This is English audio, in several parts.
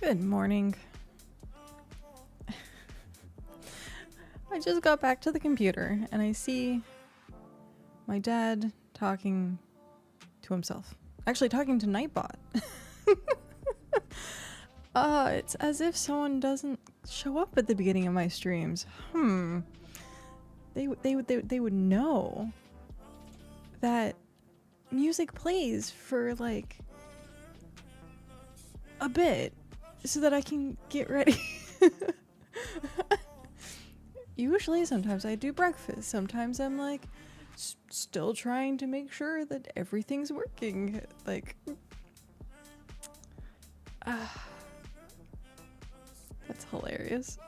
Good morning. I just got back to the computer and I see my dad talking to himself. Actually talking to Nightbot. It's as if someone doesn't show up at the beginning of my streams. They would know that music plays for like a bit so that I can get ready. Usually, sometimes I do breakfast. Sometimes I'm like still trying to make sure that everything's working. Like, that's hilarious.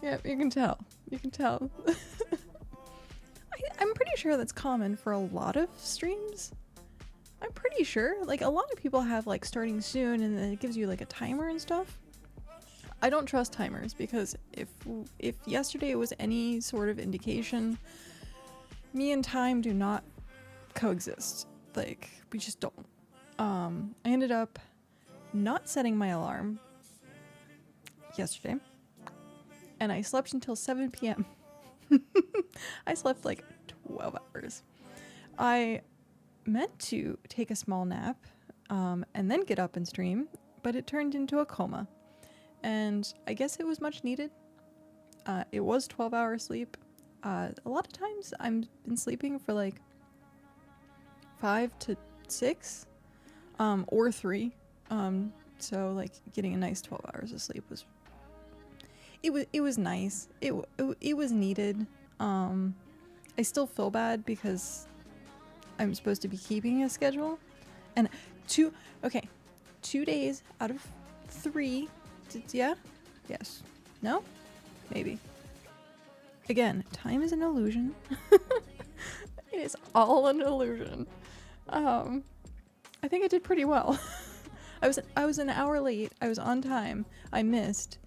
Yeah, you can tell. You can tell. I'm pretty pretty sure that's common for a lot of streams. I'm pretty sure. Like, a lot of people have, like, starting soon, and then it gives you, like, a timer and stuff. I don't trust timers, because if yesterday was any sort of indication, me and time do not coexist. Like, we just don't. I ended up not setting my alarm yesterday, and I slept until 7 p.m. I slept like 12 hours. I meant to take a small nap and then get up and stream, but it turned into a coma. And I guess it was much needed. It was 12-hour sleep. A lot of times I've been sleeping for like 5 to 6 or 3. So like getting a nice 12 hours of sleep was nice. It was needed. I still feel bad because I'm supposed to be keeping a schedule, and 2 days out of 3. Yeah? Yes. No? Maybe. Again, time is an illusion. It is all an illusion. I think I did pretty well. I was an hour late. I was on time. I missed.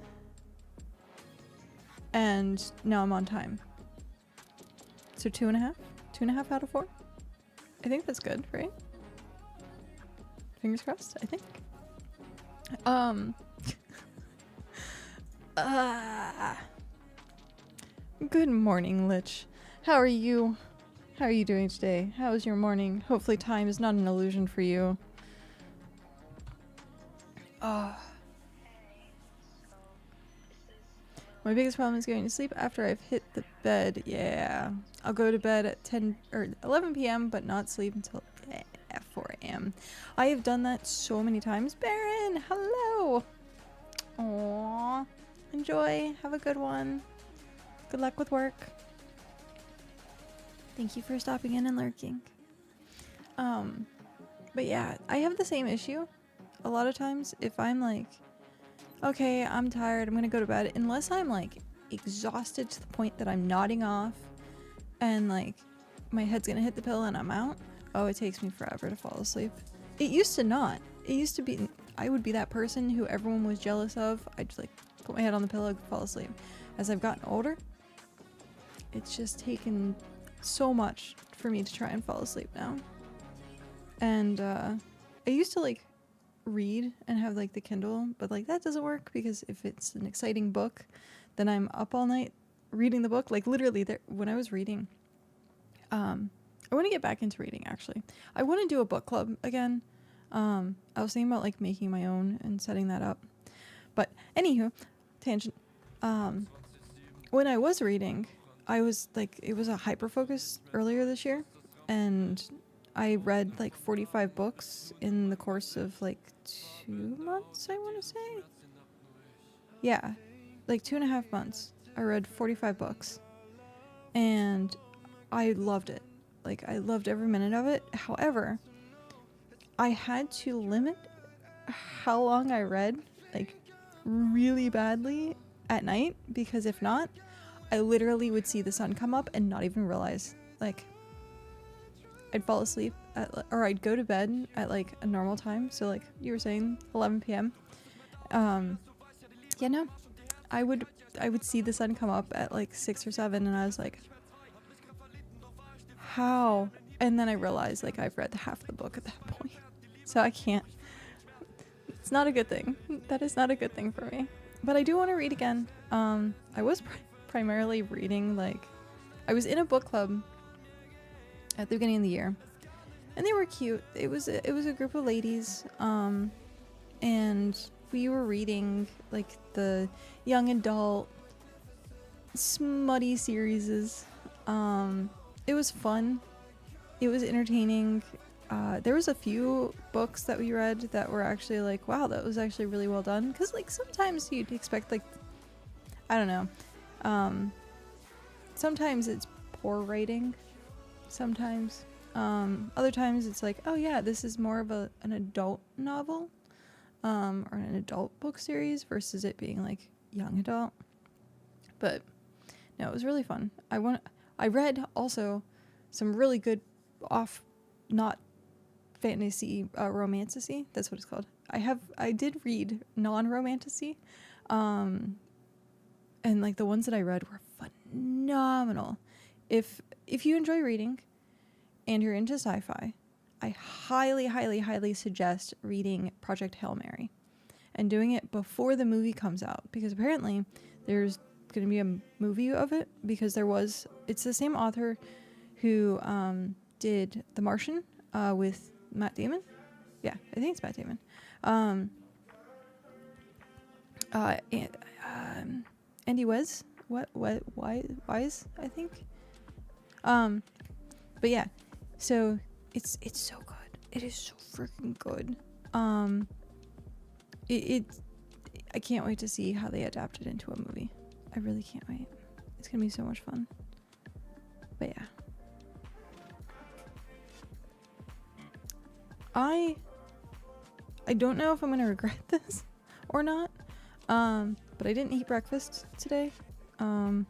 And now I'm on time. So 2.5? 2.5 out of 4? I think that's good, right? Fingers crossed, I think. Good morning, Lich. How are you? How are you doing today? How was your morning? Hopefully time is not an illusion for you. My biggest problem is going to sleep after I've hit the bed. Yeah. I'll go to bed at 10 or 11 p.m. but not sleep until 4 a.m. I have done that so many times. Baron, hello. Aww. Enjoy. Have a good one. Good luck with work. Thank you for stopping in and lurking. But yeah, I have the same issue. A lot of times, if I'm like, okay, I'm tired, I'm gonna go to bed, unless I'm like exhausted to the point that I'm nodding off and like my head's gonna hit the pillow and I'm out, oh, it takes me forever to fall asleep. It used to not. It used to be, I would be that person who everyone was jealous of. I'd just like put my head on the pillow and fall asleep. As I've gotten older, it's just taken so much for me to try and fall asleep now. And I used to like read and have like the Kindle, but like that doesn't work because if it's an exciting book, then I'm up all night reading the book. Like literally there, when I was reading, I want to get back into reading actually. I want to do a book club again. I was thinking about like making my own and setting that up. But anywho, tangent. When I was reading, I was like, it was a hyper focus earlier this year, and I read like 45 books in the course of like 2 months, I want to say. Yeah, like 2.5 months. I read 45 books and I loved it. Like I loved every minute of it. However, I had to limit how long I read, like really badly at night, because if not, I literally would see the sun come up and not even realize. Like I'd fall asleep or I'd go to bed at like a normal time. So like you were saying, 11 p.m. Yeah, no, I would see the sun come up at like 6 or 7 and I was like, how? And then I realized like I've read half the book at that point. So I can't. It's not a good thing. That is not a good thing for me. But I do want to read again. I was primarily reading, like, I was in a book club at the beginning of the year, and they were cute. It was a group of ladies, and we were reading like the young adult smutty series. It was fun. It was entertaining. There was a few books that we read that were actually like, wow, that was actually really well done. Because like sometimes you'd expect like, I don't know. Sometimes it's poor writing. Sometimes. Other times it's like, oh yeah, this is more of an adult novel. Or an adult book series versus it being like young adult. But no, it was really fun. I read also some really good not fantasy romantasy. That's what it's called. I did read non-romantasy, and like the ones that I read were phenomenal. If you enjoy reading and you're into sci-fi, I highly, highly, highly suggest reading Project Hail Mary and doing it before the movie comes out, because apparently there's going to be a movie of it, because it's the same author who did The Martian with Matt Damon. Yeah, I think it's Matt Damon. Andy Wes, Wise, I think. But yeah, so it's so good. It is so freaking good. I can't wait to see how they adapt it into a movie. I really can't wait. It's gonna be so much fun. But yeah. I don't know if I'm gonna regret this or not. But I didn't eat breakfast today. I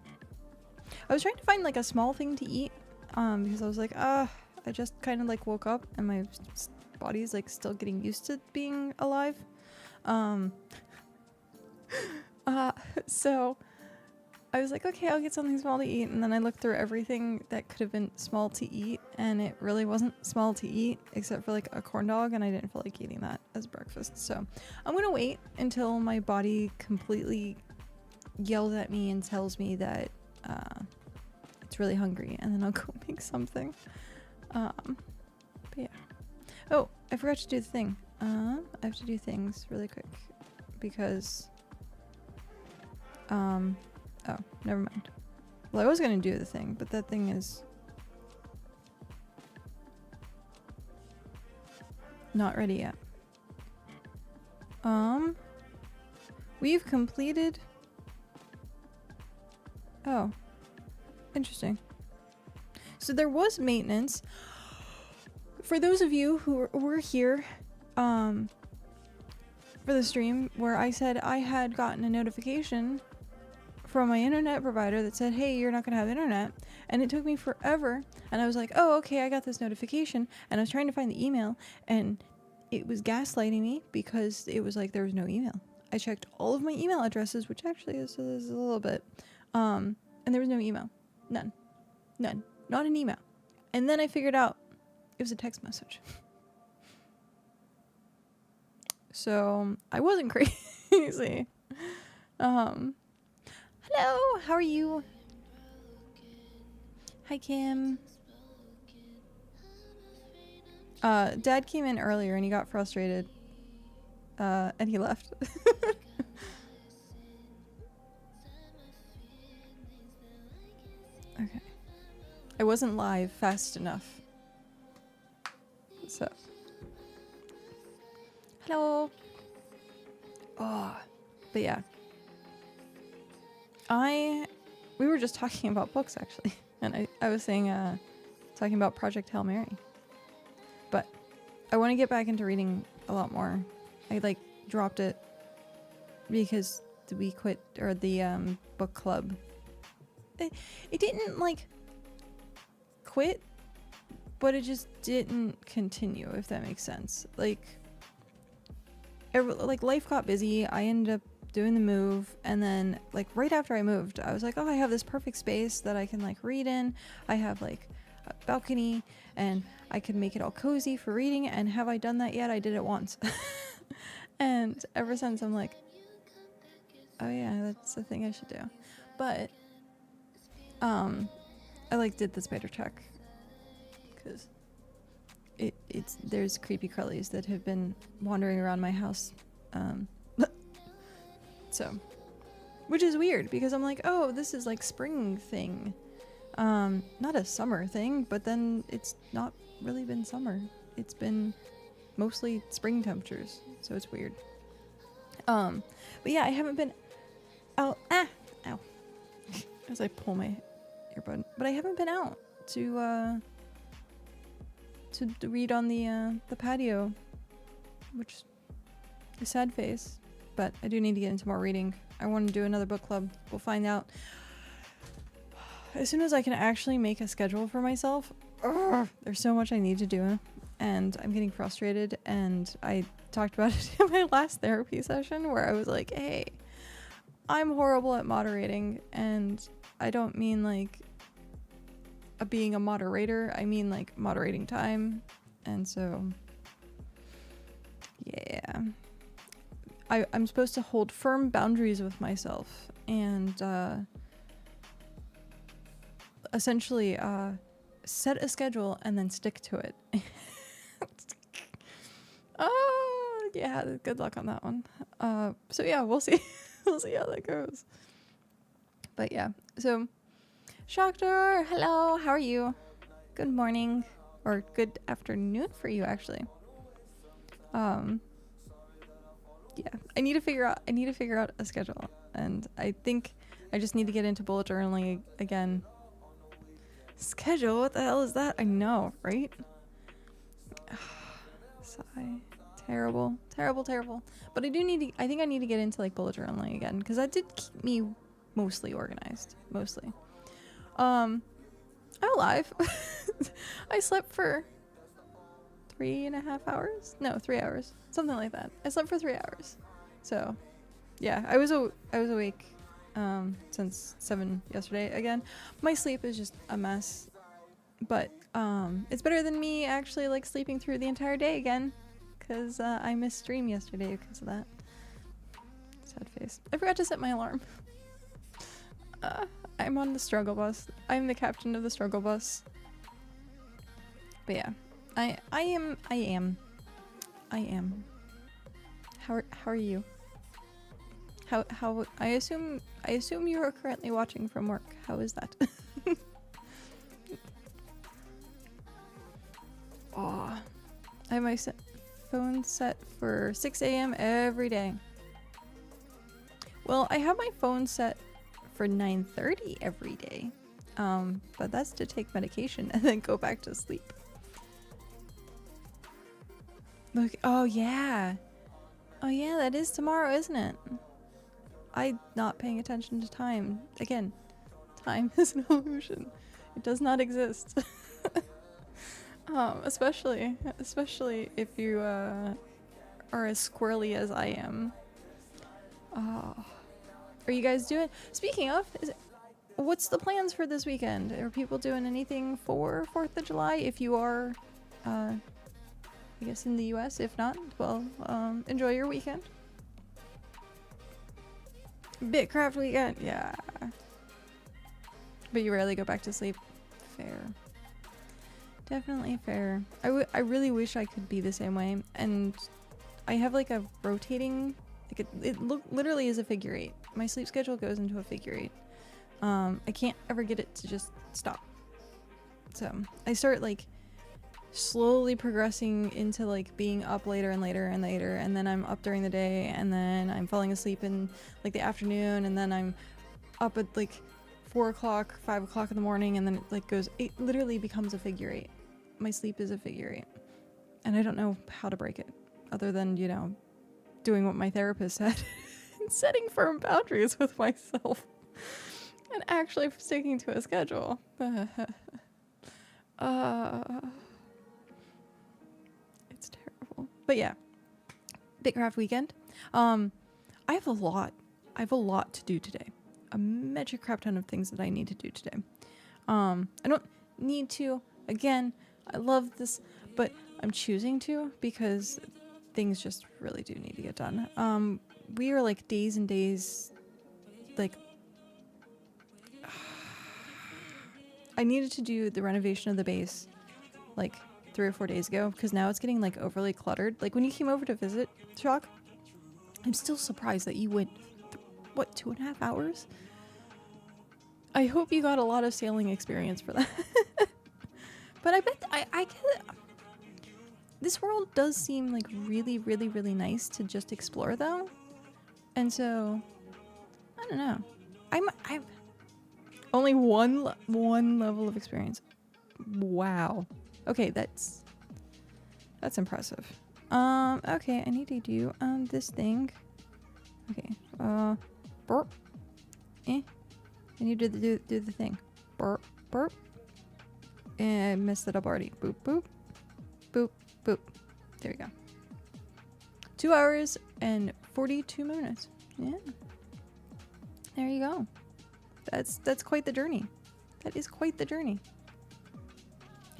was trying to find like a small thing to eat, because I was like, I just kind of like woke up and my body's like still getting used to being alive. So I was like, okay, I'll get something small to eat. And then I looked through everything that could have been small to eat, and it really wasn't small to eat except for like a corn dog, and I didn't feel like eating that as breakfast. So I'm gonna wait until my body completely yells at me and tells me that it's really hungry, and then I'll go make something. But yeah. Oh, I forgot to do the thing. I have to do things really quick because oh, never mind. Well, I was gonna do the thing, but that thing is not ready yet. We've completed. Oh, interesting. So there was maintenance. For those of you who were here for the stream where I said I had gotten a notification from my internet provider that said, hey, you're not gonna have internet, and it took me forever, and I was like, oh, okay, I got this notification, and I was trying to find the email, and it was gaslighting me because it was like there was no email. I checked all of my email addresses, which actually is a little bit, and there was no email. None, not an email. And then I figured out it was a text message. So I wasn't crazy. Hello, how are you? Hi, Kim. Dad came in earlier and he got frustrated. And he left. Okay. I wasn't live fast enough. So. Hello. Oh, but yeah. We were just talking about books actually, and I was saying, talking about Project Hail Mary. But I want to get back into reading a lot more. I like dropped it because we quit, or the book club. It didn't like quit, but it just didn't continue, if that makes sense. Like life got busy. I ended up doing the move, and then like right after I moved, I was like, oh, I have this perfect space that I can like read in. I have like a balcony and I can make it all cozy for reading. And have I done that yet? I did it once. And ever since I'm like, oh yeah, that's the thing I should do. But I like did the spider check because there's creepy crawlies that have been wandering around my house. So, which is weird because I'm like, oh, this is like spring thing. Not a summer thing, but then it's not really been summer. It's been mostly spring temperatures, so it's weird. But yeah, I haven't been out. Ow. As I pull my earbud. But I haven't been out to read on the patio, which is sad face. But I do need to get into more reading. I want to do another book club. We'll find out. As soon as I can actually make a schedule for myself, there's so much I need to do, and I'm getting frustrated, and I talked about it in my last therapy session where I was like, hey, I'm horrible at moderating, and I don't mean like being a moderator, I mean like moderating time. And so yeah, I'm supposed to hold firm boundaries with myself and essentially set a schedule and then stick to it. Oh yeah, good luck on that one. So yeah, we'll see. We'll see how that goes. But yeah, so Shaktar, hello, how are you? Good morning, or good afternoon for you actually. Yeah, I need to figure out a schedule, and I think I just need to get into bullet journaling again. Schedule? What the hell is that? I know, right? Sigh. Terrible, terrible, terrible. But I think I need to get into like bullet journaling again, because that did keep me mostly organized. Mostly. I'm alive. I slept for 3.5 hours? No, 3 hours. Something like that. I slept for 3 hours. So, yeah, I was awake since 7 yesterday again. My sleep is just a mess. But it's better than me actually like sleeping through the entire day again, because I missed stream yesterday because of that. Sad face. I forgot to set my alarm. I'm on the struggle bus. I'm the captain of the struggle bus. But yeah, I am. How are you? How I assume you are currently watching from work. How is that? Oh, I have my phone set for 6 a.m. every day. Well, I have my phone set for 9:30 every day. But that's to take medication and then go back to sleep. Look, oh yeah, that is tomorrow, isn't it? I'm not paying attention to time. Again, time is an illusion. It does not exist. Especially if you are as squirrely as I am. Are you guys doing? Speaking of, what's the plans for this weekend? Are people doing anything for 4th of July? If you are, I guess in the US. If not, well, enjoy your weekend. BitCraft weekend, yeah. But you rarely go back to sleep. Fair. Definitely fair. I really wish I could be the same way. And I have like a rotating, like it literally is a figure 8. My sleep schedule goes into a figure 8. I can't ever get it to just stop. So I start like slowly progressing into like being up later and later and later, and then I'm up during the day, and then I'm falling asleep in like the afternoon, and then I'm up at like 4 o'clock, 5 o'clock in the morning, and then it like goes, it literally becomes a figure 8. My sleep is a figure 8. And I don't know how to break it, other than, you know, doing what my therapist said and setting firm boundaries with myself and actually sticking to a schedule. It's terrible. But yeah, BitCraft weekend. I have a lot to do today. A magic crap ton of things that I need to do today. I don't need to. Again, I love this, but I'm choosing to because things just really do need to get done. We are like days and days, like I needed to do the renovation of the base like 3 or 4 days ago, because now it's getting like overly cluttered. Like when you came over to visit, Shock, I'm still surprised that you went, what, 2.5 hours? I hope you got a lot of sailing experience for that. But I bet I get, this world does seem like really, really, really nice to just explore though. And so, I don't know. I'm only one level of experience. Wow. Okay, that's impressive. Okay, I need to do this thing. Okay. Burp. I need to do the thing. Burp, burp. And I messed it up already. Boop, boop. Boop, boop. There we go. 2 hours and 42 minutes. Yeah. There you go. That's quite the journey. That is quite the journey.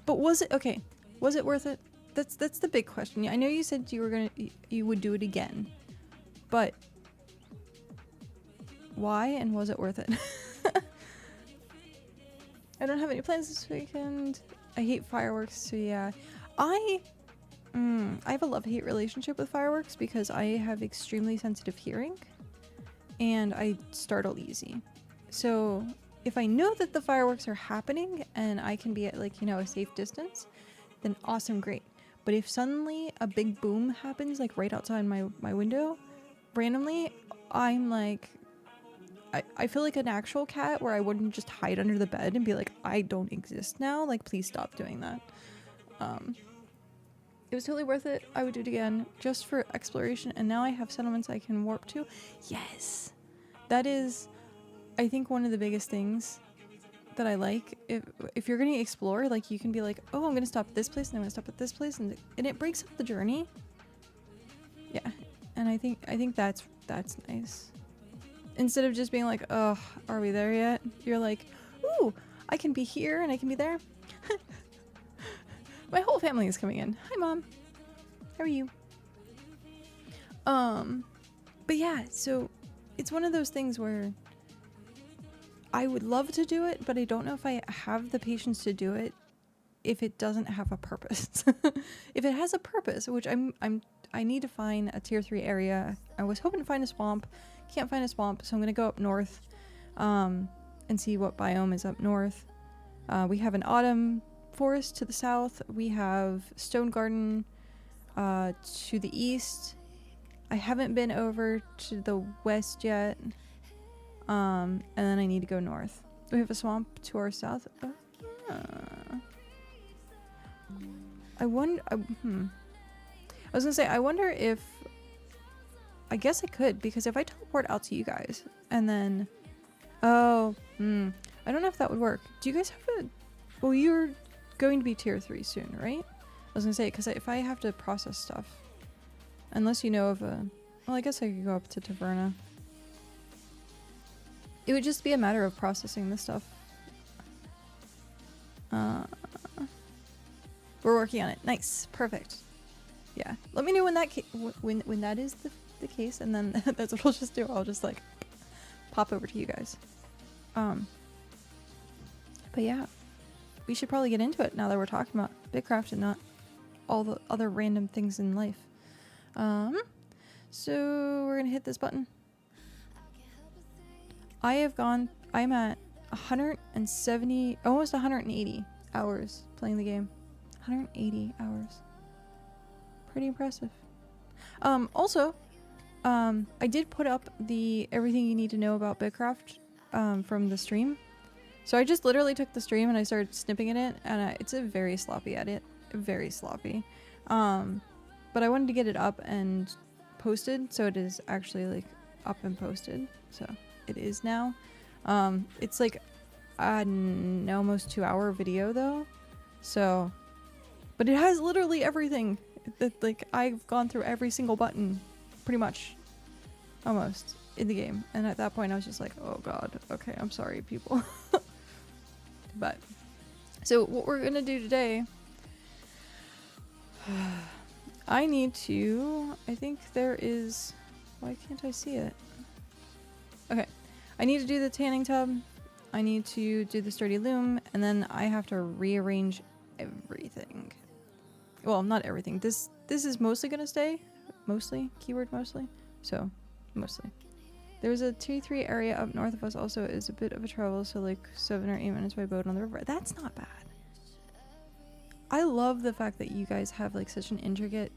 But was it okay? Was it worth it? That's the big question. I know you said you would do it again. But why, and was it worth it? I don't have any plans this weekend. I hate fireworks, so yeah. I have a love-hate relationship with fireworks because I have extremely sensitive hearing and I startle easy. So if I know that the fireworks are happening and I can be at, like, you know, a safe distance, then awesome, great. But if suddenly a big boom happens, like right outside my window, randomly, I'm like, I feel like an actual cat where I wouldn't just hide under the bed and be like, I don't exist now. Like, please stop doing that. It was totally worth it. I would do it again just for exploration. And now I have settlements I can warp to. Yes. That is, I think, one of the biggest things that I like. If you're going to explore, like, you can be like, oh, I'm going to stop at this place and I'm going to stop at this place. And it breaks up the journey. Yeah. And I think that's nice. Instead of just being like, oh, are we there yet? You're like, ooh, I can be here and I can be there. My whole family is coming in. Hi, Mom. How are you? But yeah, so it's one of those things where I would love to do it, but I don't know if I have the patience to do it if it doesn't have a purpose. If it has a purpose, which I need to find a tier 3 area. I was hoping to find a swamp. Can't find a swamp, so I'm gonna go up north and see what biome is up north. We have an autumn forest to the south. We have stone garden to the east. I haven't been over to the west yet. And then I need to go north. We have a swamp to our south. I was gonna say, I wonder if, I guess I could, because if I teleport out to you guys and then, I don't know if that would work. Do you guys have a, well, you're going to be tier 3 soon, right? I was gonna say, because if I have to process stuff, unless you know of a, well, I guess I could go up to Taverna. It would just be a matter of processing this stuff. We're working on it. Nice. Perfect. Yeah. Let me know when that when that is the case, and then that's what I'll just do. I'll just like pop over to you guys. But yeah, we should probably get into it now that we're talking about BitCraft and not all the other random things in life. So we're gonna hit this button. I'm at 170, almost 180 hours playing the game. 180 hours. Pretty impressive. Also, I did put up the everything you need to know about BitCraft from the stream. So I just literally took the stream and I started snipping at it, and it's a very sloppy edit. Very sloppy. But I wanted to get it up and posted, so it is actually like up and posted. So it is now. It's like an almost 2-hour video though. So, but it has literally everything. Like, I've gone through every single button, pretty much, almost, in the game. And at that point I was just like, oh god, okay, I'm sorry people. But, so what we're gonna do today, I think there is, why can't I see it? Okay, I need to do the tanning tub, I need to do the sturdy loom, and then I have to rearrange everything. Well, not everything. This is mostly gonna stay. Mostly. Keyword mostly. So, mostly. There's a tier 3 area up north of us also. Is a bit of a travel, so like 7 or 8 minutes by boat on the river. That's not bad. I love the fact that you guys have like such an intricate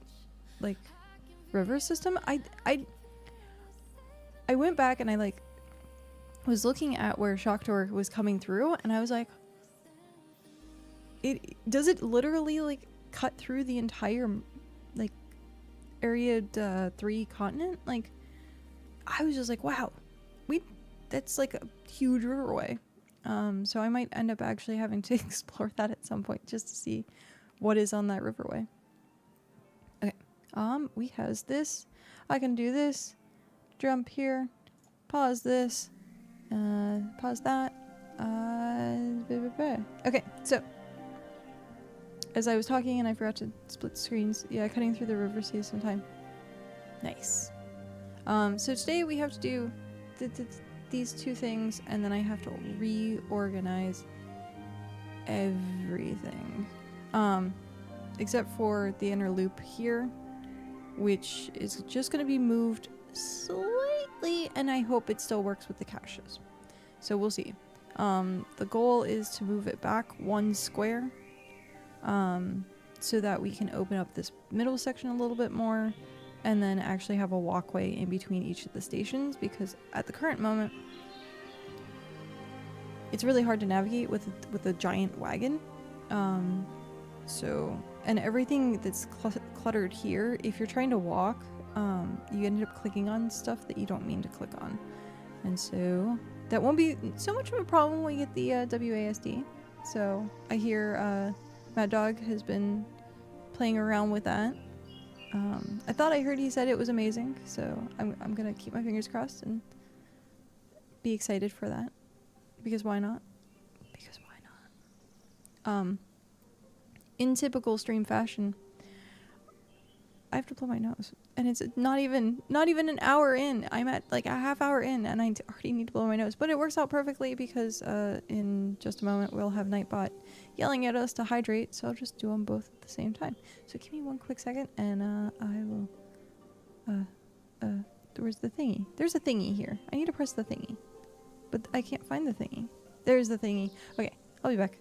like river system. I went back and I like was looking at where Shocktor was coming through, and I was like, does it literally like cut through the entire like area 3 continent? Like, I was just like, wow, that's like a huge riverway. So I might end up actually having to explore that at some point just to see what is on that riverway. Okay. We has this. I can do this. Jump here. Pause this. Pause that. Okay, so as I was talking and I forgot to split screens, yeah, cutting through the river saves some time. Nice. So today we have to do these two things, and then I have to reorganize everything. Except for the inner loop here, which is just going to be moved slightly, and I hope it still works with the caches. So we'll see. The goal is to move it back 1 square, so that we can open up this middle section a little bit more, and then actually have a walkway in between each of the stations, because at the current moment, it's really hard to navigate with a giant wagon. And everything that's cluttered here, if you're trying to walk, you end up clicking on stuff that you don't mean to click on. And so that won't be so much of a problem when we get the WASD. So I hear Mad Dog has been playing around with that. I thought I heard he said it was amazing, so I'm gonna keep my fingers crossed and be excited for that. Because why not? Because why not? In typical stream fashion, I have to blow my nose, and it's not even an hour in. I'm at like a half hour in, and I already need to blow my nose. But it works out perfectly because in just a moment we'll have Nightbot yelling at us to hydrate, so I'll just do them both at the same time. So give me one quick second, and I will. Where's the thingy? There's a thingy here. I need to press the thingy, but I can't find the thingy. There's the thingy. Okay, I'll be back.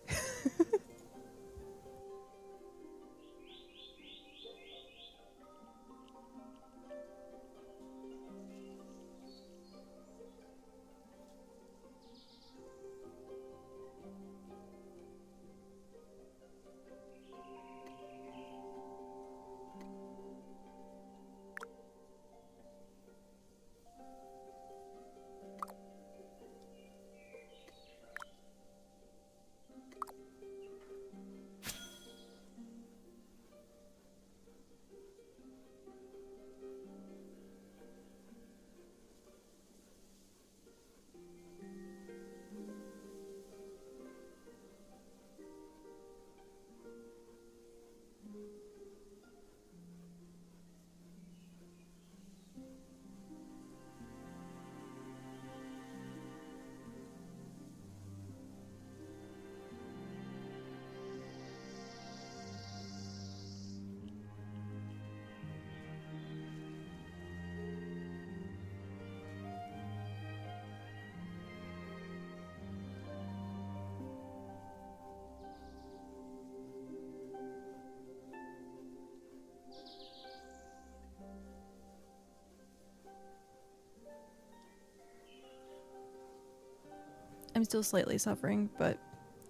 I'm still slightly suffering, but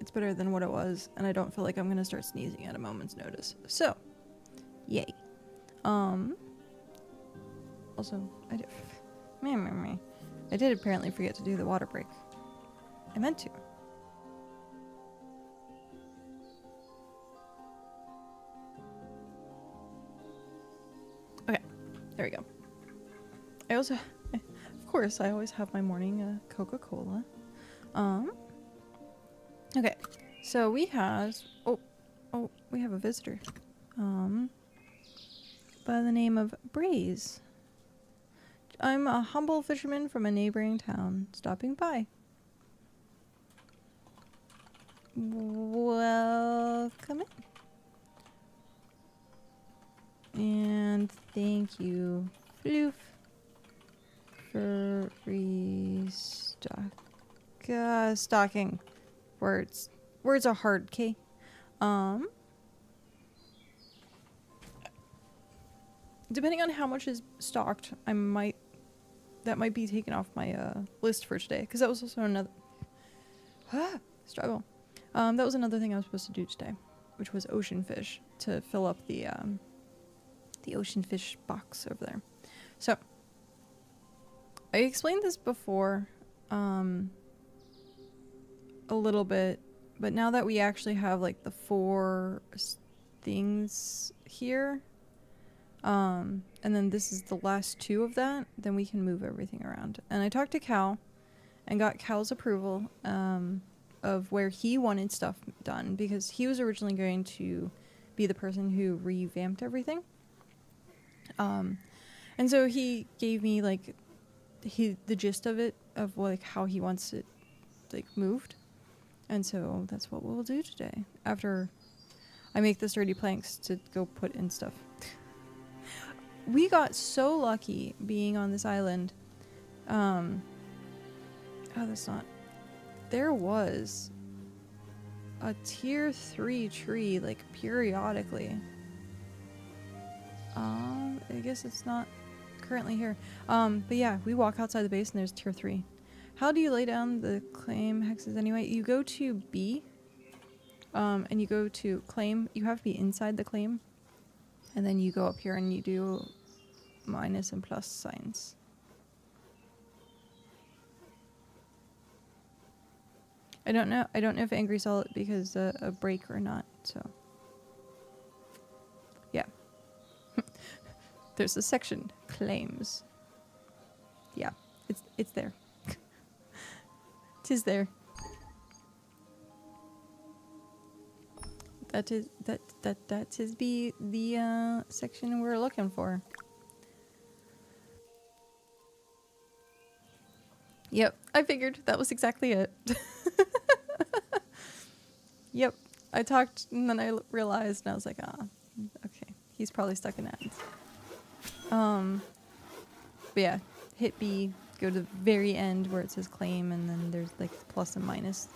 it's better than what it was, and I don't feel like I'm gonna start sneezing at a moment's notice. So, yay. Also, I did apparently forget to do the water break. I meant to. Okay, there we go. I also, of course, I always have my morning Coca-Cola. Okay, so we have, we have a visitor, by the name of Braze. I'm a humble fisherman from a neighboring town, stopping by. Welcome in. And thank you, Floof, for stocking. Words are hard, okay? Depending on how much is stocked, that might be taken off my list for today, because that was also another struggle. That was another thing I was supposed to do today, which was ocean fish, to fill up the ocean fish box over there. So I explained this before. a little bit, but now that we actually have like the 4 things here, and then this is the last 2 of that, then we can move everything around. And I talked to Cal and got Cal's approval of where he wanted stuff done, because he was originally going to be the person who revamped everything. And so he gave me like the gist of it, of like how he wants it like moved. And so that's what we'll do today after I make the sturdy planks to go put in stuff. We got so lucky being on this island. Oh, that's not. There was a tier 3 tree like periodically. I guess it's not currently here. But yeah, we walk outside the base and there's tier 3. How do you lay down the claim hexes anyway? You go to B, and you go to claim. You have to be inside the claim, and then you go up here and you do minus and plus signs. I don't know if Angry saw it because a break or not. So yeah. There's a section, claims. Yeah, it's there. Tis there. That is the section we're looking for. Yep, I figured that was exactly it. Yep, I talked and then I realized and I was like, okay, he's probably stuck in ads. But yeah, hit B, go to the very end where it says claim, and then there's like plus and minus.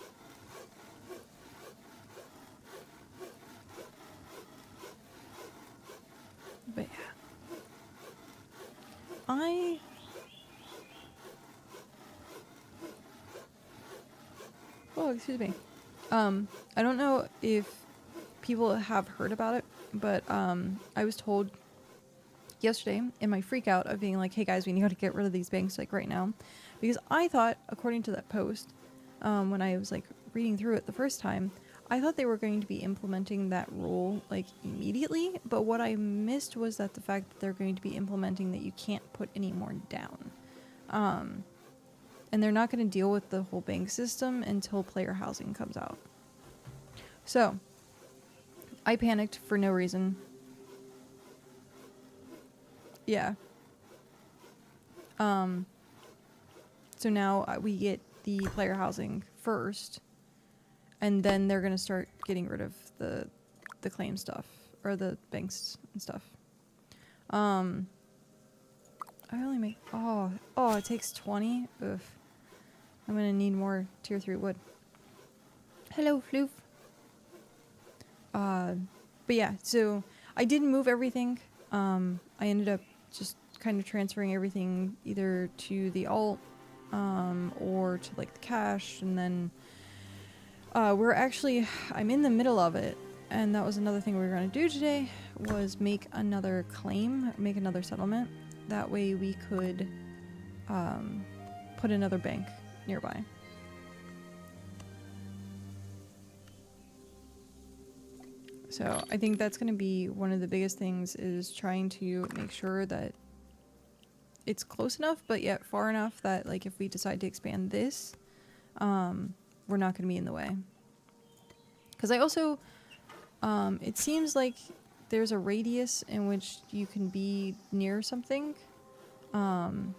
But yeah. Oh, excuse me. I don't know if people have heard about it, but I was told yesterday in my freak out of being like, hey guys, we need to get rid of these banks like right now, because I thought, according to that post, when I was like reading through it the first time, I thought they were going to be implementing that rule like immediately, but what I missed was that the fact that they're going to be implementing that you can't put any more down, and they're not going to deal with the whole bank system until player housing comes out. So I panicked for no reason. Yeah. So now we get the player housing first, and then they're gonna start getting rid of the claim stuff, or the banks and stuff. I only make oh it takes 20. Oof. I'm gonna need more tier 3 wood. Hello, Floof. But yeah, so I didn't move everything. I ended up just kind of transferring everything either to the alt, or to like the cache, and then I'm in the middle of it, and that was another thing we were going to do today, was make another claim, make another settlement. That way we could put another bank nearby. So I think that's going to be one of the biggest things, is trying to make sure that it's close enough, but yet far enough that, like, if we decide to expand this, we're not going to be in the way. Because I also, it seems like there's a radius in which you can be near something, and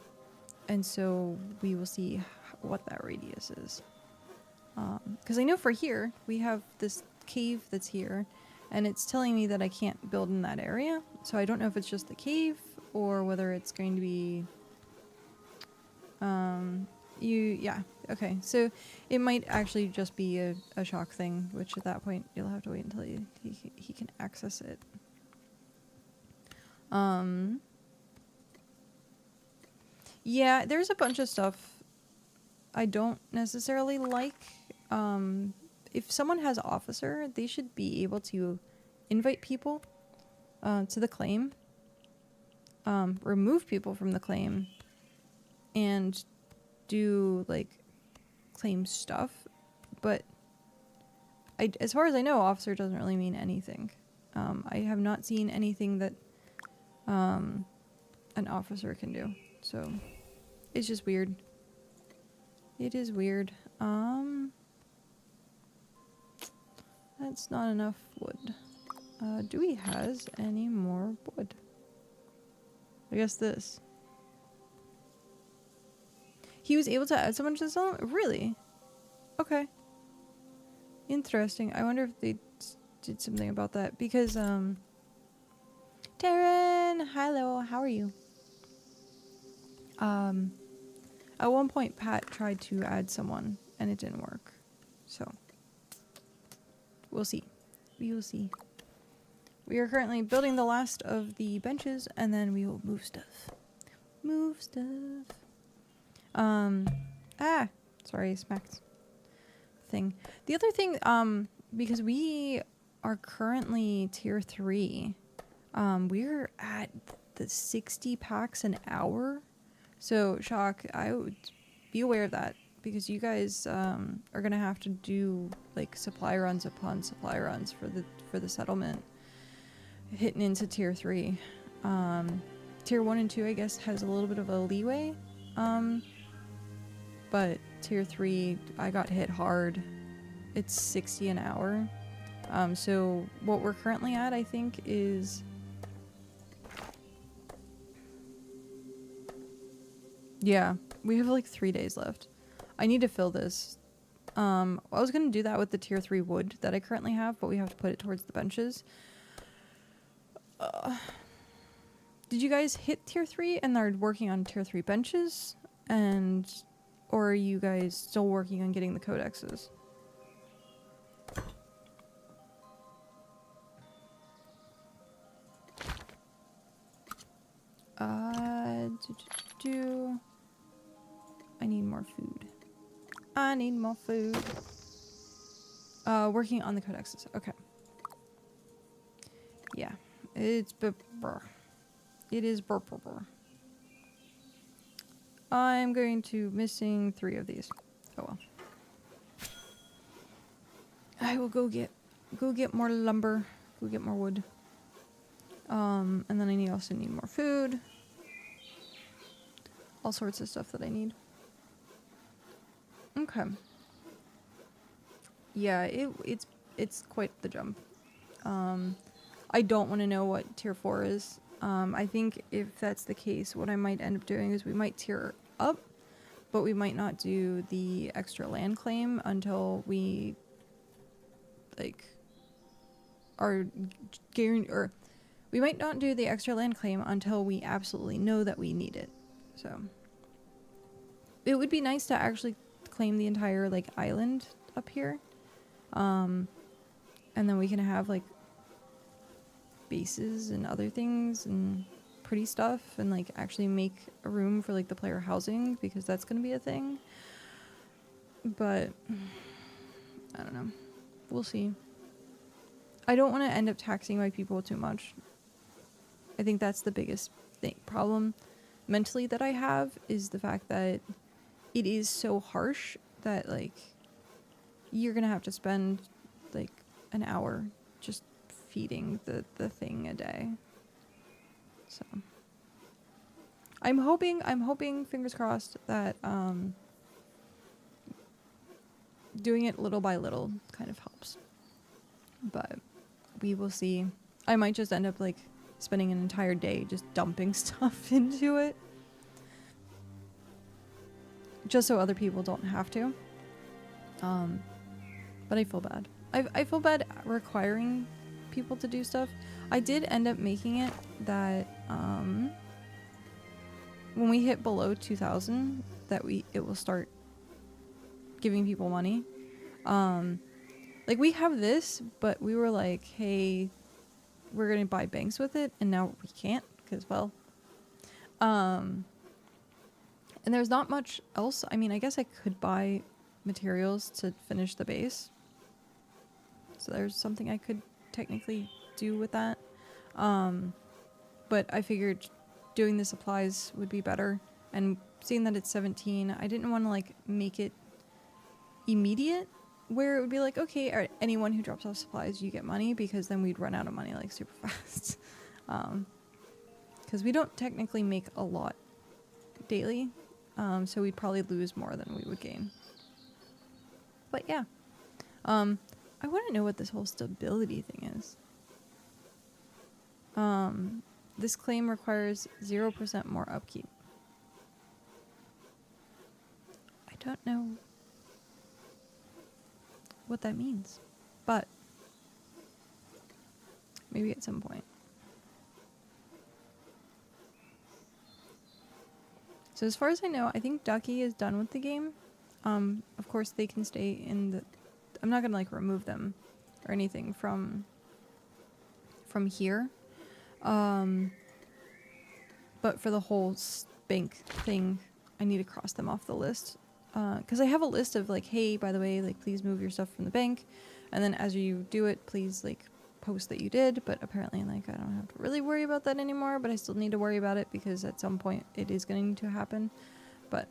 so we will see what that radius is. Because I know for here, we have this cave that's here, and it's telling me that I can't build in that area, so I don't know if it's just the cave, or whether it's going to be, yeah, okay, so it might actually just be a shock thing, which at that point, you'll have to wait until he can access it. Yeah, there's a bunch of stuff I don't necessarily like. If someone has officer, they should be able to invite people to the claim, remove people from the claim, and do like claim stuff, but as far as I know, officer doesn't really mean anything. I have not seen anything that an officer can do. So it's just weird. It is weird. That's not enough wood. Do we has any more wood? I guess this. He was able to add someone to the settlement? Really? Okay. Interesting. I wonder if they did something about that. Because, Taryn! Hello, how are you? At one point, Pat tried to add someone, and it didn't work. So, we'll see. We will see. We are currently building the last of the benches, and then we will move stuff. Move stuff. Sorry, smacked thing. The other thing, because we are currently tier 3, we're at the 60 packs an hour. So, Shock, I would be aware of that, because you guys are gonna have to do like supply runs upon supply runs for the settlement. Hitting into tier 3. Tier 1 and 2, I guess, has a little bit of a leeway. But tier 3, I got hit hard. It's 60 an hour. So what we're currently at, I think, is... Yeah, we have like 3 days left. I need to fill this. I was going to do that with the tier 3 wood that I currently have, but we have to put it towards the benches. Did you guys hit tier 3 and are working on tier 3 benches? Or are you guys still working on getting the codexes? I need more food. I need more food. Working on the codexes. Okay. Yeah. It is burr. I'm going to missing 3 of these. Oh well. I will go get more lumber. Go get more wood. And then I also need more food. All sorts of stuff that I need. Okay. Yeah, it's quite the jump. I don't want to know what tier 4 is. I think if that's the case, what I might end up doing is we might tier up, but we might not do the extra land claim until we are guaranteed, or we might not do the extra land claim until we absolutely know that we need it. So it would be nice to actually claim the entire island up here, and then we can have bases and other things and pretty stuff, and actually make a room for the player housing, because that's going to be a thing. But I don't know, we'll see. I don't want to end up taxing my people too much. I think that's the biggest problem mentally that I have, is the fact that it is so harsh that you're gonna have to spend an hour just feeding the thing a day. So I'm hoping, fingers crossed, that doing it little by little kind of helps. But we will see. I might just end up spending an entire day just dumping stuff into it, just so other people don't have to. But I feel bad. I feel bad requiring people to do stuff. I did end up making it that when we hit below 2,000, that it will start giving people money. We have this, but we were like, hey, we're gonna buy banks with it, and now we can't, because and there's not much else. I mean, I guess I could buy materials to finish the base, so there's something I could technically do with that. But I figured doing the supplies would be better, and seeing that it's 17, I didn't want to make it immediate, where it would be like, okay, all right, anyone who drops off supplies, you get money, because then we'd run out of money like super fast. Because we don't technically make a lot daily, so we'd probably lose more than we would gain. But yeah, I want to know what this whole stability thing is. This claim requires 0% more upkeep. I don't know what that means, but maybe at some point. So as far as I know, I think Ducky is done with the game. Of course, they can stay in the... I'm not gonna like remove them or anything from here. But for the whole bank thing, I need to cross them off the list. Because I have a list of like, hey, by the way, like, please move your stuff from the bank. And then as you do it, please like post that you did. But apparently, like, I don't have to really worry about that anymore. But I still need to worry about it because at some point it is going to happen. But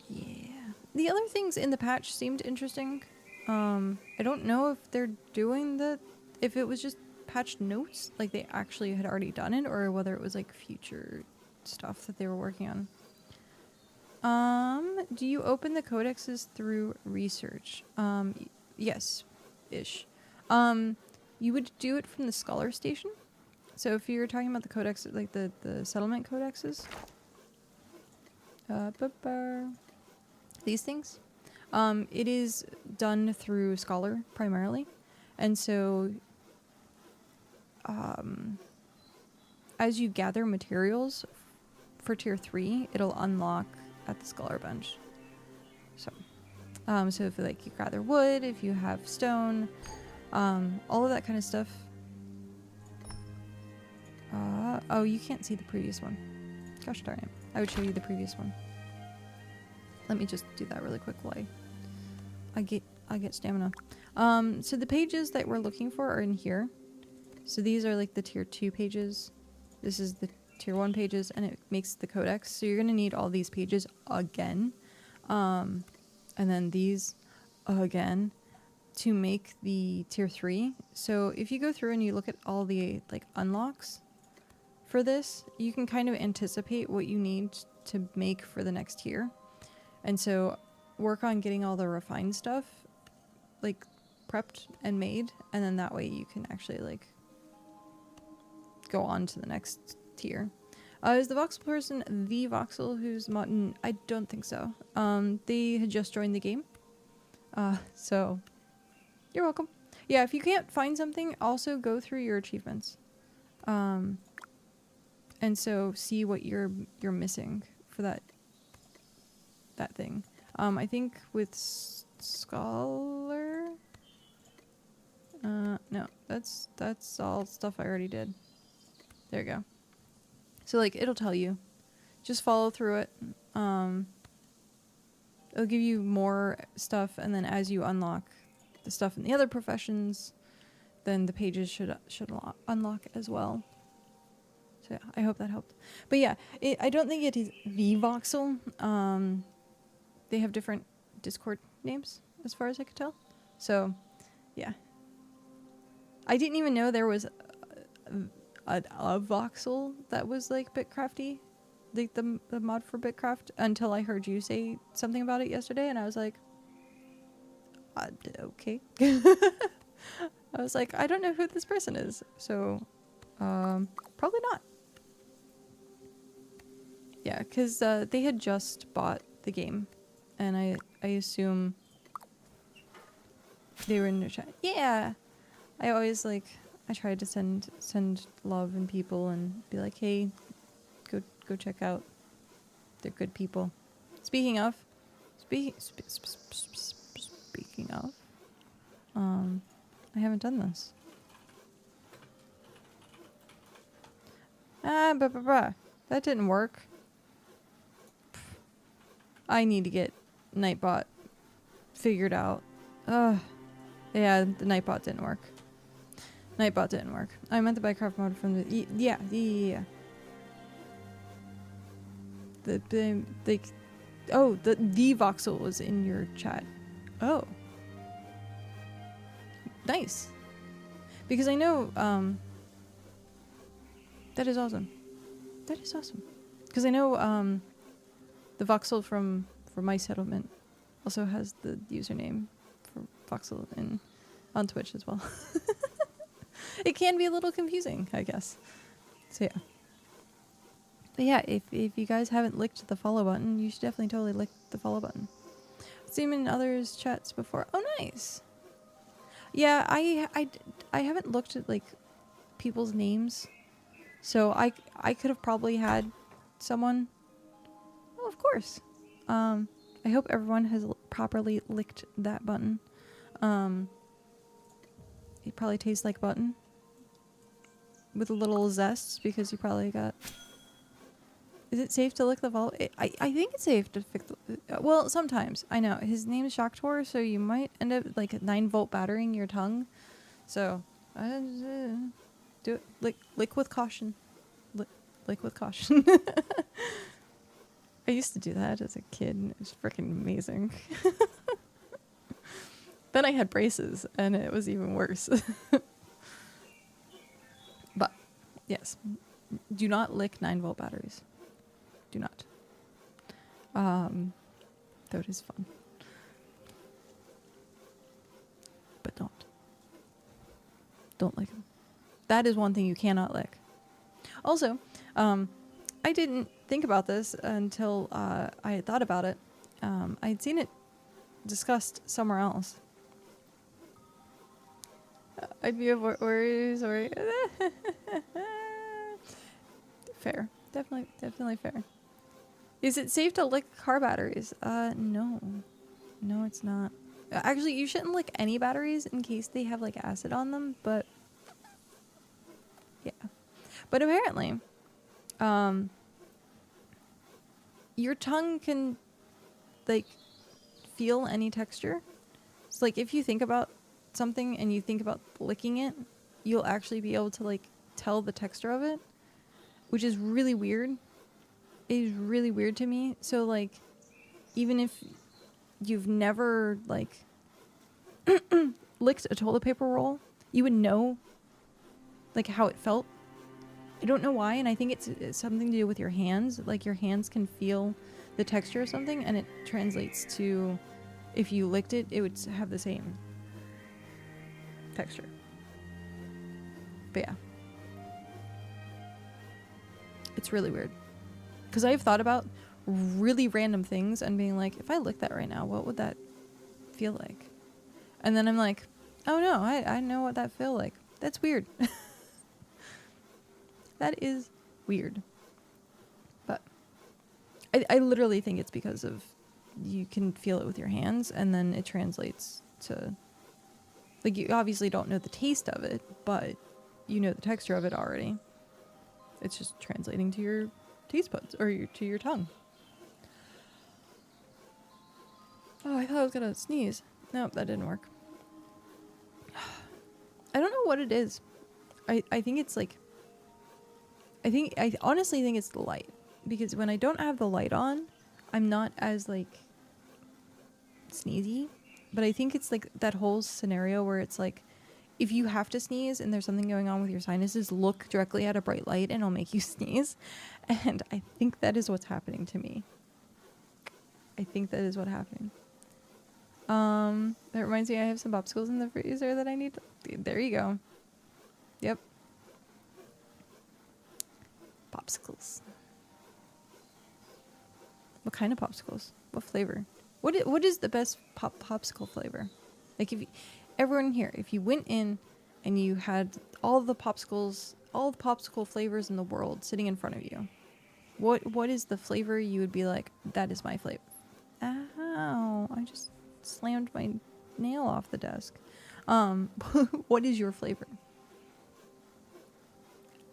yeah. The other things in the patch seemed interesting. I don't know if they're doing if it was just patch notes, like they actually had already done it, or whether it was like future stuff that they were working on. Do you open the codexes through research? Yes, ish. You would do it from the scholar station. So if you're talking about the codex, like the settlement codexes, these things, it is done through scholar primarily, and so as you gather materials for tier 3, it'll unlock at the scholar bench. So so if like you gather wood, if you have stone, all of that kind of stuff. Oh, you can't see the previous one. Gosh darn it. I would show you the previous one. Let me just do that really quick while I get stamina. So the pages that we're looking for are in here. So these are like the tier 2 pages. This is the tier 1 pages, and it makes the codex. So you're going to need all these pages again. And then these again to make the tier 3. So if you go through and you look at all the like unlocks for this, you can kind of anticipate what you need to make for the next tier. And so work on getting all the refined stuff like prepped and made, and then that way you can actually like go on to the next tier. Is the voxel person the voxel who's modding? I don't think so. They had just joined the game. So you're welcome. Yeah, if you can't find something, also go through your achievements. And so see what you're missing for that thing. I think with scholar, no, that's all stuff I already did. There you go. So like it'll tell you, just follow through it. It'll give you more stuff, and then as you unlock the stuff in the other professions, then the pages should unlock as well. So yeah, I hope that helped. But yeah, I don't think it is the voxel. They have different Discord names as far as I could tell. So yeah, I didn't even know there was a voxel that was like BitCrafty, like the mod for BitCraft, until I heard you say something about it yesterday, and I was like, okay. I was like, I don't know who this person is, so probably not. Yeah, because they had just bought the game, and I assume they were in their chat. Yeah, I always like, I tried to send love and people and be like, hey, go check out. They're good people. Speaking of, I haven't done this. That didn't work. I need to get Nightbot figured out. Yeah, the Nightbot didn't work. Nightbot didn't work. I meant the BitCraft mod from the... Yeah. Oh, the voxel was in your chat. Oh. Nice. Because I know, that is awesome. That is awesome. Because I know, the voxel from my settlement also has the username for voxel on Twitch as well. It can be a little confusing, I guess. So yeah. But yeah, if you guys haven't licked the follow button, you should definitely totally lick the follow button. I've seen him in others' chats before. Oh, nice. Yeah, I haven't looked at like people's names, so I could have probably had someone. Oh, of course. I hope everyone has properly licked that button. It probably tastes like button with a little zest because you probably got. Is it safe to lick the follow? I think it's safe to fix. Well, sometimes I know his name is Shocktor, so you might end up like 9-volt battering your tongue. So, do it. Lick with caution. Lick with caution. I used to do that as a kid, and it was freaking amazing. Then I had braces, and it was even worse. But, yes. Do not lick 9-volt batteries. Do not. Though it is fun. But don't. Don't lick them. That is one thing you cannot lick. Also, I didn't think about this until I had thought about it. I had seen it discussed somewhere else. I'd be worries or fair. Definitely fair. Is it safe to lick car batteries? No. No, it's not. Actually, you shouldn't lick any batteries in case they have like acid on them, but yeah. But apparently, your tongue can like feel any texture. So like if you think about something and you think about licking it, you'll actually be able to like tell the texture of it, which is really weird. It is really weird to me. So like even if you've never like licked a toilet paper roll, you would know like how it felt. I don't know why, and I think it's something to do with your hands. Like your hands can feel the texture of something, and it translates to if you licked it, it would have the same texture. But yeah, it's really weird because I've thought about really random things and being like, if I lick that right now, what would that feel like? And then I'm like, oh no, I know what that feel like. That's weird. That is weird. But I literally think it's because of you can feel it with your hands, and then it translates to like you obviously don't know the taste of it, but you know the texture of it already. It's just translating to your taste buds or to your tongue. Oh, I thought I was gonna sneeze. Nope, that didn't work. I don't know what it is. I think it's like I honestly think it's the light, because when I don't have the light on, I'm not as like sneezy, but I think it's like that whole scenario where it's like if you have to sneeze and there's something going on with your sinuses, look directly at a bright light and it'll make you sneeze. And I think that is what's happening to me. I think that is what's happening. That reminds me, I have some popsicles in the freezer that I need to... There you go. Yep. Popsicles. What kind of popsicles? What flavor? What is the best popsicle flavor? Like if everyone here, if you went in and you had all the popsicle flavors in the world sitting in front of you, what is the flavor you would be like, that is my flavor? Ow, I just slammed my nail off the desk. What is your flavor?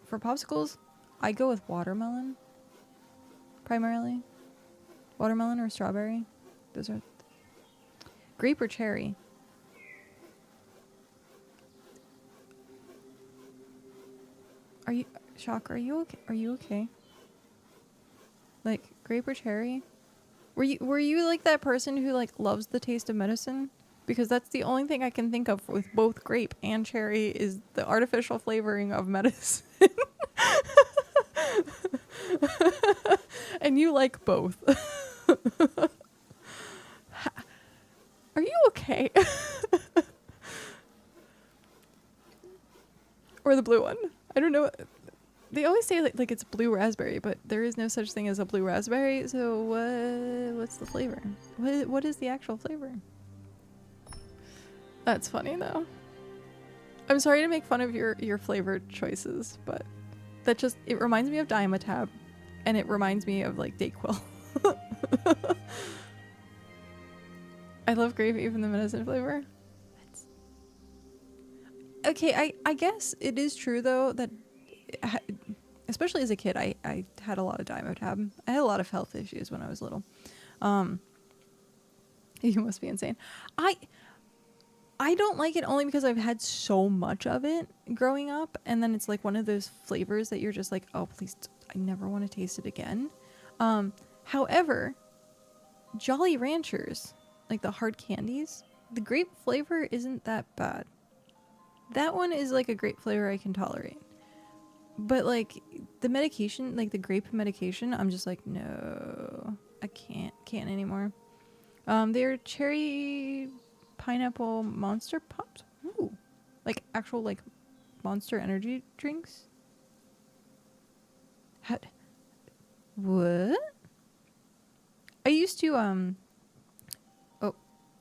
For popsicles, I go with watermelon, primarily. Watermelon or strawberry. Those are... Grape or cherry. Are you... Shock, are you okay? Are you okay? Like, grape or cherry? Were you like that person who like loves the taste of medicine? Because that's the only thing I can think of with both grape and cherry is the artificial flavoring of medicine. And you like both. Are you okay? Or the blue one? I don't know. They always say like it's blue raspberry, but there is no such thing as a blue raspberry. So what's the flavor? What is the actual flavor? That's funny though. I'm sorry to make fun of your flavored choices, but it reminds me of Diametab, and it reminds me of like Dayquil. I love grape, even the medicine flavor. Okay, I guess it is true though that, especially as a kid, I had a lot of Diametab. I had a lot of health issues when I was little. You must be insane. I don't like it only because I've had so much of it growing up, and then it's like one of those flavors that you're just like, oh please, I never want to taste it again. However, Jolly Ranchers, like the hard candies, the grape flavor isn't that bad. That one is like a grape flavor I can tolerate. But like the medication, like the grape medication, I'm just like, no, I can't anymore. They're cherry pineapple Monster Pops. Ooh, like actual like Monster energy drinks. What? I used to oh,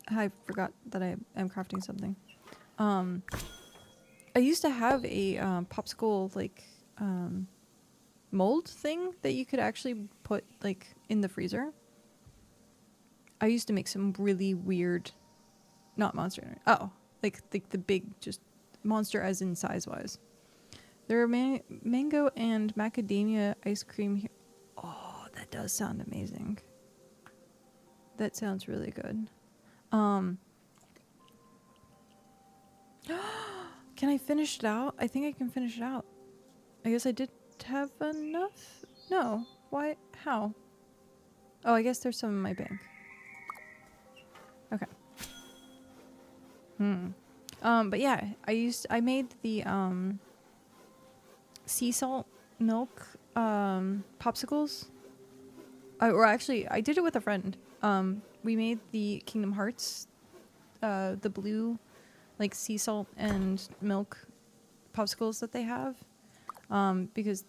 I forgot that I am crafting something. I used to have a popsicle like mold thing that you could actually put like in the freezer. I used to make some really weird, not Monster Energy. Oh, like the big, just monster as in size wise. There are mango and macadamia ice cream here. Oh, that does sound amazing. That sounds really good. Can I finish it out? I think I can finish it out. I guess I did have enough? No. Why? How? Oh, I guess there's some in my bank. Okay. But yeah, I made the sea salt milk popsicles. I did it with a friend. We made the Kingdom Hearts, the blue, like sea salt and milk popsicles that they have, because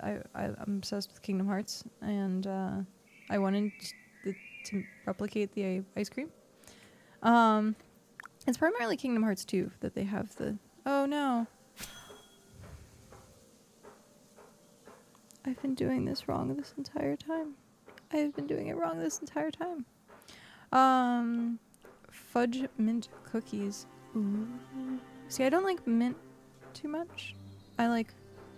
I'm obsessed with Kingdom Hearts, and I wanted to replicate the ice cream. It's primarily Kingdom Hearts 2 that they have the... Oh no. I've been doing this wrong this entire time. I've been doing it wrong this entire time. Fudge mint cookies. Ooh. See, I don't like mint too much. I like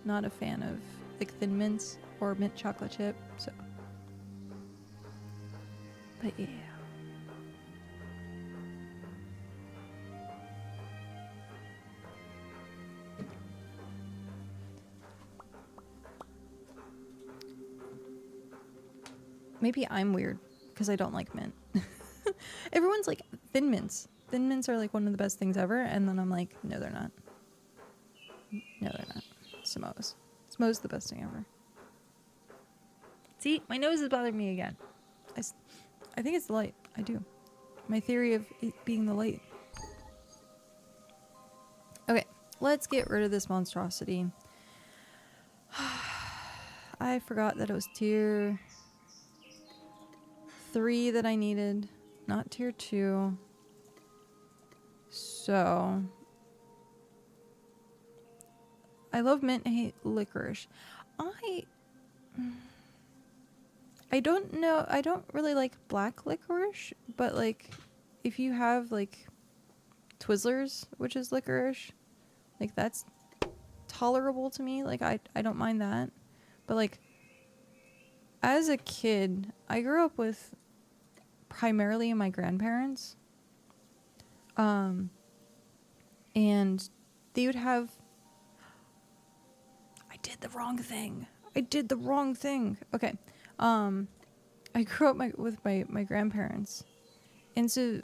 not a fan of like Thin Mints or mint chocolate chip, so. But yeah. Maybe I'm weird because I don't like mint. Everyone's like Thin Mints. Thin Mints are like one of the best things ever, and then I'm like, no, they're not. No, they're not. Samoa's. Samoa's the best thing ever. See, my nose is bothering me again. I think it's the light. I do. My theory of it being the light. Okay, let's get rid of this monstrosity. I forgot that it was tier 3 that I needed, not tier 2. So, I love mint, I hate licorice. I don't know, I don't really like black licorice, but like, if you have like Twizzlers, which is licorice, like that's tolerable to me. Like I don't mind that. But like, as a kid, I grew up with primarily my grandparents. And they would have... I did the wrong thing. Okay. I I grew up with my grandparents, and so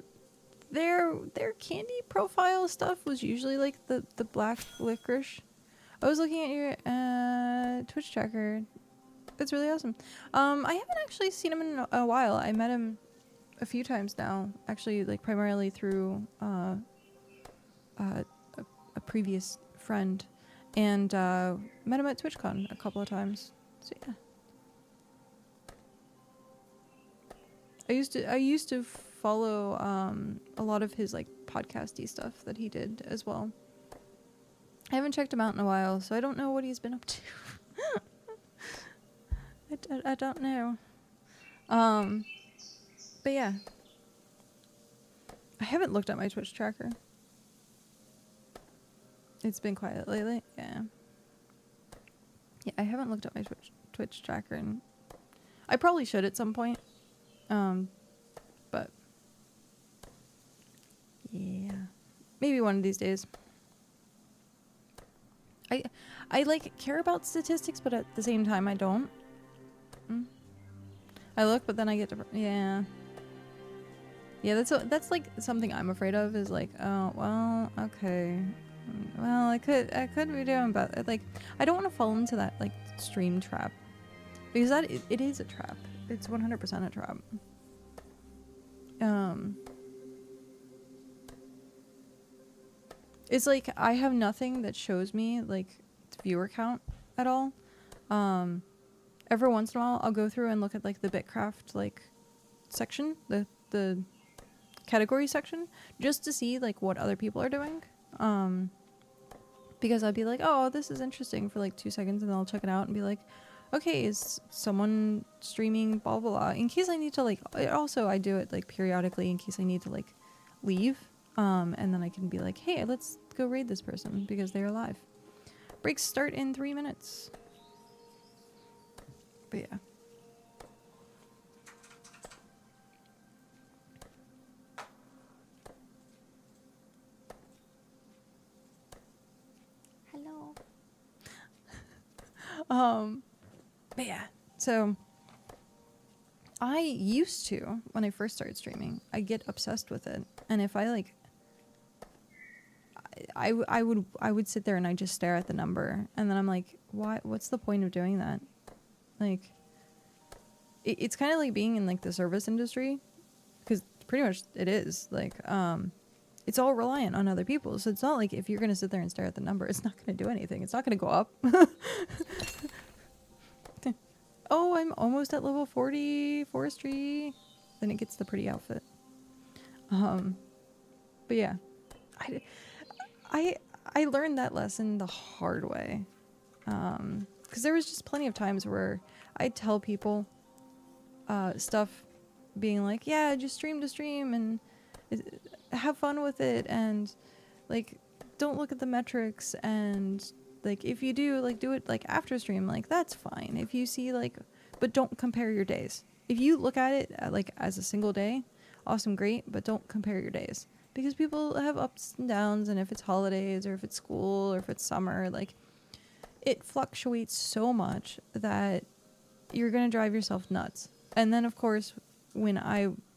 their candy profile stuff was usually like the black licorice. I was looking at your Twitch tracker. That's really awesome. I haven't actually seen him in a while. I met him a few times now, actually, like primarily through a previous friend, and met him at TwitchCon a couple of times. So yeah. I used to follow a lot of his like podcasty stuff that he did as well. I haven't checked him out in a while, so I don't know what he's been up to. I don't know. But yeah. I haven't looked at my Twitch tracker. It's been quiet lately. Yeah. Yeah, I haven't looked at my Twitch tracker, and I probably should at some point. But yeah, maybe one of these days. I like care about statistics, but at the same time I don't. I look, but then I get to yeah. That's like something I'm afraid of, is like, oh well, okay, well I could be doing, but like I don't want to fall into that like stream trap, because that it is a trap. It's 100% a trap. It's like I have nothing that shows me like viewer count at all. Every once in a while I'll go through and look at like the BitCraft like section, the category section, just to see like what other people are doing. Because I'd be like, oh, this is interesting for like 2 seconds, and then I'll check it out and be like, okay, is someone streaming blah blah blah, in case I need to like, also I do it like periodically in case I need to like leave, and then I can be like, hey, let's go raid this person because they're live. Breaks start in 3 minutes. But yeah. Hello. But yeah, so I used to, when I first started streaming, I get obsessed with it, and if I like, I would sit there and I just stare at the number, and then I'm like, what's the point of doing that? Like, it's kind of like being in like the service industry, because pretty much it is like, it's all reliant on other people. So it's not like if you're gonna sit there and stare at the number, it's not gonna do anything. It's not gonna go up. Oh, I'm almost at level 40 forestry. Then it gets the pretty outfit. But yeah, I learned that lesson the hard way. Because there was just plenty of times where I'd tell people stuff, being like, yeah, just stream to stream and have fun with it, and like don't look at the metrics, and like if you do, like do it like after stream, like that's fine. If you see like, but don't compare your days. If you look at it like as a single day, awesome, great, but don't compare your days, because people have ups and downs, and if it's holidays or if it's school or if it's summer, like it fluctuates so much that you're gonna drive yourself nuts. And then of course, when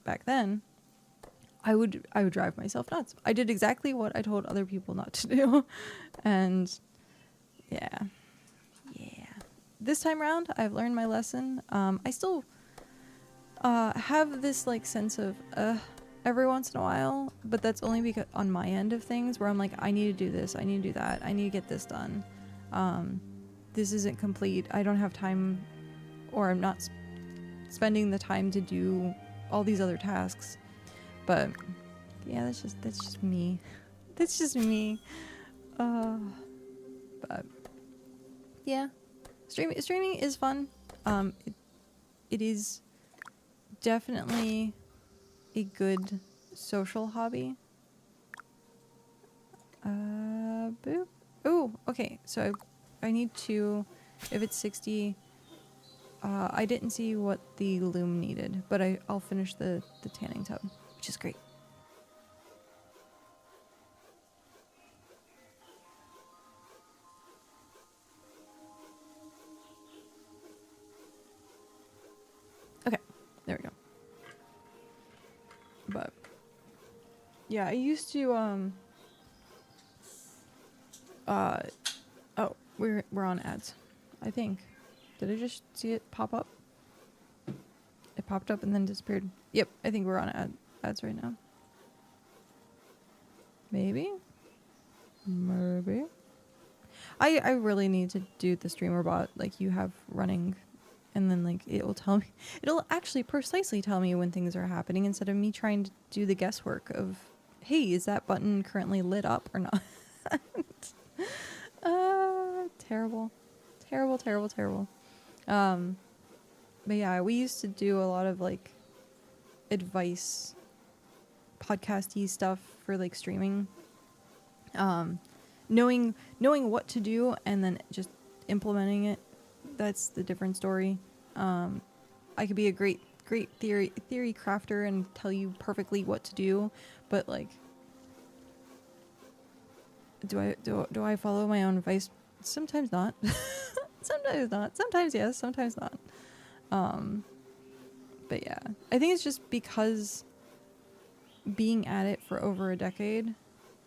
back then, I would drive myself nuts. I did exactly what I told other people not to do. And yeah. This time around, I've learned my lesson. I still have this like sense of every once in a while, but that's only because on my end of things, where I'm like, I need to do this, I need to do that, I need to get this done. This isn't complete. I don't have time, or I'm not spending the time to do all these other tasks. But yeah, that's just me. That's just me. But yeah, streaming is fun. It is definitely a good social hobby. Boop. Oh, okay. So I need to, if it's 60. I didn't see what the loom needed, but I'll finish the tanning tub, which is great. Okay, There we go. But yeah, I used to oh, we're on ads. I think. Did I just see it pop up? It popped up and then disappeared. Yep, I think we're on ads right now. Maybe? Maybe. I really need to do the streamer bot like you have running, and then like it will tell me, it'll actually precisely tell me when things are happening instead of me trying to do the guesswork of, hey, is that button currently lit up or not? Terrible. Terrible, terrible, terrible. But yeah, we used to do a lot of like advice podcasty stuff for like streaming. Knowing what to do and then just implementing it, that's the different story. I could be a great theory crafter and tell you perfectly what to do, but like, do I follow my own advice? Sometimes not. Sometimes not. Sometimes yes, sometimes not. But yeah, I think it's just because being at it for over a decade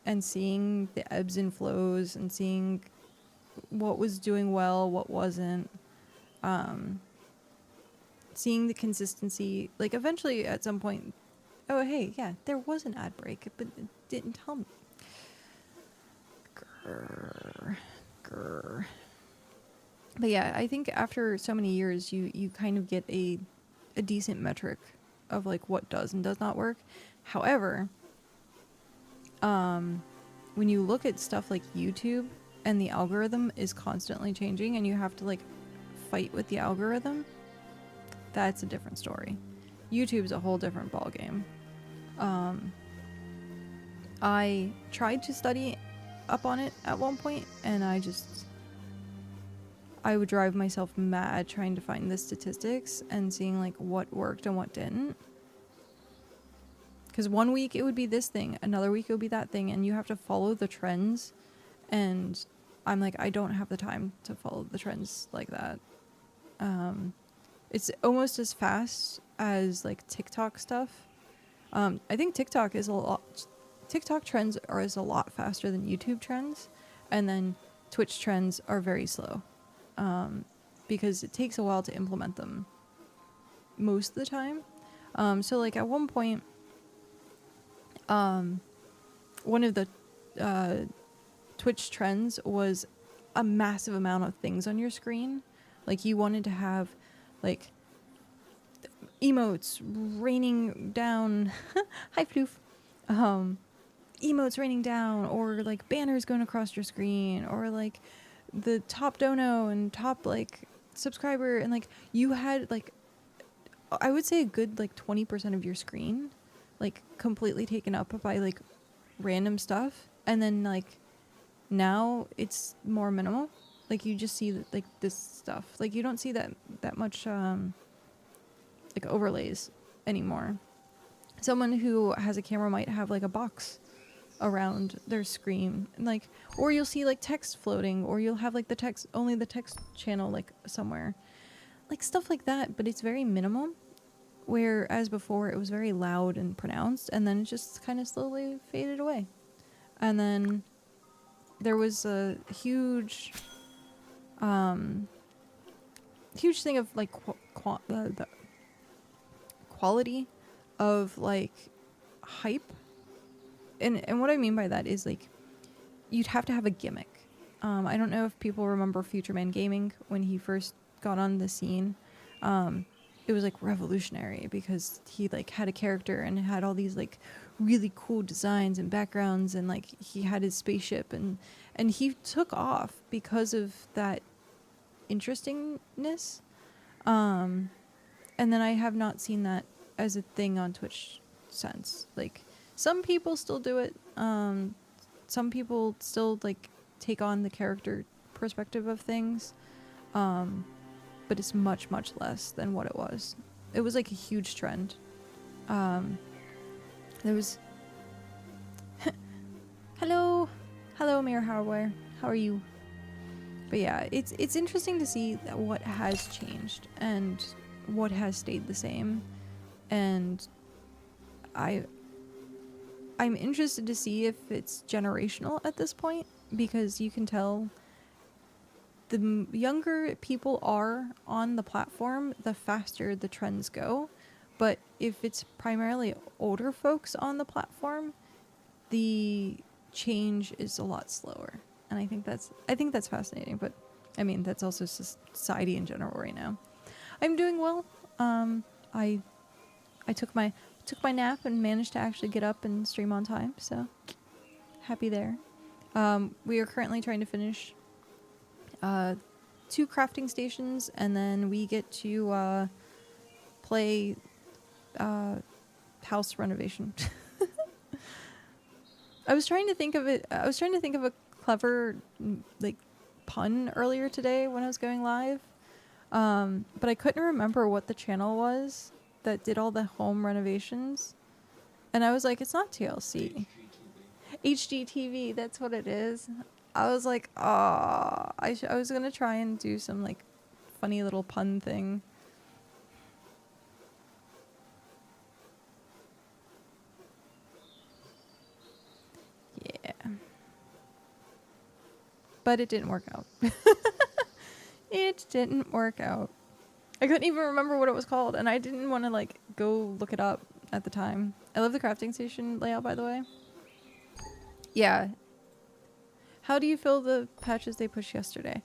and seeing the ebbs and flows and seeing what was doing well, what wasn't, seeing the consistency, like eventually at some point, oh hey, yeah, there was an ad break, but it didn't tell me. Grr. But yeah, I think after so many years, you kind of get a decent metric of like what does and does not work. However, when you look at stuff like YouTube and the algorithm is constantly changing and you have to like fight with the algorithm, that's a different story. YouTube's a whole different ballgame. I tried to study up on it at one point and I would drive myself mad trying to find the statistics and seeing like what worked and what didn't. Because one week it would be this thing, another week it would be that thing, and you have to follow the trends. And I'm like, I don't have the time to follow the trends like that. It's almost as fast as like TikTok stuff. I think TikTok trends are a lot faster than YouTube trends, and then Twitch trends are very slow. Because it takes a while to implement them most of the time. So like at one point, one of the Twitch trends was a massive amount of things on your screen. Like you wanted to have like emotes raining down. Hi, Floof. Emotes raining down, or like banners going across your screen, or like the top dono and top like subscriber, and like you had like, I would say a good like 20% of your screen like completely taken up by like random stuff. And then like now it's more minimal. Like you just see like this stuff. Like you don't see that much like overlays anymore. Someone who has a camera might have like a box around their screen, and like, or you'll see like text floating, or you'll have like the text channel like somewhere, like stuff like that. But it's very minimal, whereas before it was very loud and pronounced, and then it just kind of slowly faded away. And then there was a huge thing of like the quality of like hype. And what I mean by that is like you'd have to have a gimmick. I don't know if people remember Future Man Gaming when he first got on the scene. It was like revolutionary because he like had a character and had all these like really cool designs and backgrounds, and like he had his spaceship, and he took off because of that interestingness. And then I have not seen that as a thing on Twitch since. Like some people still do it. Some people still like take on the character perspective of things. But it's much, much less than what it was. It was like a huge trend. There was hello Mayor Hardware, how are you? But yeah, it's interesting to see that what has changed and what has stayed the same. and I'm interested to see if it's generational at this point, because you can tell the younger people are on the platform, the faster the trends go. But if it's primarily older folks on the platform, the change is a lot slower. And I think that's fascinating. But I mean, that's also society in general right now. I'm doing well. I took my nap and managed to actually get up and stream on time, so happy there. We are currently trying to finish 2 crafting stations, and then we get to play house renovation. I was trying to think of a clever like pun earlier today when I was going live, but I couldn't remember what the channel was that did all the home renovations, and I was like, it's not TLC. HGTV, that's what it is. I was like, I was gonna try and do some like funny little pun thing. Yeah. But it didn't work out. It didn't work out. I couldn't even remember what it was called, and I didn't want to like go look it up at the time. I love the crafting station layout, by the way. Yeah. How do you feel the patches they pushed yesterday?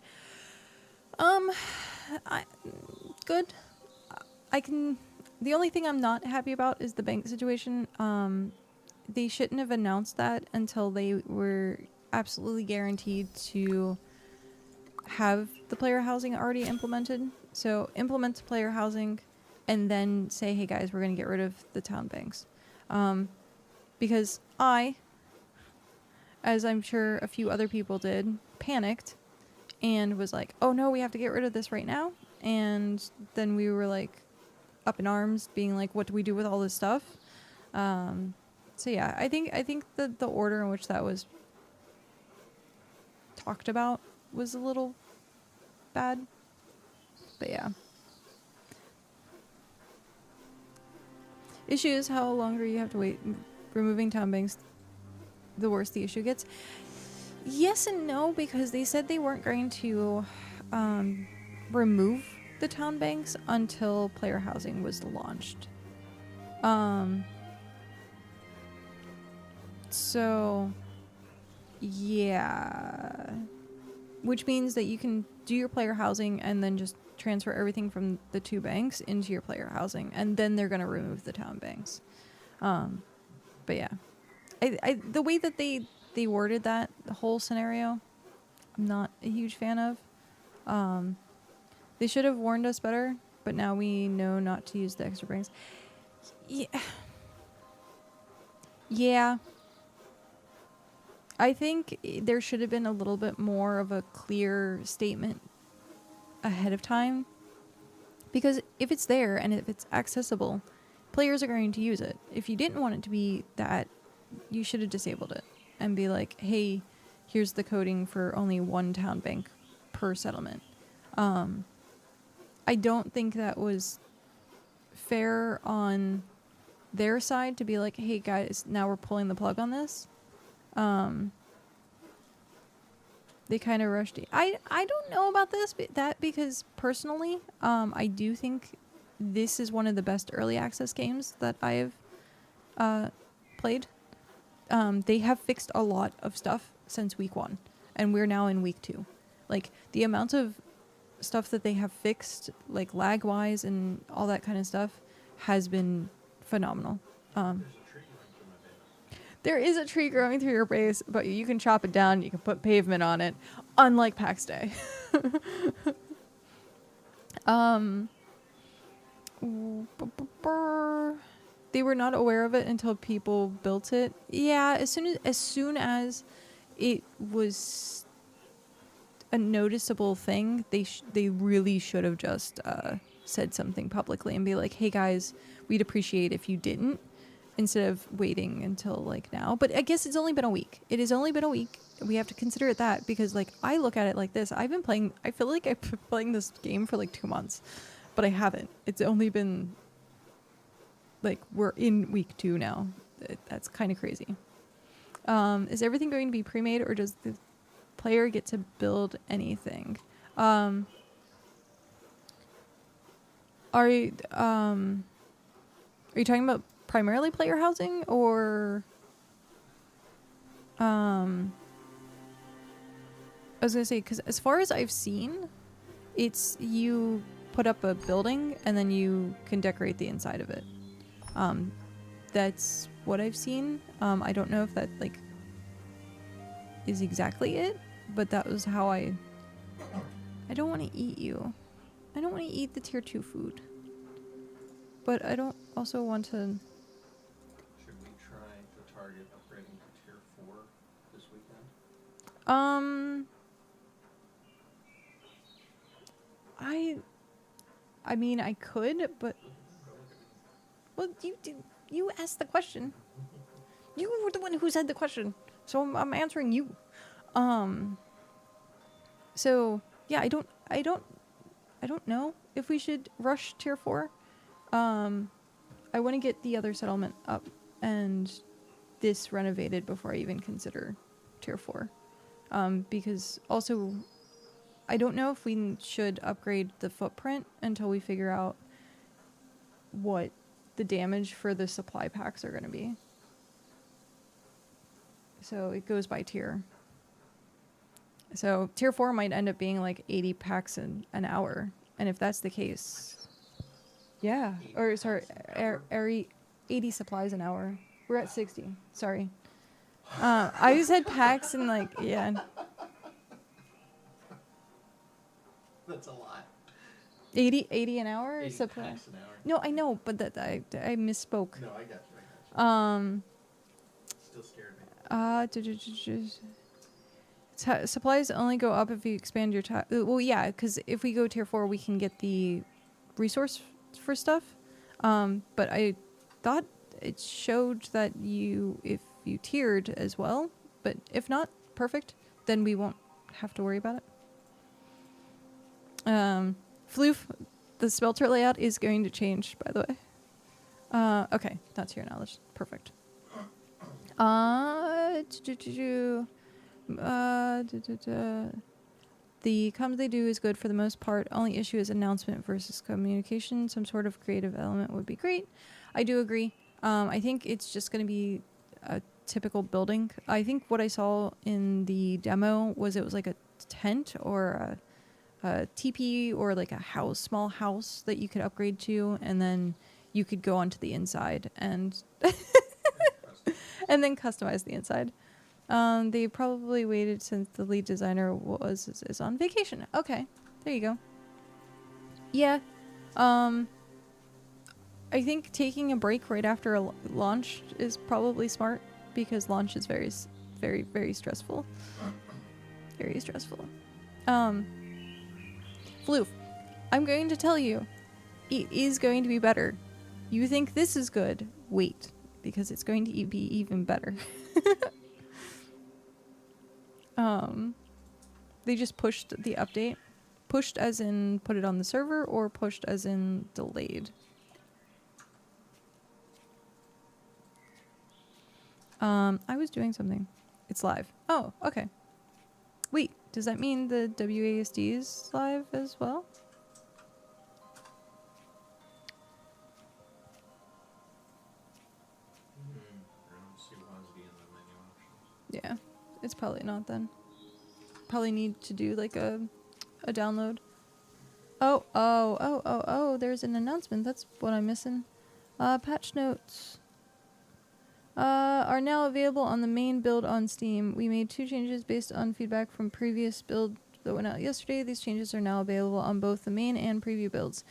Good. The only thing I'm not happy about is the bank situation. They shouldn't have announced that until they were absolutely guaranteed to have the player housing already implemented. So implement player housing and then say, hey guys, we're going to get rid of the town banks. Because I, as I'm sure a few other people did, panicked and was like, oh no, we have to get rid of this right now. And then we were like up in arms being like, what do we do with all this stuff? So yeah, I think that the order in which that was talked about was a little bad. But yeah. Issue is how longer you have to wait. Removing town banks, the worse the issue gets. Yes and no, because they said they weren't going to remove the town banks until player housing was launched. So yeah, which means that you can do your player housing and then just transfer everything from the 2 banks into your player housing, and then they're going to remove the town banks. But yeah, the way that they worded that, the whole scenario, I'm not a huge fan of. They should have warned us better, but now we know not to use the extra banks. Yeah. I think there should have been a little bit more of a clear statement ahead of time, because if it's there and if it's accessible, players are going to use it. If you didn't want it to be that, you should have disabled it and be like, hey, here's the coding for only 1 town bank per settlement. I don't think that was fair on their side to be like, hey guys, now we're pulling the plug on this. They kind of rushed it. I don't know about this, because personally, I do think this is one of the best early access games that I have played. They have fixed a lot of stuff since week 1, and we're now in week 2. Like, the amount of stuff that they have fixed, like lag-wise and all that kind of stuff, has been phenomenal. There is a tree growing through your base, but you can chop it down, you can put pavement on it, unlike PAX Day. They were not aware of it until people built it. Yeah, as soon as it was a noticeable thing, they really should have just said something publicly and be like, hey guys, we'd appreciate if you didn't, instead of waiting until like now. But I guess it's only been a week. It has only been a week. We have to consider it that, because like I look at it like this. I feel like I've been playing this game for like 2 months, but I haven't. It's only been like we're in week 2 now. That's kind of crazy. Is everything going to be pre-made, or does the player get to build anything? Are you talking about primarily player housing, or I was gonna say, because as far as I've seen, it's you put up a building and then you can decorate the inside of it. That's what I've seen. I don't know if that like is exactly it, but that was how I don't want to eat you. I don't want to eat the tier 2 food. But I don't also want to... Should we try to target upgrading to tier 4 this weekend? I mean, I could, but... Well, you asked the question. You were the one who said the question. So I'm answering you. So yeah, I don't know if we should rush tier 4. I want to get the other settlement up and this renovated before I even consider tier 4. Because also I don't know if we should upgrade the footprint until we figure out what the damage for the supply packs are going to be. So it goes by tier. So tier 4 might end up being like 80 packs an hour. And if that's the case, yeah. Or sorry, 80 supplies an hour. We're at 60. Sorry. I said packs and like, yeah. That's a lot. 80 an hour? 80 supply. packs an hour. No, I know, but that I misspoke. No, I got you. Still scared me. Supplies only go up if you expand your time. Well, yeah, because if we go tier 4, we can get the resource for stuff. But I thought it showed that if you tiered as well. But if not, perfect. Then we won't have to worry about it. Floof, the smelter layout is going to change, by the way. Okay, not tier knowledge. Perfect. The comms they do is good for the most part. Only issue is announcement versus communication. Some sort of creative element would be great. I do agree. I think it's just going to be a typical building. I think what I saw in the demo was it was like a tent or a teepee or like a small house that you could upgrade to, and then you could go onto the inside and and then customize the inside. They probably waited since the lead designer is on vacation. Okay, there you go. Yeah, I think taking a break right after a launch is probably smart because launch is very, very, very stressful. Very stressful. Floof, I'm going to tell you, it is going to be better. You think this is good? Wait, because it's going to be even better. They just pushed the update. Pushed as in put it on the server, or pushed as in delayed? I was doing something. It's live. Oh, okay. Wait, does that mean the WASD is live as well? Yeah, it's probably not then. Probably need to do like a download. Oh, there's an announcement. That's what I'm missing. Patch notes are now available on the main build on Steam. We made 2 changes based on feedback from previous build that went out yesterday. These changes are now available on both the main and preview builds.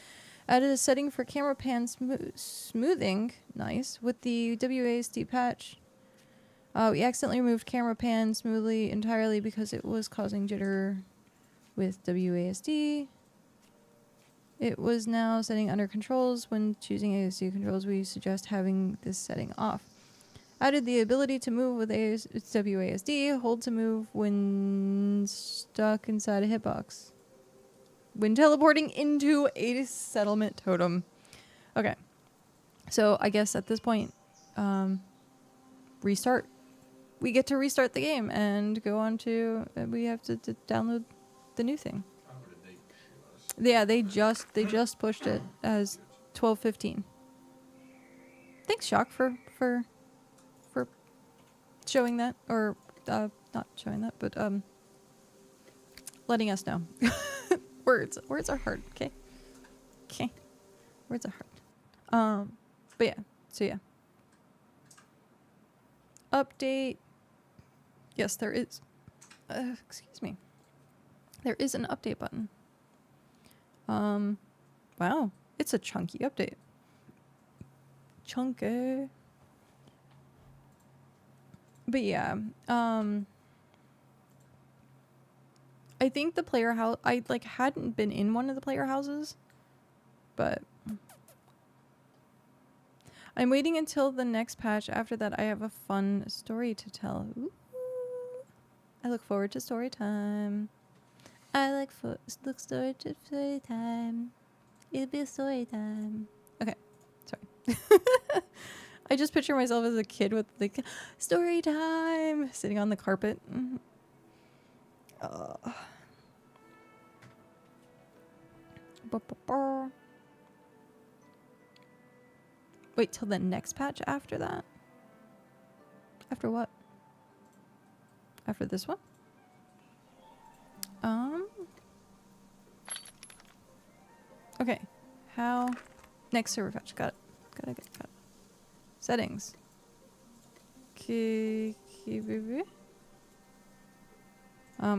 Added a setting for camera pan smoothing, nice, with the WASD patch. We accidentally removed camera pan smoothly entirely because it was causing jitter with WASD. It was now setting under controls. When choosing ASD controls, we suggest having this setting off. Added the ability to move with WASD. Hold to move when stuck inside a hitbox. When teleporting into a settlement totem. Okay. So I guess at this point, restart. We get to restart the game and go on to. We have to download the new thing. Oh, did they show us? Yeah, they just pushed it as 12:15. Thanks, Shock, for showing that, or not showing that, but letting us know. Words are hard. Okay. Words are hard. But yeah. So yeah. Update. Yes, there is. Excuse me. There is an update button. Wow, it's a chunky update. Chunky. But yeah, I think the player house, I like hadn't been in one of the player houses, but I'm waiting until the next patch. After that, I have a fun story to tell. Ooh. I look forward to story time. Look forward to story time. It'll be a story time. Okay, sorry. I just picture myself as a kid with like story time sitting on the carpet. Wait till the next patch after that? After what? After this one? Okay. How? Next server patch. Got it. Settings.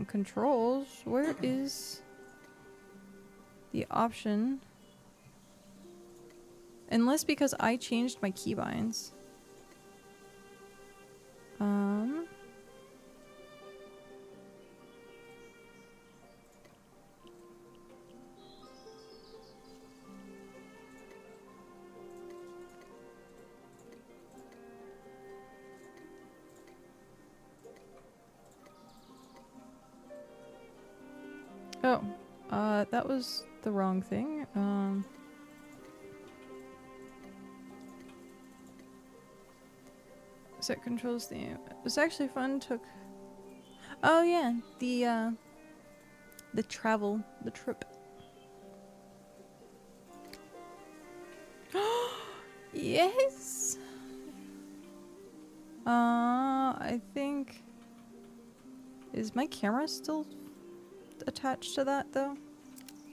Controls. Where is the option? Unless because I changed my keybinds. That was the wrong thing. Set controls theme. It was actually fun. Oh yeah, the trip. Yes. I think. Is my camera still attached to that though?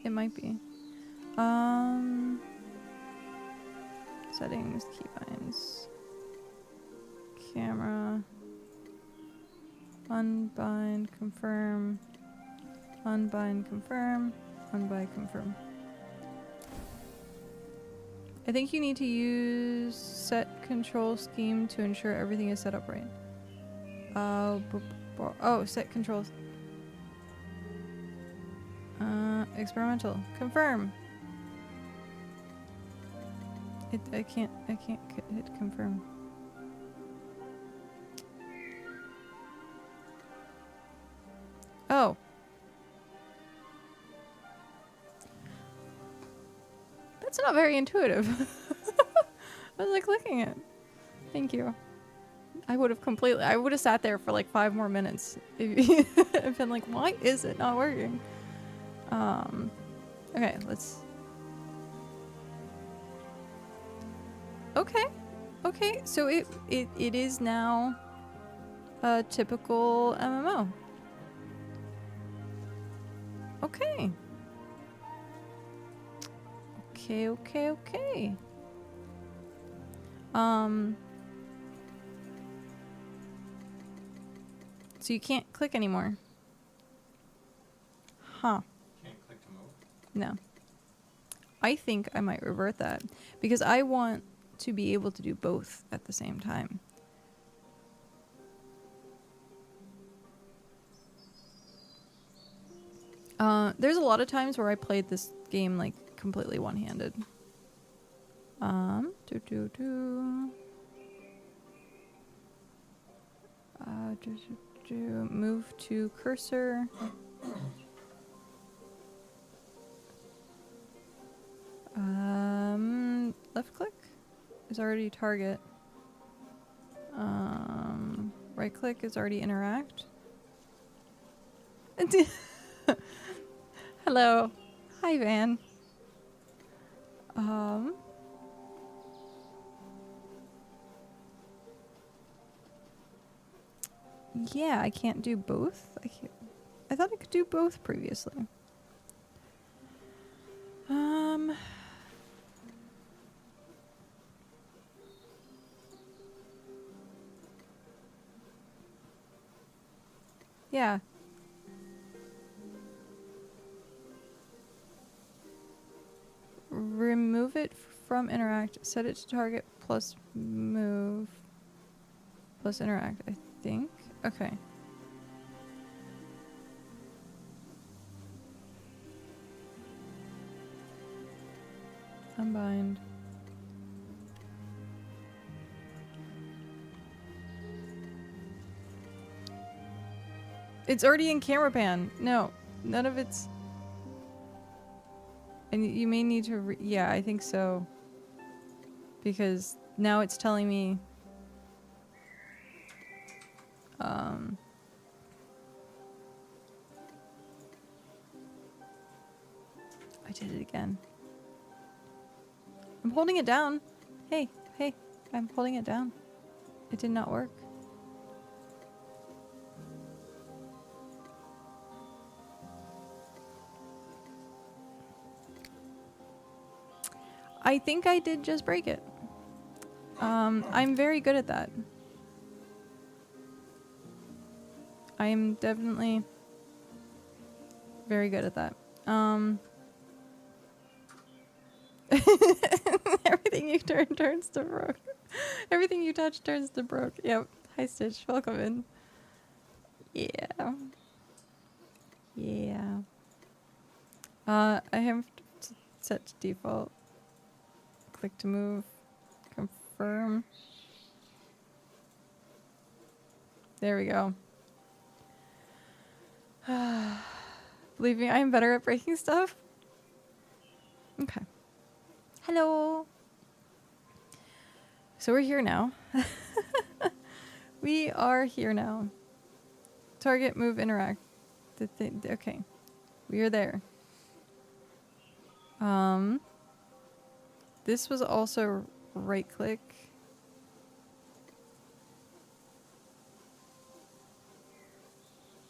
It might be. Settings, keybinds, camera, unbind, confirm, unbind, confirm, unbind, confirm. I think you need to use set control scheme to ensure everything is set up right. Oh, set controls. Experimental. Confirm. I can't hit confirm. Oh. That's not very intuitive. I was like clicking it. Thank you. I would have sat there for like 5 more minutes. I've been like, why is it not working? Okay, let's... Okay, so it is now a typical MMO. Okay. So you can't click anymore. Huh. Can't click to move? No. I think I might revert that because I want to be able to do both at the same time. There's a lot of times where I played this game like completely one-handed. Move to cursor. Left click. Yeah. is already target. Right click is already interact. Hello. Hi, Van. Yeah, I can't do both. I thought I could do both previously. Yeah. Remove it from interact. Set it to target plus move plus interact, I think. Okay. Unbind. It's already in camera pan. No, none of it's... And you may need to... yeah, I think so. Because now it's telling me... I did it again. I'm holding it down. Hey, hey, I'm holding it down. It did not work. I think I did just break it. I'm very good at that. I am definitely very good at that. Everything you turn turns to broke. Everything you touch turns to broke. Yep. Hi, Stitch. Welcome in. Yeah. Yeah. I have to set to default. Click to move. Confirm. There we go. Believe me, I am better at breaking stuff. Okay. Hello. So we're here now. We are here now. Target, move, interact. Okay. We are there. This was also right click.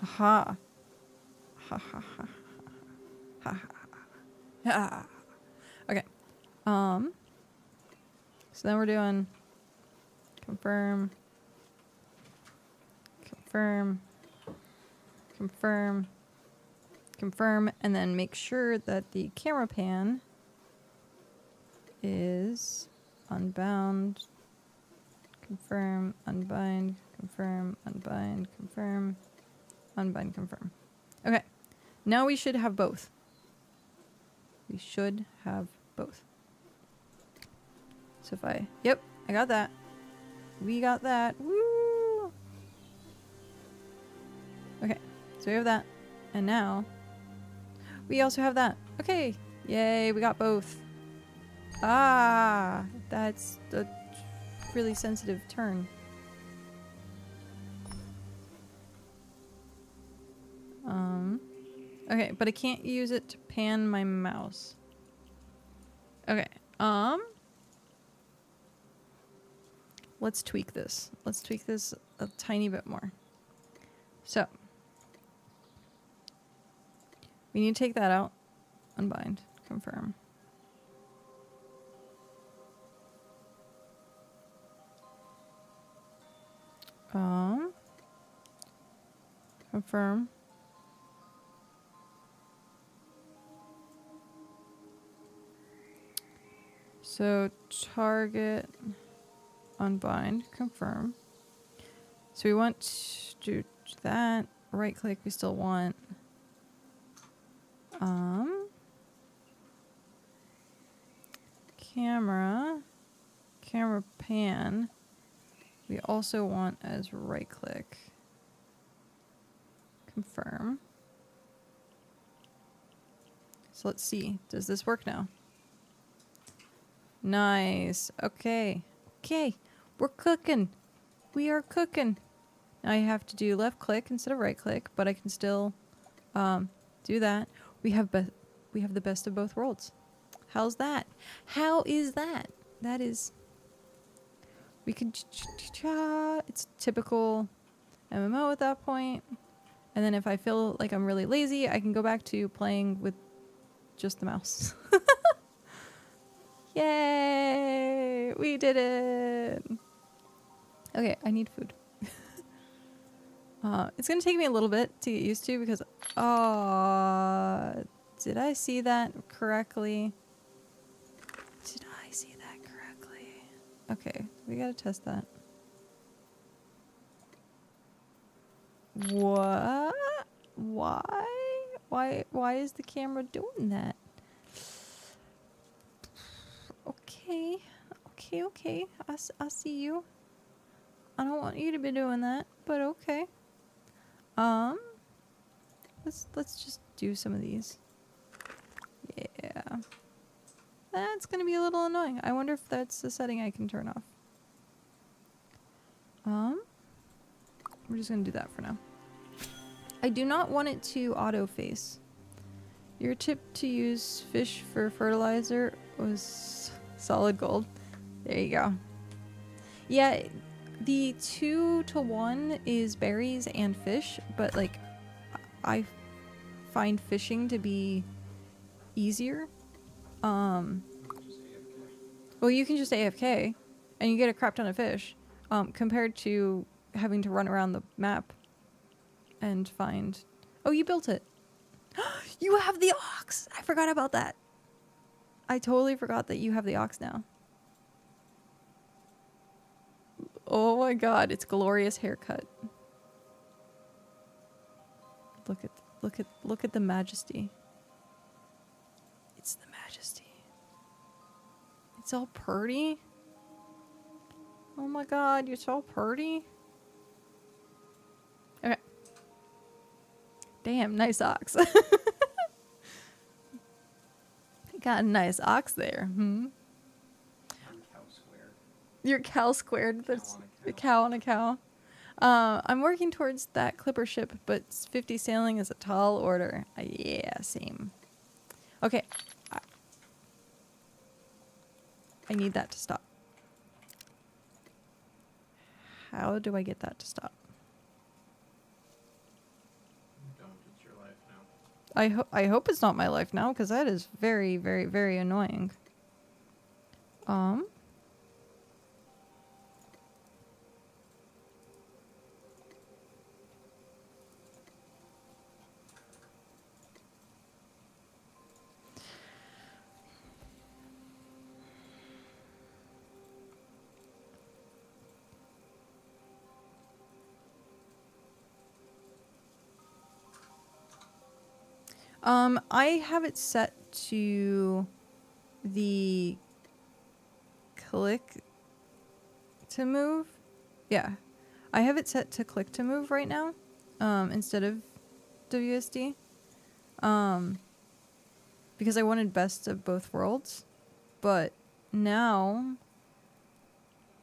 Aha. Ha ha ha. Ha ha ha. Okay. So then we're doing confirm, confirm, confirm, confirm, and then make sure that the camera pan is unbound, confirm, unbind, confirm, unbind, confirm, unbind, confirm. Okay. Now we should have both. We should have both. So if I... Yep, I got that. We got that. Woo! Okay, so we have that. And now... we also have that. Okay. Yay, we got both. Ah! That's a really sensitive turn. Okay, but I can't use it to pan my mouse. Okay, let's tweak this. Let's tweak this a tiny bit more. So, we need to take that out. Unbind. Confirm. Confirm. So target, unbind, confirm. So we want to do that. Right click, we still want camera pan. We also want as right click. Confirm. So let's see. Does this work now? Nice. Okay. Okay. We're cooking. We are cooking. Now I have to do left click instead of right click, but I can still do that. We have the best of both worlds. How's that? How is that? That is... We could... It's typical MMO at that point. And then if I feel like I'm really lazy, I can go back to playing with just the mouse. Yay! We did it! Okay, I need food. It's gonna take me a little bit to get used to because... did I see that correctly? Did I see that correctly? Okay, we gotta test that. What? Why is the camera doing that? Okay. Okay. I see you. I don't want you to be doing that, but okay. Let's just do some of these. Yeah. That's gonna be a little annoying. I wonder if that's a setting I can turn off. We're just gonna do that for now. I do not want it to auto face. Your tip to use fish for fertilizer was solid gold. There you go. Yeah, the 2-to-1 is berries and fish, but like I find fishing to be easier. Well, you can just AFK and you get a crap ton of fish, compared to having to run around the map and find... Oh, you built it. You have the ox! I forgot about that. I totally forgot that you have the ox now. Oh my god, it's glorious haircut. Look at the majesty. It's the majesty. It's all purty. Oh my god, you're so purty. Okay. Damn, nice ox. Got a nice ox there. I'm cow squared. You're cow squared. There's a cow on a cow. I'm working towards that clipper ship, but 50 sailing is a tall order. Yeah, same. Okay. I need that to stop. How do I get that to stop? Don't. It's your life now. I hope it's not my life now, because that is very, very, very annoying. I have it set to the click to move. Yeah. I have it set to click to move right now, instead of WSD. Because I wanted best of both worlds. But now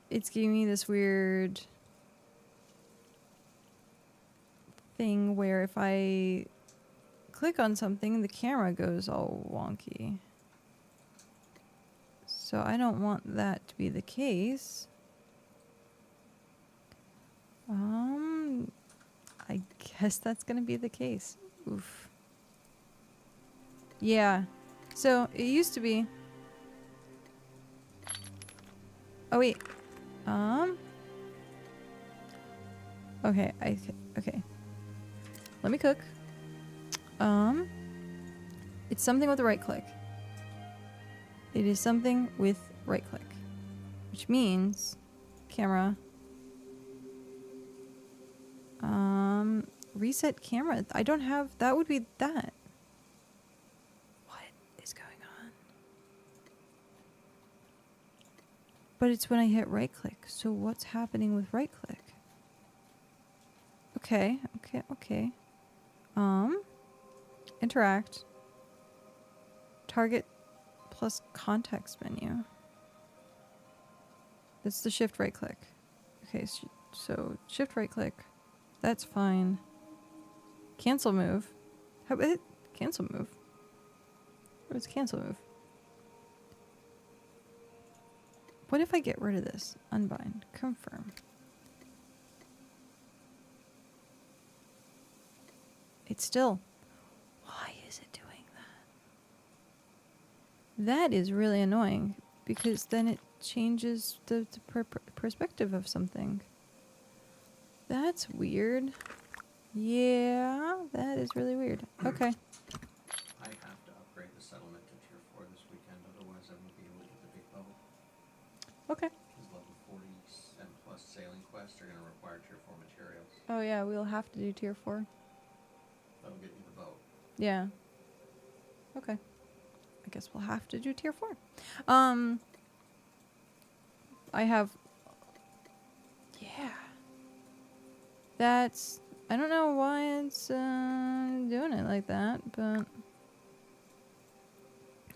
it's giving me this weird thing where if I click on something, the camera goes all wonky. So I don't want that to be the case. I guess that's gonna be the case. Oof. Yeah. So it used to be... Oh wait. Okay, okay. Let me cook. It's something with the right click. It is something with right click. Which means camera. Reset camera. I don't have... That would be that. What is going on? But it's when I hit right click. So what's happening with right click? Okay. Interact. Target plus context menu. It's the shift right click. Okay, so shift right click. That's fine. Cancel move. How about it? Cancel move? What is cancel move? What if I get rid of this? Unbind. Confirm. It's still. Why is it doing that? That is really annoying because then it changes the perspective of something. That's weird. Yeah, that is really weird. Okay. I have to upgrade the settlement to tier 4 this weekend, otherwise I won't be able to get the big bubble. Okay. Because level 40 and plus sailing quests are going to require tier 4 materials. Oh yeah, we'll have to do tier 4. That'll get you the boat. Yeah. Okay. I guess we'll have to do tier 4. I have... Yeah. That's... I don't know why it's doing it like that, but...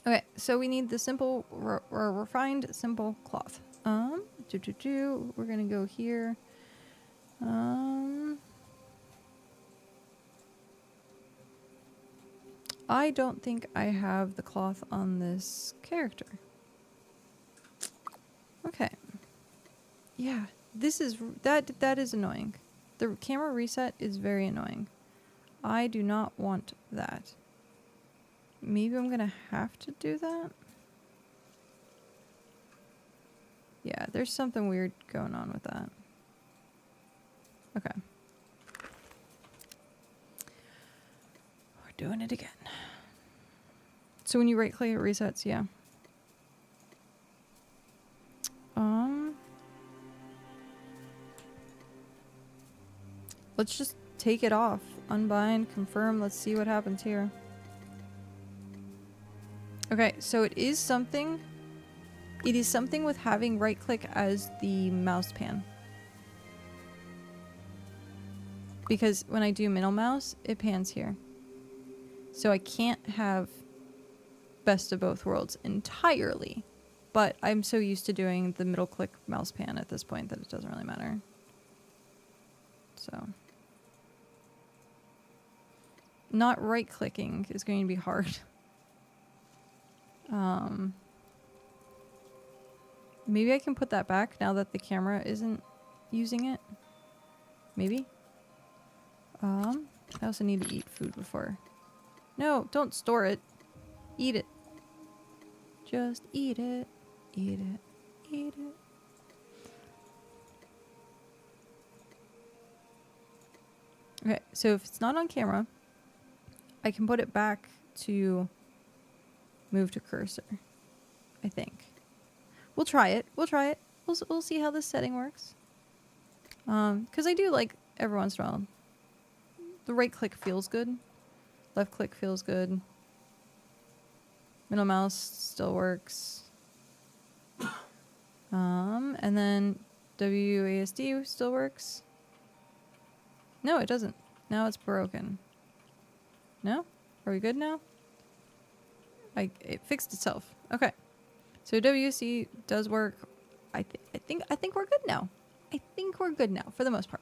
Okay, so we need the simple, refined simple cloth. We're gonna go here. I don't think I have the cloth on this character. Okay. Yeah, this is, that is annoying. The camera reset is very annoying. I do not want that. Maybe I'm gonna have to do that? Yeah, there's something weird going on with that. Okay. We're doing it again. So when you right click it resets, yeah. Let's just take it off. Unbind, confirm, let's see what happens here. Okay, so it is something with having right click as the mouse pan. Because when I do middle mouse, it pans here. So I can't have best of both worlds entirely. But I'm so used to doing the middle click mouse pan at this point that it doesn't really matter. So. Not right clicking is going to be hard. Maybe I can put that back now that the camera isn't using it. Maybe. I also need to eat food before. No, don't store it. Eat it. Just eat it. Eat it. Eat it. Okay, so if it's not on camera, I can put it back to move to cursor, I think. We'll try it. We'll try it. We'll see how this setting works. Because I do like every once in a while. The right click feels good. Left click feels good. Middle mouse still works. And then WASD still works. No, it doesn't. Now it's broken. No? Are we good now? It fixed itself. Okay. So WC does work. I think we're good now. I think we're good now for the most part.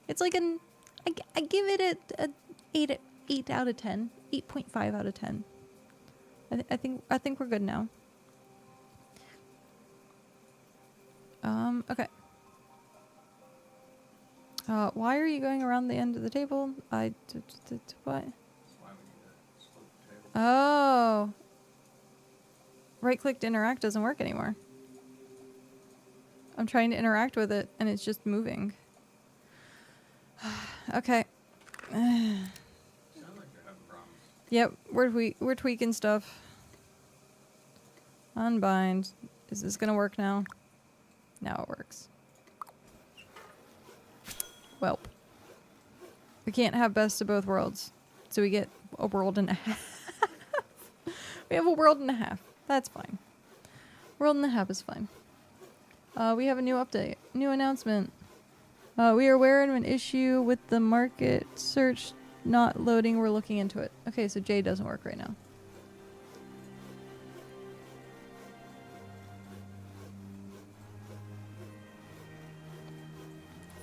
It's like I give it a 8 out of 10. 8.5 out of 10. I think we're good now. Okay. Why are you going around the end of the table? What? That's why we need to split the table. Oh. Right-click to interact doesn't work anymore. I'm trying to interact with it, and it's just moving. Okay. Sound like you're having problems. Yep, we're tweaking stuff. Unbind. Is this gonna work now? Now it works. Well, we can't have best of both worlds, so we get a world and a half. We have a world and a half. That's fine. World and a half is fine. We have a new update, new announcement. We are aware of an issue with the market search not loading. We're looking into it. Okay, so J doesn't work right now.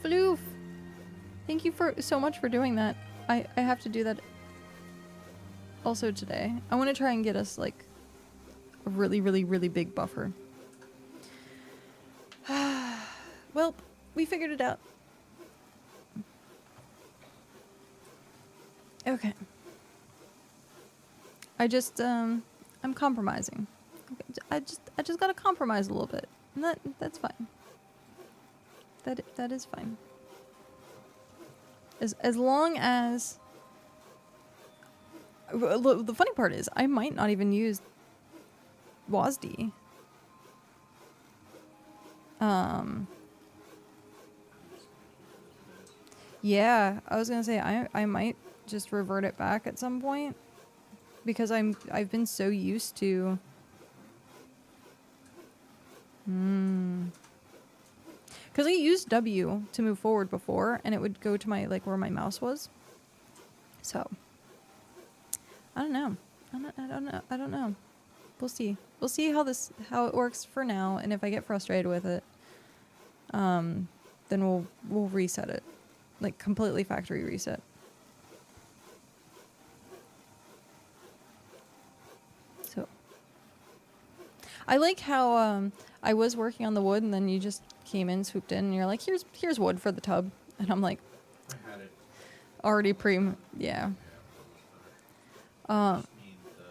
Floof! Thank you for so much for doing that. I have to do that also today. I want to try and get us like a really, really, really big buffer. Well, we figured it out. Okay. I'm compromising. I just gotta compromise a little bit. And that's fine. That is fine. As long as the funny part is I might not even use WASD. Yeah, I was gonna say I might just revert it back at some point because I've been so used to. Because I used W to move forward before, and it would go to my like where my mouse was. So I don't know. I don't know. We'll see. We'll see how it works for now, and if I get frustrated with it, then we'll reset it, like completely factory reset. So I like how I was working on the wood, and then you just came in, swooped in, and you're like, here's wood for the tub, and I'm like, I had it already yeah. just need the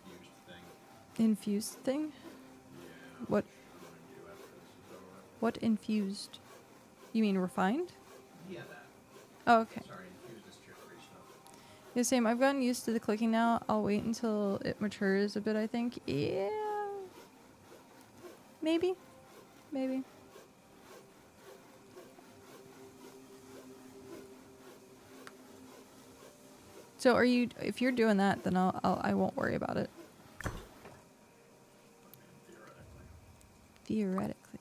infused thing. Infused thing? Yeah. What? I'm gonna do after this is over. What infused? You mean refined? Yeah, that. Oh, okay. Sorry, infused is chicory stuff. Yeah, same. I've gotten used to the clicking now. I'll wait until it matures a bit, I think. Yeah. Maybe. So if you're doing that, then I won't worry about it. Theoretically.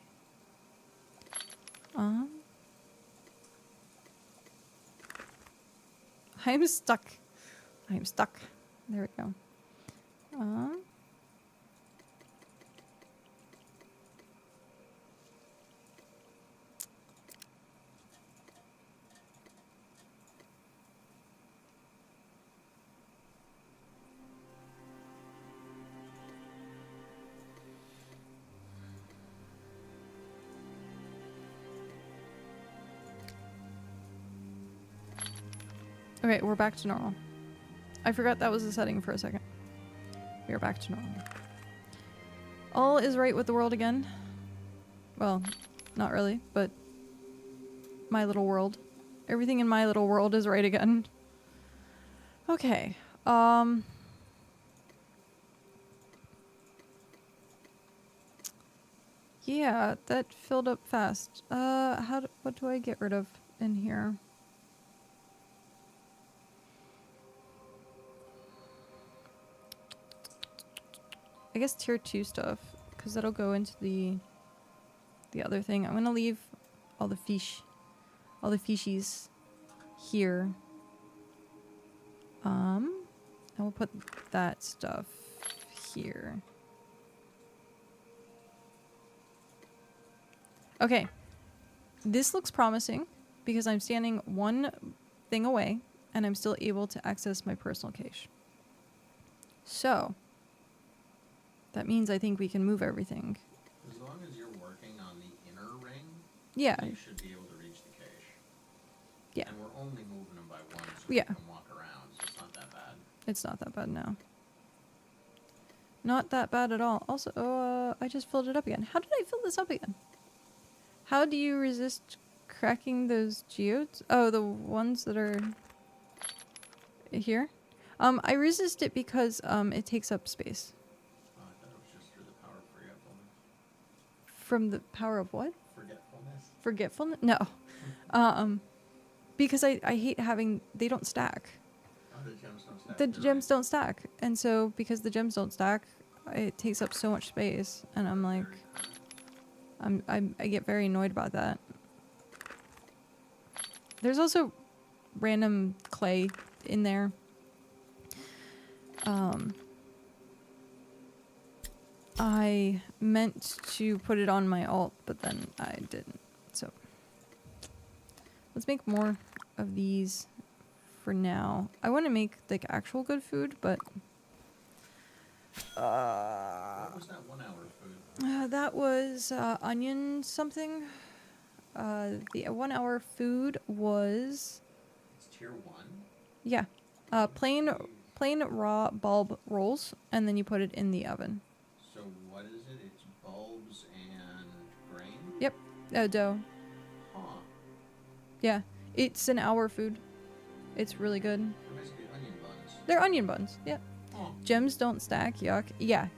I'm stuck. There we go. Okay, we're back to normal. I forgot that was a setting for a second. We are back to normal. All is right with the world again. Well, not really, but my little world. Everything in my little world is right again. Okay. Yeah, that filled up fast. What do I get rid of in here? I guess tier 2 stuff, because that'll go into the other thing. I'm gonna leave all the fishies here. And we'll put that stuff here. Okay. This looks promising because I'm standing one thing away and I'm still able to access my personal cache. So that means I think we can move everything. As long as you're working on the inner ring, yeah, you should be able to reach the cache. Yeah. And we're only moving them by one, so Yeah. we can walk around, so it's not that bad. It's not that bad now. Not that bad at all. Also, I just filled it up again. How did I fill this up again? How do you resist cracking those geodes? Oh, the ones that are here? I resist it because it takes up space. Oh, I thought it was just through the power of forgetfulness. From the power of what? Forgetfulness? Forgetfulness? No. Because I hate having... They don't stack. Oh, the gems don't stack. The gems don't stack. And so, because the gems don't stack, it takes up so much space. And I'm like... I get very annoyed about that. There's also random clay in there. I meant to put it on my alt, but then I didn't. So Let's make more of these for now. I want to make like actual good food, but What was that 1 hour food? that was onion something. The 1 hour food was It's tier 1? yeah, plain raw bulb rolls, and then you put it in the oven. So what is it? It's bulbs and grain? Yep, dough. Huh. Yeah, it's an hour food. It's really good. They're basically onion buns. They're onion buns. Yeah. Huh. Gems don't stack. Yuck. Yeah,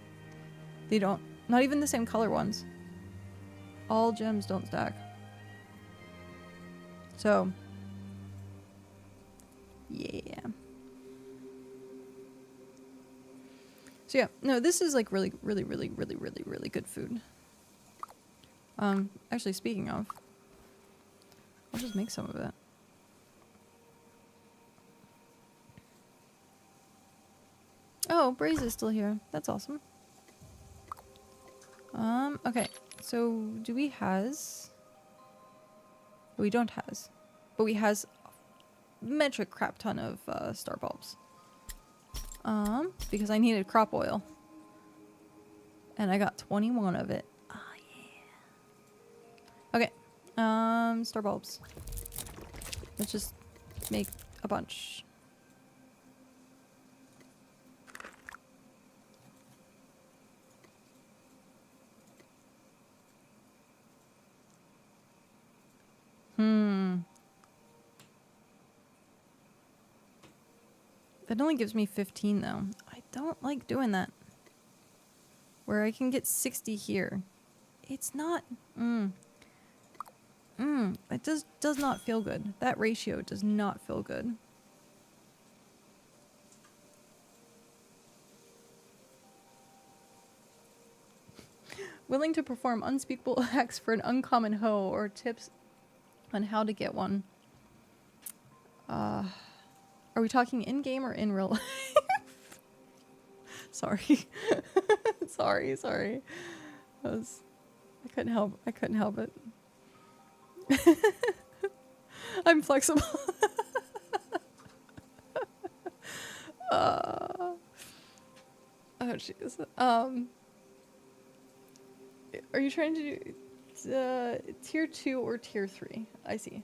they don't. Not even the same color ones. All gems don't stack. So, yeah. So yeah, no, this is like really good food. Actually, speaking of, I'll just make some of it. Oh, Braze is still here. That's awesome. Okay. So, do we has... We don't has. But we has metric crap ton of star bulbs. Because I needed crop oil. And I got 21 of it. Oh, yeah. Okay. Star bulbs. Let's just make a bunch. That only gives me 15 though. I don't like doing that. Where I can get 60 here. It's not... It does not feel good. That ratio does not feel good. Willing to perform unspeakable acts for an uncommon hoe, or tips on how to get one. Are we talking in-game or in real life? Sorry. sorry. I couldn't help it. I'm flexible. Oh jeez. Are you trying to do tier 2 or tier 3? I see.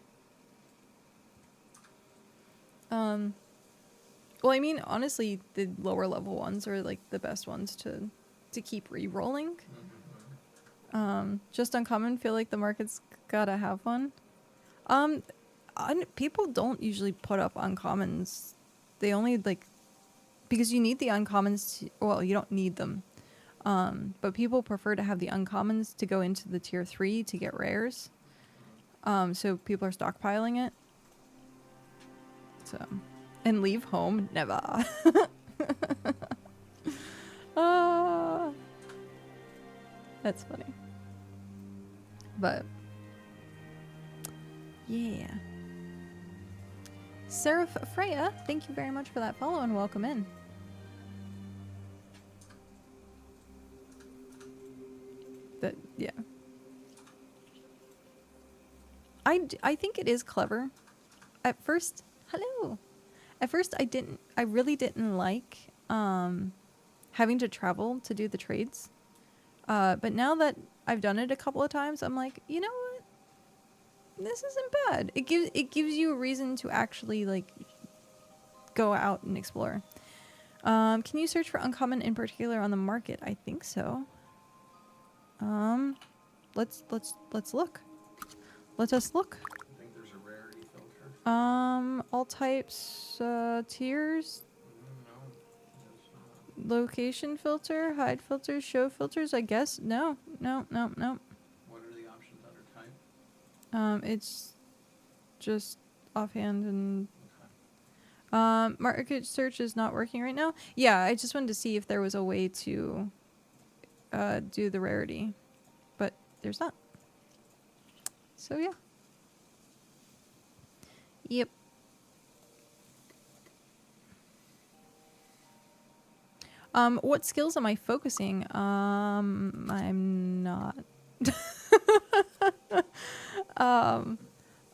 Well, I mean, honestly, the lower level ones are like the best ones to keep re-rolling. Just uncommon, feel like the market's gotta have one. People don't usually put up uncommons. They only like, because you need the uncommons to, well, you don't need them. But people prefer to have the uncommons to go into the tier 3 to get rares. So people are stockpiling it. So, and leave home, never. That's funny. But yeah. Seraph Freya, thank you very much for that follow and welcome in. That, yeah. I think it is clever. At first, hello. At first I really didn't like having to travel to do the trades. But now that I've done it a couple of times, I'm like, you know what? This isn't bad. It gives you a reason to actually like go out and explore. Can you search for uncommon in particular on the market? I think so. Let's look. Let us look. I think there's a rarity filter. All types, tiers, No, there's not. location filter, hide filters, show filters, I guess. No. What are the options under type? It's just offhand and Okay. market search is not working right now. Yeah, I just wanted to see if there was a way to do the rarity, but there's not. So yeah. Yep. What skills am I focusing? I'm not.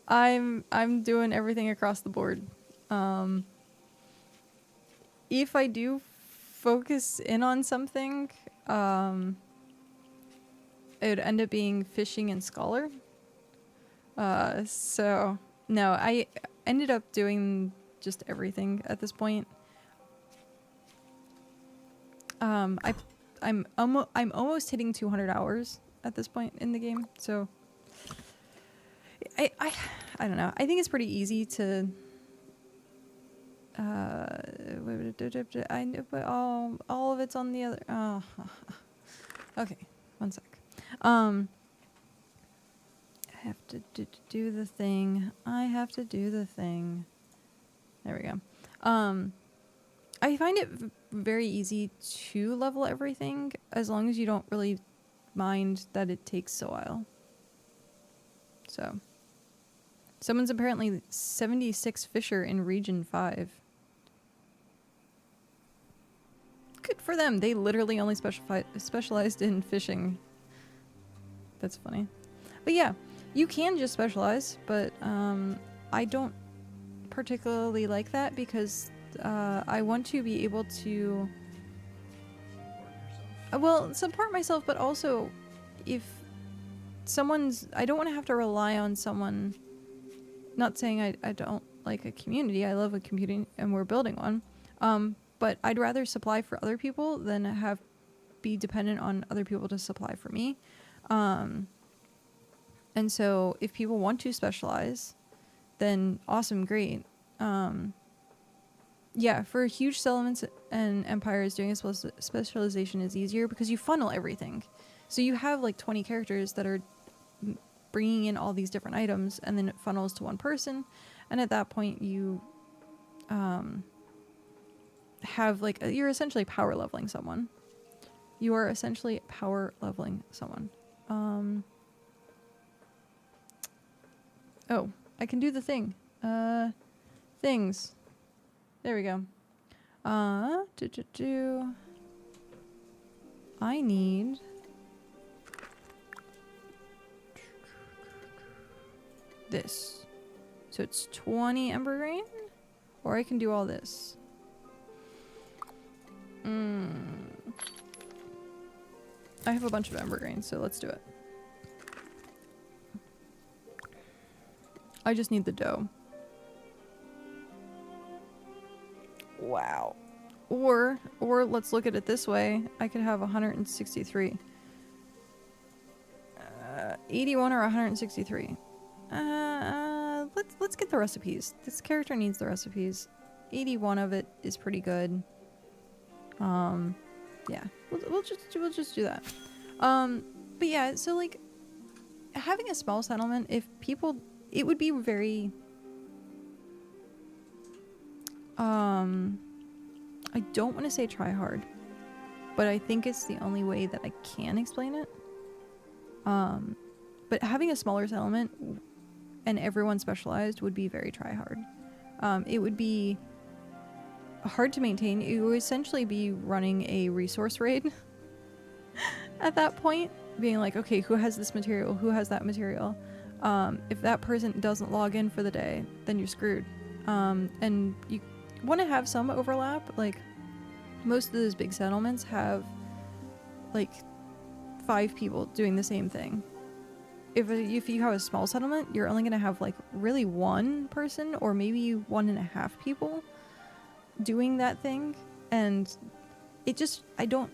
I'm doing everything across the board. If I do focus in on something, it would end up being fishing and scholar. So no, I ended up doing just everything at this point. I'm almost hitting 200 hours at this point in the game, so I don't know. I think it's pretty easy to I know, but all of it's on the other. Okay, one sec. I have to do the thing. I have to do the thing. There we go. I find it very easy to level everything as long as you don't really mind that it takes a while. So, someone's apparently 76 Fisher in Region 5. Good for them. They literally only specialized in fishing. That's funny. But yeah, you can just specialize, but I don't particularly like that because I want to be able to support myself, but also if someone's, I don't want to have to rely on someone. Not saying I don't like a community. I love a community and we're building one. But I'd rather supply for other people than be dependent on other people to supply for me. And so if people want to specialize, then awesome, great. Yeah, for huge settlements and empires, doing a specialization is easier because you funnel everything. So you have like 20 characters that are bringing in all these different items, and then it funnels to one person. And at that point, you have like, you're essentially power leveling someone. You are essentially power leveling someone. Oh, I can do the thing. Things. There we go. I need this. So it's 20 Ember grain, or I can do all this. I have a bunch of Ember grain, so let's do it. I just need the dough. Wow. Or let's look at it this way. I could have 163. 81 or 163. Let's get the recipes. This character needs the recipes. 81 of it is pretty good. Yeah. We'll just do that. But yeah, so like having a small settlement, if people, it would be very I don't want to say try hard, but I think it's the only way that I can explain it. But having a smaller settlement and everyone specialized would be very try hard. It would be hard to maintain. You would essentially be running a resource raid at that point, being like, okay, who has this material? Who has that material? If that person doesn't log in for the day, then you're screwed. And you want to have some overlap. Like most of those big settlements have like 5 people doing the same thing. If you have a small settlement, you're only going to have like really one person or maybe 1.5 people doing that thing, and it just, I don't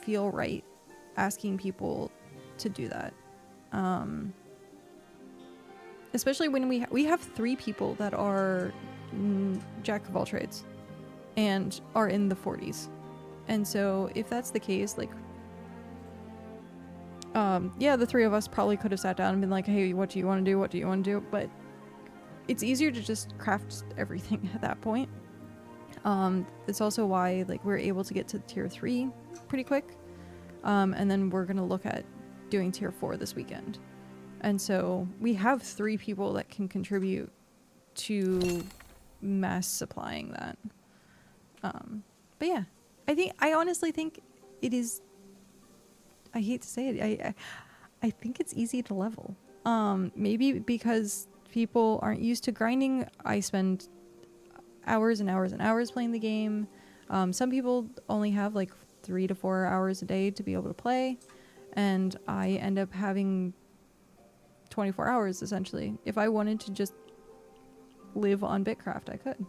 feel right asking people to do that. Especially when we have 3 people that are jack of all trades and are in the 40s. And so if that's the case, like yeah, the 3 of us probably could have sat down and been like, hey, what do you want to do? What do you want to do? But it's easier to just craft everything at that point. It's also why like we're able to get to tier 3 pretty quick. And then we're going to look at doing tier 4 this weekend. And so we have 3 people that can contribute to mass supplying that. But yeah, I honestly think it is, I hate to say it, I think it's easy to level. Maybe because people aren't used to grinding. I spend hours and hours and hours playing the game. Some people only have like 3 to 4 hours a day to be able to play, and I end up having 24 hours essentially. If I wanted to just live on BitCraft, I could.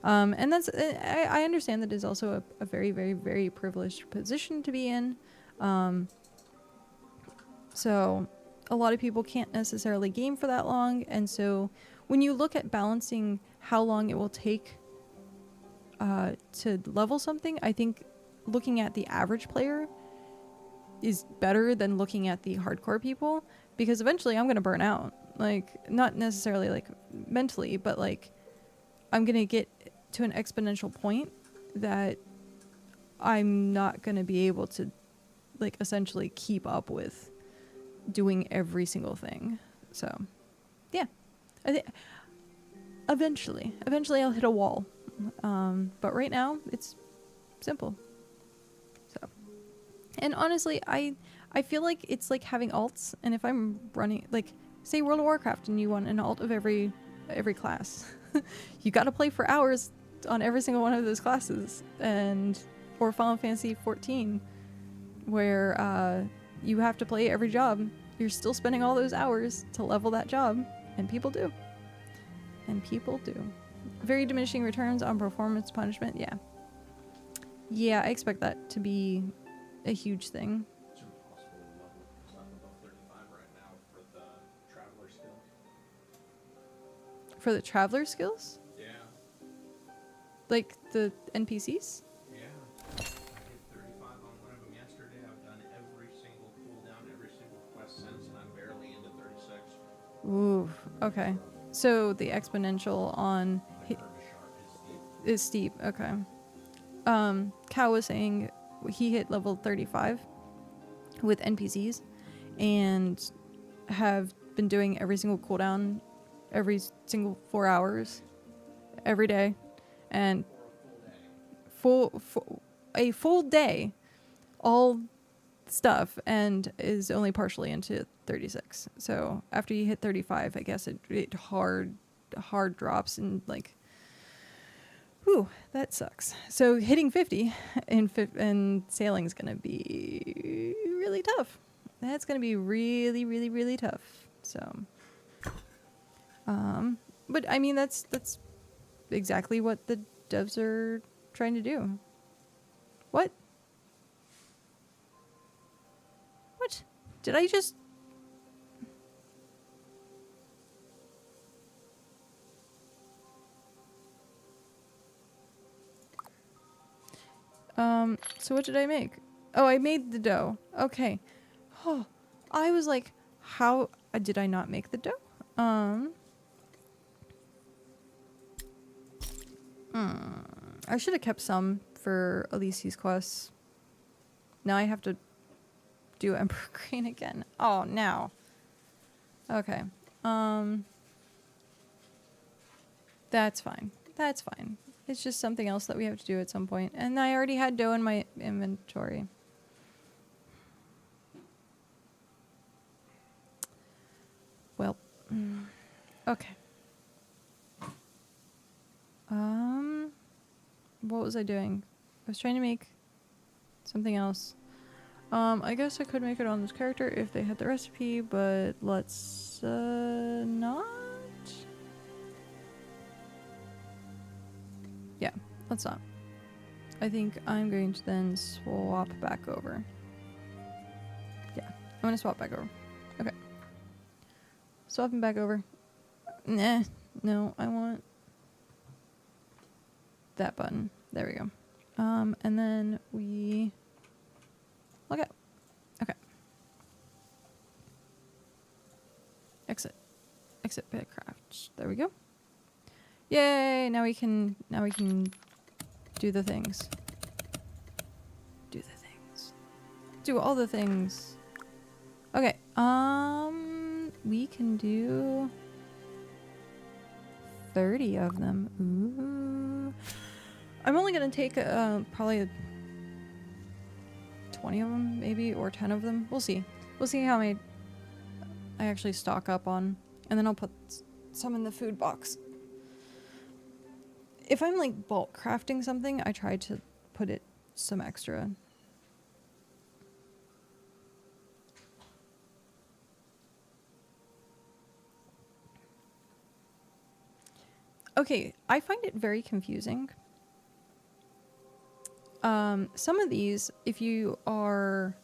And that's, I understand that is also a very, very, very privileged position to be in. So a lot of people can't necessarily game for that long. And so when you look at balancing how long it will take to level something, I think looking at the average player is better than looking at the hardcore people, because eventually I'm going to burn out. Like, not necessarily like mentally, but like I'm going to get to an exponential point that I'm not going to be able to like essentially keep up with doing every single thing. So yeah, I think eventually I'll hit a wall. But right now it's simple. So, and honestly, I feel like it's like having alts, and if I'm running, like, say World of Warcraft and you want an alt of every class, you got to play for hours on every single one of those classes. And or Final Fantasy 14, where you have to play every job. You're still spending all those hours to level that job, and people do. Very diminishing returns on performance punishment. Yeah, I expect that to be a huge thing. It's impossible to level. It's not above 35 right now for the traveler skills. For the traveler skills? Yeah. Like the NPCs? Yeah. I hit 35 on one of them yesterday. I've done every single cooldown, every single quest since, and I'm barely into 36. Ooh, okay. So the exponential on is steep. Okay. Cal was saying he hit level 35 with NPCs and have been doing every single cooldown every single 4 hours every day, and a full day, all stuff, and is only partially into 36. So after you hit 35, I guess it hard drops, and like, whew, that sucks. So hitting 50 and sailing is gonna be really tough. That's gonna be really, really, really tough. So, but I mean, that's exactly what the devs are trying to do. What? Did I just... So what did I make? Oh, I made the dough. Okay. Oh, I was like, how did I not make the dough? I should have kept some for Alici's quests. Now I have to do Ember Green again. Oh, now. Okay. That's fine. That's fine. It's just something else that we have to do at some point. And I already had dough in my inventory. Well, okay. What was I doing? I was trying to make something else. I guess I could make it on this character if they had the recipe, but let's not. Yeah, let's not. I think I'm going to then swap back over. Yeah, I'm gonna swap back over. Okay. Swapping back over. Nah, no, I want that button. There we go. And then we look at. Okay. Exit BitCraft. There we go. Yay! Now we can do the things. Do all the things. Okay. We can do 30 of them. Ooh. I'm only gonna take probably 20 of them, maybe, or 10 of them. We'll see. We'll see how many I actually stock up on, and then I'll put some in the food box. If I'm like bulk crafting something, I try to put it some extra. Okay, I find it very confusing. Some of these, if you are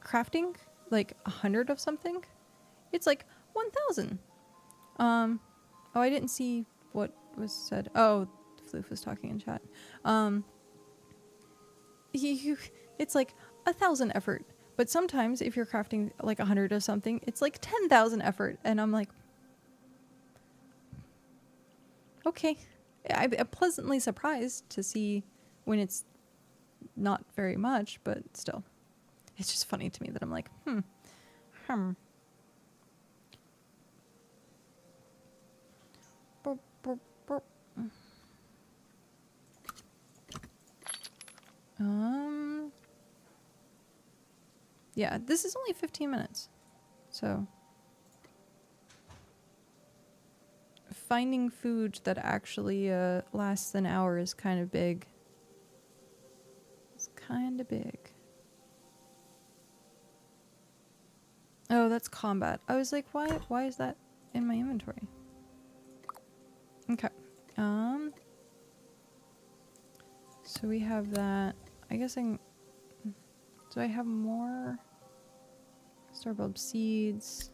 crafting like 100 of something, it's like 1,000. Oh, I didn't see what was said. Oh, Floof was talking in chat. It's like 1,000 effort. But sometimes if you're crafting like 100 of something, it's like 10,000 effort. And I'm like, okay. I'm pleasantly surprised to see when it's not very much, but still. It's just funny to me that I'm like, yeah, this is only 15 minutes. So finding food that actually lasts an hour is kind of big. It's kind of big. Oh, that's combat. I was like, why is that in my inventory? Okay. So we have that. I guess do I have more starbulb seeds?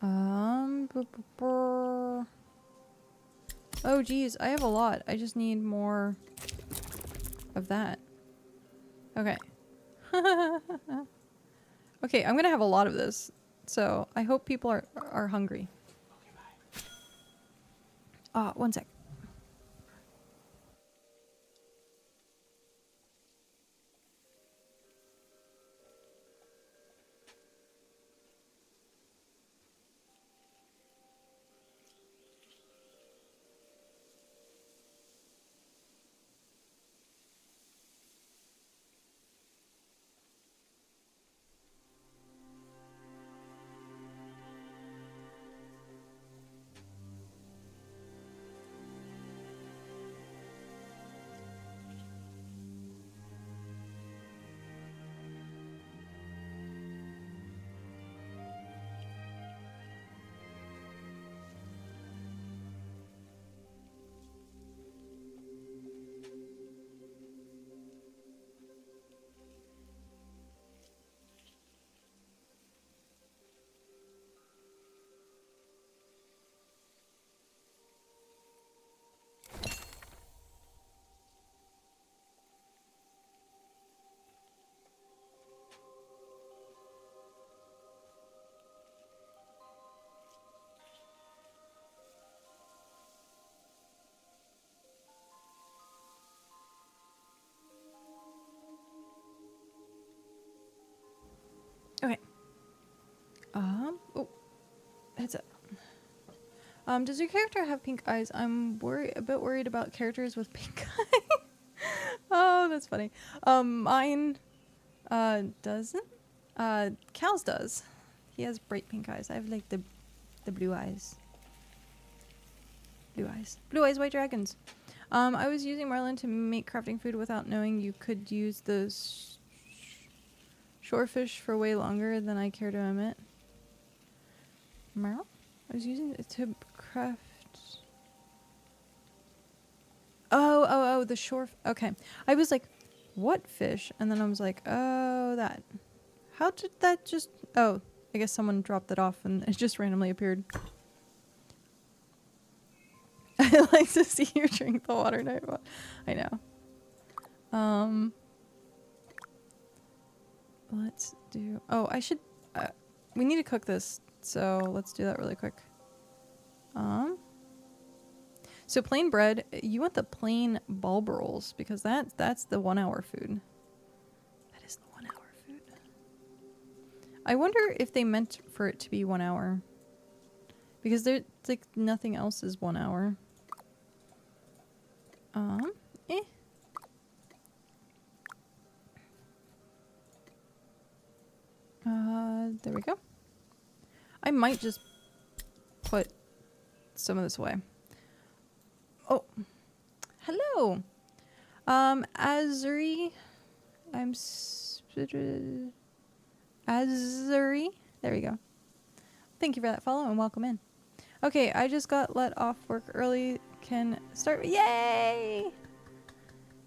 Oh geez, I have a lot. I just need more of that. Okay. Okay, I'm gonna have a lot of this. So I hope people are hungry. One sec. Okay. Oh, heads up. Does your character have pink eyes? I'm a bit worried about characters with pink eyes. Oh, that's funny. Mine, doesn't. Cal's does. He has bright pink eyes. I have like the blue eyes. Blue eyes. Blue eyes, white dragons. I was using Marlin to make crafting food without knowing you could use the shorefish for way longer than I care to admit. Marl? I was using it to craft... Oh, the shore... Okay. I was like, what fish? And then I was like, oh, that. How did that just... Oh, I guess someone dropped it off and it just randomly appeared. I like to see you drink the water night. I know. Let's do... Oh, I should... we need to cook this, so let's do that really quick. So plain bread, you want the plain bulb rolls, because that's the 1 hour food. That is the 1 hour food. I wonder if they meant for it to be 1 hour. Because there's like nothing else is 1 hour. There we go. I might just put some of this away. Oh, hello. Azuri. Azuri. There we go. Thank you for that follow and welcome in. Okay, I just got let off work early. Can start. Yay!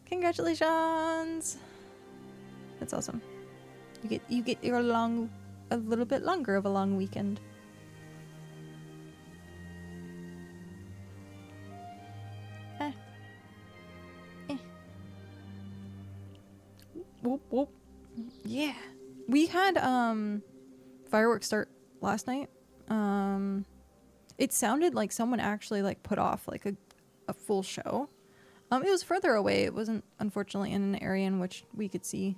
Congratulations. That's awesome. You get your a little bit longer of a long weekend. Whoop whoop. Yeah. We had fireworks start last night. It sounded like someone actually like put off like a full show. It was further away. It wasn't unfortunately in an area in which we could see.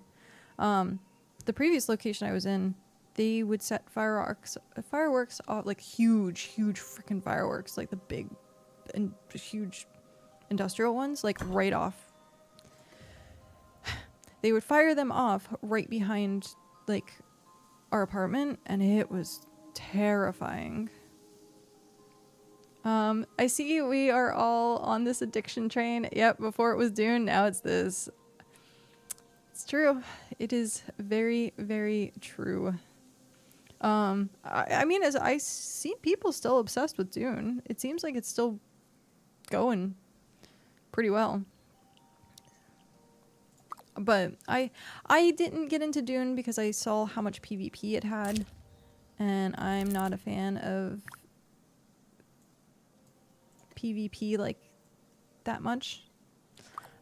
The previous location I was in, they would set fireworks off, like huge freaking fireworks, like the big and huge industrial ones, like right off. They would fire them off right behind like our apartment, and it was terrifying. I see we are all on this addiction train. Yep, before it was Dune, now it's this. It's true. It is very, very true. I mean, as I see people still obsessed with Dune, it seems like it's still going pretty well. But I didn't get into Dune because I saw how much PvP it had, and I'm not a fan of PvP like that much.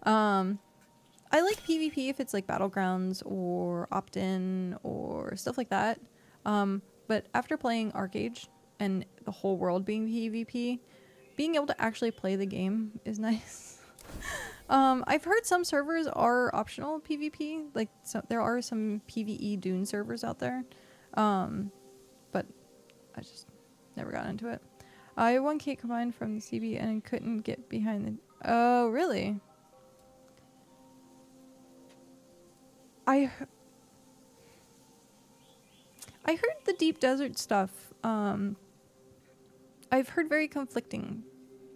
I like PvP if it's like Battlegrounds or Opt-in or stuff like that. But after playing Arcade and the whole world being PvP, being able to actually play the game is nice. I've heard some servers are optional PvP, like so there are some PvE Dune servers out there, but I just never got into it. I won Kate combined from the CB and couldn't get behind the. Oh, really? I heard the deep desert stuff. I've heard very conflicting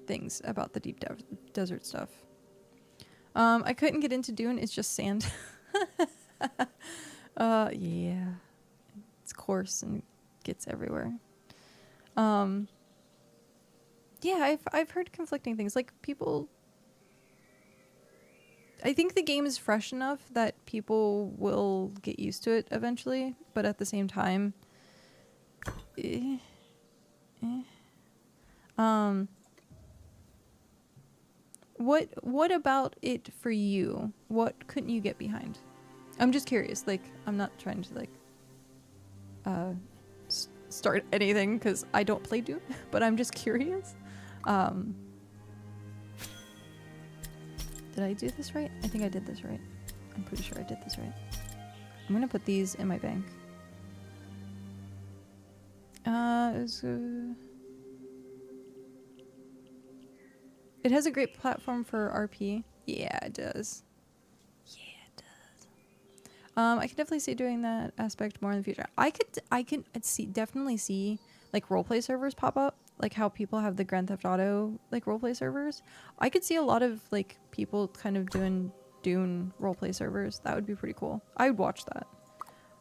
things about the deep desert stuff. I couldn't get into Dune. It's just sand. Yeah, it's coarse and gets everywhere. Yeah, I've heard conflicting things. Like people, I think the game is fresh enough that people will get used to it eventually. But at the same time, What about it for you? What couldn't you get behind? I'm just curious. Like, I'm not trying to like start anything because I don't play Doom, but I'm just curious. Did I do this right? I think I did this right. I'm pretty sure I did this right. I'm gonna put these in my bank. It has a great platform for RP. Yeah, it does. Yeah, it does. I can definitely see doing that aspect more in the future. I can definitely see like roleplay servers pop up, like how people have the Grand Theft Auto like roleplay servers. I could see a lot of like people kind of doing Dune roleplay servers. That would be pretty cool. I would watch that.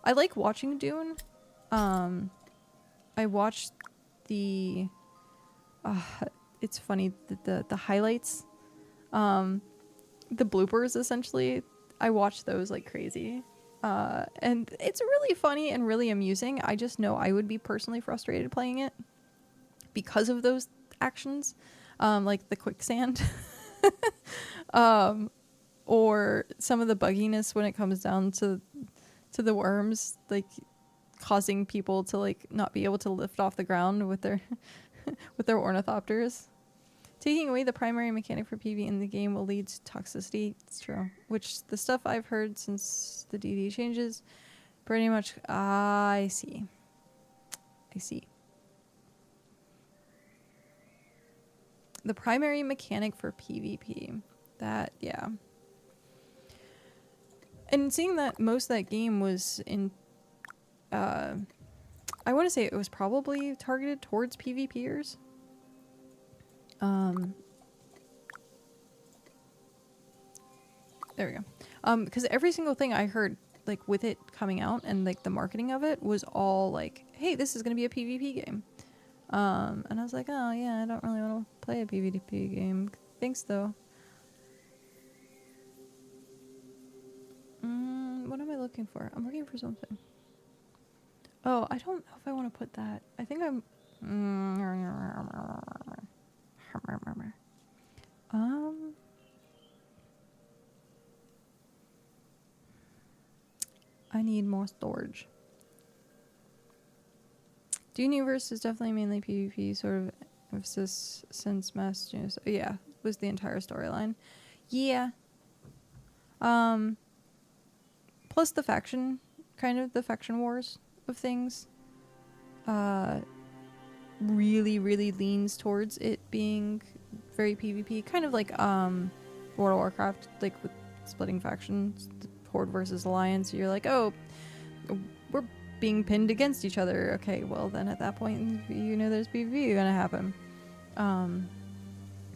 I like watching Dune. I watched the it's funny the highlights, the bloopers essentially. I watch those like crazy, and it's really funny and really amusing. I just know I would be personally frustrated playing it because of those actions, like the quicksand, or some of the bugginess when it comes down to the worms, like causing people to like not be able to lift off the ground with their with their ornithopters. Taking away the primary mechanic for PvE in the game will lead to toxicity. It's true. Which the stuff I've heard since the DD changes, pretty much. I see. The primary mechanic for PvP. That, yeah. And seeing that most of that game was in I want to say it was probably targeted towards PvPers. There we go. Because every single thing I heard, like, with it coming out and, like, the marketing of it was all like, hey, this is going to be a PvP game. And I was like, oh, yeah, I don't really want to play a PvP game. Thanks, though. What am I looking for? I'm looking for something. Oh, I don't know if I want to put that. I think I'm... I need more storage. Dune Universe is definitely mainly PvP, sort of emphasis since Mass Genius. Yeah, was the entire storyline. Yeah. Plus the faction, kind of the faction wars of things, really, really leans towards it being very PvP, kind of like World of Warcraft, like with splitting factions, the Horde versus Alliance. You're like, oh, we're being pinned against each other. Okay, well then at that point, you know there's PvP gonna happen.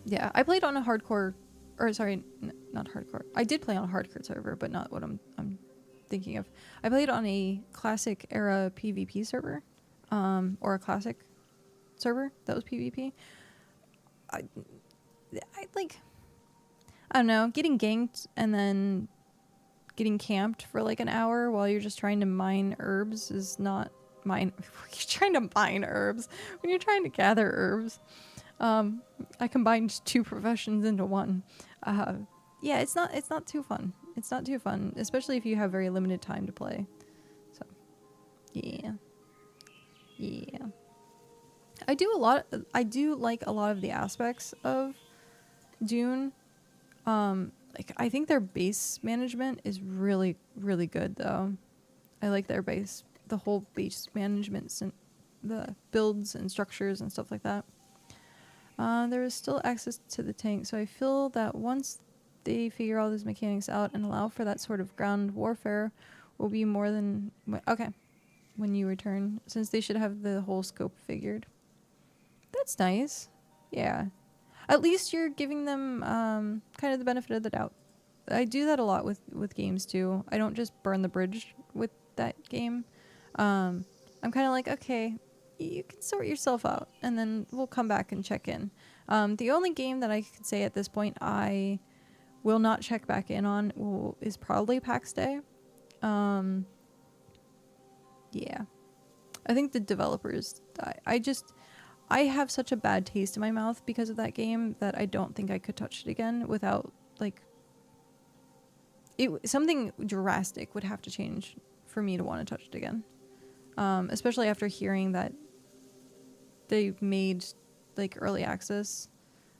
Yeah, I played on a hardcore, or sorry, not hardcore. I did play on a hardcore server, but not what I'm thinking of. I played on a classic era PvP server, or a classic server that was PvP. I like, I don't know, getting ganked and then getting camped for like an hour while you're just trying to mine herbs is not mine. You're trying to mine herbs when you're trying to gather herbs. I combined two professions into one. Yeah, it's not too fun. It's not too fun, especially if you have very limited time to play. So, yeah. I do like a lot of the aspects of Dune. Like, I think their base management is really, really good, though. I like their the whole base management, and the builds and structures and stuff like that. There is still access to the tank, so I feel that once they figure all these mechanics out and allow for that sort of ground warfare, will be more than... Okay, when you return, since they should have the whole scope figured. That's nice. Yeah. At least you're giving them kind of the benefit of the doubt. I do that a lot with games, too. I don't just burn the bridge with that game. I'm kind of like, okay, you can sort yourself out, and then we'll come back and check in. The only game that I could say at this point I will not check back in on is probably PAX Day. Yeah. I think the developers... I have such a bad taste in my mouth because of that game that I don't think I could touch it again without, like... something drastic would have to change for me to want to touch it again. Especially after hearing that they made, like, early access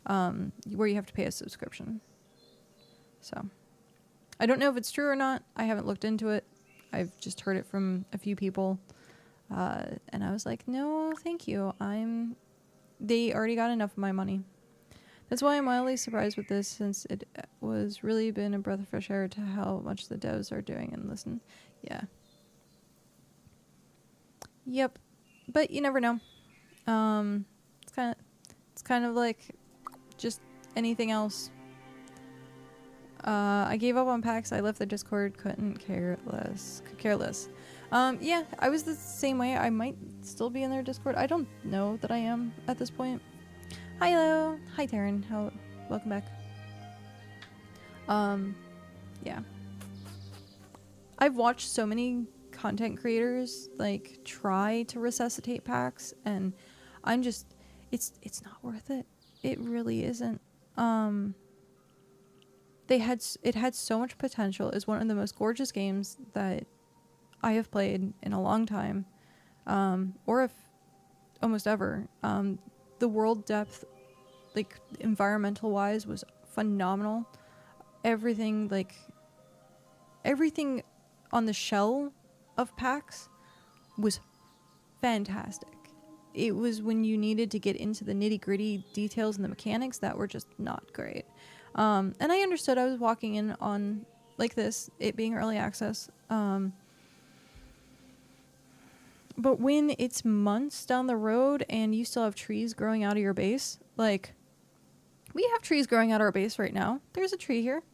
where you have to pay a subscription. So, I don't know if it's true or not. I haven't looked into it. I've just heard it from a few people. And I was like, no, thank you. They already got enough of my money. That's why I'm mildly surprised with this, since it was really been a breath of fresh air to how much the devs are doing and listen. Yeah. Yep. But you never know. It's kind of like just anything else. I gave up on PAX. I left the Discord. Could care less. Yeah, I was the same way. I might still be in their Discord. I don't know that I am at this point. Hello. Hi, Taryn. Welcome back. Yeah. I've watched so many content creators, like, try to resuscitate PAX, and I'm just... It's not worth it. It really isn't. It had so much potential. It's one of the most gorgeous games that I have played in a long time, or if almost ever. The world depth, like, environmental wise, was phenomenal. Everything on the shell of PAX was fantastic. It was when you needed to get into the nitty gritty details and the mechanics that were just not great. And I understood I was walking in on, like, this, it being early access. But when it's months down the road and you still have trees growing out of your base, like, we have trees growing out of our base right now. There's a tree here.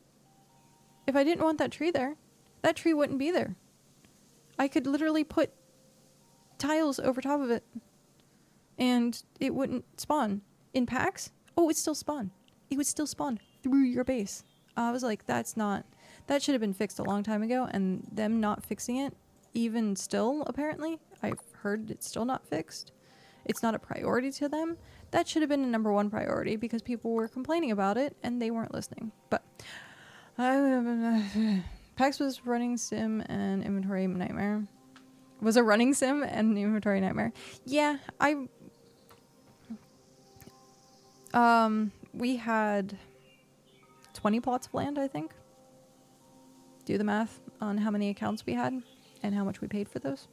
If I didn't want that tree there, that tree wouldn't be there. I could literally put tiles over top of it and it wouldn't spawn. In packs, oh, it still spawn. It would still spawn through your base. I was like, that should have been fixed a long time ago, and them not fixing it, even still, apparently, I've heard it's still not fixed. It's not a priority to them. That should have been a #1 priority because people were complaining about it and they weren't listening. But PAX was running sim and inventory nightmare. Was a running sim and an inventory nightmare. Yeah, we had 20 plots of land, I think. Do the math on how many accounts we had and how much we paid for those.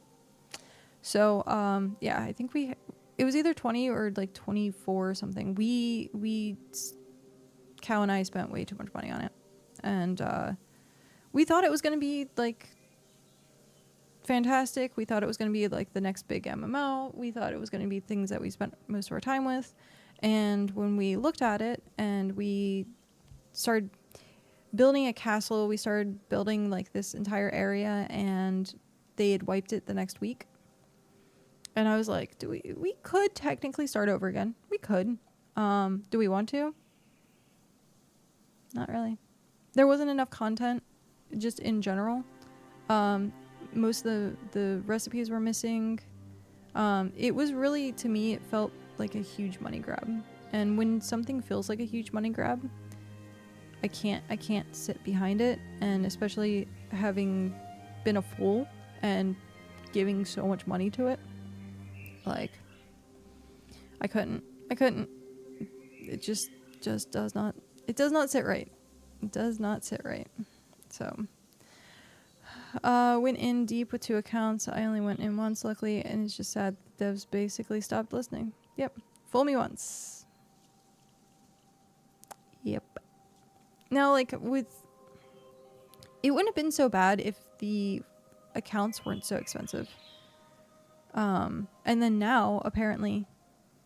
So, yeah, I think it was either 20 or like 24 or something. Cow and I spent way too much money on it. And, we thought it was going to be like fantastic. We thought it was going to be like the next big MMO. We thought it was going to be things that we spent most of our time with. And when we looked at it and we started building a castle, we started building like this entire area, and they had wiped it the next week. And I was like, we could technically start over again. We could. Do we want to? Not really. There wasn't enough content just in general. Most of the recipes were missing. It was really, to me, it felt like a huge money grab. And when something feels like a huge money grab, I can't sit behind it. And especially having been a fool and giving so much money to it, like, I couldn't. It just does not sit right. It does not sit right. So, went in deep with 2 accounts. I only went in once, luckily, and it's just sad. Devs basically stopped listening. Yep. Fool me once. Yep. Now, like, it wouldn't have been so bad if the accounts weren't so expensive. And then now, apparently,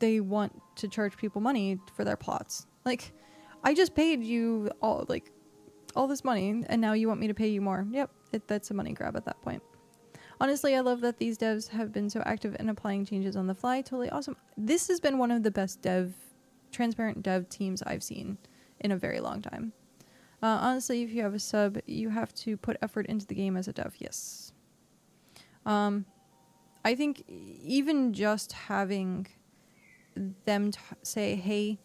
they want to charge people money for their plots. Like, I just paid you all this money, and now you want me to pay you more. Yep, that's a money grab at that point. Honestly, I love that these devs have been so active in applying changes on the fly. Totally awesome. This has been one of the best transparent dev teams I've seen in a very long time. Honestly, if you have a sub, you have to put effort into the game as a dev. Yes. I think even just having them say, hey,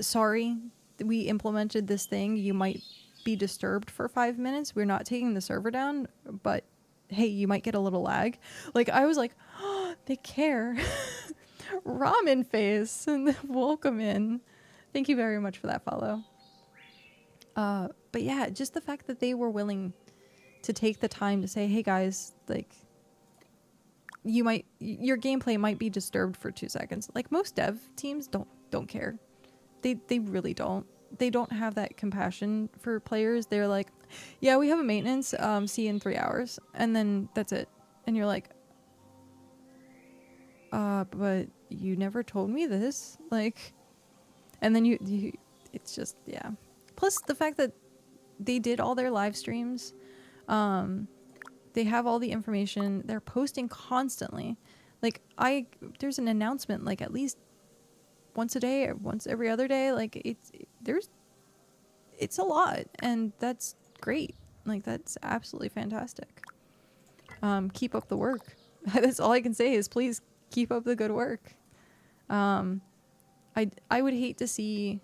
sorry, we implemented this thing. You might be disturbed for 5 minutes. We're not taking the server down, but hey, you might get a little lag. Like, I was like, oh, they care. Ramen face and welcome in. Thank you very much for that follow. But yeah, just the fact that they were willing to take the time to say, hey guys, like, your gameplay might be disturbed for 2 seconds. Like, most dev teams don't care. They really don't. They don't have that compassion for players. They're like, yeah, we have a maintenance, see you in 3 hours. And then that's it. And you're like, but you never told me this. Like, and then you it's just, yeah. Plus the fact that they did all their live streams. They have all the information. They're posting constantly. Like, there's an announcement, like, at least once a day or once every other day. Like, it's a lot, and that's great. Like, that's absolutely fantastic. Keep up the work. That's all I can say is please keep up the good work. I would hate to see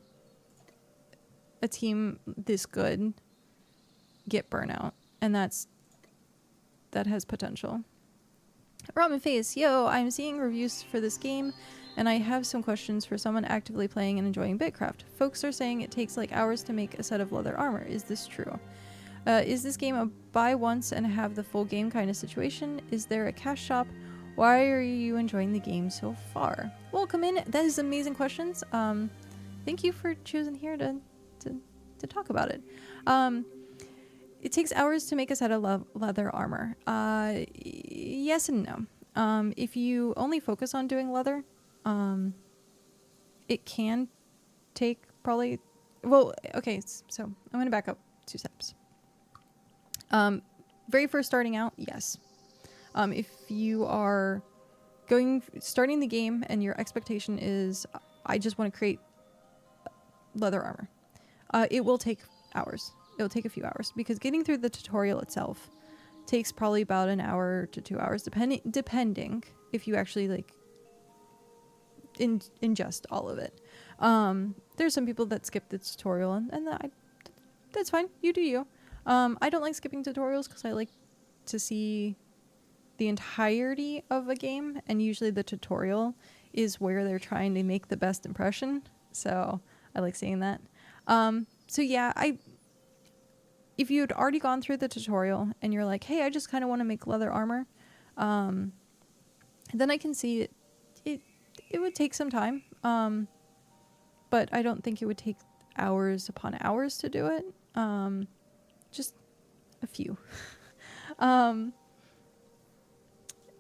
a team this good get burnout, and that has potential. Ramen Face, yo, I'm seeing reviews for this game, and I have some questions for someone actively playing and enjoying BitCraft. Folks are saying it takes like hours to make a set of leather armor. Is this true? Is this game a buy once and have the full game kind of situation? Is there a cash shop? Why are you enjoying the game so far? Welcome in. That is amazing questions. Thank you for choosing here to talk about it. It takes hours to make a set of leather armor. Yes and no. If you only focus on doing leather, it can take probably, well, okay, so I'm going to back up 2 steps. Very first starting out, yes. If you are starting the game and your expectation is, I just want to create leather armor, it will take hours. It'll take a few hours because getting through the tutorial itself takes probably about an hour to 2 hours, depending if you actually like ingest all of it. There's some people that skip the tutorial, and that's fine. You do you. I don't like skipping tutorials because I like to see the entirety of a game, and usually the tutorial is where they're trying to make the best impression. So I like seeing that. So yeah, if you'd already gone through the tutorial and you're like, hey, I just kind of want to make leather armor, then I can see it would take some time. But I don't think it would take hours upon hours to do it. Just a few.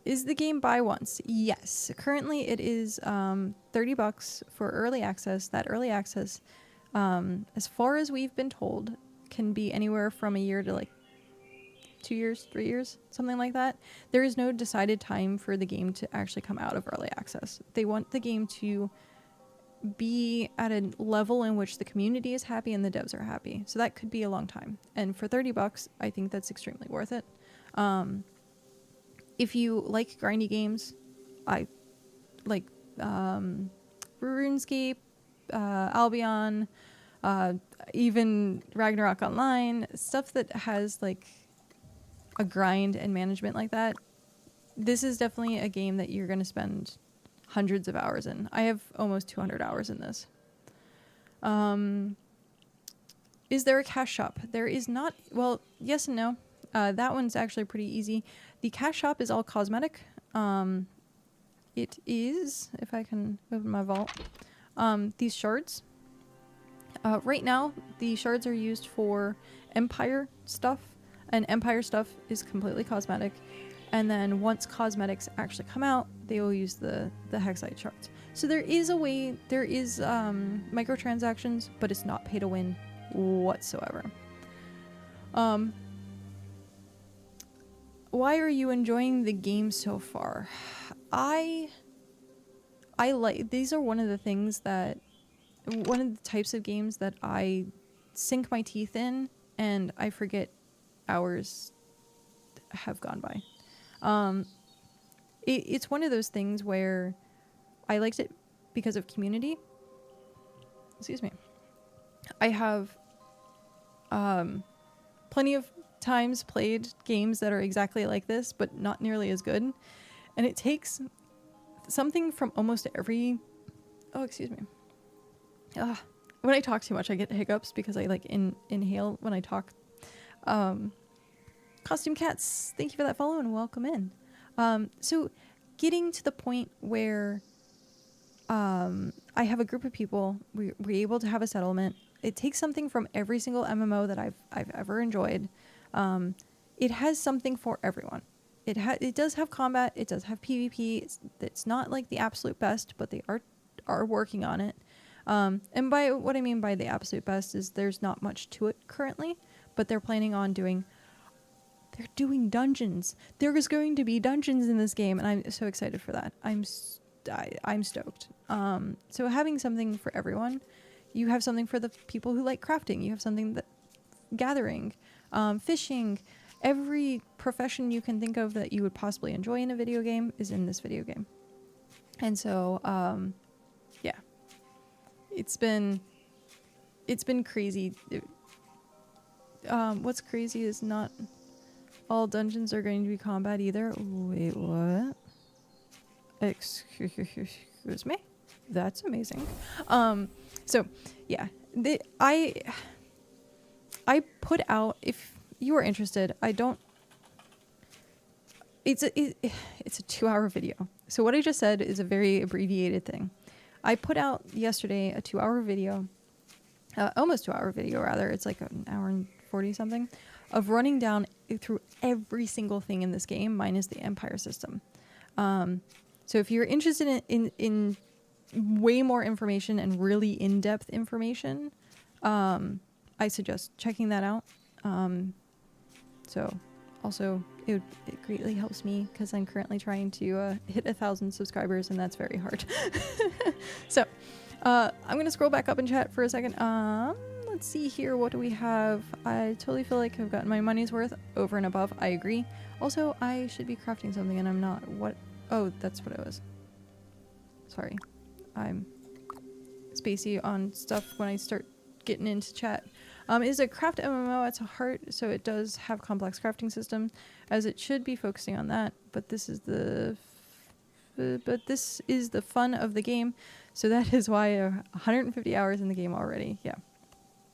Is the game buy once? Yes. Currently it is $30 for early access. That early access, as far as we've been told, can be anywhere from a year to like 2 years, 3 years, something like that. There is no decided time for the game to actually come out of early access. They want the game to be at a level in which the community is happy and the devs are happy. So that could be a long time. And for $30, I think that's extremely worth it. If you like grindy games, I like RuneScape, Albion, even Ragnarok Online, stuff that has like a grind and management like that. This is definitely a game that you're going to spend hundreds of hours in. I have almost 200 hours in this. Is there a cash shop? There is not. Well, yes and no. That one's actually pretty easy. The cash shop is all cosmetic. It is, if I can open my vault, these shards. Right now, the shards are used for Empire stuff, and Empire stuff is completely cosmetic. And then once cosmetics actually come out, they will use the hexite shards. So there is a way, there is microtransactions, but it's not pay to win whatsoever. Why are you enjoying the game so far? I like, these are one of the things that, one of the types of games that I sink my teeth in and I forget hours have gone by. It's one of those things where I liked it because of community. Excuse me. I have plenty of times played games that are exactly like this, but not nearly as good. And it takes something from almost every... Oh, excuse me. When I talk too much, I get hiccups because I like inhale when I talk. Costume Cats, thank you for that follow and welcome in. So getting to the point where I have a group of people, we're able to have a settlement. It takes something from every single MMO that I've ever enjoyed. It has something for everyone. It does have combat. It does have PvP. It's not like the absolute best, but they are working on it. And by what I mean by the absolute best is there's not much to it currently, but they're planning on doing dungeons. There is going to be dungeons in this game, and I'm so excited for that. I'm stoked. So having something for everyone, you have something for the people who like crafting. You have something that gathering, fishing, every profession you can think of that you would possibly enjoy in a video game is in this video game. And so, yeah, it's been crazy. What's crazy is not all dungeons are going to be combat either. Wait, what? Excuse me? That's amazing. So yeah, I put out, if you are interested, it's a 2-hour video. So what I just said is a very abbreviated thing. I put out yesterday a 2-hour video, almost 2-hour video rather. It's like an hour and 40 something of running down through every single thing in this game minus the Empire system. So if you're interested in way more information and really in-depth information, I suggest checking that out. So also it greatly helps me because I'm currently trying to hit 1,000 subscribers, and that's very hard. So I'm gonna scroll back up in chat for a second. Let's see here, what do we have? I totally feel like I've gotten my money's worth over and above. I agree. Also, I should be crafting something and I'm not. What? Oh, that's what it was. Sorry, I'm spacey on stuff when I start getting into chat. Is a craft MMO. It's a Hearth, so it does have complex crafting system, as it should be focusing on that. But this is the fun of the game, so that is why 150 hours in the game already. Yeah,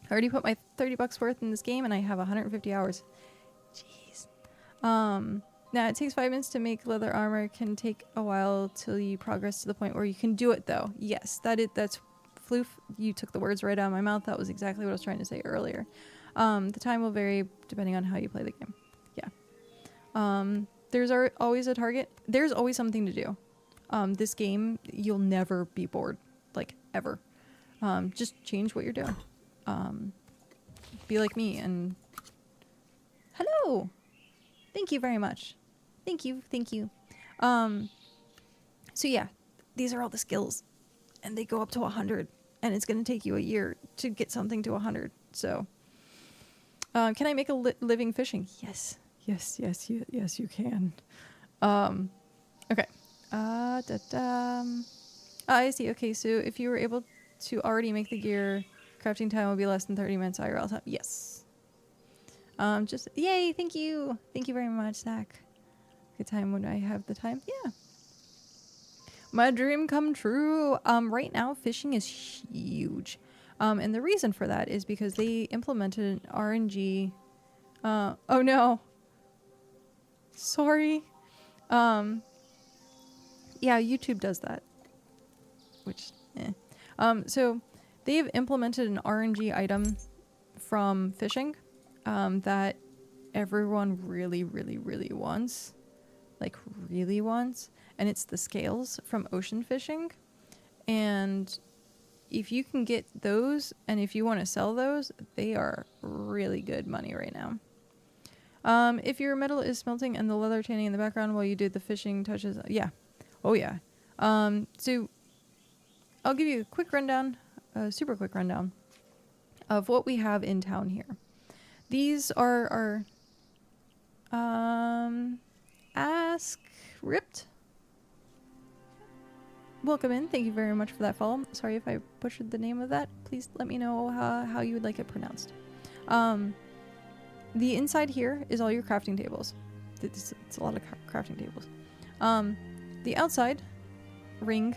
I already put my $30 worth in this game, and I have 150 hours. Jeez. Now it takes 5 minutes to make leather armor. Can take a while till you progress to the point where you can do it, though. Yes, that's floof. You took the words right out of my mouth. That was exactly what I was trying to say earlier. The time will vary depending on how you play the game. Yeah. There's always a target. There's always something to do. This game, you'll never be bored, like ever. Just change what you're doing. Be like me and hello. Thank you very much. Thank you. So yeah, these are all the skills, and they go up to 100, and it's going to take you a year to get something to 100. So, can I make a living fishing? Yes, you can. Okay. I see. Okay, so if you were able to already make the gear, crafting time will be less than 30 minutes IRL time. Yes. Just yay! Thank you very much, Zach. Good time when I have the time. Yeah. My dream come true. Right now fishing is huge. And the reason for that is because they implemented an RNG. Oh no. Sorry. Yeah, YouTube does that. Which, so they have implemented an RNG item from fishing that everyone really wants. Like, really wants. And it's the scales from ocean fishing. And if you can get those, and if you want to sell those, they are really good money right now. If your metal is smelting and the leather tanning in the background while you do the fishing touches, yeah. Oh yeah. So I'll give you a quick rundown, a super quick rundown of what we have in town here. These are Ask Ripped. Welcome in. Thank you very much for that follow. Sorry if I butchered the name of that. Please let me know how you would like it pronounced. The inside here is all your crafting tables. It's a lot of crafting tables. The outside ring,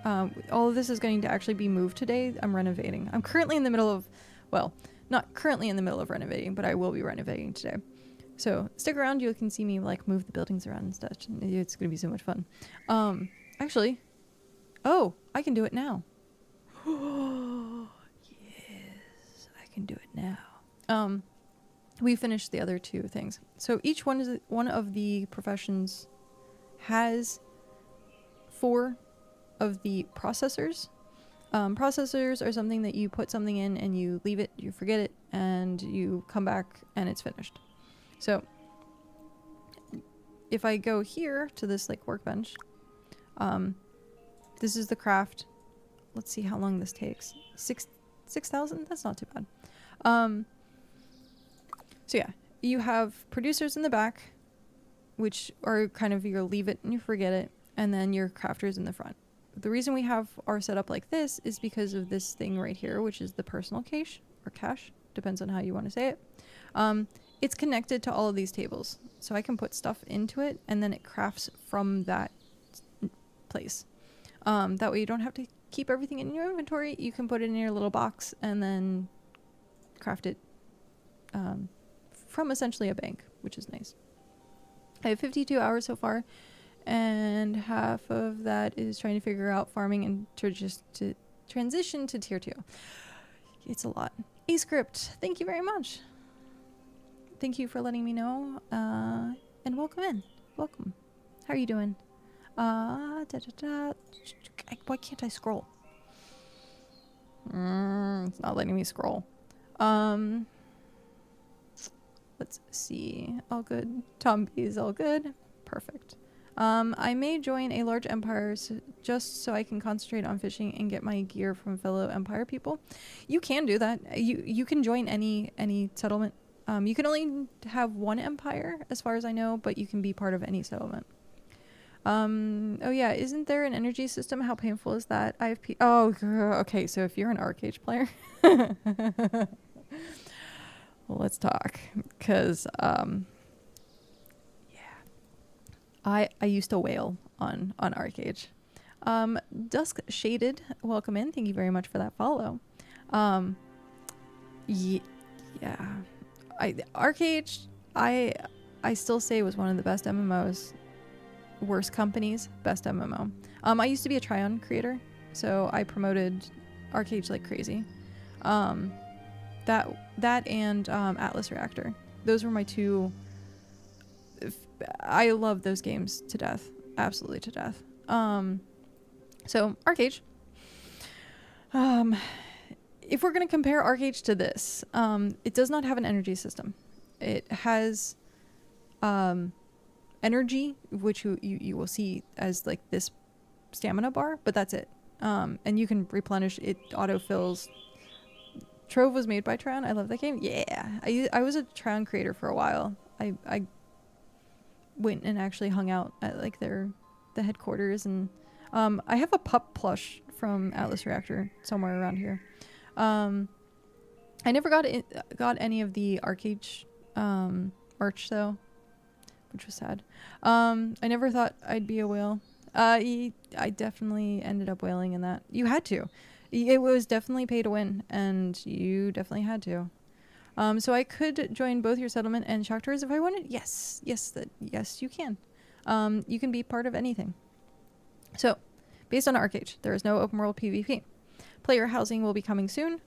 all of this is going to actually be moved today. I'm renovating. I'm currently in the middle of, well, not currently in the middle of renovating, but I will be renovating today. So stick around. You can see me like move the buildings around and such. It's going to be so much fun. Actually, oh, I can do it now. Yes, I can do it now. We finished the other two things. So each one of the professions has 4 of the processors. Processors are something that you put something in and you leave it, you forget it, and you come back and it's finished. So if I go here to this like workbench, this is the craft. Let's see how long this takes. 6,000? That's not too bad. So yeah, you have producers in the back, which are kind of your leave it and you forget it, and then your crafters in the front. The reason we have our setup like this is because of this thing right here, which is the personal cache, or cache, depends on how you want to say it. It's connected to all of these tables, so I can put stuff into it, and then it crafts from that place. That way you don't have to keep everything in your inventory. You can put it in your little box and then craft it from essentially a bank, which is nice. I have 52 hours so far, and half of that is trying to figure out farming and to transition to tier 2. It's a lot. A script, thank you very much. Thank you for letting me know, and welcome in. Welcome. How are you doing? Why can't I scroll? It's not letting me scroll. Let's see. All good. Tom B is all good. Perfect. I may join a large empire just so I can concentrate on fishing and get my gear from fellow empire people. You can do that. You can join any settlement. You can only have one empire, as far as I know, but you can be part of any settlement. Oh yeah, isn't there an energy system? How painful is that? IFP. Oh, girl. Okay, so if you're an Arcade player, well, let's talk, because I used to wail on Arcade. Dusk Shaded, welcome in. Thank you very much for that follow. Yeah. Arcade, I still say was one of the best MMOs. Worst companies, best MMO. I used to be a Tryon creator, so I promoted Arcade like crazy. That and Atlas Reactor. Those were my two. I love those games to death, absolutely to death. So Arcade. If we're gonna compare Arcade to this, it does not have an energy system. It has energy, which you will see as like this stamina bar, but that's it. And you can replenish it. Autofills. Trove was made by Tryon. I love that game. Yeah, I was a Tryon creator for a while. I went and actually hung out at like the headquarters, and I have a pup plush from Atlas Reactor somewhere around here. I never got any of the Arcade merch though, which was sad. I never thought I'd be a whale. I definitely ended up whaling in that. You had to. It was definitely pay to win, and you definitely had to. So I could join both your settlement and Shock Tours if I wanted. Yes, you can. You can be part of anything. So, based on Arcade, there is no open world PvP. Player housing will be coming soon.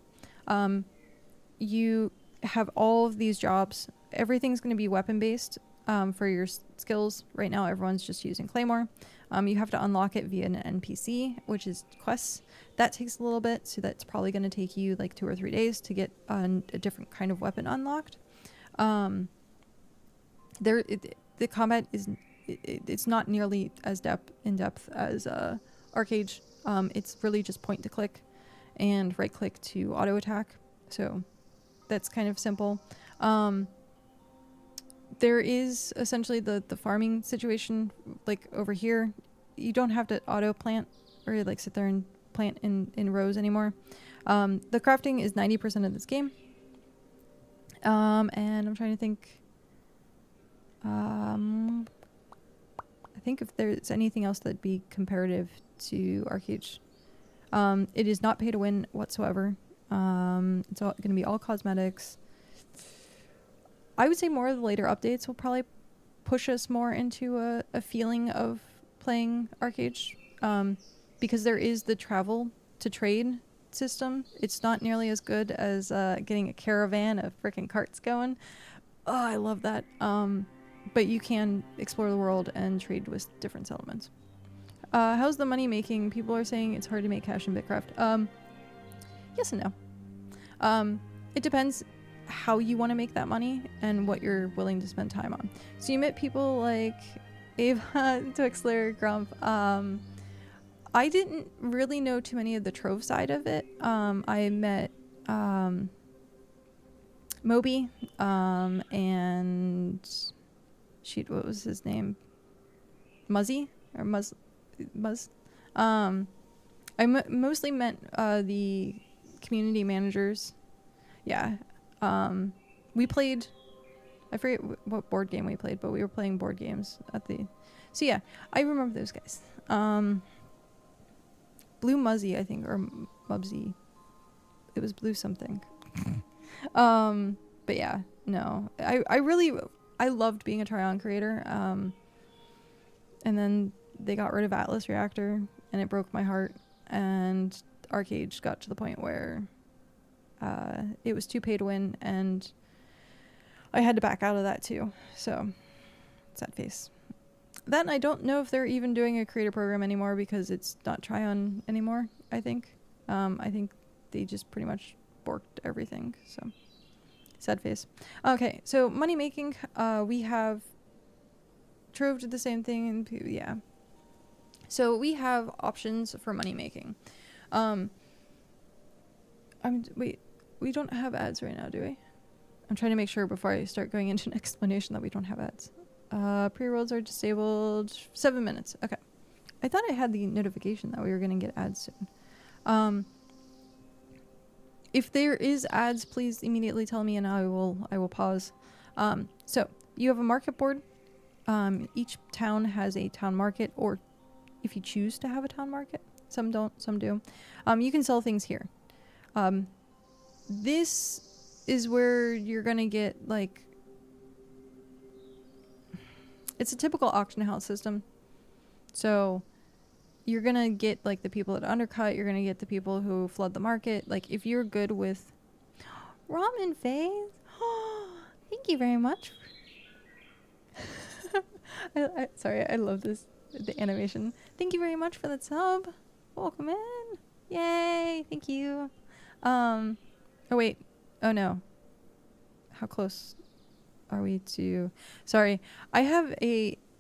You have all of these jobs. Everything's going to be weapon based for your skills. Right now, everyone's just using Claymore. You have to unlock it via an NPC, which is quests. That takes a little bit, so that's probably going to take you like 2 or 3 days to get a different kind of weapon unlocked. The combat is it's not nearly as in depth as Arcade. It's really just point to click and right click to auto attack. So that's kind of simple. There is essentially the farming situation, like over here. You don't have to auto plant or like sit there and plant in rows anymore. The crafting is 90% of this game. And I'm trying to think. I think if there's anything else that'd be comparative to Arcade. It is not pay to win whatsoever. It's going to be all cosmetics. I would say more of the later updates will probably push us more into a feeling of playing Arcade, because there is the travel to trade system. It's not nearly as good as getting a caravan of freaking carts going. Oh, I love that. But you can explore the world and trade with different settlements. How's the money making? People are saying it's hard to make cash in BitCraft. Yes and no. It depends how you want to make that money and what you're willing to spend time on. So you met people like Ava, Twixler, Grump. I didn't really know too many of the Trove side of it. I met Moby and what was his name? Muzzy or Muzz. I mostly met the community managers. Yeah. We played, I forget what board game we played, but we were playing board games so yeah, I remember those guys. Blue Muzzy, I think, or Mubsy. It was Blue something. But yeah, no, I loved being a Tryon creator. And then they got rid of Atlas Reactor and it broke my heart, and Arcade got to the point where it was too pay to win, and I had to back out of that too. So sad face. That, and I don't know if they're even doing a creator program anymore because it's not try-on anymore, I think. I think they just pretty much borked everything, so sad face. Okay, so money making, we have Trove did the same thing, and yeah. So we have options for money making. Wait, we don't have ads right now, do we? I'm trying to make sure before I start going into an explanation that we don't have ads. Pre-rolls are disabled. 7 minutes. Okay. I thought I had the notification that we were going to get ads soon. If there is ads, please immediately tell me and I will pause. So you have a market board. Each town has a town market, or if you choose to have a town market. Some don't, some do. You can sell things here. This is where you're gonna get, like, it's a typical auction house system. So you're gonna get, like, the people that undercut, you're gonna get the people who flood the market. Like, if you're good with ramen phase, thank you very much. Sorry, I love this, the animation. Thank you very much for the sub. Welcome in. Yay, thank you. Oh wait, oh no. How close are we to, sorry. I have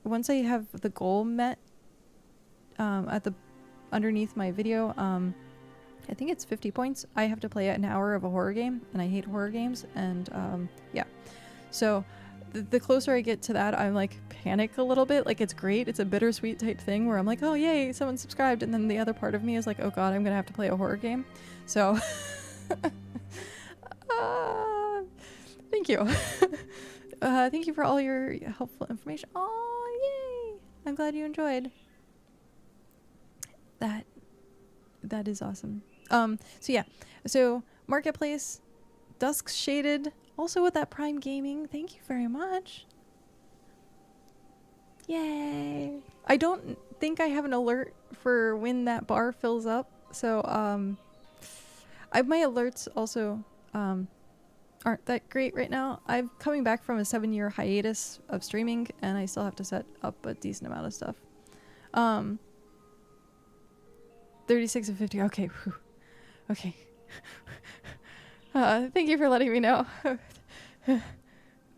once I have the goal met, at the, underneath my video, I think it's 50 points. I have to play an hour of a horror game, and I hate horror games, and yeah. So the closer I get to that, I'm like panic a little bit. Like, it's great. It's a bittersweet type thing where I'm like, oh yay, someone subscribed. And then the other part of me is like, oh God, I'm going to have to play a horror game. So thank you. Thank you for all your helpful information. Oh, yay. I'm glad you enjoyed. That is awesome. So yeah. So Marketplace, Dusk Shaded, also with that Prime Gaming. Thank you very much. Yay. I don't think I have an alert for when that bar fills up. So my alerts also aren't that great right now. I'm coming back from a 7-year hiatus of streaming, and I still have to set up a decent amount of stuff. 36 and 50. Okay. Whew. Okay. Thank you for letting me know.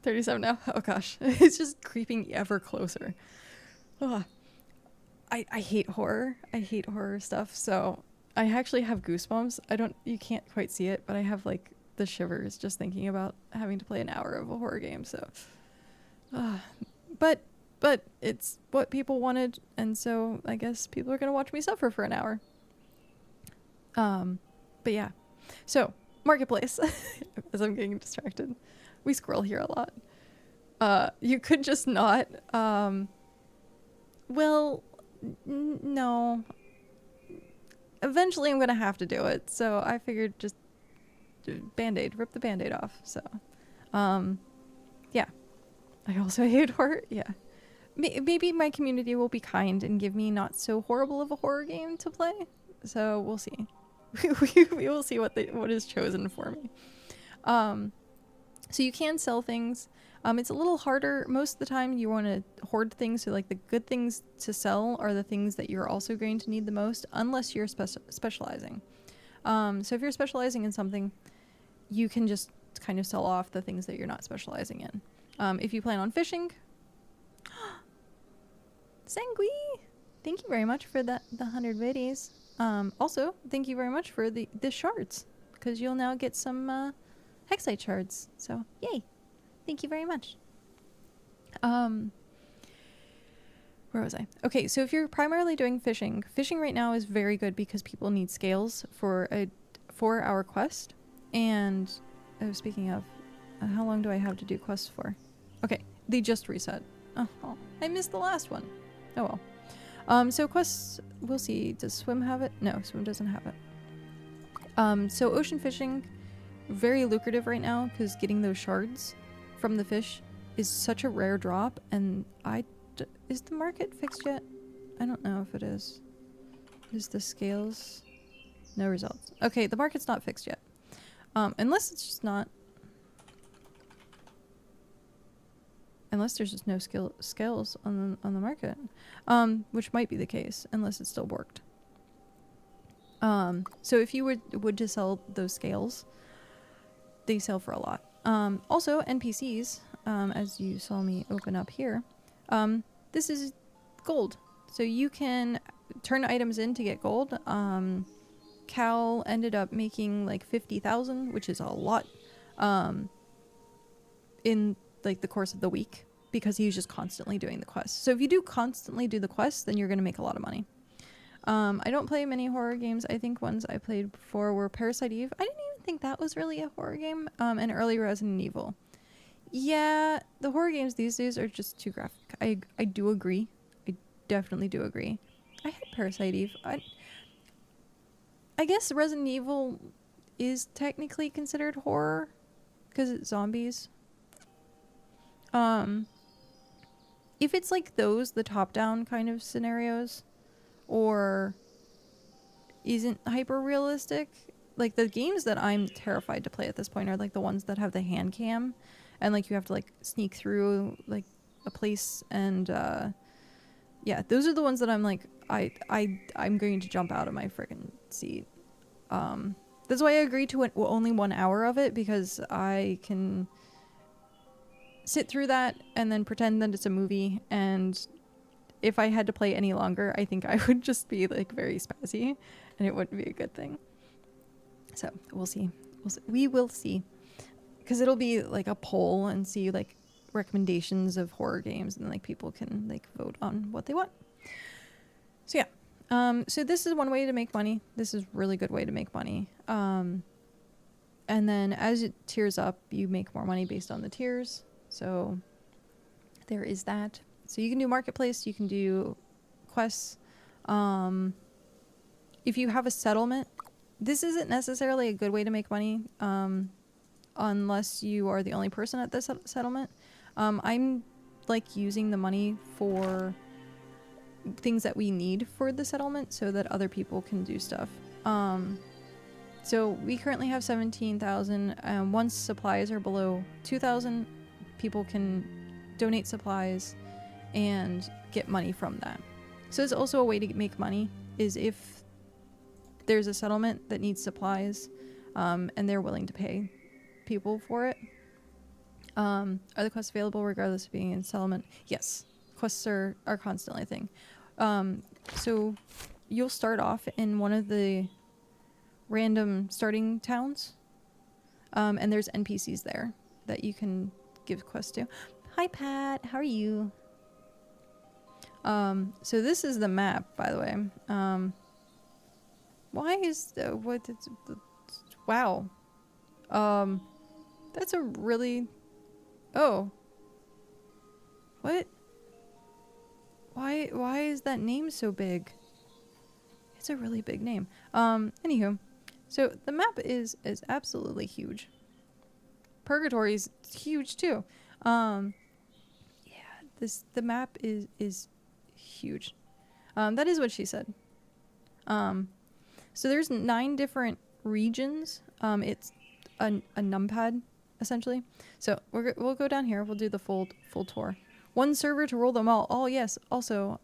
37 now. Oh gosh. It's just creeping ever closer. Oh. I hate horror. I hate horror stuff. So I actually have goosebumps. You can't quite see it, but I have like the shivers just thinking about having to play an hour of a horror game. So, but it's what people wanted. And so I guess people are going to watch me suffer for an hour. But yeah. So Marketplace, as I'm getting distracted. We scroll here a lot. You could just not, well, no. Eventually I'm gonna have to do it, so I figured just Band-Aid, rip the Band-Aid off, so. Yeah. I also hate horror, yeah. Maybe my community will be kind and give me not so horrible of a horror game to play, so we'll see. we will see what is chosen for me. So you can sell things. It's a little harder. Most of the time you want to hoard things, so like the good things to sell are the things that you're also going to need the most, unless you're specializing. So if you're specializing in something, you can just kind of sell off the things that you're not specializing in. If you plan on fishing, Sangui, thank you very much for the 100 biddies. Also, thank you very much for the shards, because you'll now get some Hexite shards. So, yay. Thank you very much. Where was I? Okay, so if you're primarily doing fishing right now is very good because people need scales for a 4-hour quest. And, speaking of, how long do I have to do quests for? Okay, they just reset. Oh, I missed the last one. Oh well. So quests, we'll see. Does Swim have it? No, Swim doesn't have it. So ocean fishing, very lucrative right now because getting those shards from the fish is such a rare drop, and is the market fixed yet? I don't know if it is. Is the scales? No results. Okay, the market's not fixed yet. Unless it's just not. unless there's just no scales on the market, which might be the case unless it still worked. So if you would to sell those scales, they sell for a lot. Also NPCs, as you saw me open up here, this is gold. So you can turn items in to get gold. Cal ended up making like 50,000, which is a lot, in like the course of the week, because he was just constantly doing the quests. So if you do constantly do the quests, then you're going to make a lot of money. I don't play many horror games. I think ones I played before were Parasite Eve. I didn't even think that was really a horror game. And early Resident Evil. Yeah, the horror games these days are just too graphic. I do agree. I definitely do agree. I had Parasite Eve. I guess Resident Evil is technically considered horror because it's zombies. If it's like those, the top-down kind of scenarios, or isn't hyper realistic, like the games that I'm terrified to play at this point are like the ones that have the hand cam, and like you have to like sneak through like a place, and yeah, those are the ones that I'm like I'm going to jump out of my freaking seat. That's why I agreed to only 1 hour of it, because I can sit through that and then pretend that it's a movie, and if I had to play any longer, I think I would just be like very spazzy, and it wouldn't be a good thing. So we'll see. We will see, because it'll be like a poll and see like recommendations of horror games, and like people can like vote on what they want. So yeah, so this is one way to make money. This is a really good way to make money. And then as it tiers up, you make more money based on the tiers. So there is that. So you can do marketplace, you can do quests. If you have a settlement, this isn't necessarily a good way to make money, unless you are the only person at the settlement. I'm like using the money for things that we need for the settlement so that other people can do stuff. So we currently have 17,000. Once supplies are below 2,000, people can donate supplies and get money from that. So it's also a way to make money, is if there's a settlement that needs supplies, and they're willing to pay people for it. Are the quests available regardless of being in settlement? Yes. Quests are constantly a thing. So you'll start off in one of the random starting towns, and there's NPCs there that you can give quests to. Hi Pat, how are you? So this is the map, by the way. Why is wow. That's a really, oh, what? Why is that name so big? It's a really big name. Anywho, so the map is absolutely huge. Purgatory's huge too. Yeah, the map is huge. That is what she said. So there's 9 different regions. It's a numpad essentially. So we'll go down here. We'll do the full tour. One server to rule them all. Oh yes. Also,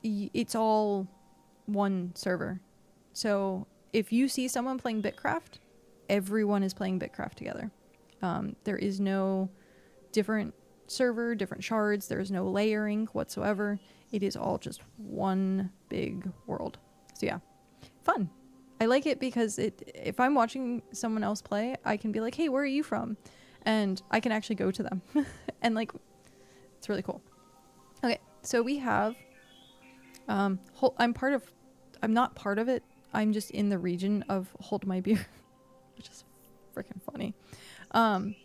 it's all one server. So if you see someone playing BitCraft, everyone is playing BitCraft together. There is no different server, different shards. There is no layering whatsoever. It is all just one big world. So yeah, fun. I like it because if I'm watching someone else play, I can be like, hey, where are you from? And I can actually go to them. And like, it's really cool. Okay, so we have, I'm not part of it. I'm just in the region of Hold My Beer, which is freaking funny.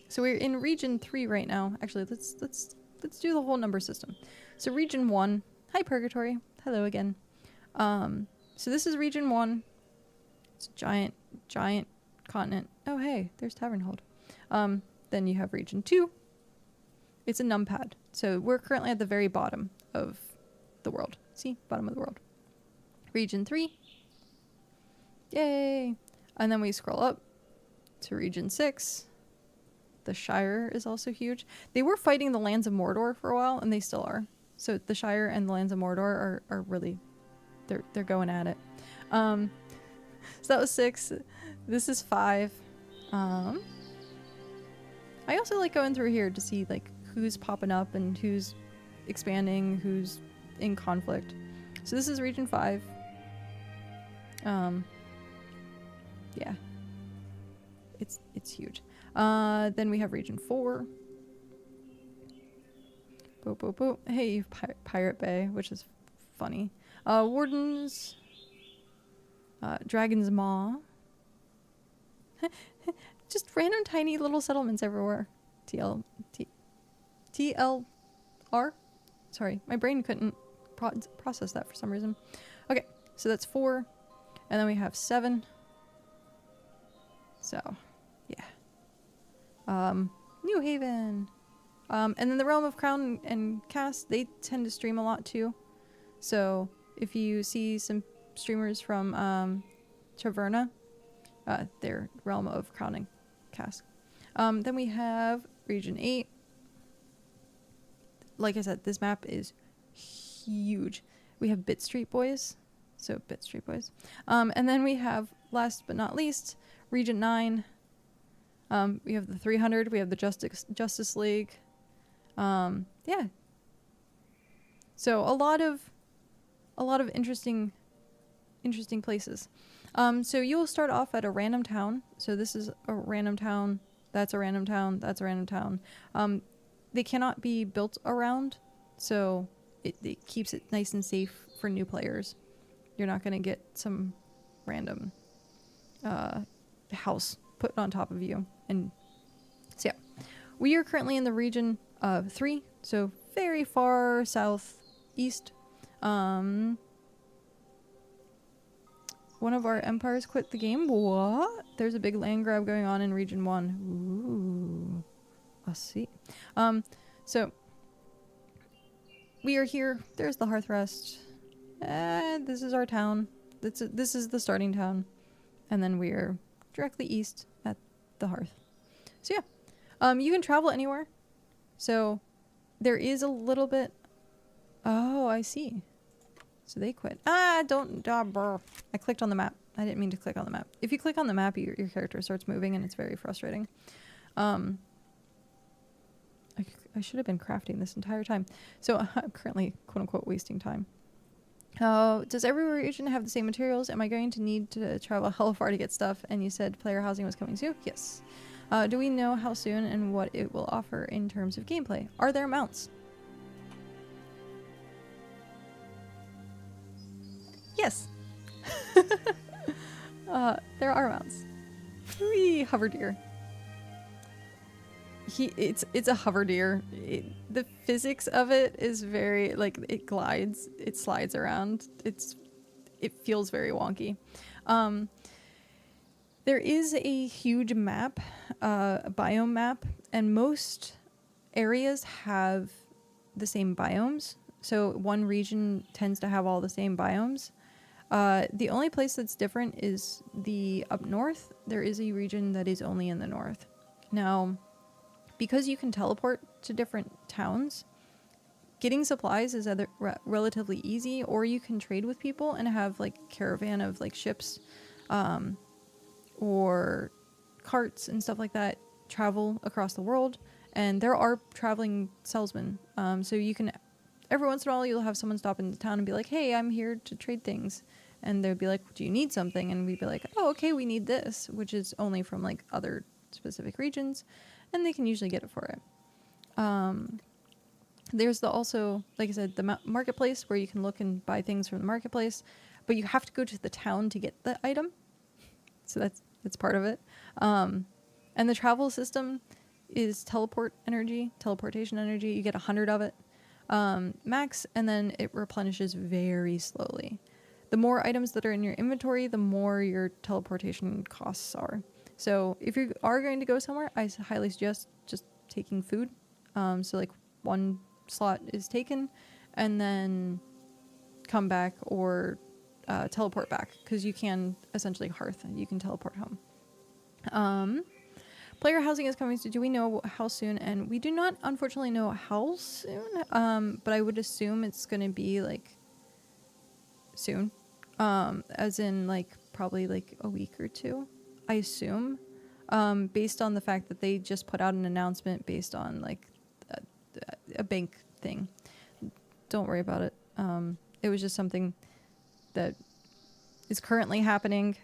So we're in region 3 right now. Actually, let's do the whole number system. So region 1, hi Purgatory, hello again. So this is region 1. It's a giant continent. Oh hey, there's Tavern Hold. Then you have region 2. It's a numpad. So we're currently at the very bottom of the world. See, bottom of the world. Region 3. Yay! And then we scroll up to region 6. the Shire is also huge. They were fighting the lands of Mordor for a while, and they still are. So the Shire and the lands of Mordor are really, they're going at it. So that was 6. This is 5. I also like going through here to see like who's popping up and who's expanding, who's in conflict. So this is region 5. Yeah. It's huge. Then we have region 4. Boop, boop, boop. Hey, Pirate Bay, which is funny. Wardens. Dragon's Maw. Just random tiny little settlements everywhere. TLR? Sorry, my brain couldn't process that for some reason. Okay, so that's 4. And then we have 7. So, yeah. New Haven. And then the Realm of Crown and Cast, they tend to stream a lot too. So, if you see some streamers from Taverna, they're Realm of Crown and Cast. Then we have Region 8. Like I said, this map is huge. We have Bit Street Boys. So, Bit Street Boys. And then we have, last but not least, Region 9. We have the 300. We have the Justice League. Yeah. So, a lot of interesting places. So, you'll start off at a random town. So, this is a random town. That's a random town. That's a random town. They cannot be built around, so it keeps it nice and safe for new players. You're not going to get some random house put on top of you. And so, yeah. We are currently in the region 3, so very far southeast. One of our empires quit the game. What? There's a big land grab going on in region 1. Ooh. I see. So we are here. There's the Hearth Rest. This is our town. This is the starting town. And then we are directly east at the Hearth. So yeah. You can travel anywhere. So there is a little bit. Oh, I see. So they quit. Don't. I clicked on the map. I didn't mean to click on the map. If you click on the map, your character starts moving, and it's very frustrating. I should have been crafting this entire time. So I'm currently, quote unquote, wasting time. Does every region have the same materials? Am I going to need to travel hell far to get stuff? And you said player housing was coming soon? Yes. Do we know how soon and what it will offer in terms of gameplay? Are there mounts? Yes. There are mounts. Whee, hover deer. It's a hover deer. The physics of it is very, like, it glides, it slides around. It feels very wonky. There is a huge map, a biome map, and most areas have the same biomes. So one region tends to have all the same biomes. The only place that's different is the up north. There is a region that is only in the north. Now, because you can teleport to different towns, getting supplies is either relatively easy, or you can trade with people and have like caravan of like ships, or carts and stuff like that travel across the world. And there are traveling salesmen. So you can, every once in a while, you'll have someone stop in the town and be like, hey, I'm here to trade things. And they'll be like, do you need something? And we'd be like, oh, okay, we need this, which is only from like other specific regions. And they can usually get it for it. There's also, like I said, the marketplace where you can look and buy things from the marketplace, but you have to go to the town to get the item. So that's part of it. And the travel system is teleportation energy. You get 100 of it max, and then it replenishes very slowly. The more items that are in your inventory, the more your teleportation costs are. So if you are going to go somewhere, I highly suggest just taking food. So like one slot is taken, and then come back or teleport back, because you can essentially Hearth and you can teleport home. Player housing is coming. So do we know how soon? And we do not, unfortunately, know how soon. But I would assume it's going to be like soon. As in like probably like a week or two, I assume. Based on the fact that they just put out an announcement based on like a bank thing. Don't worry about it. It was just something that is currently happening.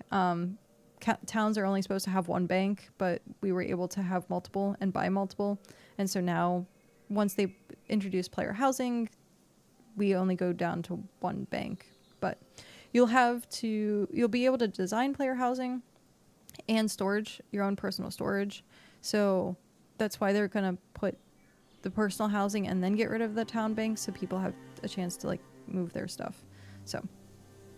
Towns are only supposed to have one bank, but we were able to have multiple and buy multiple. And so now, once they introduce player housing, we only go down to one bank. But you'll be able to design player housing and storage, your own personal storage. So that's why they're going to put the personal housing and then get rid of the town bank, so people have a chance to like move their stuff. So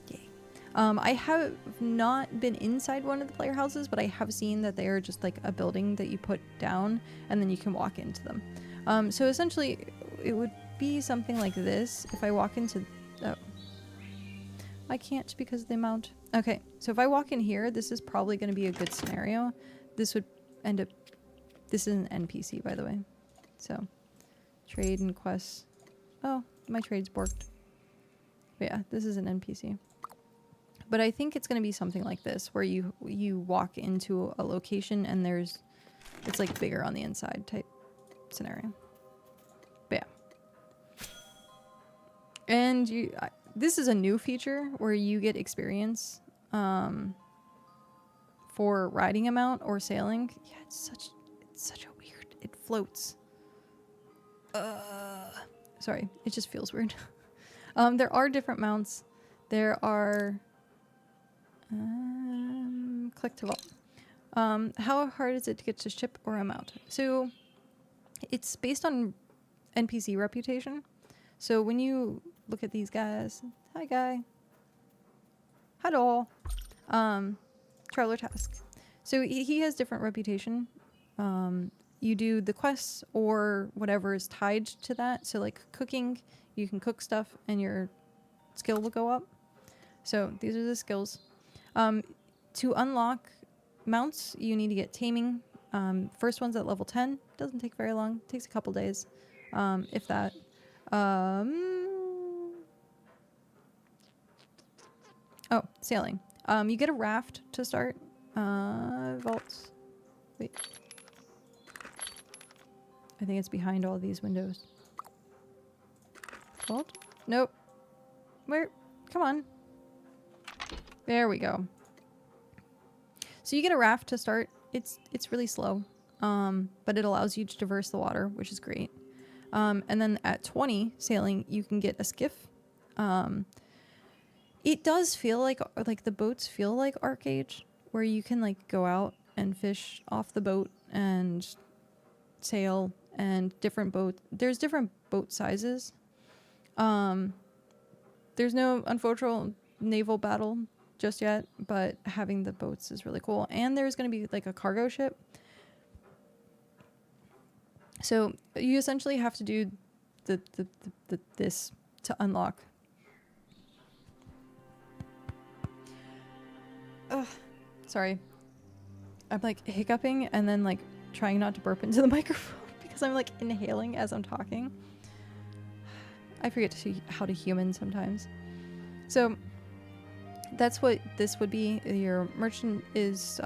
yay. I have not been inside one of the player houses, but I have seen that they are just like a building that you put down and then you can walk into them. So essentially it would be something like this. If I walk into, oh, I can't because they mount. Okay, so if I walk in here, this is probably going to be a good scenario. This would end up, this is an NPC, by the way. So trade and quests. Oh, my trade's borked. But yeah, this is an NPC. But I think it's going to be something like this, where you walk into a location and it's like bigger on the inside type scenario. But yeah. And this is a new feature where you get experience for riding a mount or sailing. Yeah, it's such a weird, it floats. Sorry, it just feels weird. There are different mounts. There are click to vault. How hard is it to get to ship or a mount? So it's based on NPC reputation. So when you look at these guys, hi guy, hello, traveler task. So he has different reputation. You do the quests or whatever is tied to that. So like cooking, you can cook stuff and your skill will go up. So these are the skills. To unlock mounts, you need to get taming. First one's at level 10. Doesn't take very long. Takes a couple days, if that. Oh, sailing. You get a raft to start. Vaults. Wait. I think it's behind all these windows. Vault? Nope. Where? Come on. There we go. So you get a raft to start. It's really slow, but it allows you to traverse the water, which is great. And then at 20 sailing, you can get a skiff. It does feel like the boats feel like Arcade, where you can like go out and fish off the boat and sail, and different boat. There's different boat sizes. There's no unfortunate naval battle just yet, but having the boats is really cool. And there's going to be like a cargo ship. So you essentially have to do this to unlock. Ugh, sorry. I'm like hiccuping and then like trying not to burp into the microphone because I'm like inhaling as I'm talking. I forget to see how to human sometimes. So that's what this would be. Your merchant is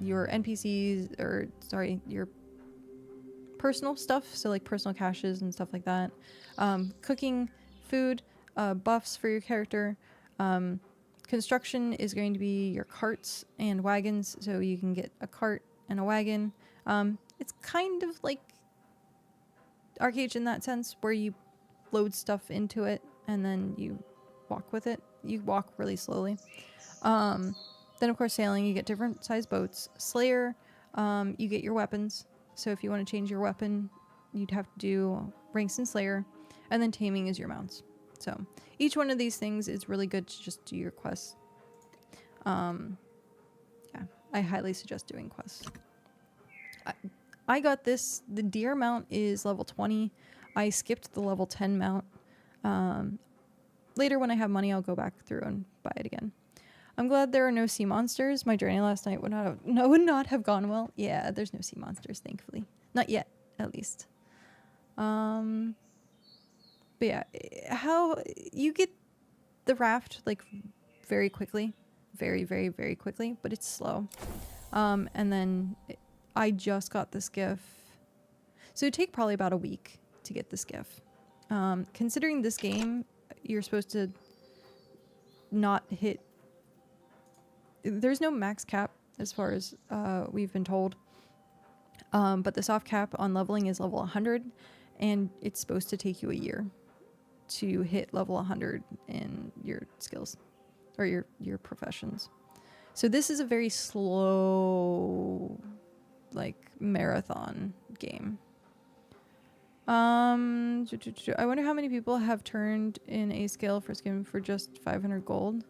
your NPCs, or sorry, your personal stuff. So like personal caches and stuff like that. Cooking, food, buffs for your character. Construction is going to be your carts and wagons. So you can get a cart and a wagon. It's kind of like Arcade in that sense, where you load stuff into it and then you walk with it. You walk really slowly. Then of course sailing, you get different size boats. Slayer, you get your weapons. So if you want to change your weapon, you'd have to do ranks in Slayer. And then taming is your mounts. So each one of these things is really good to just do your quests. Yeah, I highly suggest doing quests. I got this. The deer mount is level 20. I skipped the level 10 mount. Later when I have money, I'll go back through and buy it again. I'm glad there are no sea monsters. My journey last night would not have gone well. Yeah, there's no sea monsters, thankfully. Not yet, at least. But yeah, how you get the raft like very quickly, very, very, very quickly, but it's slow. And then I just got the skiff. So it'd take probably about a week to get the skiff. Considering this game, you're supposed to not hit... There's no max cap as far as we've been told. But the soft cap on leveling is level 100, and it's supposed to take you a year to hit level 100 in your skills or your professions. So this is a very slow, like, marathon game. I wonder how many people have turned in a scale for skin for just 500 gold.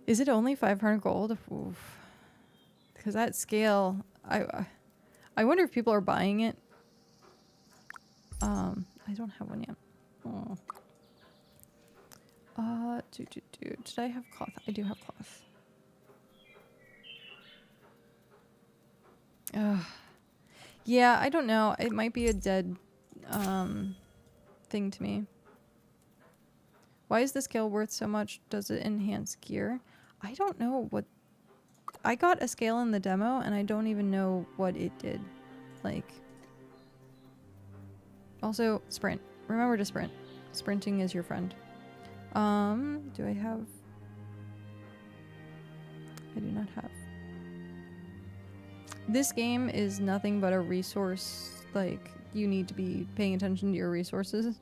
Is it only 500 gold? Oof. Because that scale, I wonder if people are buying it. I don't have one yet. Oh. Did I have cloth? I do have cloth. Yeah, I don't know. It might be a dead thing to me. Why is the scale worth so much? Does it enhance gear? I don't know what... I got a scale in the demo, and I don't even know what it did. Like... Also, sprint. Remember to sprint. Sprinting is your friend. Do I have... I do not have. This game is nothing but a resource, like, you need to be paying attention to your resources.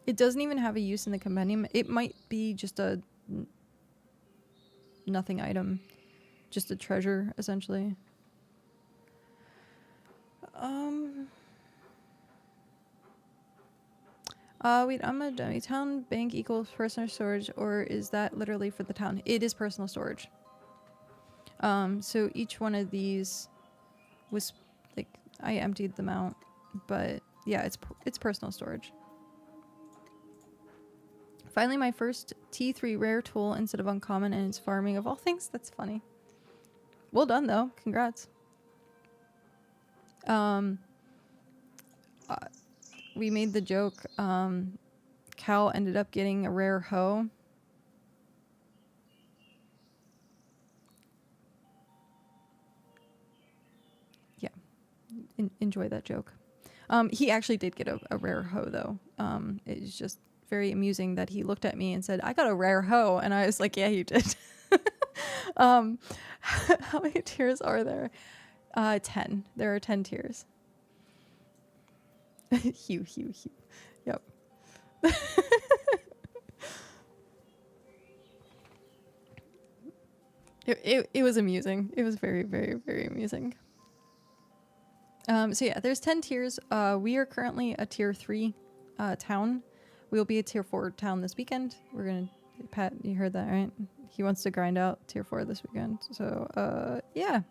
It doesn't even have a use in the compendium. It might be just a nothing item. Just a treasure, essentially. Wait, I'm a dummy. Town bank equals personal storage, or is that literally for the town? It is personal storage. So each one of these was, like, I emptied them out, but yeah, it's personal storage. Finally, my first T3 rare tool instead of uncommon, and it's farming of all things. That's funny. Well done, though. Congrats. We made the joke, Cal ended up getting a rare hoe. Yeah. Enjoy that joke. He actually did get a rare hoe, though. It's just very amusing that he looked at me and said, I got a rare hoe. And I was like, yeah, you did. How many tiers are there? 10. There are 10 tiers. Hugh. Yep. It was amusing. It was very, very, very amusing. So yeah, there's 10 tiers. We are currently a tier 3 town. We'll be a tier 4 town this weekend. We're gonna... Pat, you heard that, right? He wants to grind out tier 4 this weekend. So, yeah.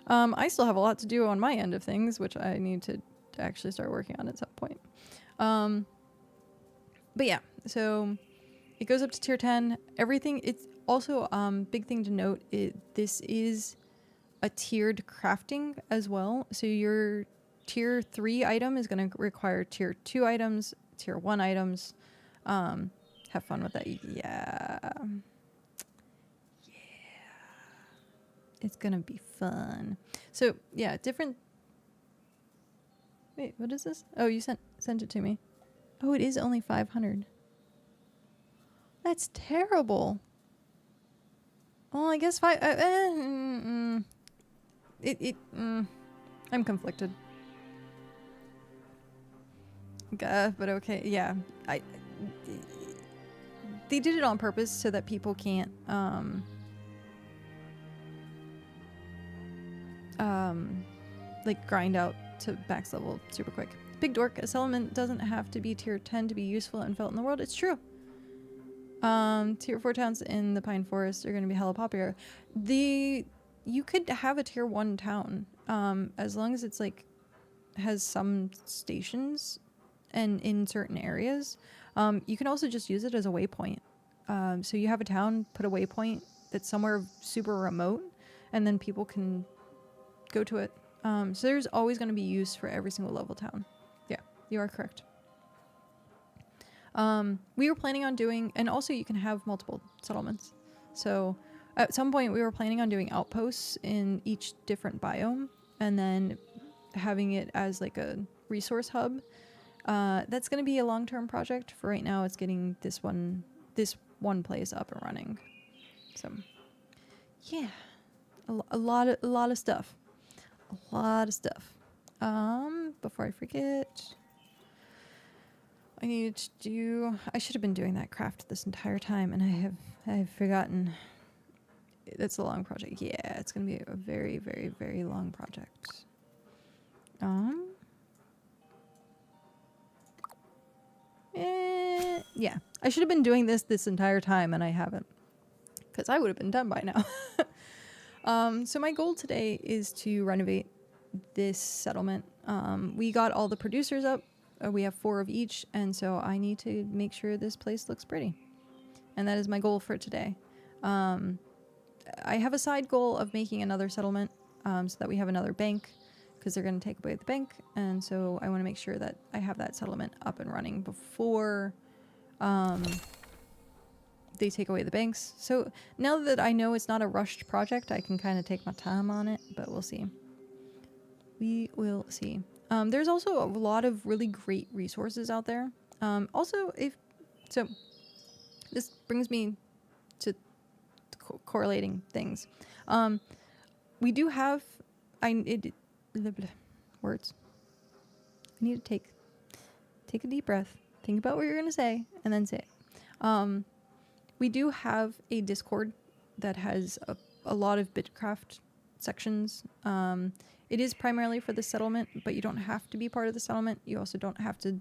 I still have a lot to do on my end of things, which I need to actually start working on at some point. But yeah, so it goes up to tier 10. Everything, it's also, big thing to note, this is a tiered crafting as well. So your tier 3 item is going to require tier 2 items, tier 1 items. Have fun with that. Yeah. It's going to be fun. So yeah, different... Wait, what is this? Oh, you sent it to me. Oh, it is only 500. That's terrible. Well, I guess I'm conflicted. But okay, yeah. They did it on purpose so that people can't like grind out to max level super quick. Big dork, a settlement doesn't have to be tier 10 to be useful and felt in the world. It's true. Tier 4 towns in the Pine Forest are going to be hella popular. You could have a tier 1 town, as long as it's like has some stations and in certain areas. You can also just use it as a waypoint. So you have a town, put a waypoint that's somewhere super remote, and then people can go to it. So there's always going to be use for every single level town. Yeah, you are correct. We were planning on doing, and also you can have multiple settlements. So at some point we were planning on doing outposts in each different biome, and then having it as like a resource hub. That's going to be a long-term project. For right now, it's getting this one place up and running. So yeah, a lot of stuff. A lot of stuff. Before I forget, I needed to do. I should have been doing that craft this entire time, and I have forgotten. It's a long project. Yeah, it's gonna be a very, very, very long project. Yeah, I should have been doing this entire time, and I haven't, because I would have been done by now. So my goal today is to renovate this settlement. We got all the producers up. We have 4 of each, and so I need to make sure this place looks pretty. And that is my goal for today. I have a side goal of making another settlement so that we have another bank, because they're going to take away the bank. And so I want to make sure that I have that settlement up and running before they take away the banks. So now that I know it's not a rushed project, I can kind of take my time on it, but we'll see. We will see. There's also a lot of really great resources out there. Also, this brings me to correlating things. We do have words. I need to take a deep breath, think about what you're going to say, and then say it. We do have a Discord that has a lot of BitCraft sections. It is primarily for the settlement, but you don't have to be part of the settlement. You also don't have to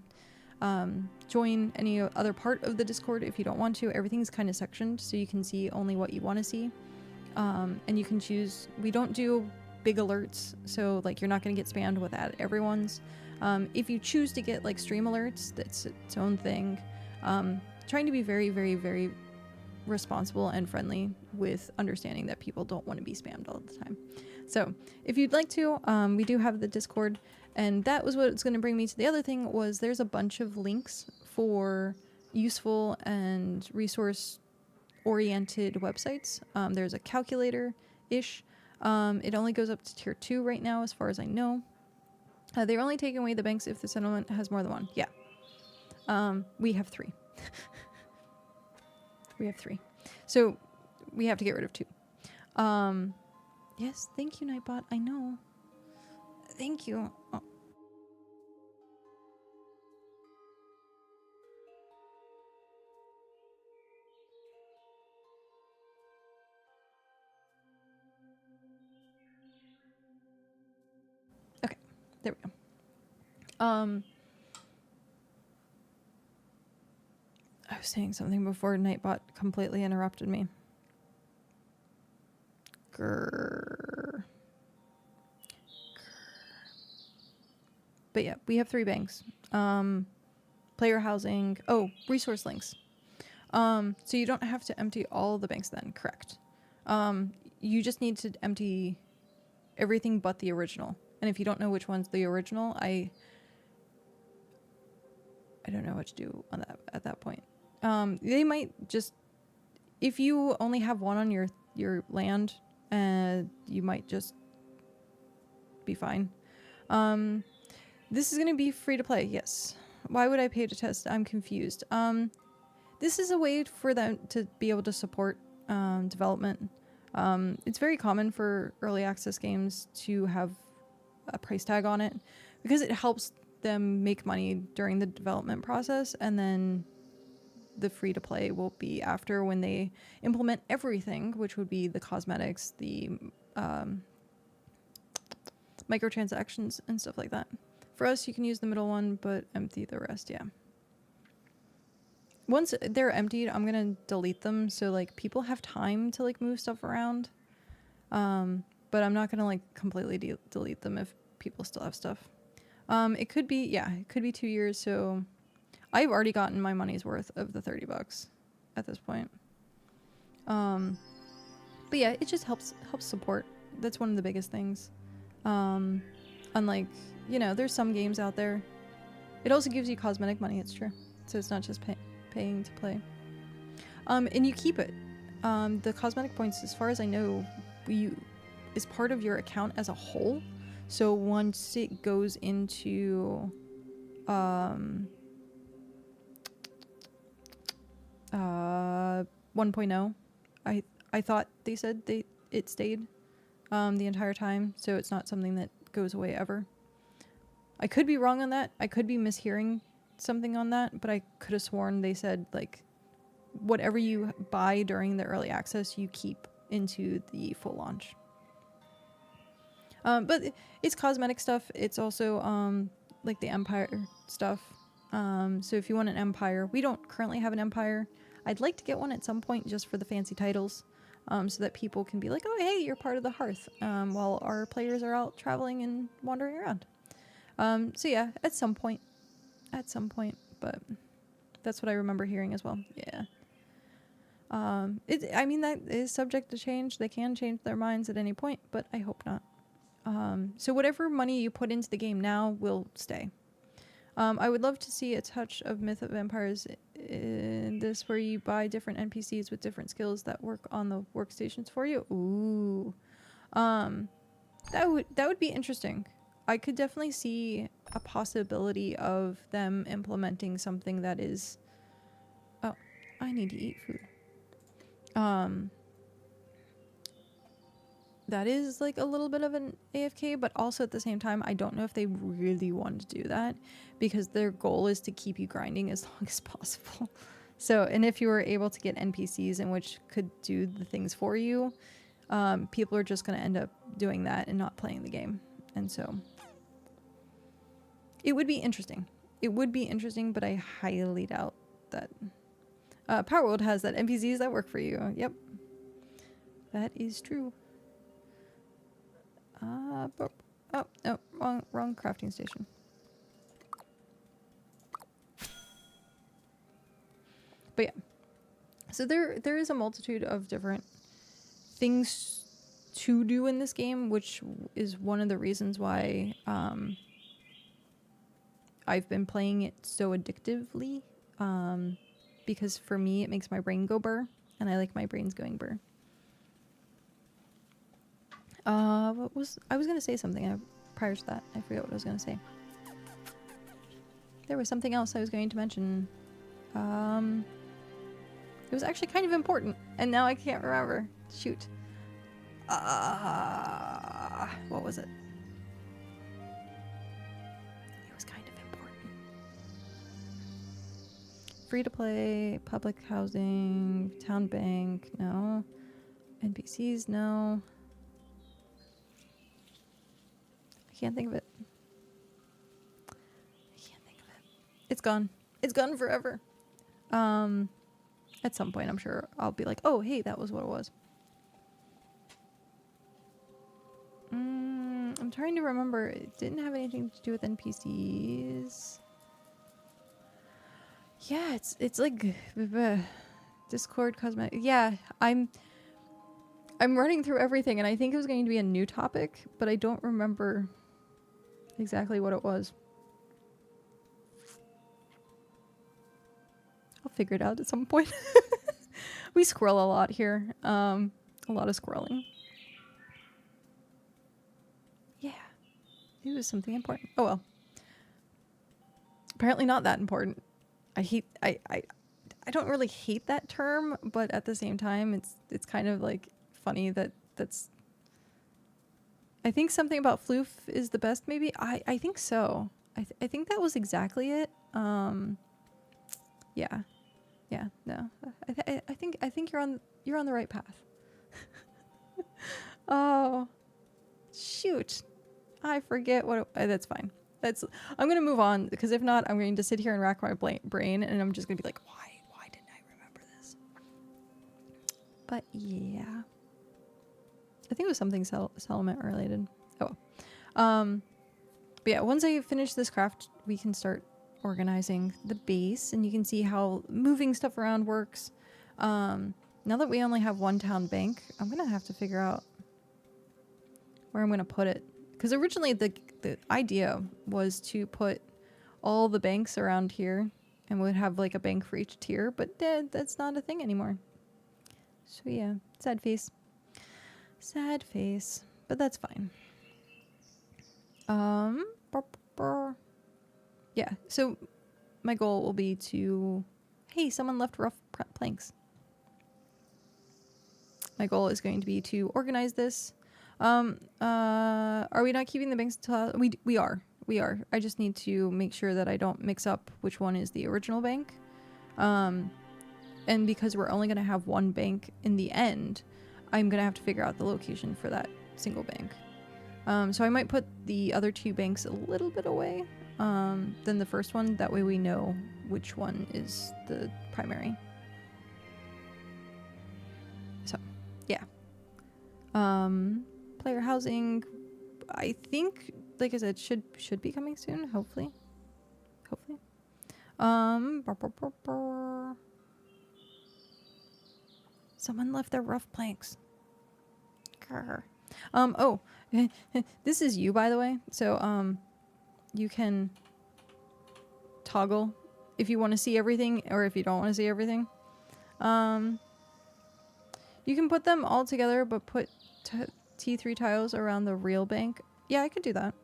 join any other part of the Discord if you don't want to. Everything's kind of sectioned, so you can see only what you want to see. And you can choose. We don't do big alerts, so like you're not going to get spammed with everyone's. If you choose to get like stream alerts, that's its own thing. Trying to be very, very, very responsible and friendly with understanding that people don't want to be spammed all the time. So if you'd like to, we do have the Discord, and that was what's going to bring me to the other thing. Was there's a bunch of links for useful and resource oriented websites. There's a calculator-ish. It only goes up to tier 2 right now, as far as I know. They're only taking away the banks if the settlement has more than one. Yeah. We have 3. We have 3. So we have to get rid of 2. Yes, thank you, Nightbot. I know. Thank you. Oh. Okay, there we go. I was saying something before Nightbot completely interrupted me. Grrr. But yeah, we have 3 banks. Player housing. Oh, resource links. So you don't have to empty all the banks then, correct. You just need to empty everything but the original. And if you don't know which one's the original, I don't know what to do on that at that point. They might just, if you only have one on your land, you might just be fine. This is going to be free to play, yes. Why would I pay to test? I'm confused. This is a way for them to be able to support development. It's very common for early access games to have a price tag on it because it helps them make money during the development process, and then the free to play will be after, when they implement everything, which would be the cosmetics, the microtransactions and stuff like that. For us, you can use the middle one, but empty the rest, yeah. Once they're emptied, I'm gonna delete them so like people have time to like move stuff around. But I'm not gonna like completely delete them if people still have stuff. It could be, yeah, it could be 2 years. So I've already gotten my money's worth of the $30 at this point. But yeah, it just helps support. That's one of the biggest things. Unlike, you know, there's some games out there. It also gives you cosmetic money, it's true. So it's not just paying to play. And you keep it. The cosmetic points, as far as I know, is part of your account as a whole. So once it goes into 1.0, I thought they said it stayed the entire time, so it's not something that goes away ever. I could be wrong on that. I could be mishearing something on that, but I could have sworn they said, like, whatever you buy during the early access, you keep into the full launch. But it's cosmetic stuff. It's also like the Empire stuff. So if you want an Empire, we don't currently have an Empire. I'd like to get one at some point just for the fancy titles, so that people can be like, oh, hey, you're part of the Hearth, while our players are out traveling and wandering around. So yeah, at some point, but that's what I remember hearing as well. Yeah. I mean, that is subject to change. They can change their minds at any point, but I hope not. So whatever money you put into the game now will stay. I would love to see a touch of Myth of Empires in this, where you buy different NPCs with different skills that work on the workstations for you. Ooh. That would be interesting. I could definitely see a possibility of them implementing something that is... Oh, I need to eat food. That is like a little bit of an AFK, but also at the same time, I don't know if they really want to do that, because their goal is to keep you grinding as long as possible. So, and if you were able to get NPCs in which could do the things for you, people are just going to end up doing that and not playing the game. And so it would be interesting. It would be interesting, but I highly doubt that. Power World has that NPCs that work for you. Yep. That is true. Wrong crafting station. But yeah. So there is a multitude of different things to do in this game, which is one of the reasons why I've been playing it so addictively. Because for me, it makes my brain go burr, and I like my brains going burr. I was gonna say something prior to that. I forget what I was gonna say. There was something else I was going to mention. It was actually kind of important, and now I can't remember. Shoot. What was it? It was kind of important. Free to play, public housing, town bank, no. NPCs, no. I can't think of it. It's gone. It's gone forever. At some point, I'm sure I'll be like, oh, hey, that was what it was. I'm trying to remember. It didn't have anything to do with NPCs. Yeah, it's like Discord cosmetic. Yeah, I'm running through everything, and I think it was going to be a new topic, but I don't remember exactly what it was. I'll figure it out at some point. We squirrel a lot here. A lot of squirreling. Yeah. It was something important. Oh well. Apparently not that important. I don't really hate that term, but at the same time it's kind of like funny that's I think something about floof is the best, maybe. I think so. I think that was exactly it. Yeah. Yeah, no. I think you're on the right path. Oh. Shoot. I forget what that's fine. I'm going to move on, because if not, I'm going to sit here and rack my brain, and I'm just going to be like, why didn't I remember this? But yeah. I think it was something settlement related. Oh. But yeah, once I finish this craft, we can start organizing the base, and you can see how moving stuff around works. Now that we only have one town bank, I'm gonna have to figure out where I'm gonna put it. Because originally the idea was to put all the banks around here, and we'd have like a bank for each tier, but that's not a thing anymore. So yeah, sad face. Sad face, but that's fine. Yeah, so my goal will be to, hey, someone left rough planks. My goal is going to be to organize this. Are we not keeping the banks until we are. I just need to make sure that I don't mix up which one is the original bank. And because we're only going to have one bank in the end, I'm going to have to figure out the location for that single bank. So I might put the other two banks a little bit away than the first one. That way we know which one is the primary. So, yeah. Player housing, I think, like I said, should be coming soon, hopefully. Someone left their rough planks. Grr. Oh, this is you, by the way. So, you can toggle if you want to see everything or if you don't want to see everything. You can put them all together, but put T3 tiles around the real bank. Yeah, I could do that.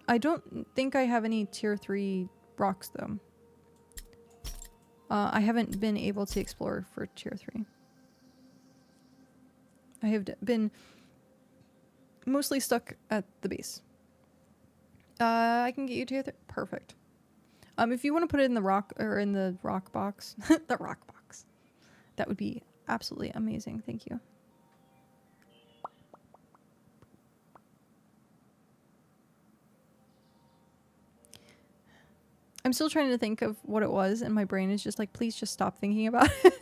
I don't think I have any tier 3 rocks, though. I haven't been able to explore for tier 3. I have been mostly stuck at the base. I can get you tier 3. Perfect. If you want to put it in the rock or in the rock box, the rock box, that would be absolutely amazing. Thank you. I'm still trying to think of what it was, and my brain is just like, please just stop thinking about it.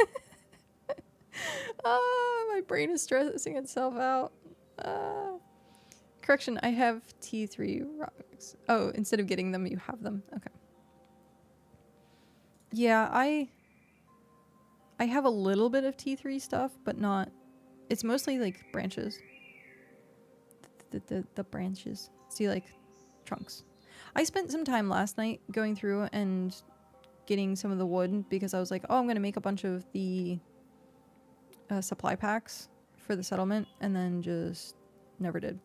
My brain is stressing itself out. Correction, I have T3 rocks. Oh, instead of getting them, you have them. Okay. Yeah, I have a little bit of T3 stuff, but not... It's mostly, like, branches. The branches. See, like, trunks. I spent some time last night going through and getting some of the wood because I was like, oh, I'm going to make a bunch of the supply packs for the settlement, and then just never did.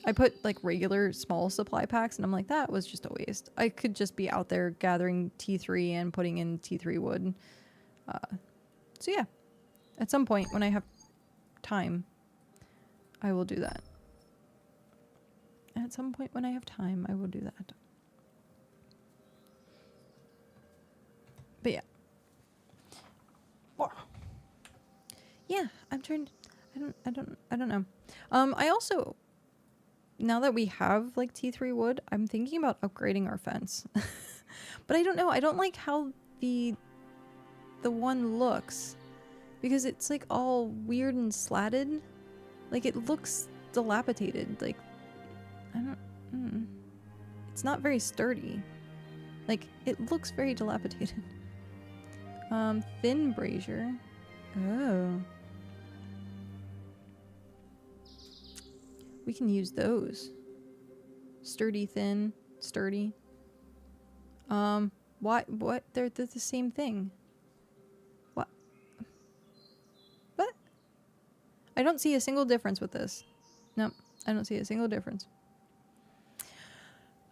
I put like regular small supply packs, and I'm like, that was just a waste. I could just be out there gathering T3 and putting in T3 wood. So yeah, at some point when I have time, I will do that. At some point when I have time, I will do that. But yeah. Yeah, I'm trying to, I don't know. I also, now that we have like T3 wood, I'm thinking about upgrading our fence. But I don't know. I don't like how the one looks, because it's like all weird and slatted. Like it looks dilapidated. Like I don't. It's not very sturdy. Like it looks very dilapidated. Thin brazier. Oh. We can use those. Sturdy, thin, sturdy. What? They're the same thing. What? What? I don't see a single difference with this. Nope, I don't see a single difference.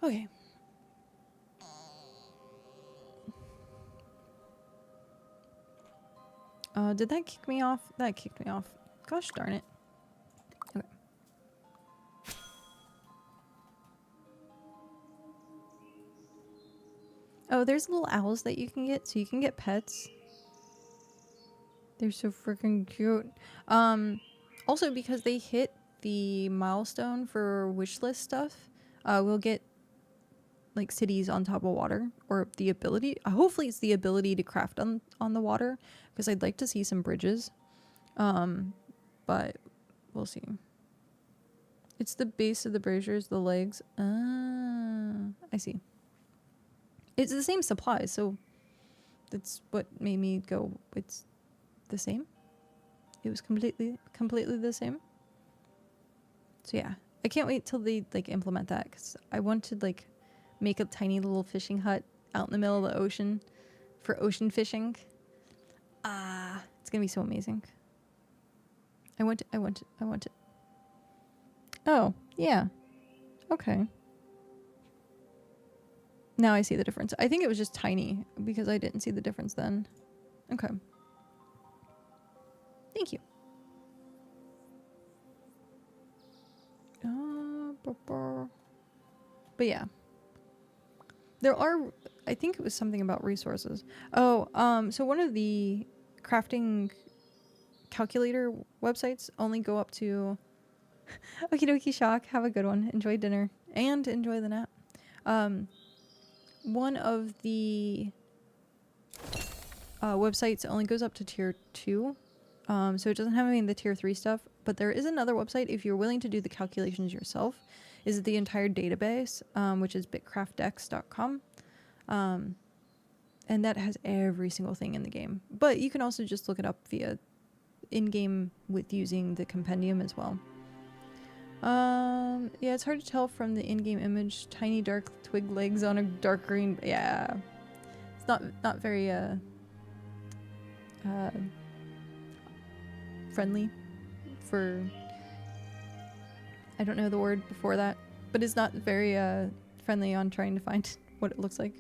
Okay. Did that kick me off? That kicked me off. Gosh darn it. Okay. Oh, there's little owls that you can get, so you can get pets. They're so freaking cute. Also, because they hit the milestone for wishlist stuff, we'll get like cities on top of water, or the ability, hopefully it's the ability to craft on the water, because I'd like to see some bridges. But we'll see. It's the base of the braziers, the legs. Ah, I see. It's the same supplies, so that's what made me go, it's the same. It was completely the same. So yeah, I can't wait till they like implement that, because I want to like make a tiny little fishing hut out in the middle of the ocean for ocean fishing. Ah, it's gonna be so amazing. I want it. Oh, yeah. Okay. Now I see the difference. I think it was just tiny because I didn't see the difference then. Okay. Thank you. But yeah. There are, I think it was something about resources. Oh, so one of the crafting calculator websites only go up to Okie dokie shock. Have a good one. Enjoy dinner and enjoy the nap. One of the websites only goes up to tier 2. So it doesn't have any of the tier 3 stuff. But there is another website, if you're willing to do the calculations yourself, is the entire database, which is bitcraftdex.com. And that has every single thing in the game. But you can also just look it up via in-game with using the compendium as well. Yeah, it's hard to tell from the in-game image. Tiny dark twig legs on a dark green. Yeah, it's not very friendly for. I don't know the word before that, but it's not very friendly on trying to find what it looks like.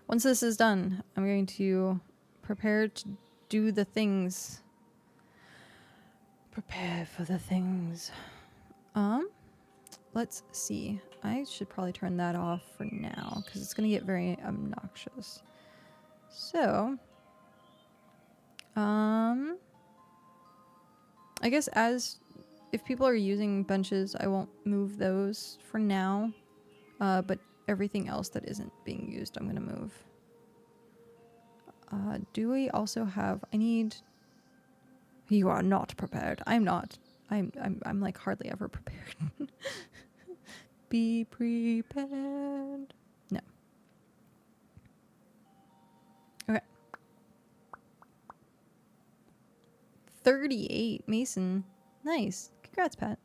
Once this is done, I'm going to prepare to do the things. Prepare for the things. Let's see. I should probably turn that off for now because it's going to get very obnoxious. So, I guess if people are using benches, I won't move those for now. But everything else that isn't being used, I'm gonna move. Do we also have? I need. You are not prepared. I'm not. I'm like hardly ever prepared. Be prepared. No. Okay. 38 Mason. Nice. Congrats, Pat.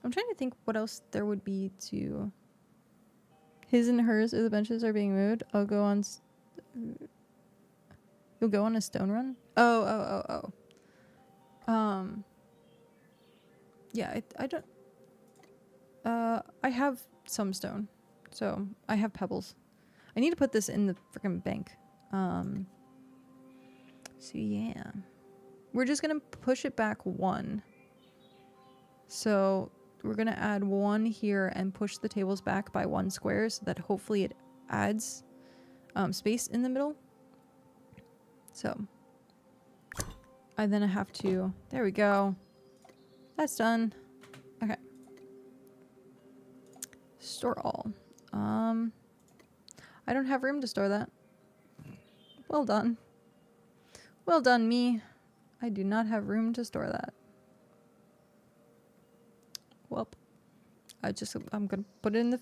I'm trying to think what else there would be to... His and hers or the benches are being moved. I'll go on... You'll go on a stone run? Oh. Yeah, I don't... I have some stone. So, I have pebbles. I need to put this in the freaking bank. So, yeah. We're just gonna push it back 1. So... We're going to add 1 here and push the tables back by 1 square so that hopefully it adds space in the middle. So, I have to... There we go. That's done. Okay. Store all. I don't have room to store that. Well done. Well done, me. I do not have room to store that. Well, I'm gonna put it in the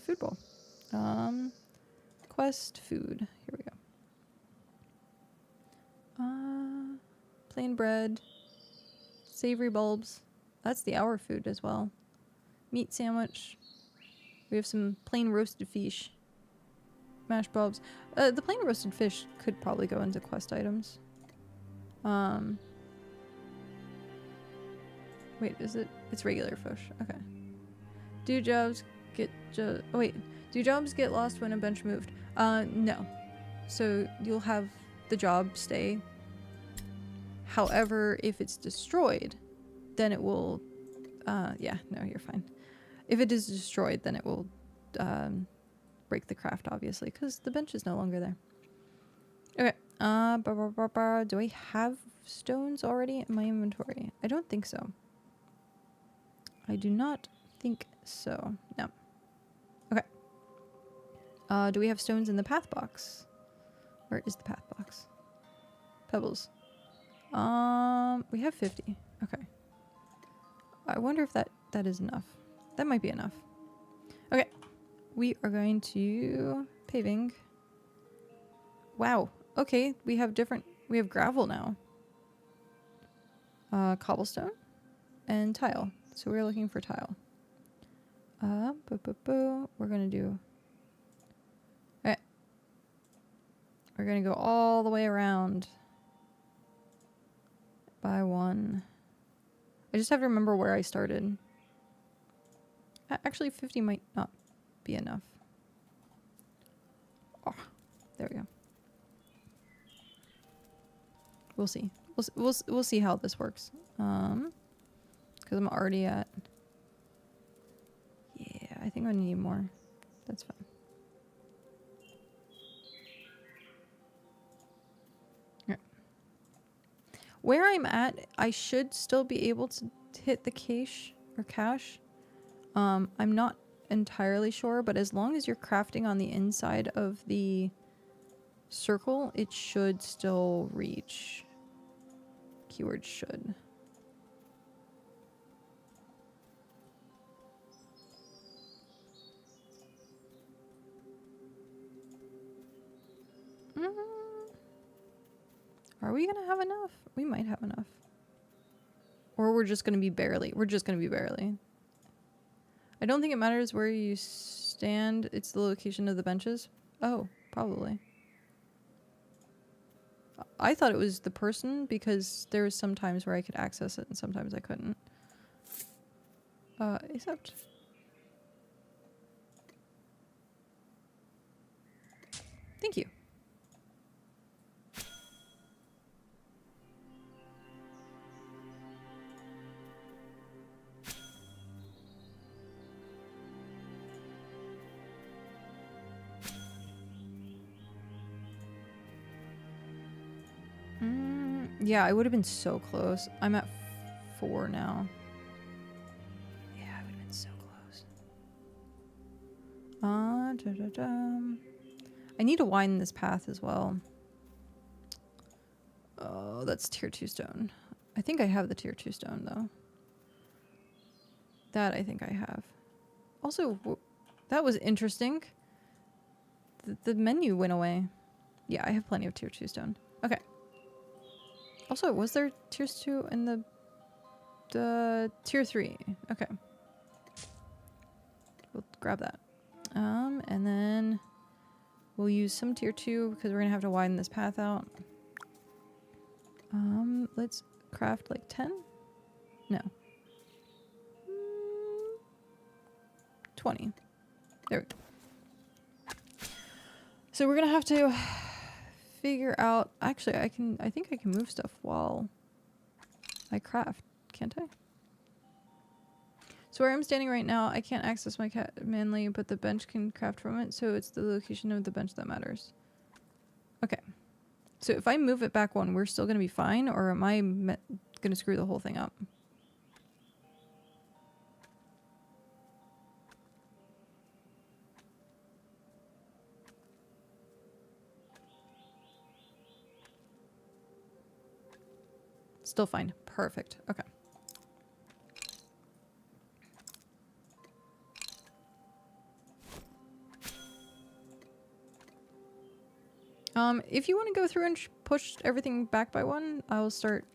food bowl. Quest food. Here we go. Plain bread. Savory bulbs. That's the hour food as well. Meat sandwich. We have some plain roasted fish. Mashed bulbs. The plain roasted fish could probably go into quest items. Wait, is it? It's regular fish. Okay. Do jobs get do jobs get lost when a bench moved? No. So you'll have the job stay. However, if it's destroyed, then it will yeah, no, you're fine. If it is destroyed, then it will break the craft, obviously, because the bench is no longer there. Okay. Do I have stones already in my inventory? I don't think so. I do not think so. No. Okay. Do we have stones in the path box? Where is the path box? Pebbles. We have 50. Okay. I wonder if that is enough. That might be enough. Okay. We are going to paving. Wow. Okay, we have gravel now. Cobblestone and tile. So we're looking for tile. We're gonna do. Okay. We're gonna go all the way around by one. I just have to remember where I started. Actually, 50 might not be enough. Oh, there we go. We'll see. We'll see how this works. Because I'm already at. Yeah, I think I need more. That's fine. Yeah. Where I'm at, I should still be able to hit the cache or cache. I'm not entirely sure, but as long as you're crafting on the inside of the circle, it should still reach. Keyword should. Are we gonna have enough? We might have enough. Or we're just gonna be barely. We're just gonna be barely. I don't think it matters where you stand. It's the location of the benches. Oh, probably. I thought it was the person because there was some times where I could access it and sometimes I couldn't. Except... Thank you. Yeah, I would have been so close. I'm at 4 now. Yeah, I would have been so close. I need to widen this path as well. Oh, that's tier 2 stone. I think I have the tier 2 stone, though. That I think I have. Also, that was interesting. The menu went away. Yeah, I have plenty of tier 2 stone. Okay. Also, was there tier 2 in the tier 3? Okay. We'll grab that. And then we'll use some tier 2 because we're going to have to widen this path out. Let's craft like 10? No. 20. There we go. So we're going to have to figure out... Actually, I think I can move stuff while I craft, can't I? So where I'm standing right now, I can't access my cat manually, but the bench can craft from it, so it's the location of the bench that matters. Okay. So if I move it back one, we're still going to be fine, or am I going to screw the whole thing up? Still fine. Perfect. Okay. If you want to go through and push everything back by one, I'll start...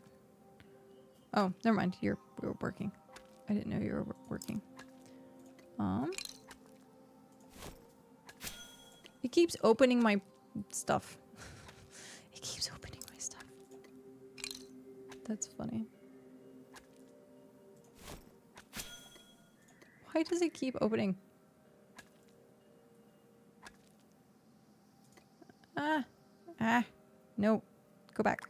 Oh, never mind. We were working. I didn't know you were working. It keeps opening my stuff. It keeps opening my stuff. That's funny. Why does it keep opening? No. Go back.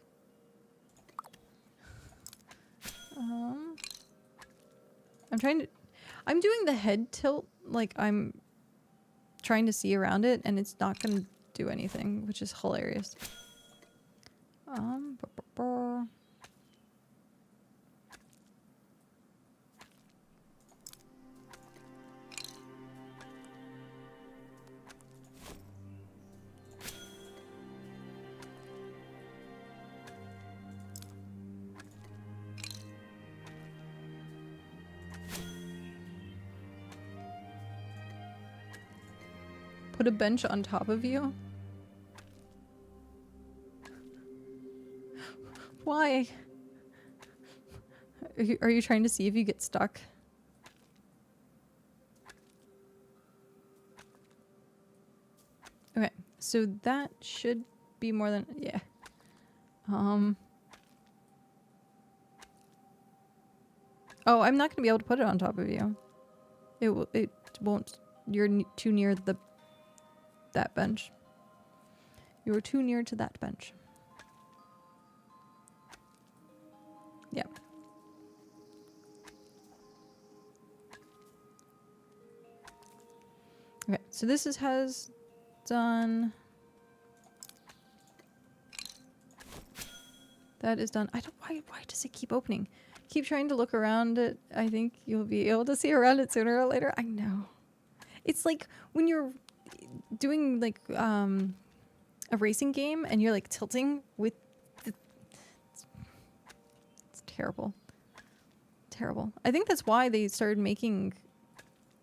I'm doing the head tilt like I'm trying to see around it and it's not gonna do anything, which is hilarious. Put a bench on top of you? Why? Are you trying to see if you get stuck? Okay, so that should be more than... yeah. Oh, I'm not going to be able to put it on top of you. It won't... You're too near that bench. You were too near to that bench. Yep. Okay, so this has done. That is done. I don't. Why does it keep opening? Keep trying to look around it. I think you'll be able to see around it sooner or later. I know. It's like when you're doing like a racing game and you're like tilting with. It's terrible. Terrible. I think that's why they started making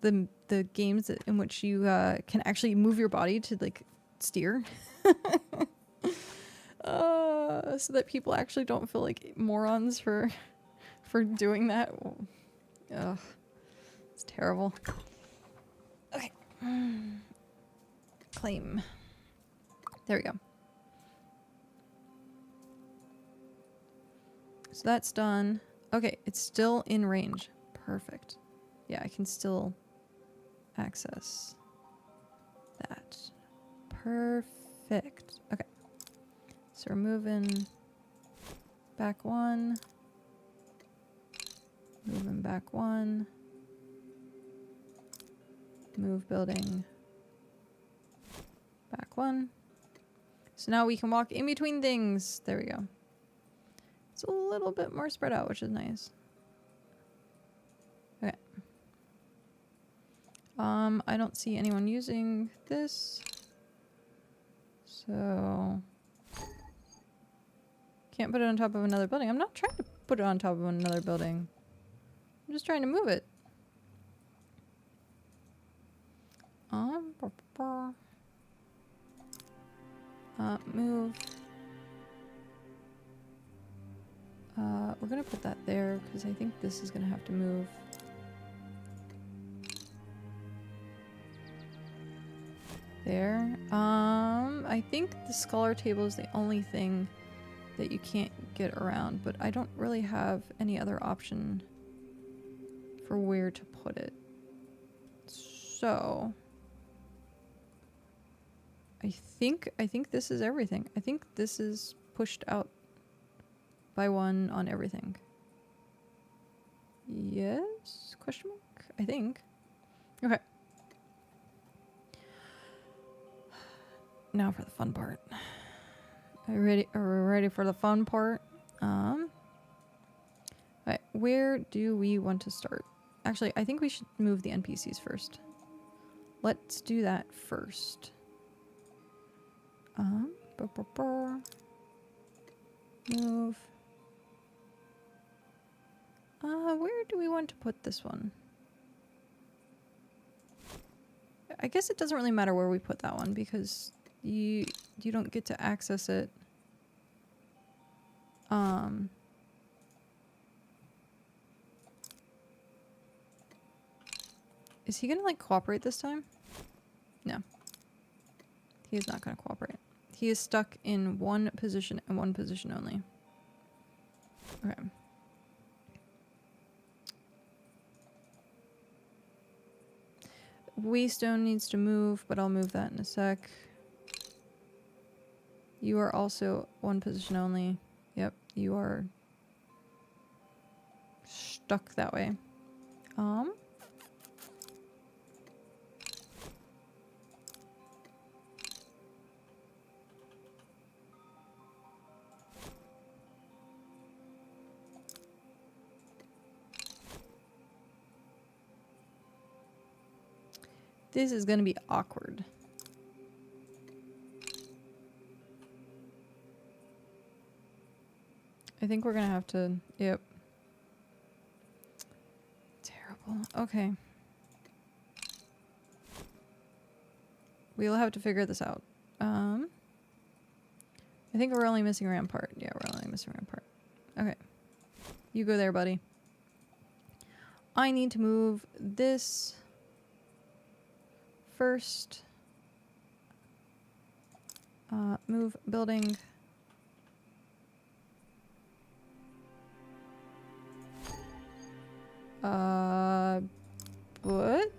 the games in which you can actually move your body to like steer. So that people actually don't feel like morons for doing that. Ugh. It's terrible. Okay. Claim. There we go. So that's done. Okay, it's still in range. Perfect. Yeah, I can still access that. Perfect. Okay. So we're moving back one. Moving back one. Move building. Back one. So now we can walk in between things. There we go. It's a little bit more spread out, which is nice. Okay. I don't see anyone using this. So can't put it on top of another building. I'm not trying to put it on top of another building. I'm just trying to move it. Move. We're gonna put that there because I think this is gonna have to move. There. I think the scholar table is the only thing that you can't get around, but I don't really have any other option for where to put it. So I think this is everything. I think this is pushed out by one on everything. Yes? Question mark? I think. Okay. Now for the fun part. Are we ready for the fun part? Alright, where do we want to start? Actually, I think we should move the NPCs first. Let's do that first. Move. Where do we want to put this one? I guess it doesn't really matter where we put that one because you don't get to access it. Is he gonna like cooperate this time? No. He is not gonna cooperate. He is stuck in one position and one position only. Okay. Waystone needs to move, but I'll move that in a sec. You are also one position only. Yep, you are stuck that way. This is going to be awkward. I think we're going to have to... Yep. Terrible. Okay. We'll have to figure this out. I think we're only missing Rampart. Yeah, we're only missing Rampart. Okay. You go there, buddy. I need to move this first. Move building. What?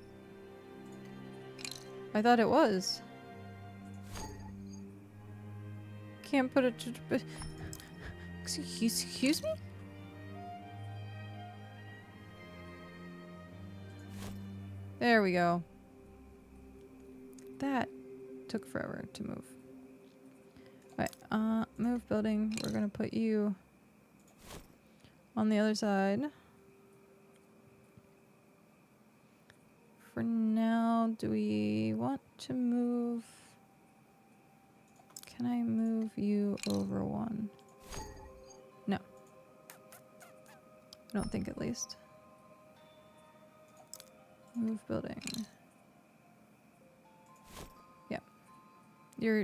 I thought it was. Can't put it. Excuse me? There we go. That took forever to move. Alright, move building. We're gonna put you on the other side. For now, do we want to move? Can I move you over one? No. I don't think, at least. Move building. Yeah. You're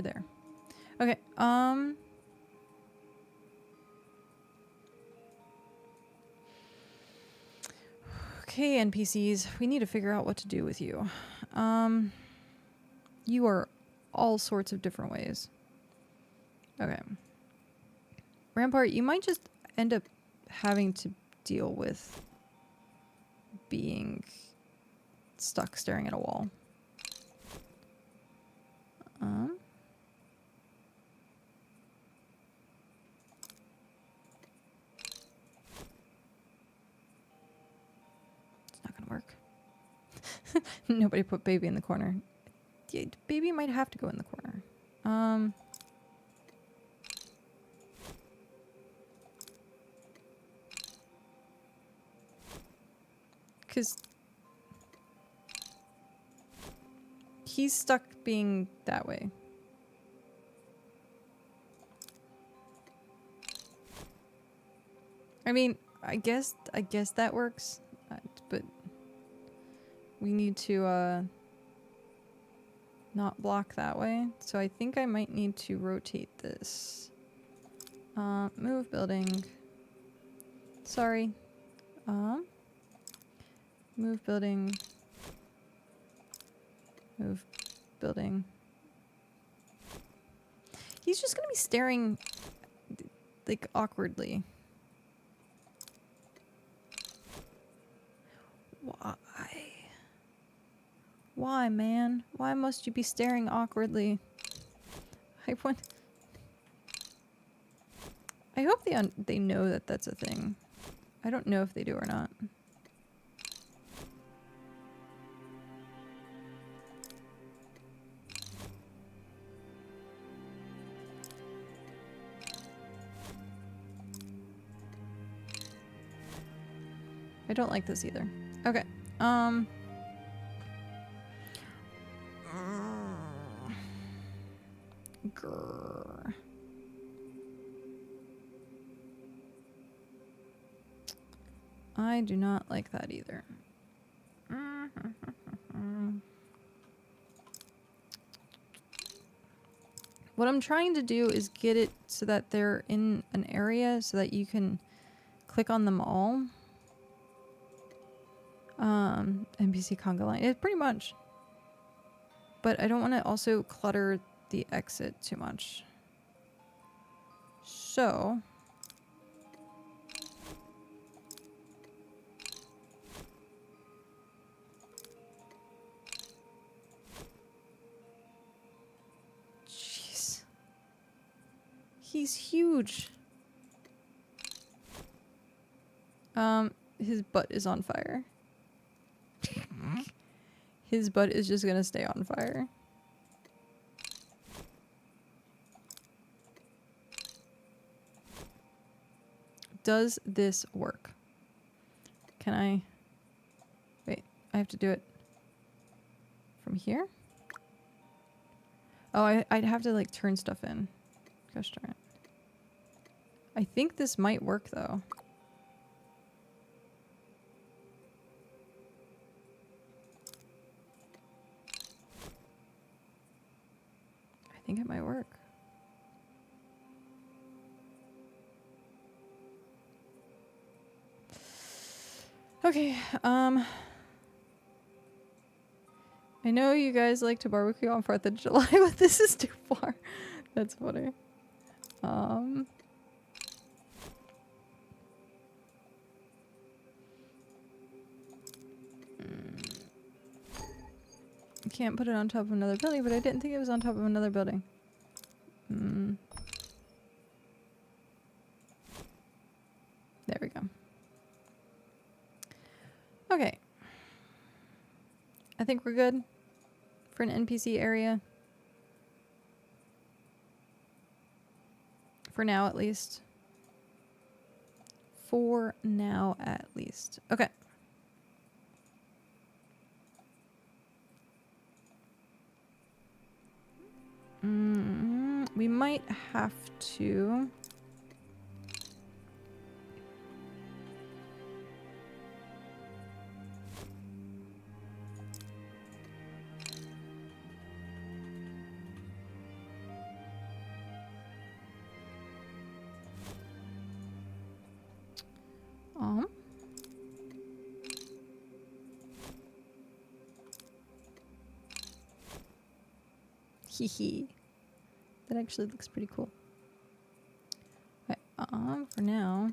there. Okay, okay, NPCs, we need to figure out what to do with you. You are all sorts of different ways. Okay. Rampart, you might just end up having to deal with being stuck staring at a wall. It's not gonna work. Nobody put baby in the corner. Yeah, baby might have to go in the corner. Because he's stuck being that way. I mean, I guess that works, but we need to not block that way. So I think I might need to rotate this. Move building. Sorry. Move building. Move building. He's just gonna be staring like awkwardly. Why? Why, man? Why must you be staring awkwardly? I hope they know that that's a thing. I don't know if they do or not. I don't like this either. Okay. Grr. I do not like that either. What I'm trying to do is get it so that they're in an area so that you can click on them all. NPC conga line. It pretty much. But I don't want to also clutter the exit too much. So jeez. He's huge. His butt is on fire. His butt is just gonna stay on fire. Does this work? Can I... Wait, I have to do it from here? Oh, I'd have to like turn stuff in. Gosh darn it. I think this might work though. think it might work. Okay, I know you guys like to barbecue on 4th of July, but this is too far. That's funny. I can't put it on top of another building, but I didn't think it was on top of another building. There we go. Okay. I think we're good for an NPC area. For now, at least. For now, at least. Okay. We might have to... Hee. That actually looks pretty cool. Okay, for now.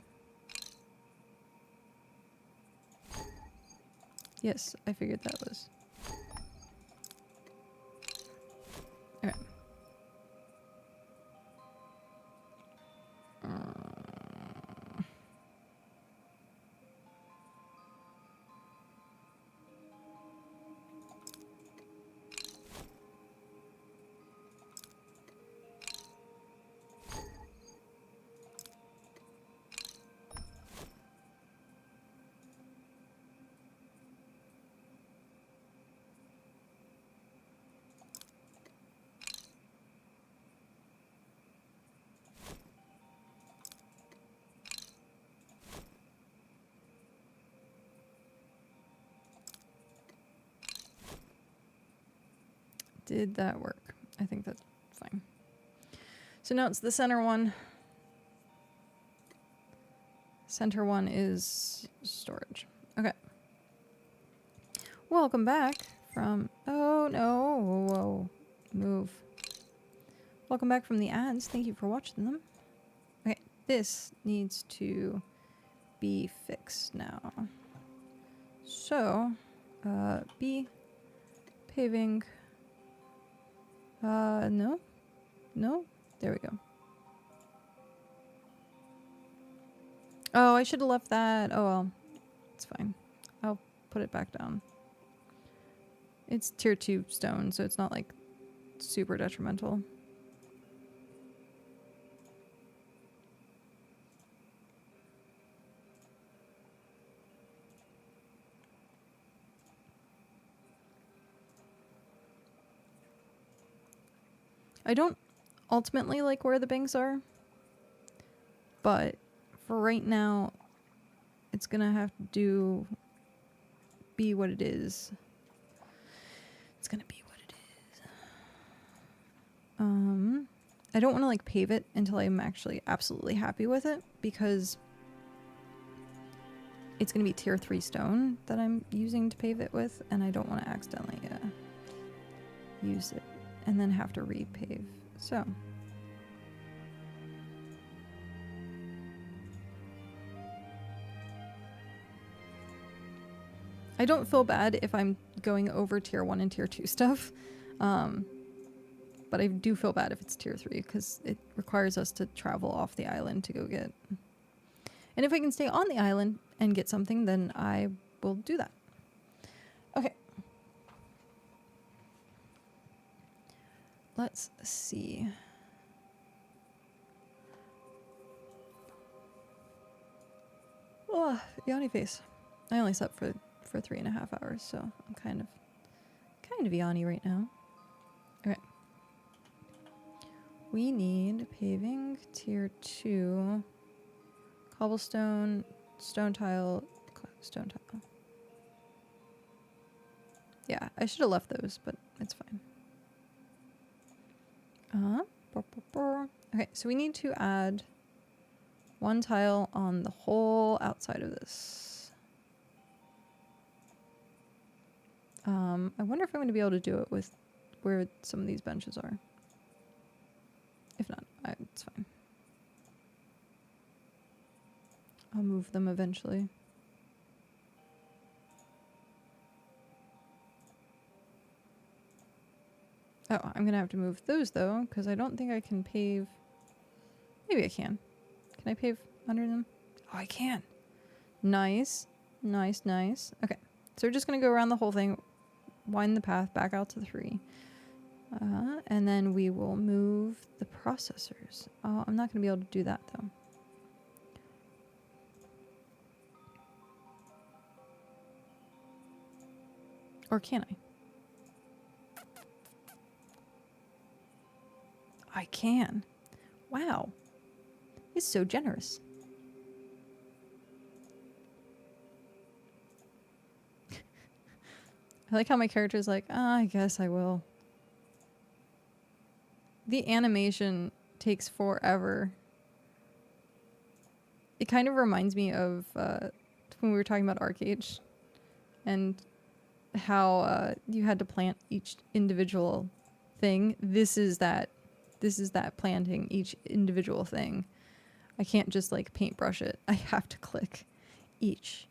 Yes, I figured that was. Okay. Did that work? I think that's fine. So now it's the center one. Center one is storage. Okay. Welcome back from... Oh, no. Whoa. Move. Welcome back from the ads. Thank you for watching them. Okay. This needs to be fixed now. So, B, paving... no. No? There we go. Oh, I should have left that. Oh, well. It's fine. I'll put it back down. It's tier 2 stone, so it's not, like, super detrimental. I don't ultimately like where the banks are, but for right now, it's gonna have to be what it is. It's gonna be what it is. I don't want to like pave it until I'm actually absolutely happy with it, because it's gonna be tier 3 stone that I'm using to pave it with, and I don't want to accidentally use it and then have to repave. So I don't feel bad if I'm going over tier 1 and tier 2 stuff, but I do feel bad if it's tier 3 because it requires us to travel off the island to go get. And if I can stay on the island and get something, then I will do that. Okay. Let's see. Oh, yawny face. I only slept for 3.5 hours, so I'm kind of yawny right now. Okay. We need paving, tier 2, cobblestone, stone tile, stone tile. Yeah, I should have left those, but it's fine. Okay, so we need to add one tile on the whole outside of this. I wonder if I'm going to be able to do it with where some of these benches are. If not, it's fine. I'll move them eventually. Oh, I'm going to have to move those though, because I don't think I can pave. Maybe I can. Can I pave under them? Oh, I can. Nice. Nice, nice. Okay. So we're just going to go around the whole thing, wind the path back out to the 3. And then we will move the processors. Oh, I'm not going to be able to do that though. Or can I? I can. Wow. He's so generous. I like how my character's like, I guess I will. The animation takes forever. It kind of reminds me of when we were talking about Arcade and how you had to plant each individual thing. This is that planting each individual thing. I can't just like paintbrush it. I have to click each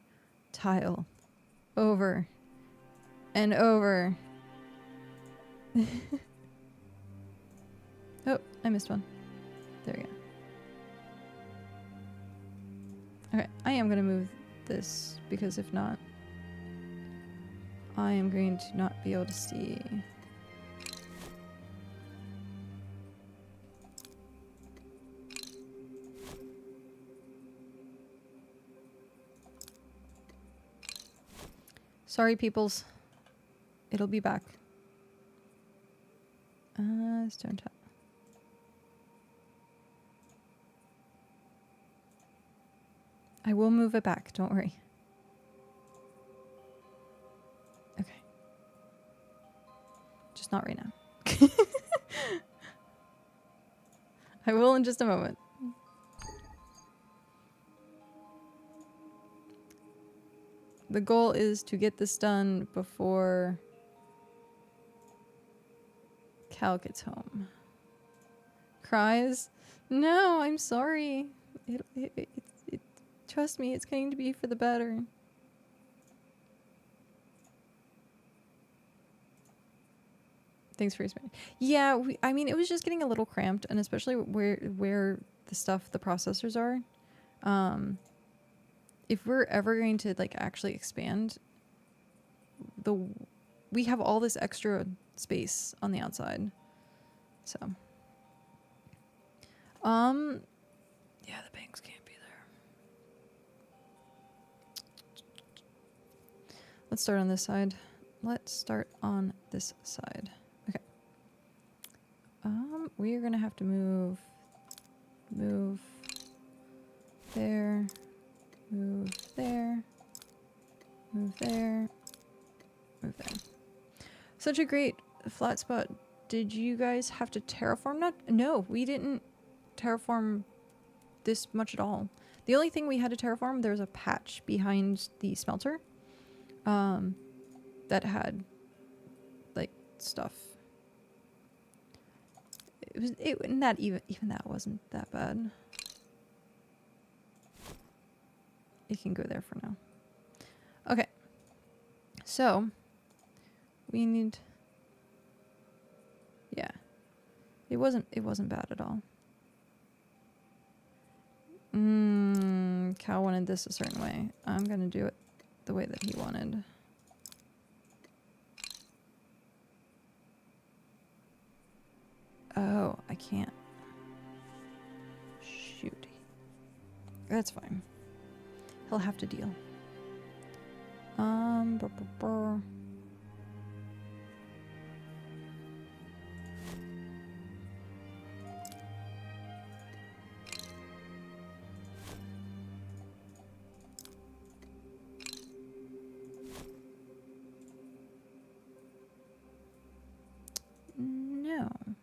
tile over and over. Oh, I missed one. There we go. Okay, I am going to move this because if not, I am going to not be able to see. Sorry, peoples. It'll be back. Stone tap. I will move it back, don't worry. Okay. Just not right now. I will in just a moment. The goal is to get this done before Cal gets home. Cries? No, I'm sorry. Trust me, it's going to be for the better. Thanks for explaining. Yeah, I mean, it was just getting a little cramped, and especially where the processors are. If we're ever going to like actually expand, we have all this extra space on the outside. So, yeah, the banks can't be there. Let's start on this side. Let's start on this side. Okay. We are gonna have to move there, move there, move there, move there. Such a great flat spot. Did you guys have to terraform? No, we didn't terraform this much at all. The only thing we had to terraform, there was a patch behind the smelter that had like stuff. Even that wasn't that bad. It can go there for now. Okay. So we need, yeah. It wasn't bad at all. Cal wanted this a certain way. I'm gonna do it the way that he wanted. Oh, I can't. Shoot. That's fine. He'll have to deal. No. 'Cause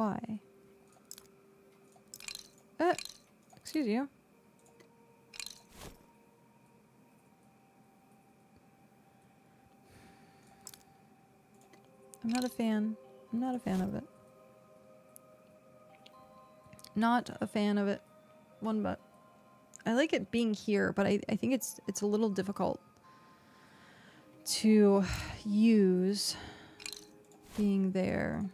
Why? Excuse you. I'm not a fan. I'm not a fan of it. Not a fan of it. One but. I like it being here, but I think it's a little difficult to use being there.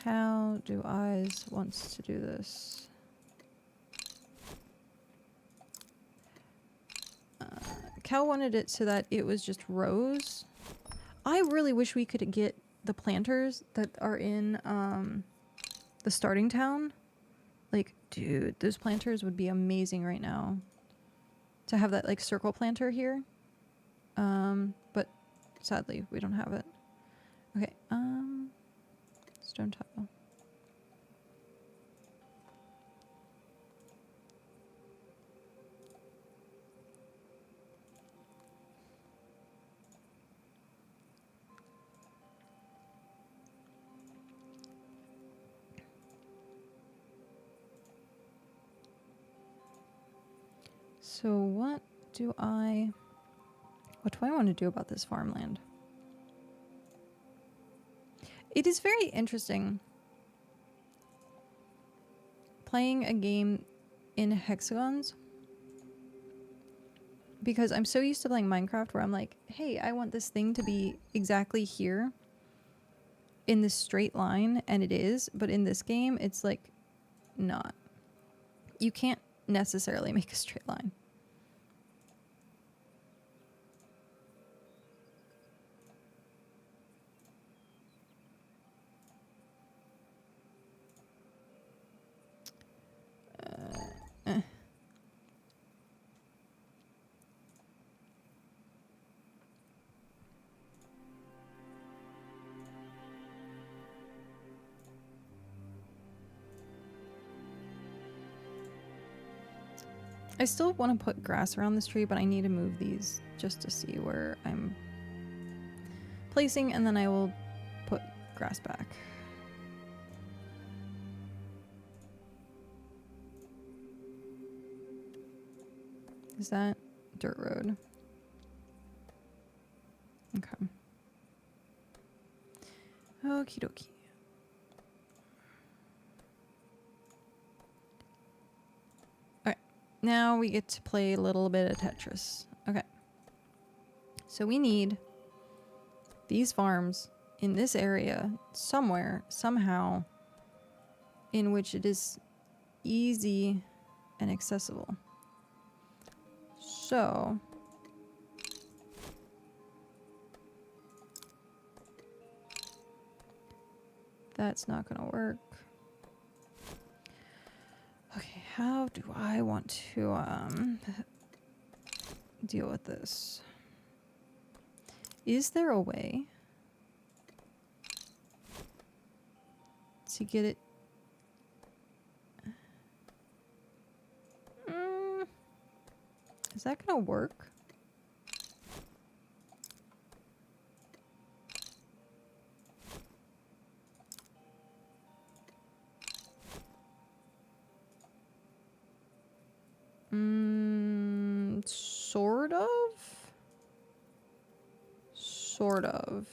How do Eyes wants to do this? Cal wanted it so that it was just rows. I really wish we could get the planters that are in the starting town. Like, dude, those planters would be amazing right now. To have that, like, circle planter here. But sadly, we don't have it. Okay, stone tile. So what do I want to do about this farmland? It is very interesting playing a game in hexagons because I'm so used to playing Minecraft where I'm like, hey, I want this thing to be exactly here in this straight line, and it is, but in this game it's like not. You can't necessarily make a straight line. I still want to put grass around this tree, but I need to move these just to see where I'm placing, and then I will put grass back. Is that dirt road? Okay. Okie dokie. Okay. Now we get to play a little bit of Tetris. Okay. So we need these farms in this area somewhere, somehow, in which it is easy and accessible. So that's not gonna work. Okay, how do I want to deal with this? Is there a way to get it? Is that gonna work? Sort of? Sort of.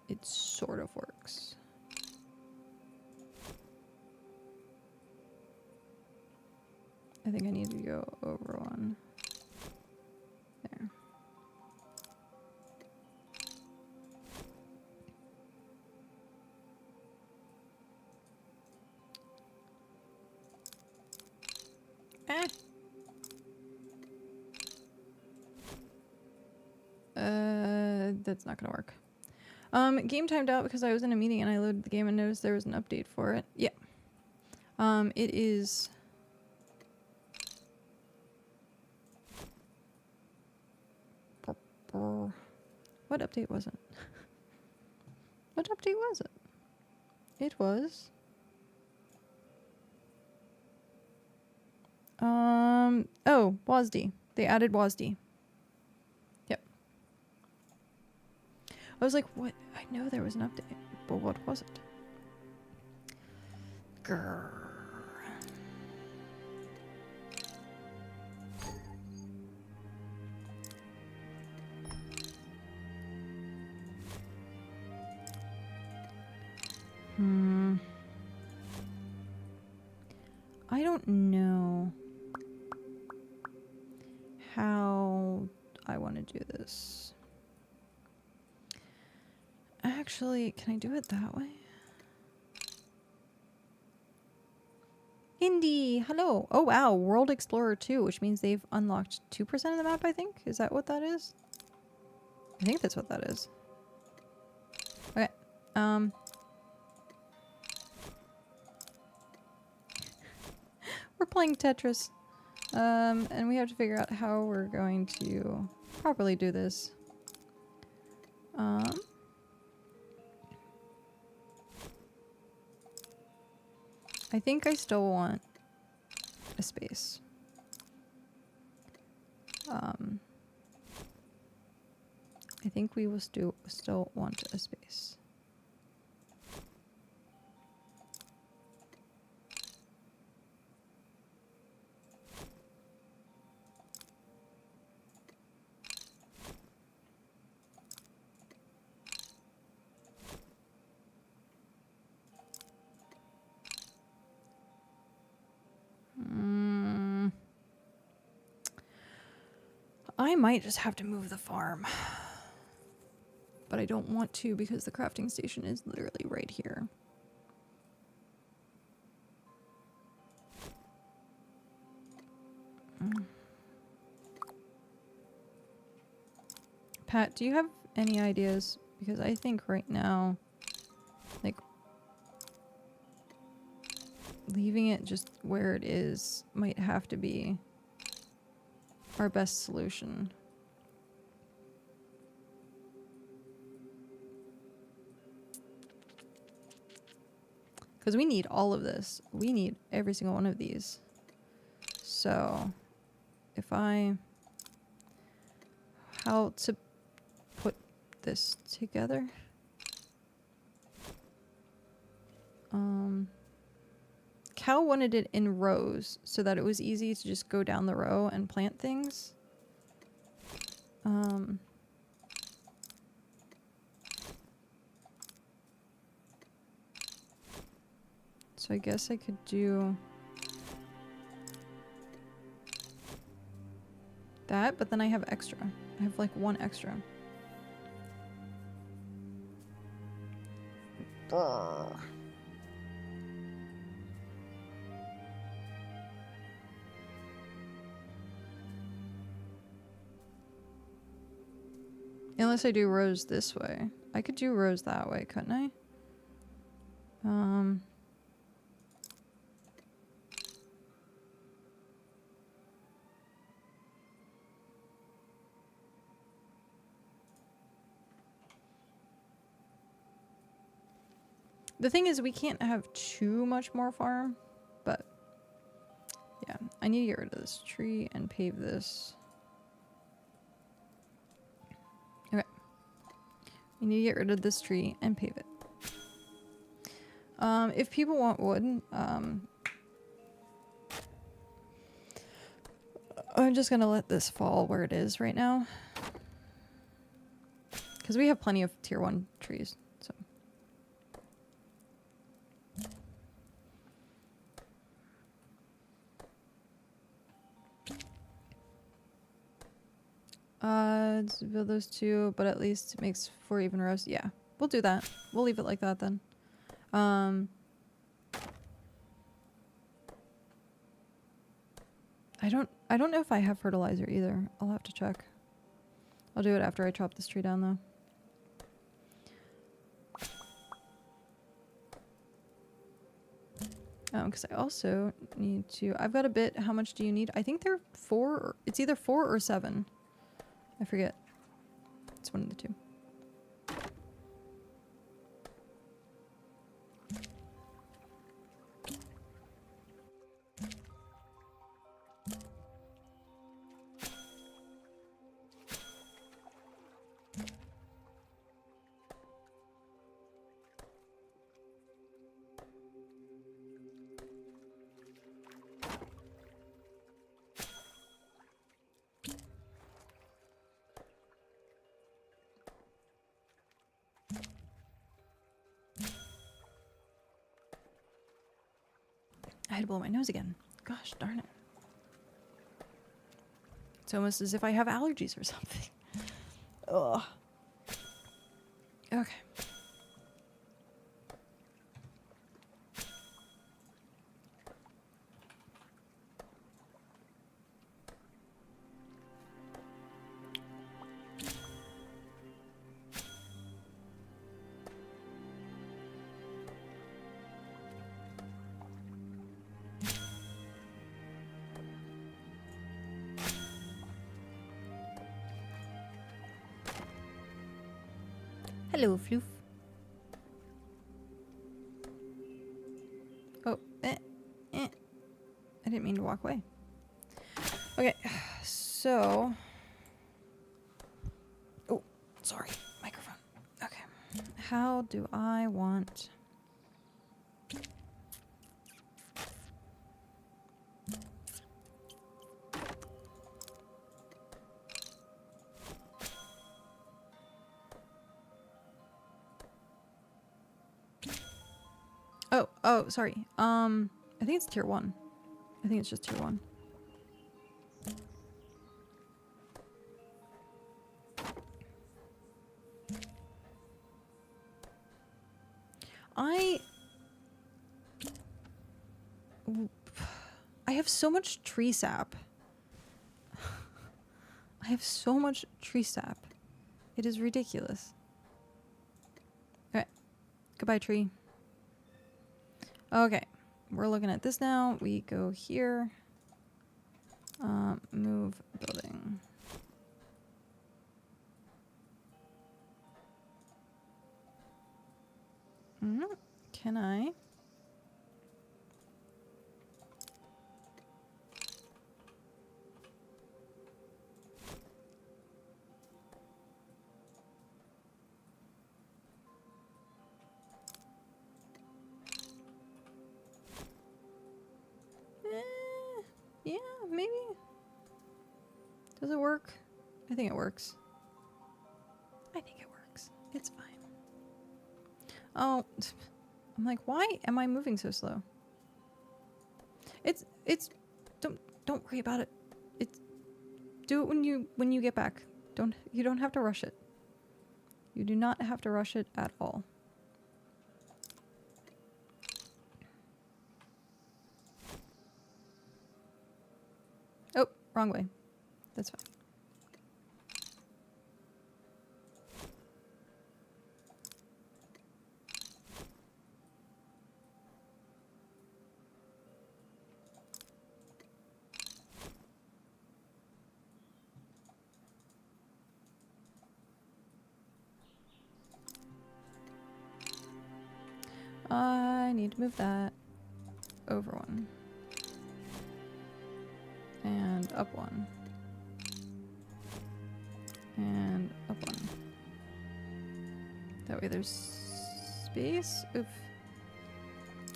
It sort of works. I think I need to go over one. There. That's not gonna work. Game timed out because I was in a meeting and I loaded the game and noticed there was an update for it. Yeah. It is... What update was it? What update was it? It was... Oh, WASD. They added WASD. Yep. I was like, what? I know there was an update, but what was it? Grrr. I don't know how I want to do this. Actually, can I do it that way? Indy, hello. Oh, wow. World Explorer 2, which means they've unlocked 2% of the map, I think. Is that what that is? I think that's what that is. Okay. We're playing Tetris. And we have to figure out how we're going to properly do this. I think I still want a space. I think we will still want a space. I might just have to move the farm. But I don't want to because the crafting station is literally right here. Pat, do you have any ideas? Because I think right now, like, leaving it just where it is might have to be our best solution. Because we need all of this. We need every single one of these. So, if I... How to put this together? Cal wanted it in rows so that it was easy to just go down the row and plant things. So I guess I could do that, but then I have extra. I have like one extra. Unless I do rows this way. I could do rows that way, couldn't I? The thing is, we can't have too much more farm, but yeah, I need to get rid of this tree and pave this. Okay. We need to get rid of this tree and pave it. If people want wood, I'm just gonna let this fall where it is right now. Because we have plenty of tier 1 trees, so. Let's build those two, but at least it makes 4 even rows. Yeah, we'll do that. We'll leave it like that then. I don't know if I have fertilizer either. I'll have to check. I'll do it after I chop this tree down though. Because I also need to... I've got a bit. How much do you need? I think they're 4... It's either 4 or 7. I forget. It's one of the two. I had to blow my nose again. Gosh darn it. It's almost as if I have allergies or something. Ugh. Okay. Hello, Floof. Oh, I didn't mean to walk away. Okay, so... Oh, sorry, microphone. Okay, how do I want... Oh, sorry. I think it's tier 1. I think it's just tier 1. I have so much tree sap. I have so much tree sap. It is ridiculous. Okay. Goodbye, tree. Okay. We're looking at this now. We go here. Move building. Can I? Yeah, maybe. Does it work? I think it works. I think it works. It's fine. Oh, I'm like, why am I moving so slow? It's don't worry about it. Do it when you get back. You don't have to rush it. You do not have to rush it at all. Oh, wrong way. That's fine. I need to move that over 1. And up 1. And up 1. That way there's space. Oof.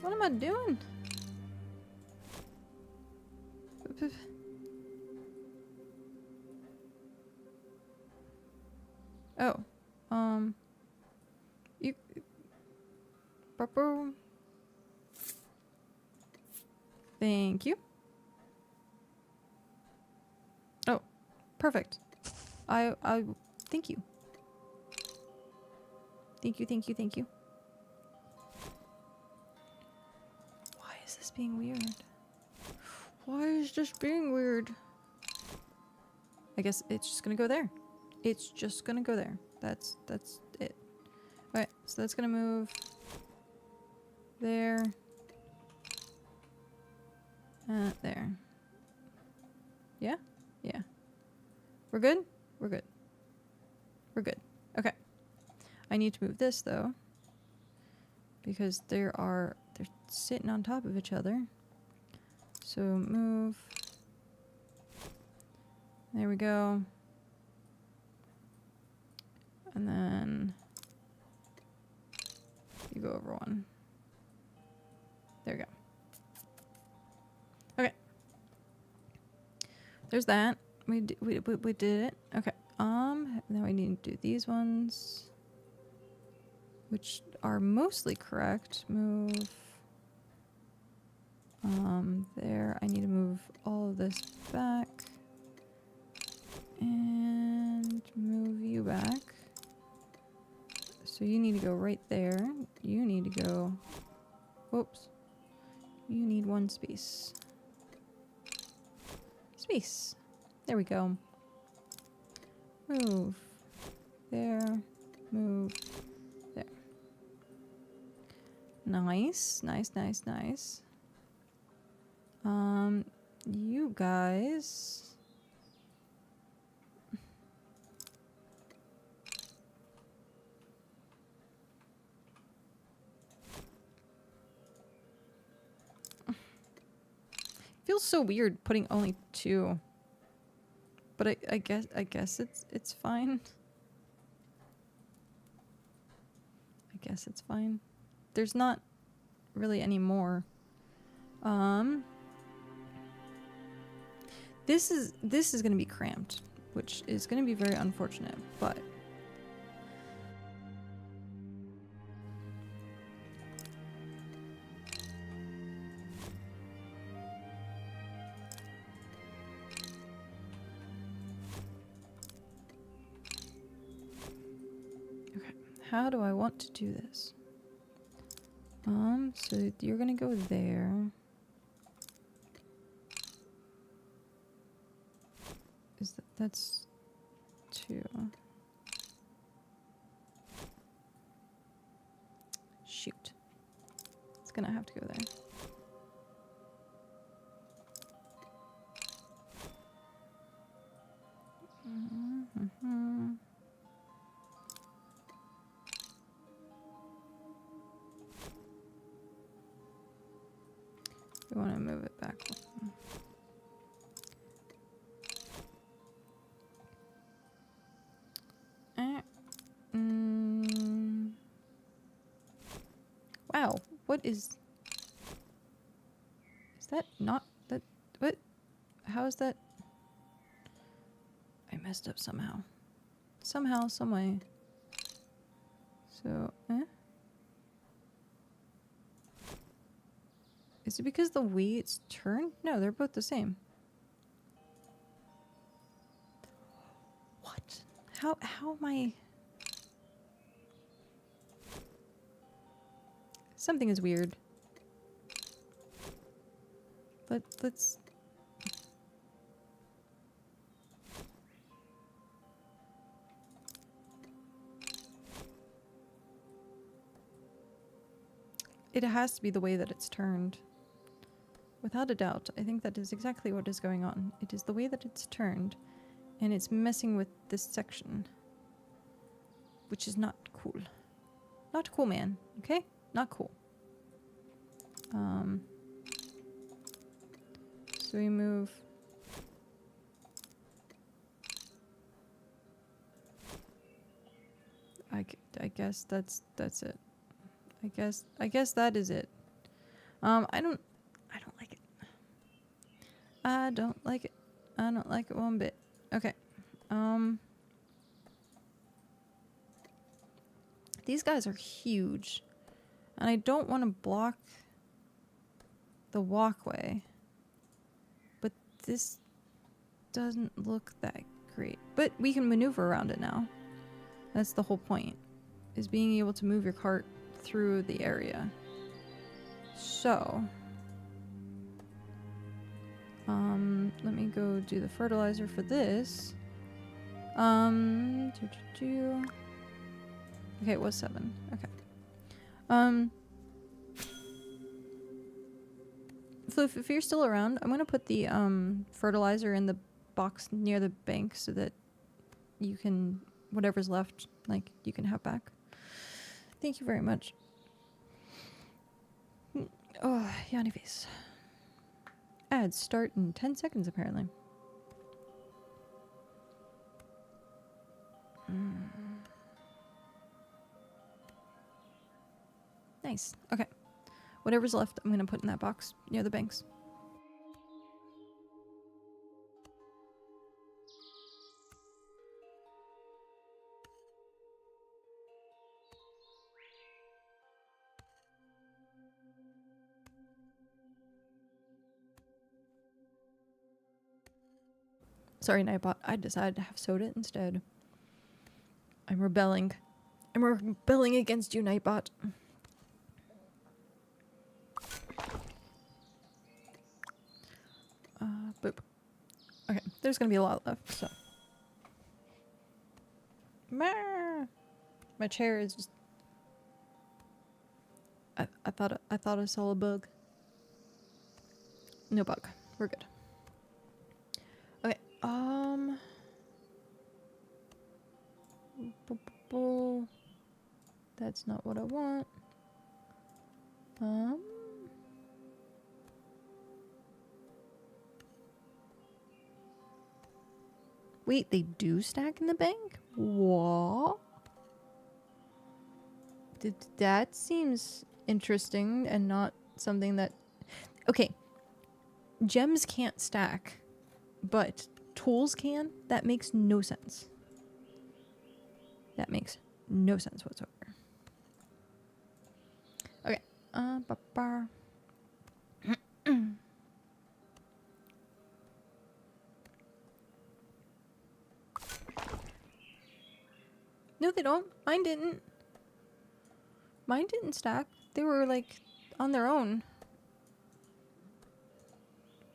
What am I doing? Oof, oof. Oh. You... Thank you. Oh, perfect. I thank you. Thank you. Why is this being weird? Why is this being weird? I guess it's just gonna go there. It's just gonna go there. That's it. Alright, so that's gonna move there. There. Yeah? Yeah. We're good? We're good. We're good. Okay. I need to move this though. Because they're sitting on top of each other. So move. There we go. And then you go over 1. There we go. Okay. There's that. We did it. Okay. Now we need to do these ones, which are mostly correct. Move There, I need to move all of this back. And move you back. So you need to go right there. You need to go... Whoops. You need one space. Space. There we go. Move. There. Move. There. Nice. Nice, nice, nice. You guys... Feels so weird putting only 2. But I guess it's fine. I guess it's fine. There's not really any more. This is gonna be cramped, which is gonna be very unfortunate, but okay, how do I want to do this? So you're gonna go there. That's 2. Shoot. It's gonna have to go there. We want to move it back. Wow, what is that not that, what, how is that? I messed up somehow, some way. So, is it because the way it's turned? No, they're both the same. What? How am I? Something is weird. Let's... It has to be the way that it's turned. Without a doubt, I think that is exactly what is going on. It is the way that it's turned, and it's messing with this section. Which is not cool. Not cool, man. Okay? Not cool. So we move... I guess that's it. I guess that is it. I don't like it. I don't like it. I don't like it one bit. Okay. These guys are huge. And I don't want to block the walkway. But this doesn't look that great. But we can maneuver around it now. That's the whole point. Is being able to move your cart through the area. So, let me go do the fertilizer for this. Okay, it was 7. Okay. Floof, if you're still around, I'm gonna put the fertilizer in the box near the bank so that you can, whatever's left, like, you can have back. Thank you very much. Oh, Yanni face. Ads start in 10 seconds, apparently. Nice. Okay. Whatever's left, I'm gonna put in that box near the banks. Sorry, Nightbot. I decided to have soda instead. I'm rebelling. I'm rebelling against you, Nightbot. Boop. Okay, there's gonna be a lot left, so. My chair is just. I thought I saw a bug. No bug. We're good. Okay. That's not what I want. Wait, they do stack in the bank? What? That seems interesting and not something that... Okay. Gems can't stack, but tools can? That makes no sense. That makes no sense whatsoever. Okay. No, they don't. Mine didn't. Mine didn't stack. They were, like, on their own.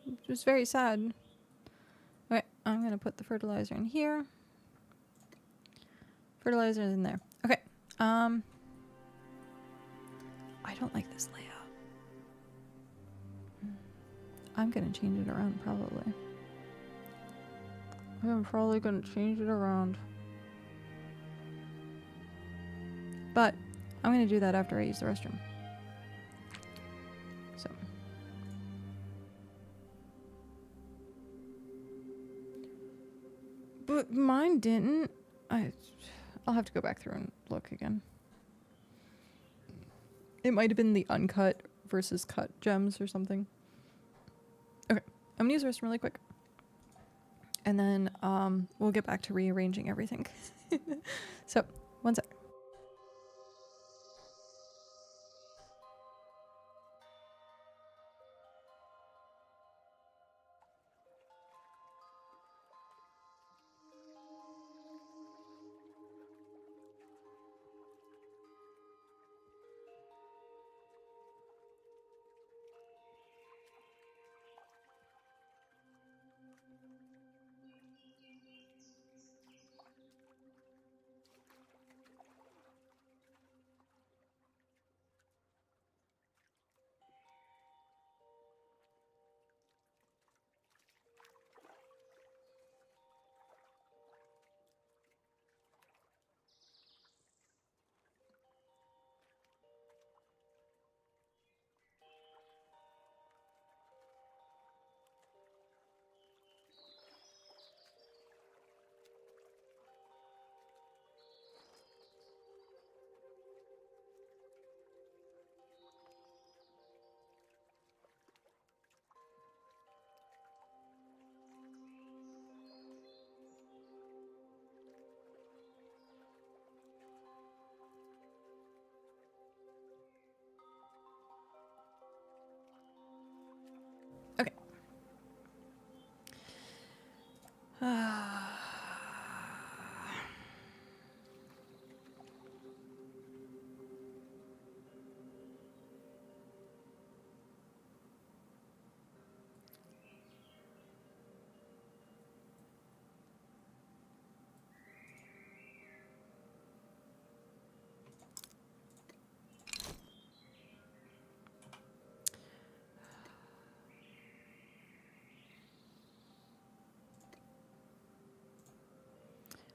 It was very sad. Okay, I'm gonna put the fertilizer in here. Fertilizer is in there. Okay. I don't like this layout. I'm gonna change it around, probably. I'm probably gonna change it around. But I'm gonna do that after I use the restroom. So. But mine didn't. I'll have to go back through and look again. It might have been the uncut versus cut gems or something. Okay, I'm gonna use the restroom really quick. And then we'll get back to rearranging everything. So, one sec. Okay.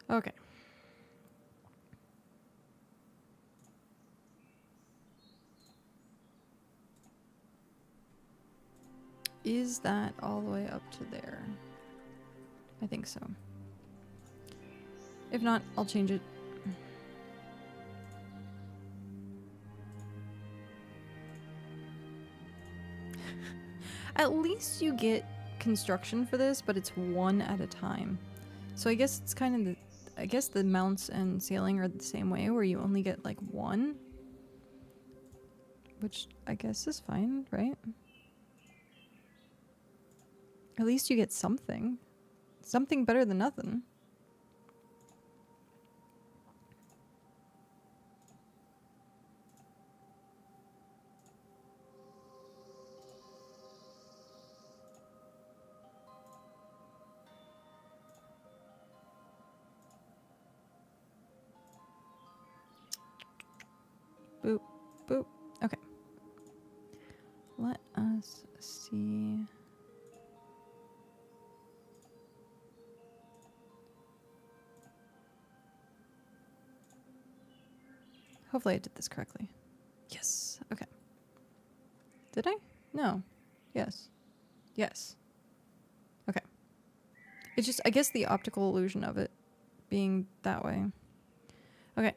Okay. Is that all the way up to there? I think so. If not, I'll change it. At least you get construction for this, but it's one at a time. So I guess it's kind of the... I guess the mounts and sailing are the same way, where you only get, like, one. Which I guess is fine, right? At least you get something. something better than nothing. Boop, boop. Okay. Let us see. Hopefully I did this correctly. Yes. Okay. Did I? No. Yes. Yes. Okay. It's just, I guess, the optical illusion of it being that way. Okay.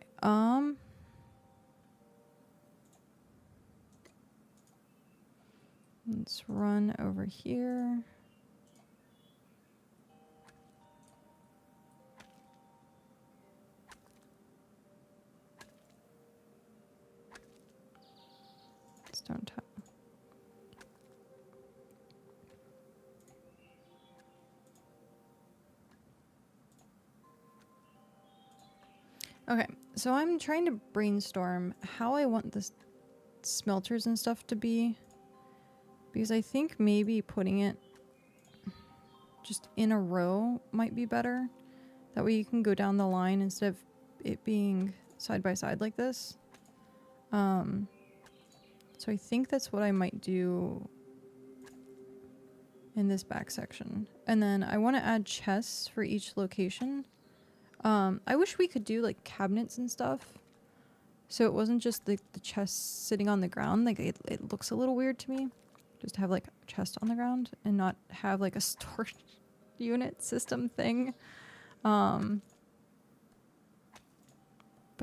Let's run over here. Stone tile. Okay, so I'm trying to brainstorm how I want the smelters and stuff to be. Because I think maybe putting it just in a row might be better. That way you can go down the line instead of it being side by side like this. So I think that's what I might do in this back section. And then I want to add chests for each location. I wish we could do like cabinets and stuff. So it wasn't just the chests sitting on the ground. Like it looks a little weird to me. Just to have like a chest on the ground and not have like a storage unit system thing. But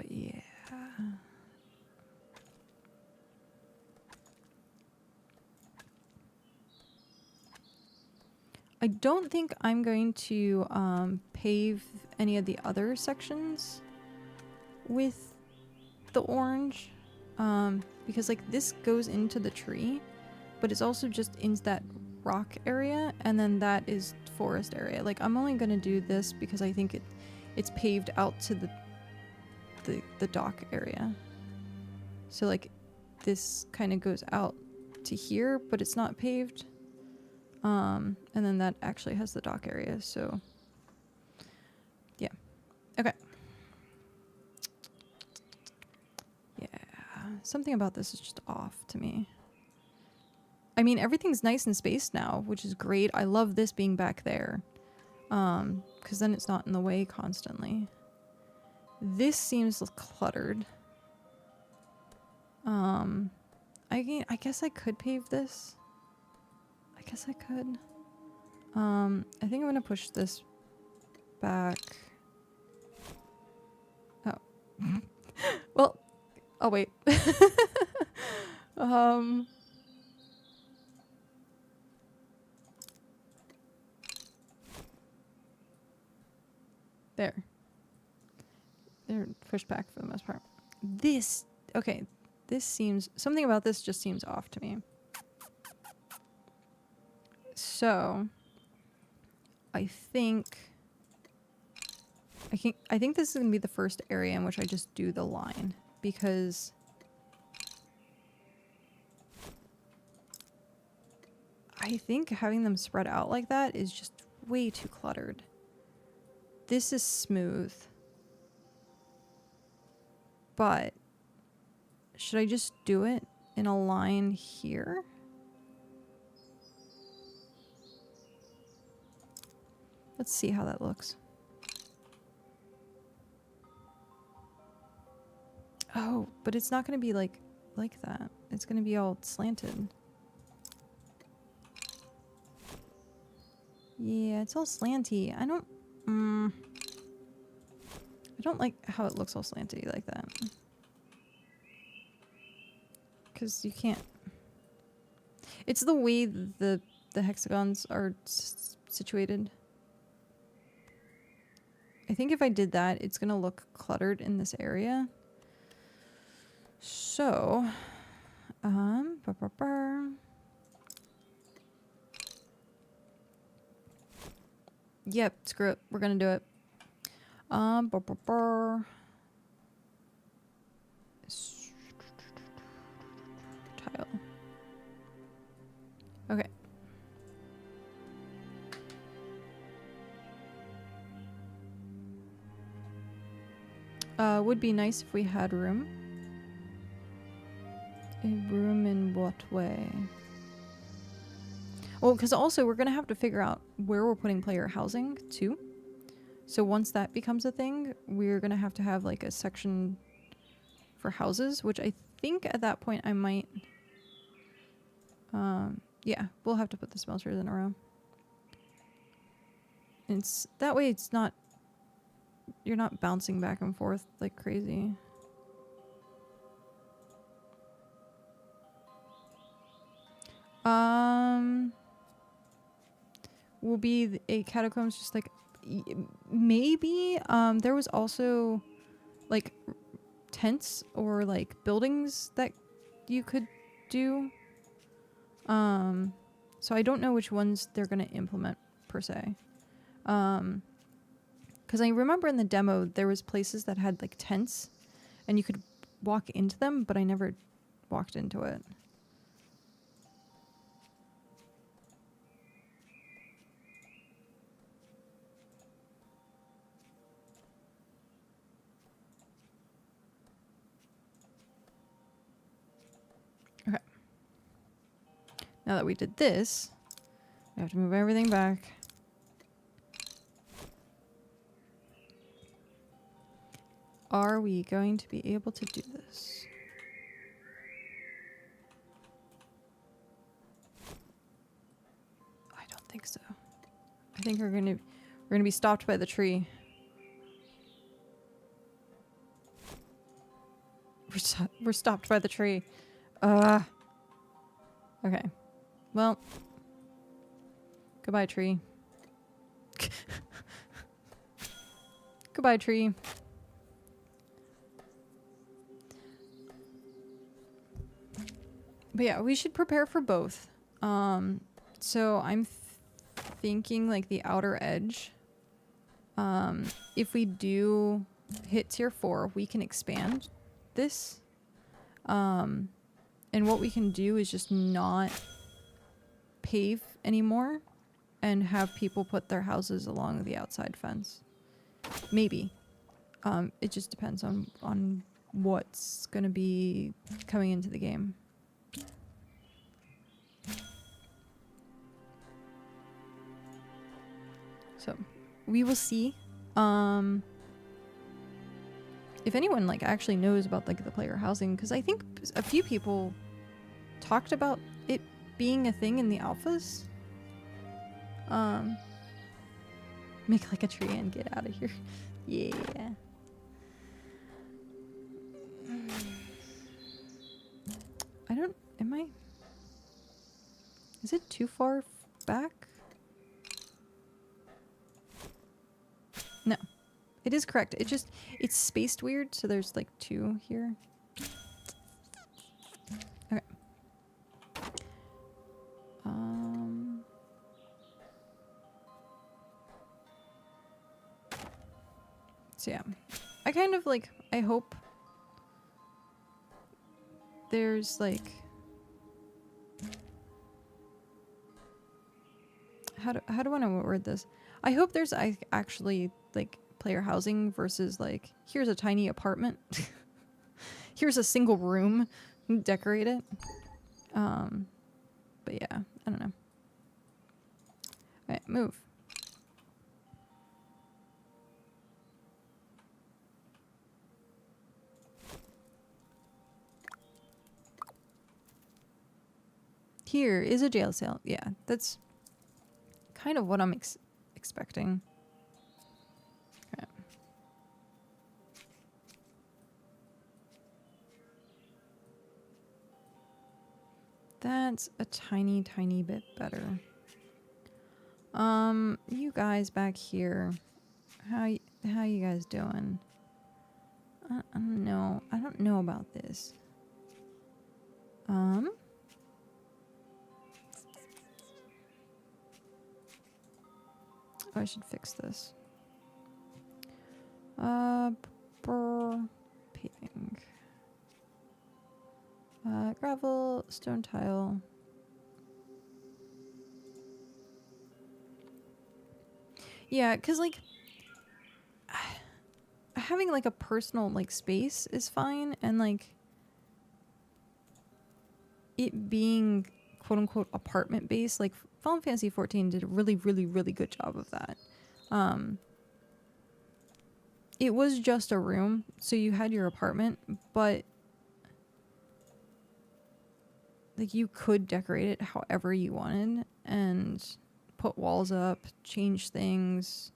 yeah. I don't think I'm going to pave any of the other sections with the orange. Because like this goes into the tree, but it's also just into that rock area, and then that is forest area. Like I'm only gonna do this because I think it's paved out to the dock area. So like this kind of goes out to here, but it's not paved. And then that actually has the dock area, so yeah. Okay. Yeah, something about this is just off to me. I mean, everything's nice and spaced now, which is great. I love this being back there. Because then it's not in the way constantly. This seems cluttered. I guess I could pave this. I guess I could. I think I'm gonna push this back. Oh. Well, I'll wait. There. They're pushed back for the most part. This, okay, this seems, something about this just seems off to me. So, I think this is going to be the first area in which I just do the line, because I think having them spread out like that is just way too cluttered. This is smooth. But should I just do it in a line here? Let's see how that looks. Oh, but it's not going to be like that. It's going to be all slanted. Yeah, it's all slanty. I don't like how it looks all slanty like that. Because you can't... It's the way the hexagons are situated. I think if I did that, it's going to look cluttered in this area. So... Yep, screw it. We're gonna do it. Brr, brr, brr. Tile. Okay. Would be nice if we had room. A room in what way? Well, because also we're going to have to figure out where we're putting player housing too. So once that becomes a thing, we're going to have like a section for houses, which I think at that point I might... yeah, we'll have to put the smelters in a row. It's that way it's not... You're not bouncing back and forth like crazy. Will be a catacombs just like... Maybe, there was also like tents or like buildings that you could do. So I don't know which ones they're going to implement per se. Because I remember in the demo there was places that had like tents and you could walk into them, but I never walked into it. Okay. Now that we did this, we have to move everything back. Are we going to be able to do this? I don't think so. I think we're gonna be stopped by the tree. We're stopped by the tree. Okay. Well. Goodbye, tree. Goodbye, tree. But yeah, we should prepare for both. So I'm thinking like the outer edge. If we do hit tier 4, we can expand this. And what we can do is just not pave anymore and have people put their houses along the outside fence. Maybe. It just depends on what's gonna be coming into the game. So we will see. If anyone like actually knows about like the player housing, because I think a few people talked about it being a thing in the alphas. Make like a tree and get out of here. Yeah. Is it too far back? No. It is correct. It's spaced weird, so there's like 2 here. Okay. So yeah. I kind of like, I hope there's like, how do I want to word this? I hope there's actually like player housing versus like, here's a tiny apartment. Here's a single room, decorate it. But yeah, I don't know. Alright, move. Here is a jail cell. Yeah, that's kind of what I'm expecting. Okay. That's a tiny, tiny bit better. You guys back here, how you guys doing? I don't know. I don't know about this. Oh, I should fix this. Paving. Gravel, stone tile. Yeah, because, like, having, like, a personal, like, space is fine, and, like, it being quote-unquote apartment-based, like, Final Fantasy XIV did a really, really, really good job of that. It was just a room, so you had your apartment, but, like, you could decorate it however you wanted, and put walls up, change things,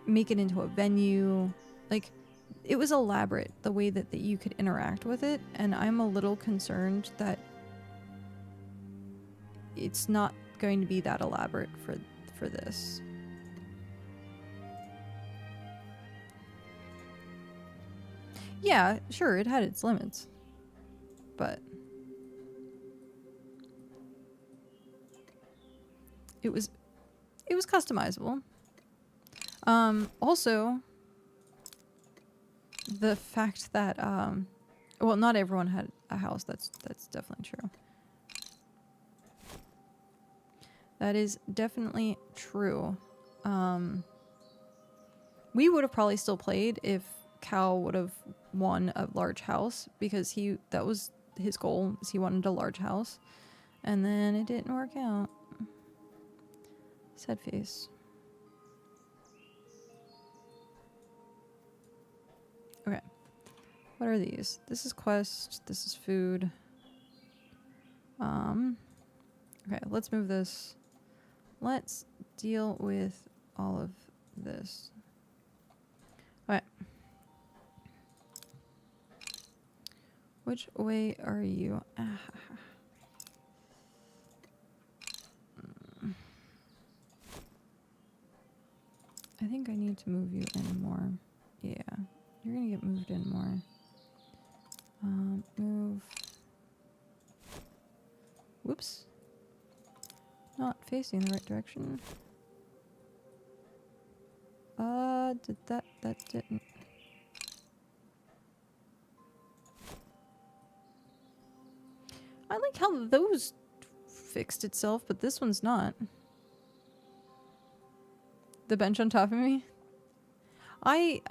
make it into a venue. Like, it was elaborate the way that you could interact with it, and I'm a little concerned that it's not going to be that elaborate for this. Yeah, sure, it had its limits, but it was customizable. Also, the fact that well, not everyone had a house. That's definitely true. That is definitely true. We would have probably still played if Cal would have won a large house, because that was his goal, is he wanted a large house, and then it didn't work out. Sad face. Okay. What are these? This is quest. This is food. Okay, let's move this. Let's deal with all of this. Alright. Which way are you? I think I need to move you in more. Yeah, you're gonna get moved in more. Move. Whoops. Not facing the right direction. That didn't. I like how those fixed itself, but this one's not. The bench on top of me? I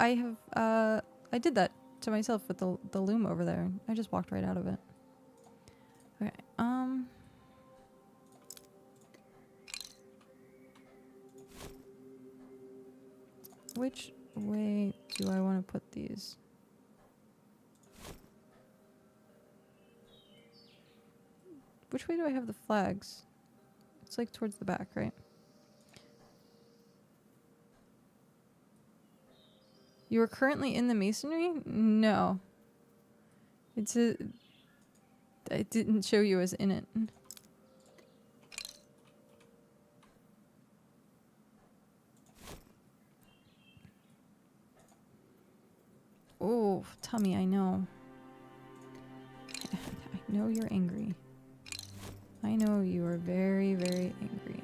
did that to myself with the loom over there. I just walked right out of it. Okay, which way do I want to put these? Which way do I have the flags? It's like towards the back, right? You are currently in the masonry? No. I didn't show you as in it. Oh, Tummy, I know. I know you're angry. I know you are very, very angry.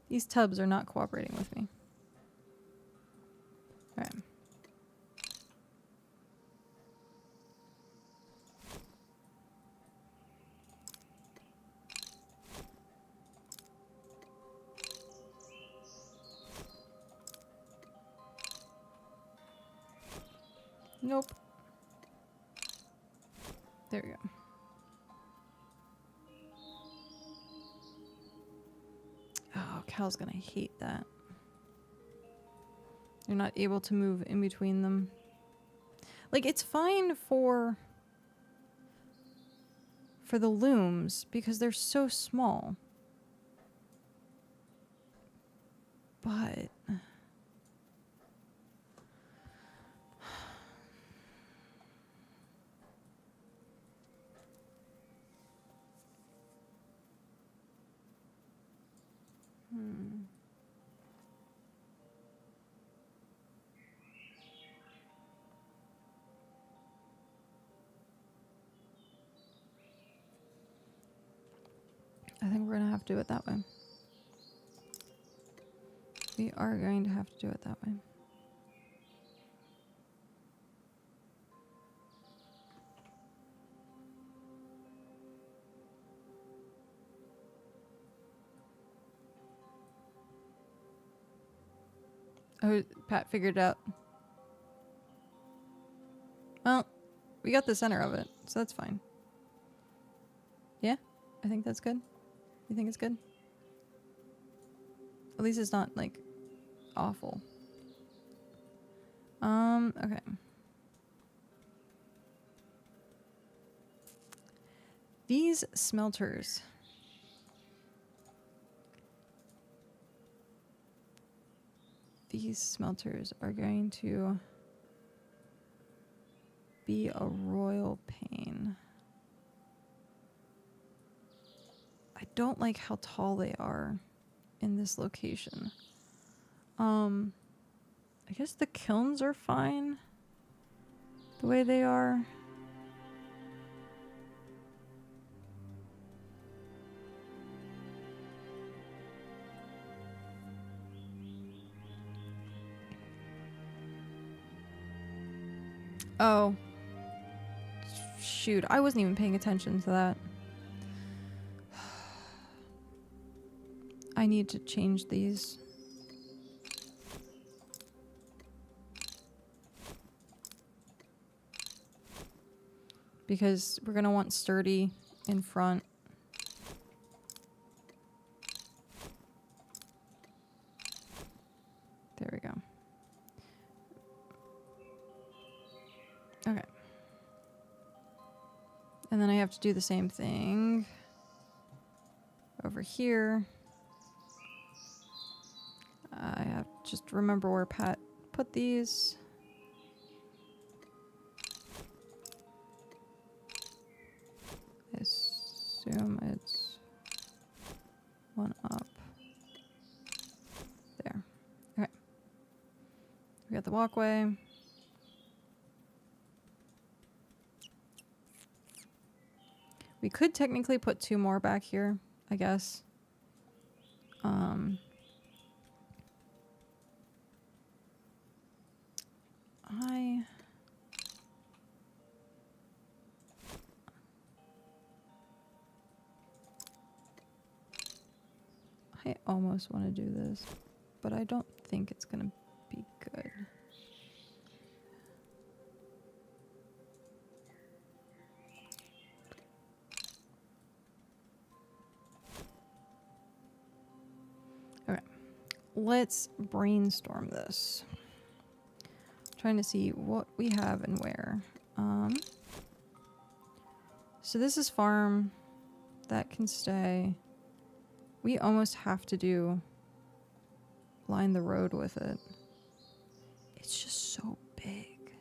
These tubs are not cooperating with me. Alright. Nope. There we go. Oh, Cal's gonna hate that. You're not able to move in between them. Like, it's fine for the looms because they're so small. But I think we're gonna have to do it that way. We are going to have to do it that way. Oh, Pat figured it out. Well, we got the center of it, so that's fine. Yeah, I think that's good. You think it's good? At least it's not, like, awful. Okay. These smelters. These smelters are going to be a royal pain. I don't like how tall they are in this location. I guess the kilns are fine the way they are. Oh. Shoot, I wasn't even paying attention to that. I need to change these. Because we're gonna want sturdy in front. There we go. Okay. And then I have to do the same thing over here. I have to just remember where Pat put these. I assume it's one up. There. Okay. We got the walkway. We could technically put 2 more back here, I guess. I almost want to do this, but I don't think it's gonna be good. Okay, let's brainstorm this. Trying to see what we have and where. So this is farm. That can stay. We almost have to line the road with it. It's just so big.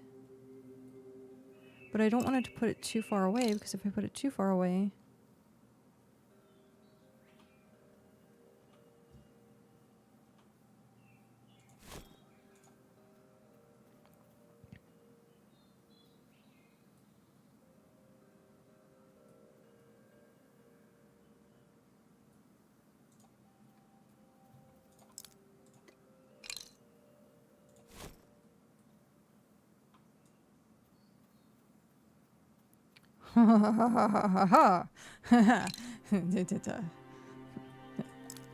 But I don't want it to put it too far away, because if I put it too far away...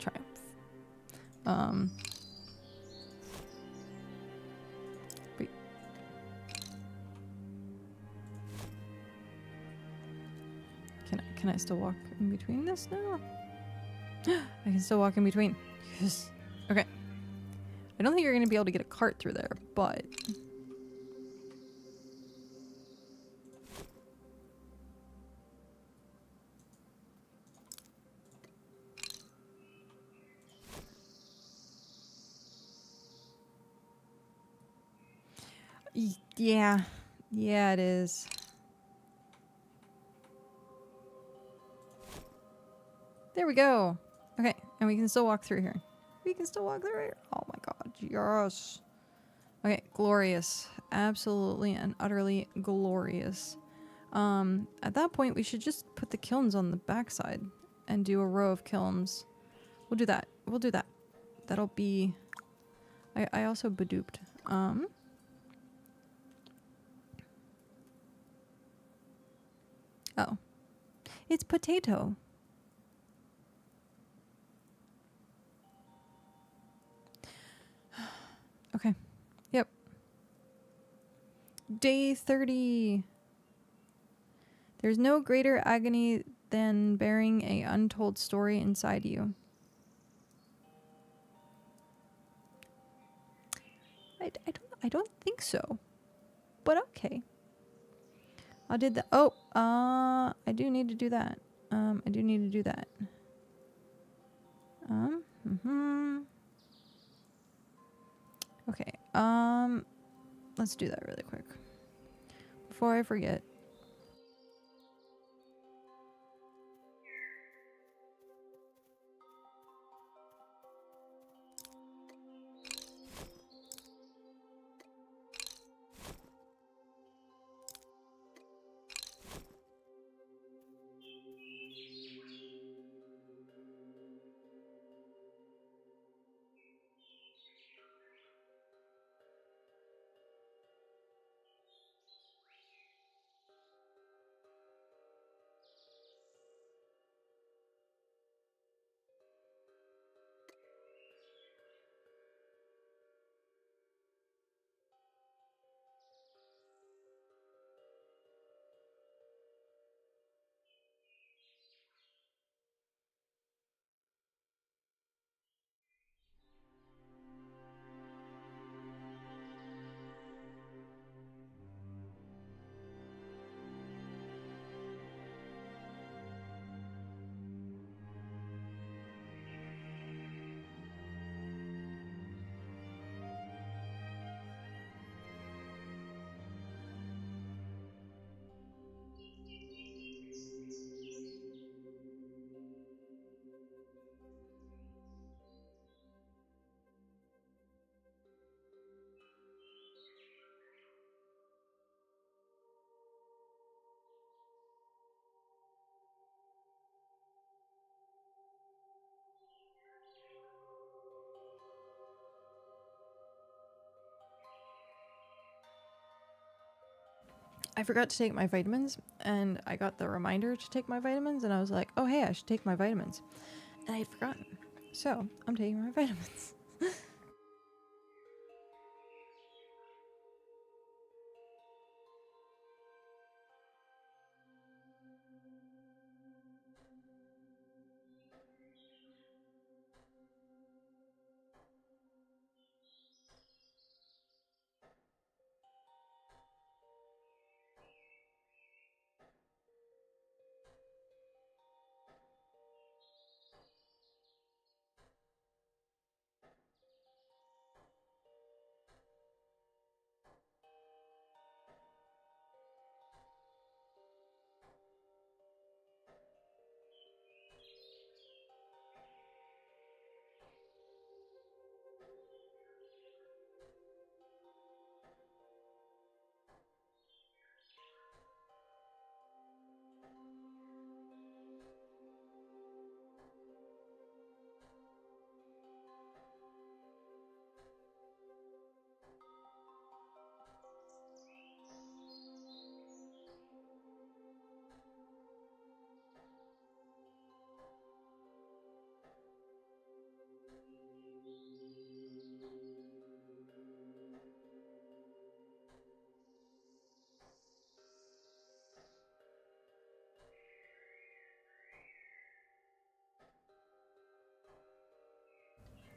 Triumph. Wait. Can I still walk in between this now? I can still walk in between. Yes. Okay. I don't think you're gonna be able to get a cart through there, but yeah. Yeah, it is. There we go. Okay, and we can still walk through here. We can still walk through here. Oh my god, yes. Okay, glorious. Absolutely and utterly glorious. At that point, we should just put the kilns on the backside and do a row of kilns. We'll do that. We'll do that. That'll be... I also badooped. Oh. It's potato. Okay. Yep. Day 30. There's no greater agony than bearing a untold story inside you. I don't think so. But okay. I did that. Oh, I do need to do that. I do need to do that. Okay. Let's do that really quick. Before I forget. I forgot to take my vitamins, and I got the reminder to take my vitamins, and I was like, oh, hey, I should take my vitamins. And I had forgotten. So, I'm taking my vitamins.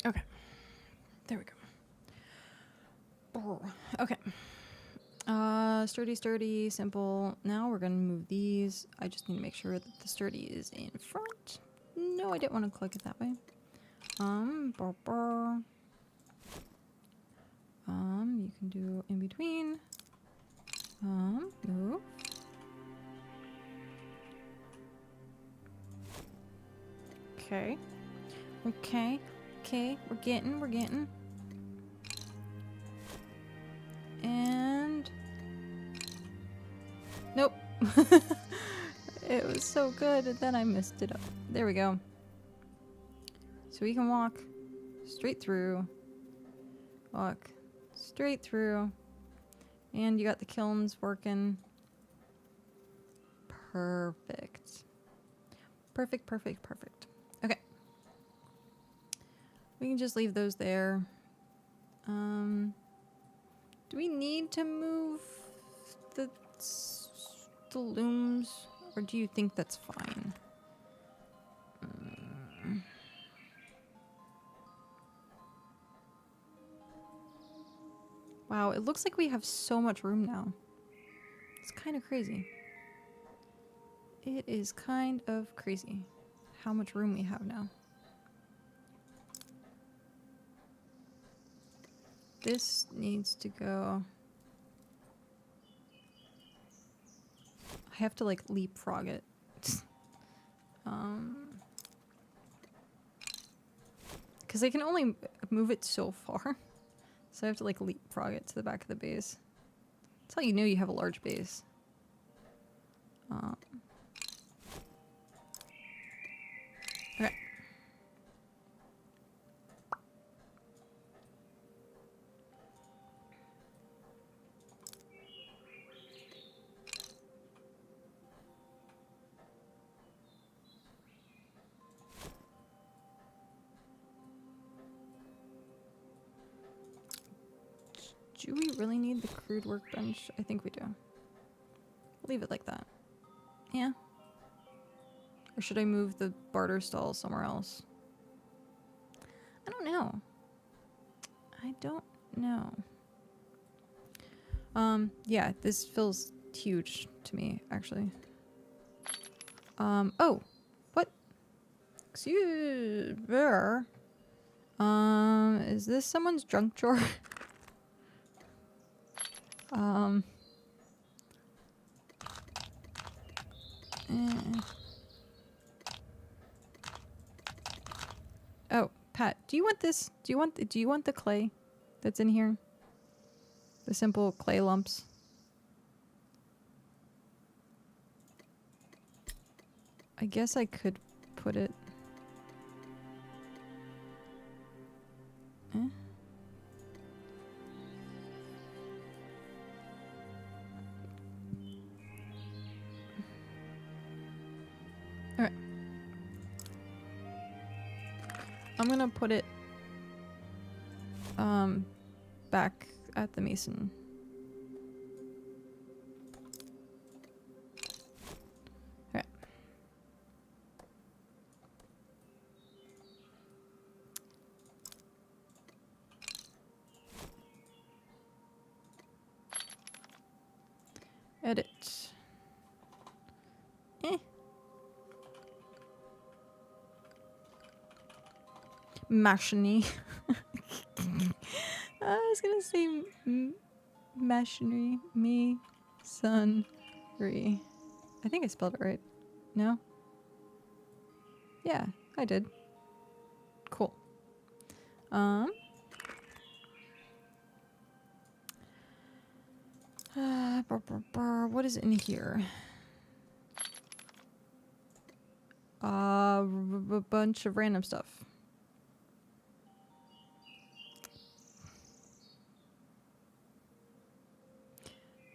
Okay. There we go. Okay. Sturdy, simple. Now we're gonna move these. I just need to make sure that the sturdy is in front. No, I didn't want to click it that way. You can do in between. Move. Okay. Okay. Okay, we're getting. And... Nope. It was so good, and then I messed it up. There we go. So we can walk straight through. Walk straight through. And you got the kilns working. Perfect. Perfect, perfect, perfect. Okay. We can just leave those there. Do we need to move the looms? Or do you think that's fine? Wow, it looks like we have so much room now. It's kind of crazy. It is kind of crazy how much room we have now. This needs to go. I have to like leapfrog it. Because I can only move it so far. So I have to like leapfrog it to the back of the base. That's how you know you have a large base. Okay. Do we really need the crude workbench? I think we do. Leave it like that. Yeah. Or should I move the barter stall somewhere else? I don't know. I don't know. Yeah, this feels huge to me, actually. Oh! What? Excuse me. Is this someone's junk drawer? Oh, Pat, do you want this? Do you want the clay that's in here? The simple clay lumps? I guess I could put it... Eh? Alright. I'm gonna put it back at the mason. Okay. Edit. Eh. Machinery. I was gonna say machinery. Me. Son. Re. I think I spelled it right. No? Yeah, I did. Cool. What is in here? A bunch of random stuff.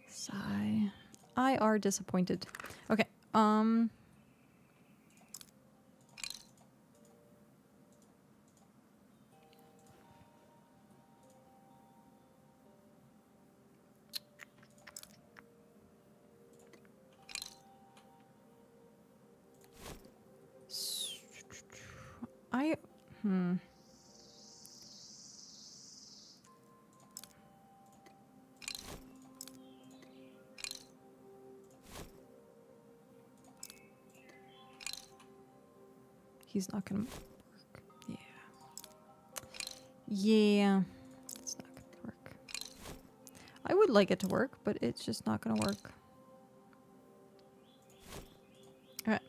Sigh. I are disappointed. Okay. He's not gonna work. Yeah. Yeah. It's not gonna work. I would like it to work, but it's just not gonna work. Alright.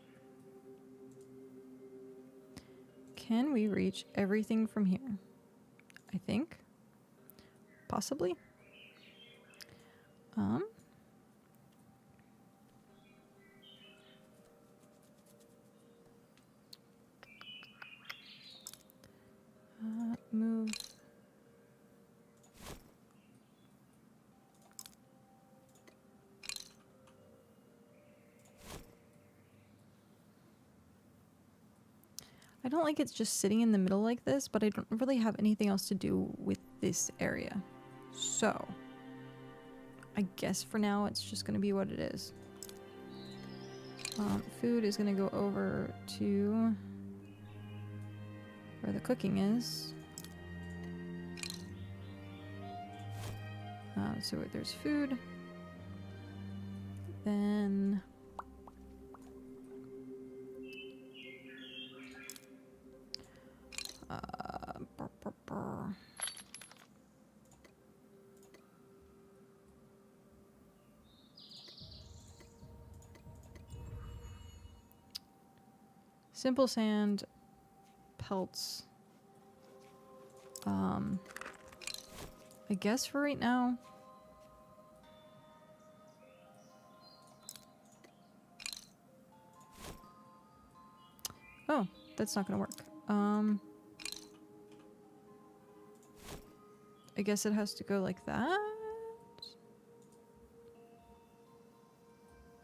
Can we reach everything from here? I think. Possibly. Move. I don't like it's just sitting in the middle like this, but I don't really have anything else to do with this area. So, I guess for now it's just going to be what it is. Food is going to go over to where the cooking is. So there's food. Then... Simple sand, pelts. I guess for right now. Oh, that's not gonna work. I guess it has to go like that.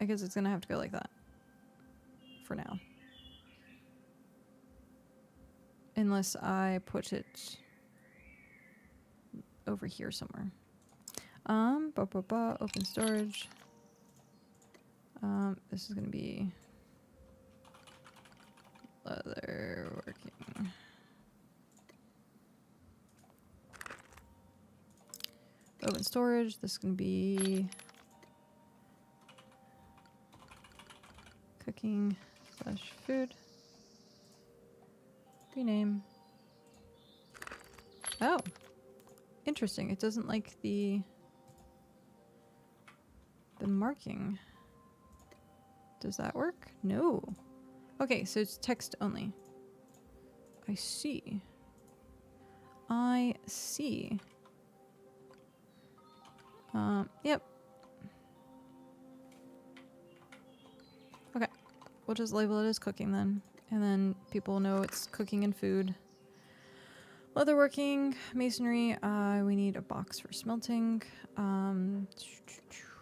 I guess it's gonna have to go like that. For now. Unless I put it over here somewhere. Open storage. This is gonna be leather working. Open storage. This is gonna be cooking / food. Rename. Oh, interesting. It doesn't like the marking. Does that work? No. Okay, so it's text only. I see. I see. Yep. Okay. We'll just label it as cooking then. And then people know it's cooking and food. Leatherworking, masonry. We need a box for smelting.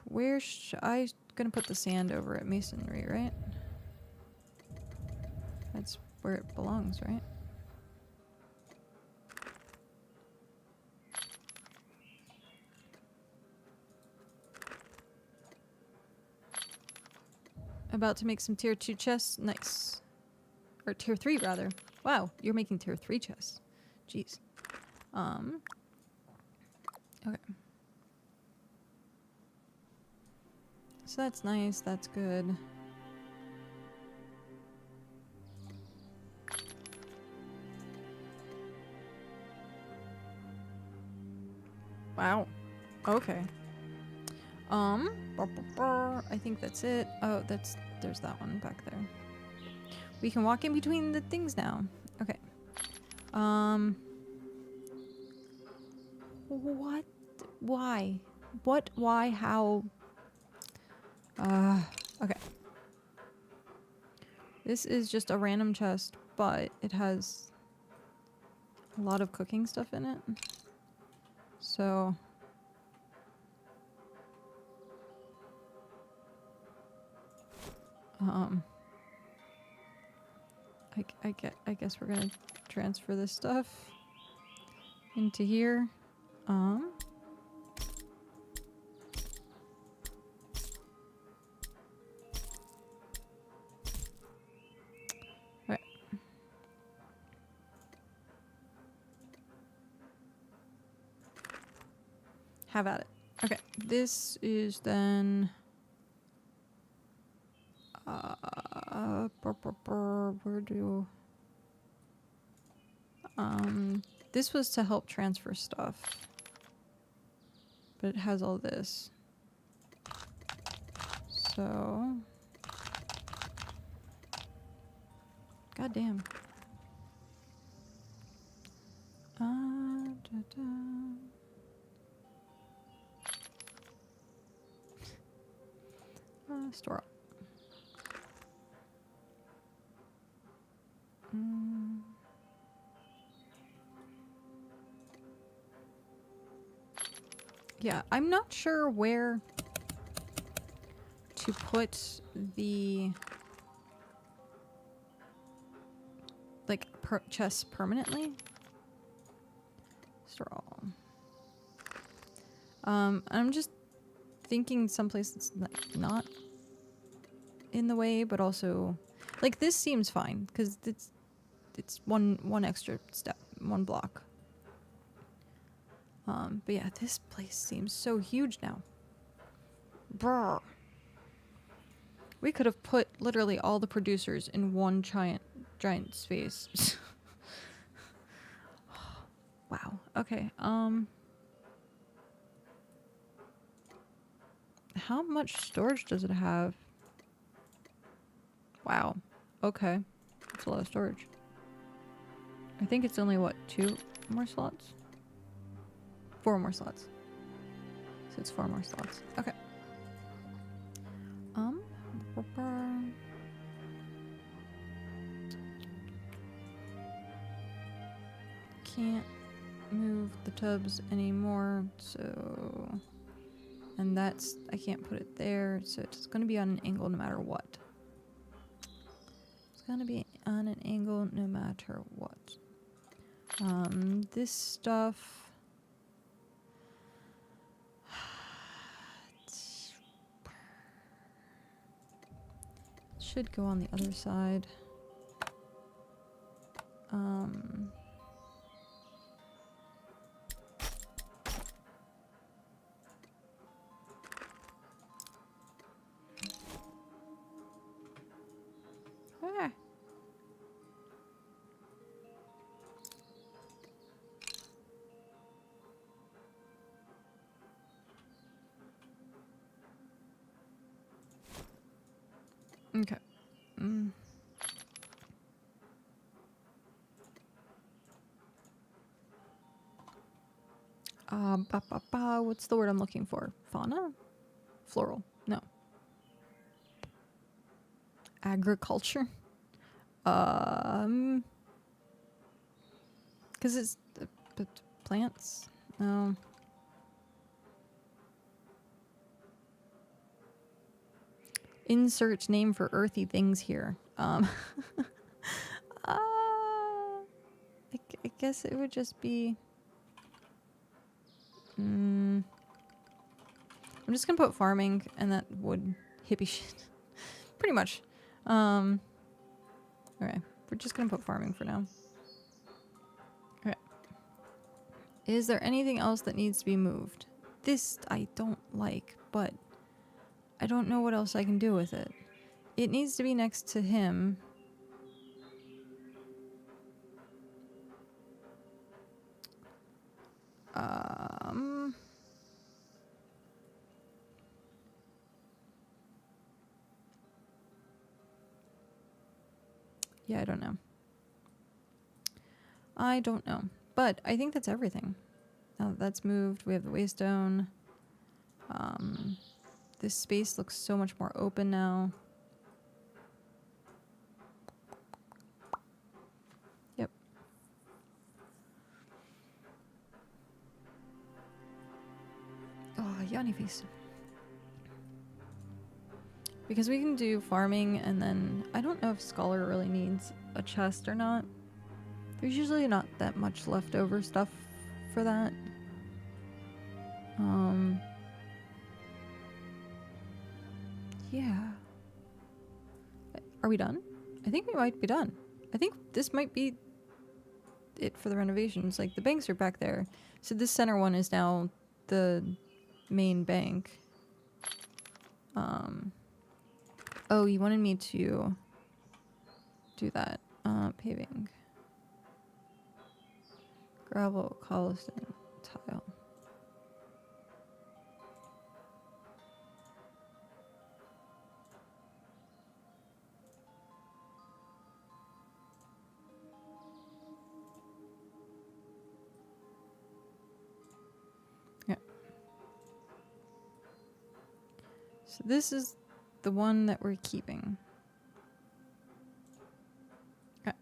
Where should I gonna put the sand over at masonry, right? That's where it belongs, right? About to make some tier 2 chests. Nice. Or tier 3 rather. Wow, you're making tier 3 chests. Jeez. Okay. So that's nice, that's good. Wow. Okay. I think that's it. Oh, there's that one back there. We can walk in between the things now. Okay. What? Why? What? Why? How? Okay. This is just a random chest, but it has a lot of cooking stuff in it. So... I guess we're gonna transfer this stuff into here. Right. Have at it. Okay, this is then... where do... this was to help transfer stuff. But it has all this. So... God damn. Da-da. Store. Yeah, I'm not sure where to put the like chests permanently. Straw. I'm just thinking someplace that's not in the way, but also like this seems fine because it's one extra step, one block. But yeah, this place seems so huge now. Brr. We could have put literally all the producers in one giant space. Wow. Okay. How much storage does it have? Wow. Okay. That's a lot of storage. I think it's only what, 2 more slots? 4 more slots. So it's 4 more slots. Okay. Can't move the tubs anymore, so... And that's... I can't put it there, so it's gonna be on an angle no matter what. It's gonna be on an angle no matter what. This stuff... should go on the other side. Ah. Okay. What's the word I'm looking for? Fauna? Floral. No. Agriculture? Because it's plants? No. Insert name for earthy things here. I guess it would just be... I'm just gonna put farming and that wood hippie shit. Pretty much. Okay. We're just gonna put farming for now. Okay. Is there anything else that needs to be moved? This I don't like, but I don't know what else I can do with it. It needs to be next to him. Yeah, I don't know. I don't know. But I think that's everything. Now that that's moved, we have the waystone. This space looks so much more open now. Yep. Oh, Yanni face. Because we can do farming and then... I don't know if Scholar really needs a chest or not. There's usually not that much leftover stuff for that. Yeah. Are we done? I think we might be done. I think this might be it for the renovations. Like, the banks are back there. So this center one is now the main bank. Oh, you wanted me to do that. Paving. Gravel, cobblestone, tile. So this is the one that we're keeping. Okay.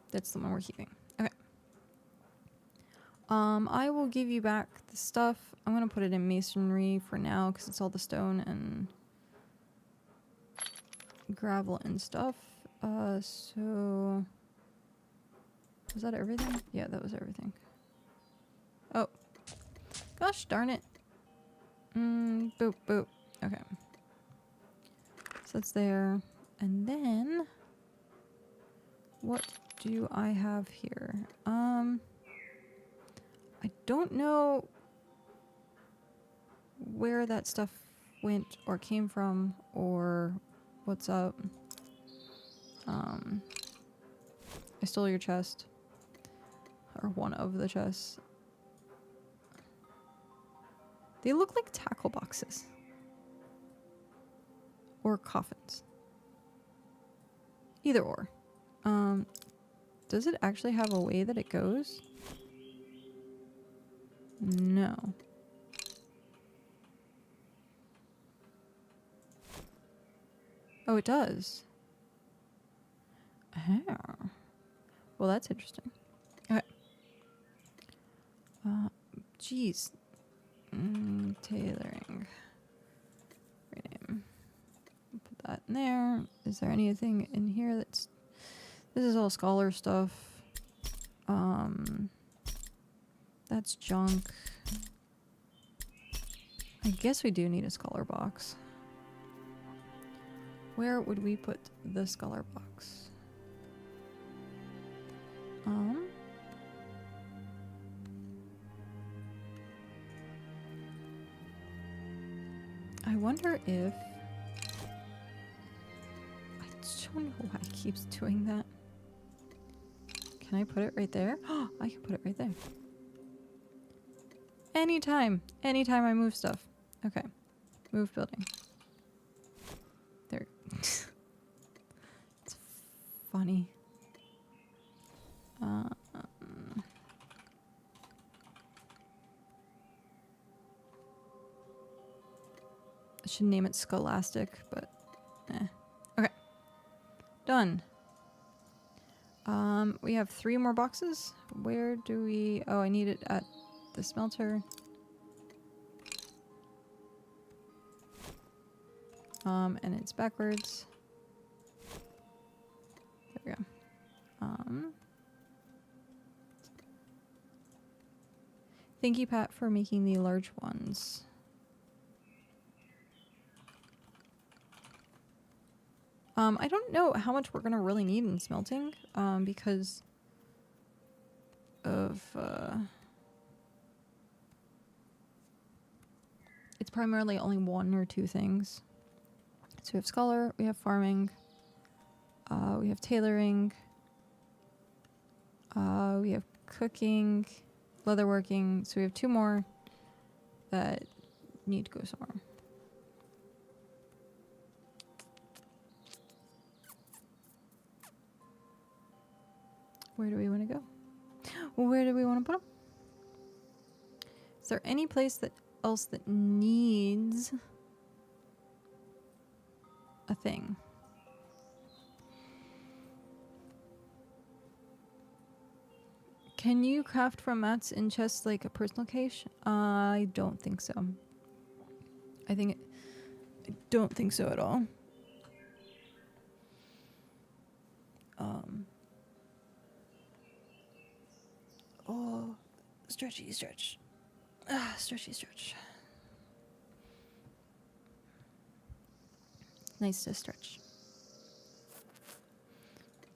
That's the one we're keeping. Okay. I will give you back the stuff. I'm gonna put it in masonry for now because it's all the stone and gravel and stuff. So was that everything? Yeah, that was everything. Oh, gosh darn it. Boop, boop. Okay. So that's there. And then what do I have here? I don't know where that stuff went or came from or what's up. I stole your chest. Or one of the chests. They look like tackle boxes. Or coffins. Either or. Does it actually have a way that it goes? No. Oh, it does. Oh. Well, that's interesting. Okay. Jeez. Tailoring. Rename. Put that in there. Is there anything in here that's... This is all scholar stuff. That's junk. I guess we do need a scholar box. Where would we put the scholar box? I wonder if... I don't know why it keeps doing that. Can I put it right there? Oh, I can put it right there. Anytime. Anytime I move stuff. Okay. Move building. There. It's funny. I should name it Scholastic, but eh. Okay. Done. We have 3 more boxes. Where do we... Oh, I need it at the smelter. And it's backwards. There we go. Thank you, Pat, for making the large ones. I don't know how much we're gonna really need in smelting, because of, it's primarily only 1 or 2 things. So we have scholar, we have farming, we have tailoring, we have cooking, leatherworking, so we have 2 more that need to go somewhere. Where do we want to go? Where do we want to put them? Is there any place else that needs a thing? Can you craft from mats in chests like a personal cache? I don't think so. I don't think so at all. Oh, stretchy stretch. Stretchy stretch. Nice to stretch.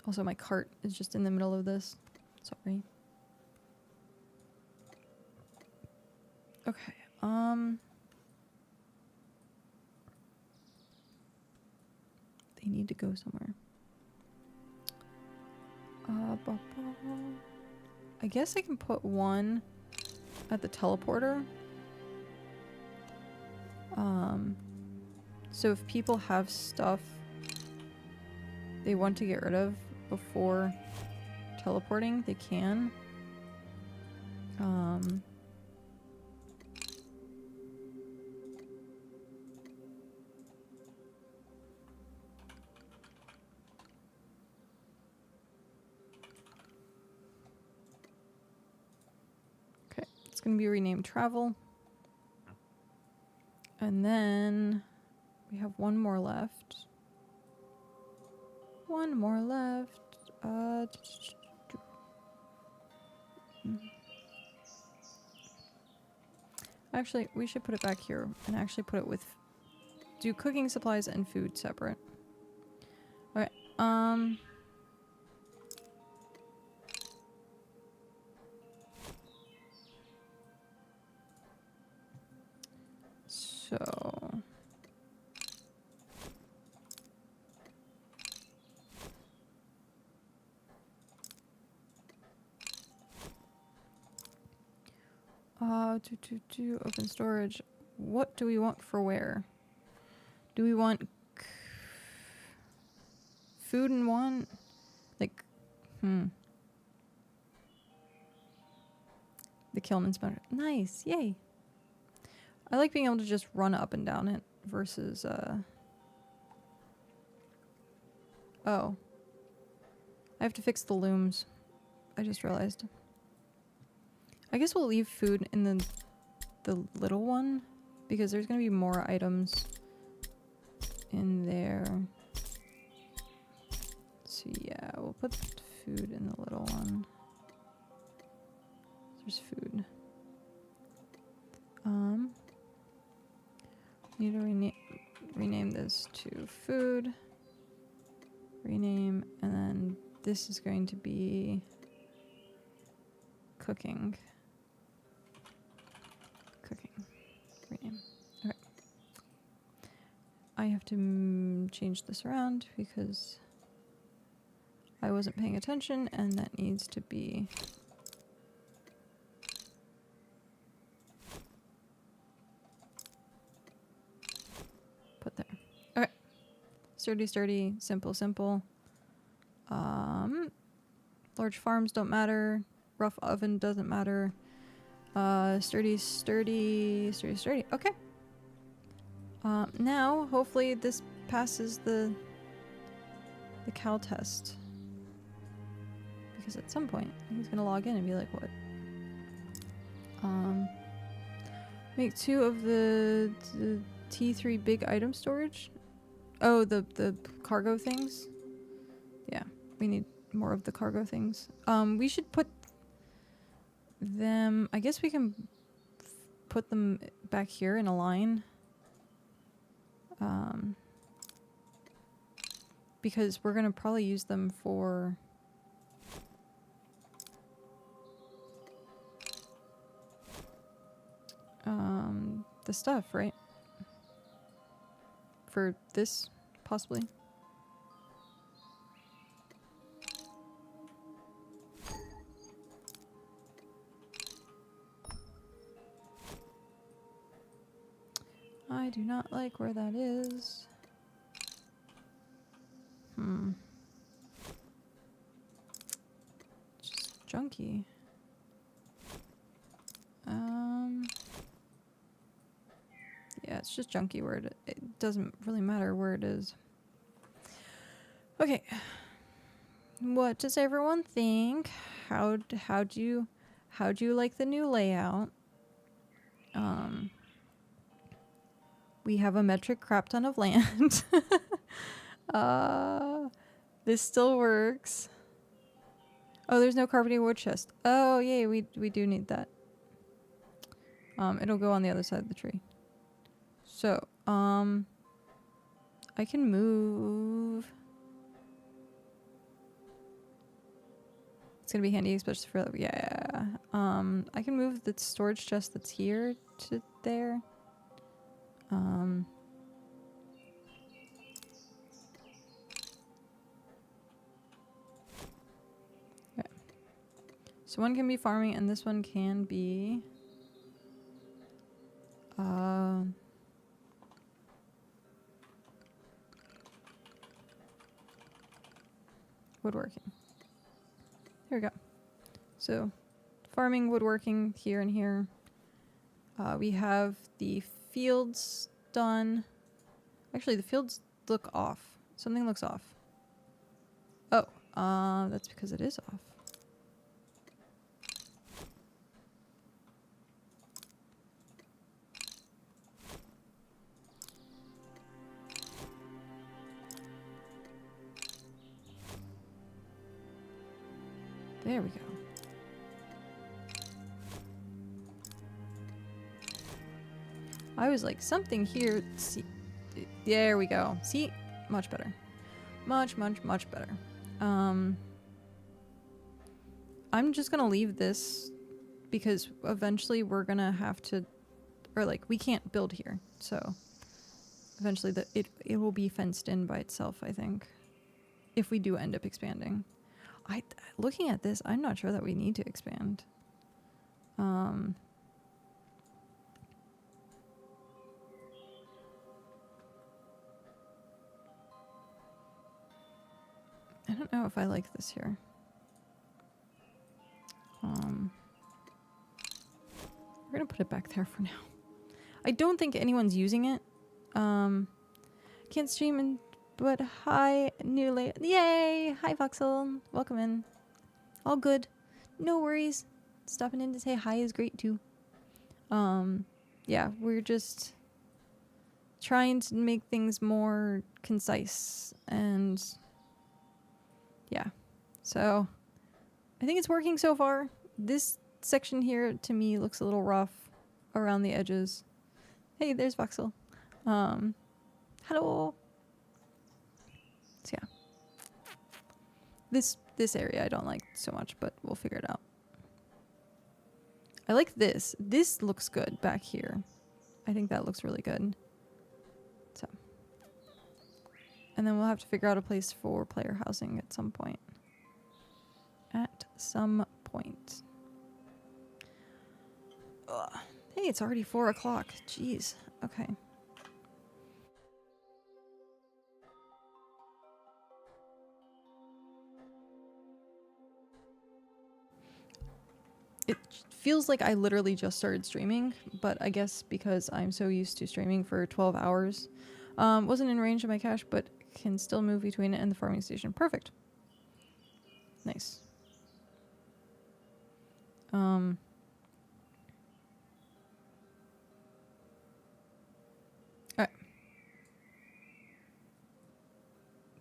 Also, my cart is just in the middle of this. Sorry. Okay. They need to go somewhere. I guess I can put 1 at the teleporter. So if people have stuff they want to get rid of before teleporting, they can. going to be renamed travel. And then we have one more left. One more left. Actually, we should put it back here and actually put it with... Do cooking supplies and food separate. Okay, so... Open storage. What do we want for where? Do we want food in one? Like, The kiln is better. Nice, yay. I like being able to just run up and down it versus, Oh. I have to fix the looms. I just realized. I guess we'll leave food in the little one because there's gonna be more items in there. So yeah, we'll put food in the little one. There's food. Need to rename this to food. Rename, and then this is going to be cooking. Rename. Okay. I have to change this around because I wasn't paying attention, and that needs to be put there. Okay. Sturdy, sturdy, simple, simple. Large farms don't matter. Rough oven doesn't matter. Sturdy, sturdy, sturdy, sturdy. Okay. Now, hopefully this passes the cow test. Because at some point, he's gonna log in and be like, what? Make 2 of the T3 big item storage. Oh, the cargo things? Yeah, we need more of the cargo things. We should put them... I guess we can put them back here in a line. Because we're gonna probably use them for... the stuff, right? For this, possibly. I do not like where that is. Just junky. Yeah, it's just junky where it doesn't really matter where it is. Okay. What does everyone think? How'd you like the new layout? We have a metric crap ton of land. This still works. Oh, there's no carpeting wood chest. Oh, yay, we do need that. It'll go on the other side of the tree. So, I can move. It's gonna be handy, especially for, yeah. I can move the storage chest that's here to there. Okay. So one can be farming and this one can be woodworking. There we go. So farming, woodworking here and here. We have the fields done. Actually, the fields look off. Something looks off. Oh, that's because it is off. There we go. I was like, something here. See, there we go. See? Much better. Much, much, much better. I'm just gonna leave this because eventually we're gonna have to, or like, we can't build here. So eventually it will be fenced in by itself, I think. If we do end up expanding. Looking at this, I'm not sure that we need to expand. I don't know if I like this here. We're gonna put it back there for now. I don't think anyone's using it. Can't stream in, but hi, new late. Yay! Hi, Voxel. Welcome in. All good. No worries. Stopping in to say hi is great too. Yeah, we're just trying to make things more concise and yeah. So I think it's working so far. This section here to me looks a little rough around the edges. Hey, there's Voxel. Hello. So yeah. This area I don't like so much, but we'll figure it out. I like this. This looks good back here. I think that looks really good. So. And then we'll have to figure out a place for player housing at some point. At some point. Ugh. Hey, it's already 4 o'clock. Jeez. Okay. It feels like I literally just started streaming, but I guess because I'm so used to streaming for 12 hours. Wasn't in range of my cache, but can still move between it and the farming station. Perfect. Nice. Alright.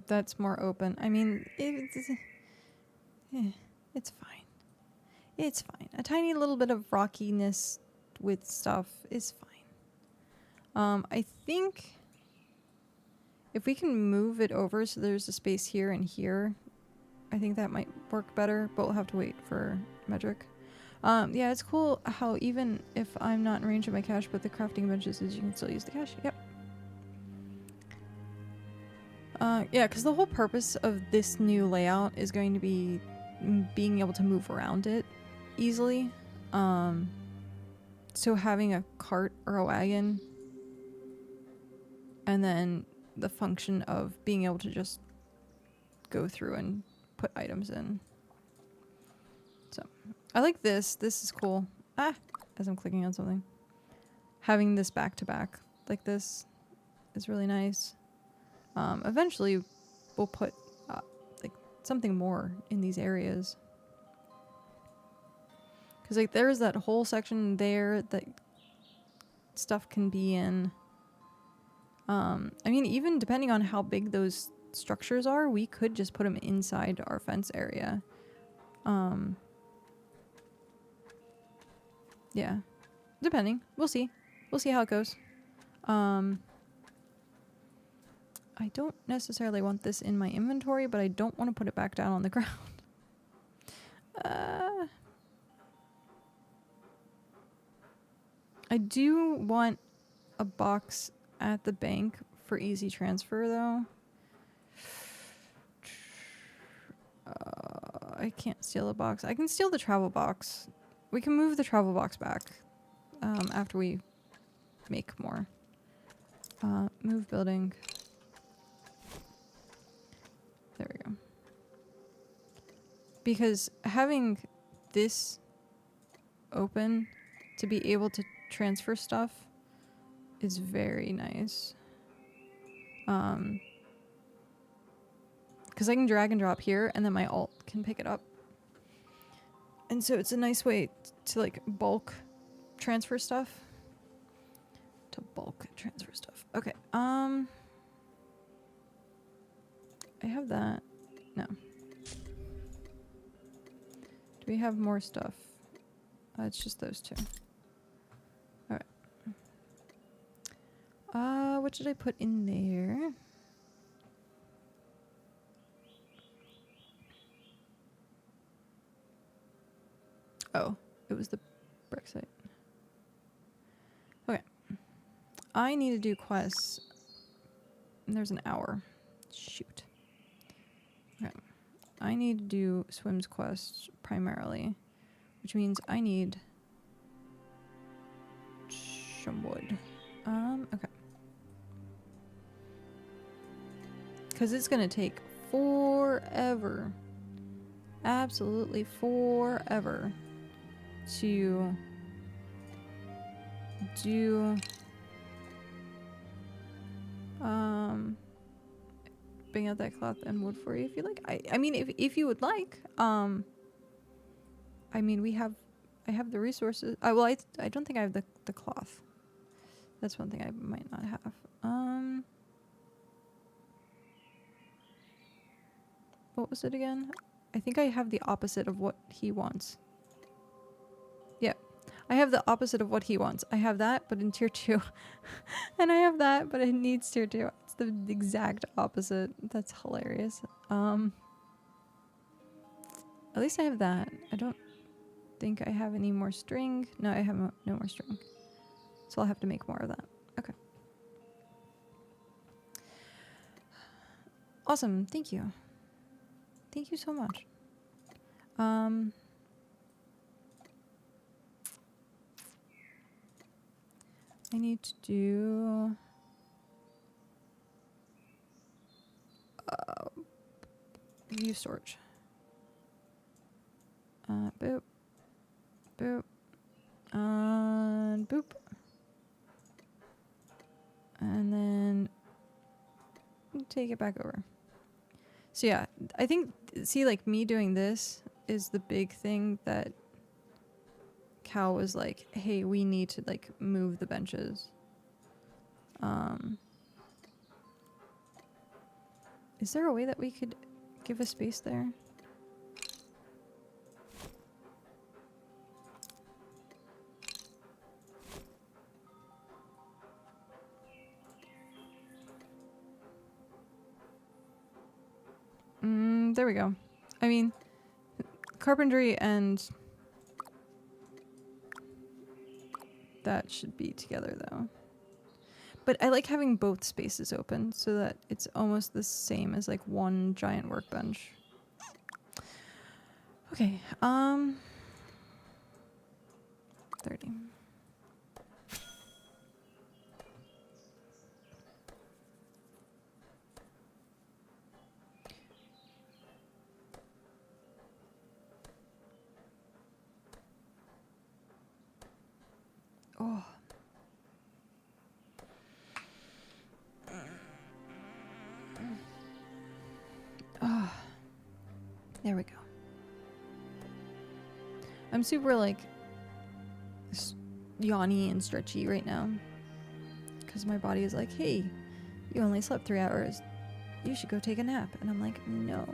That's more open. I mean, it's fine. It's fine. A tiny little bit of rockiness with stuff is fine. I think if we can move it over so there's a space here and here, I think that might work better, but we'll have to wait for Medric. Yeah, it's cool how even if I'm not in range of my cache, but the crafting benches is you can still use the cache. Yep. Yeah, because the whole purpose of this new layout is going to be being able to move around it easily. So having a cart or a wagon, and then the function of being able to just go through and put items in. So I like this. This is cool. As I'm clicking on something. Having this back to back like this is really nice. Eventually we'll put like something more in these areas. Because like there's that whole section there that stuff can be in. I mean, even depending on how big those structures are, we could just put them inside our fence area. Yeah. Depending. We'll see. We'll see how it goes. I don't necessarily want this in my inventory, but I don't want to put it back down on the ground. I do want a box at the bank for easy transfer, though. I can't steal a box. I can steal the travel box. We can move the travel box back after we make more. Move building. There we go. Because having this open to be able to transfer stuff is very nice. Because I can drag and drop here and then my alt can pick it up. And so it's a nice way to like bulk transfer stuff. Okay. I have that. No. we have more stuff? It's just those two. Alright. What did I put in there? Oh, it was the brick site. Okay. I need to do quests. And there's an hour. Shoot. Okay. I need to do swims quests primarily, which means I need some wood. Okay. Because it's going to take forever. Absolutely forever to do bring out that cloth and wood for you if you like. I mean if you would like. I mean I have the resources. Well I don't think I have the cloth. That's one thing I might not have. What was it again? I think I have the opposite of what he wants. Yeah. I have the opposite of what he wants. I have that, but in tier 2. And I have that, but it needs tier 2. It's the exact opposite. That's hilarious. At least I have that. I don't think I have any more string. No, I have no more string. So I'll have to make more of that. Okay. Awesome. Thank you. Thank you so much. I need to do view storage. Boop. Boop. And boop. And then take it back over. So yeah, I think, see, like me doing this is the big thing that Cal was like, hey, we need to like move the benches. Is there a way that we could give a space there? There we go. I mean, carpentry and that should be together though. But I like having both spaces open so that it's almost the same as like one giant workbench. Okay, 30. Oh. Oh. There we go. I'm super like yawny and stretchy right now because my body is like, hey, you only slept 3 hours. You should go take a nap. And I'm like, no.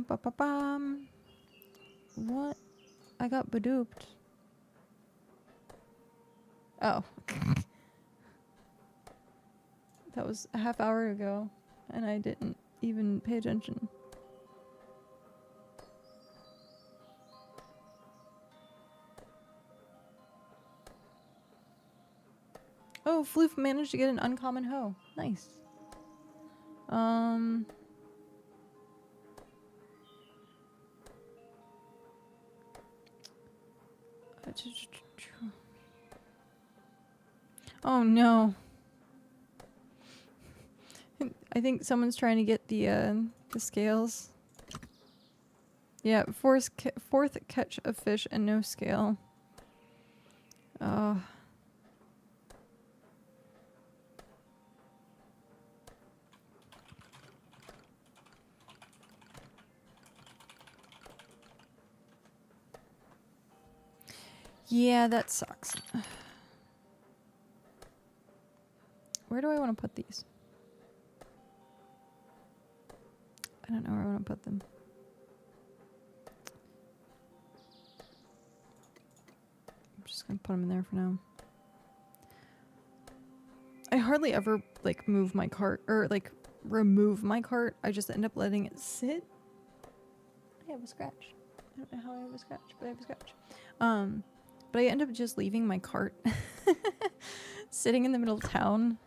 Ba-ba-bam. What? I got badooped. Oh. That was a half hour ago, and I didn't even pay attention. Oh, Floof managed to get an uncommon hoe. Nice. Oh no. I think someone's trying to get the scales. Yeah, fourth catch of fish and no scale. Oh. Yeah, that sucks. Where do I want to put these? I don't know where I want to put them. I'm just going to put them in there for now. I hardly ever like move my cart or like remove my cart. I just end up letting it sit. I have a scratch. I don't know how I have a scratch, but I have a scratch. But I end up just leaving my cart sitting in the middle of town.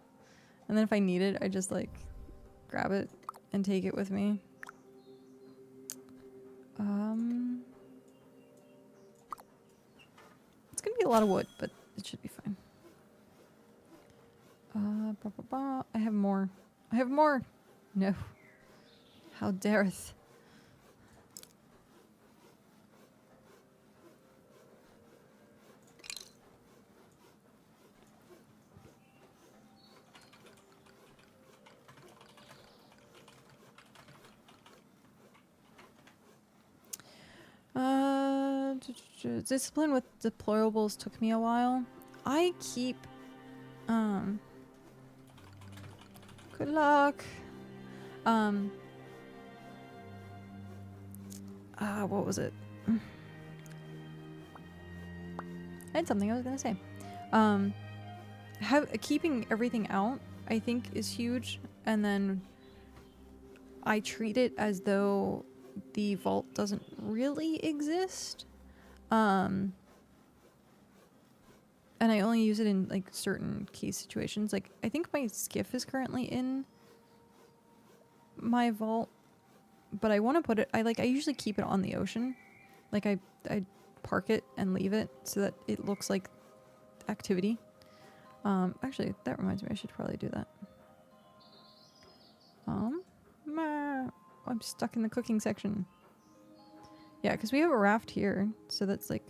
And then if I need it, I just like grab it and take it with me. It's gonna be a lot of wood, but it should be fine. I have more. I have more. No. How dareth. Discipline with deplorables took me a while. I keep, good luck. What was it? I had something I was gonna say. Keeping everything out, I think, is huge, and then I treat it as though the vault doesn't really exist. And I only use it in like certain case situations. Like I think my skiff is currently in my vault, but I want to put it, I usually keep it on the ocean. Like I park it and leave it so that it looks like activity. Actually, that reminds me, I should probably do that. I'm stuck in the cooking section. Yeah, because we have a raft here, so that's like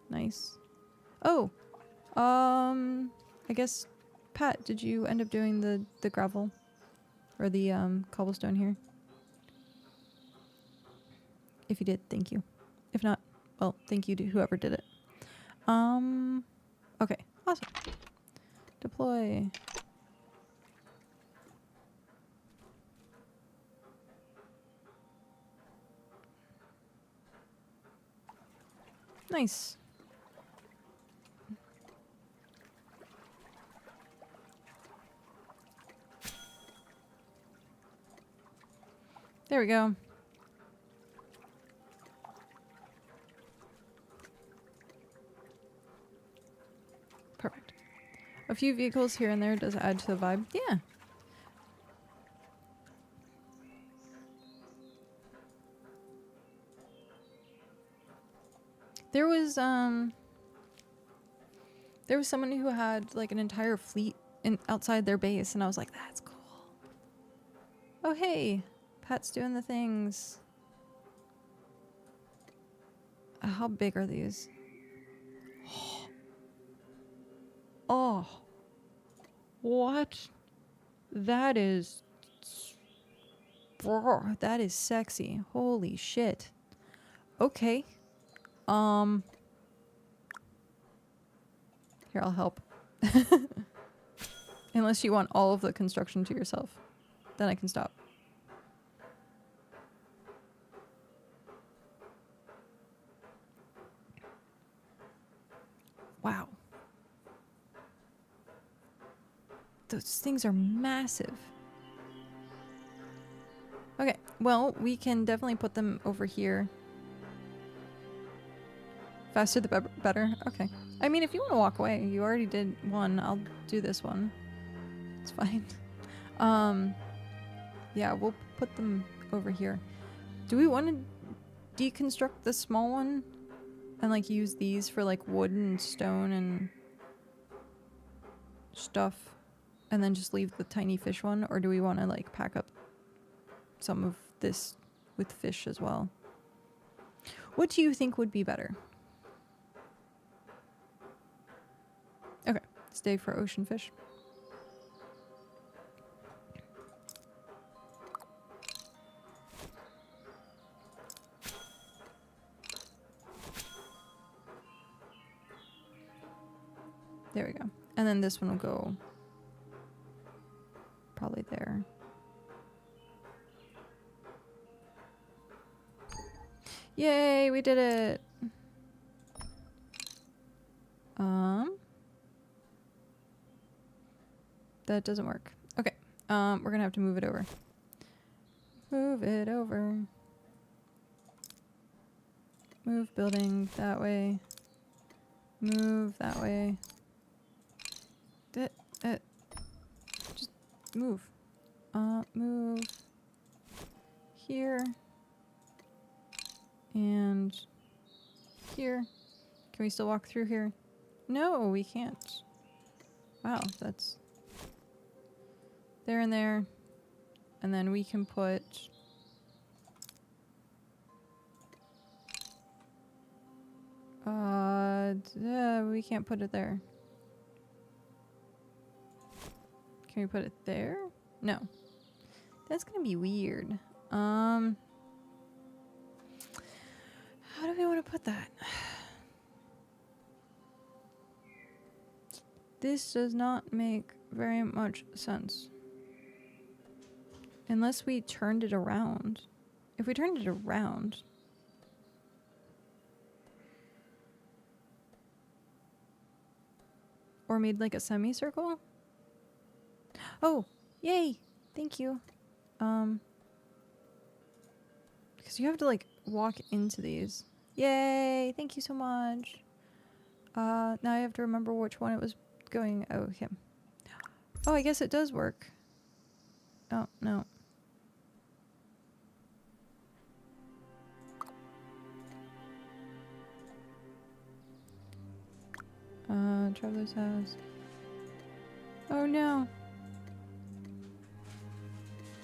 nice. Oh, I guess, Pat, did you end up doing the gravel or the cobblestone here? If you did, thank you. If not, well, thank you to whoever did it. Okay, awesome. Deploy. Nice. There we go. Perfect. A few vehicles here and there does add to the vibe. Yeah. There was someone who had like an entire fleet outside their base, and I was like, that's cool. Oh hey, Pat's doing the things. How big are these? Oh. What? That is... Bro, that is sexy. Holy shit. Okay. Here, I'll help. Unless you want all of the construction to yourself. Then I can stop. Wow. Those things are massive. Okay, well, we can definitely put them over here. Faster the better? Okay. I mean, if you want to walk away, you already did one. I'll do this one. It's fine. Yeah, we'll put them over here. Do we want to deconstruct the small one? And, like, use these for, like, wood and stone and stuff? And then just leave the tiny fish one? Or do we want to, like, pack up some of this with fish as well? What do you think would be better? Okay, stay for ocean fish. There we go. And then this one will go there. Yay, we did it! That doesn't work. Okay, we're gonna have to move it over. Move it over. Move building that way. Move that way. Just move. Move here. And here. Can we still walk through here? No, we can't. Wow, that's there and there. And then we can put we can't put it there. Can we put it there? No. That's gonna be weird. How do we want to put that? This does not make very much sense. Unless we turned it around. If we turned it around. Or made like a semicircle? Oh, yay! Thank you. Because you have to like walk into these. Yay! Thank you so much. Now I have to remember which one it was going. Oh, him. Oh, I guess it does work. Oh, no. Traveler's house. Oh no.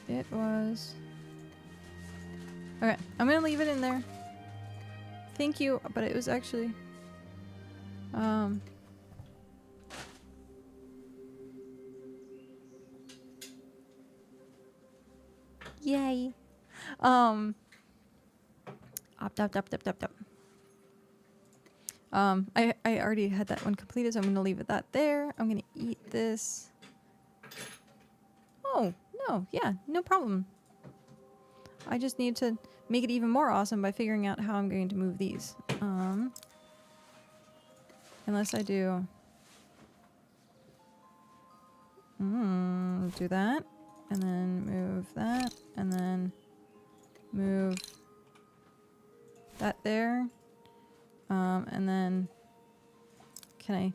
It was. Okay, I'm gonna leave it in there. Thank you, but it was actually yay. I already had that one completed, so I'm gonna leave it that there. I'm gonna eat this. Oh, no, yeah, no problem. I just need to make it even more awesome by figuring out how I'm going to move these. Unless I do do that, and then move that, and then move that there. And then can I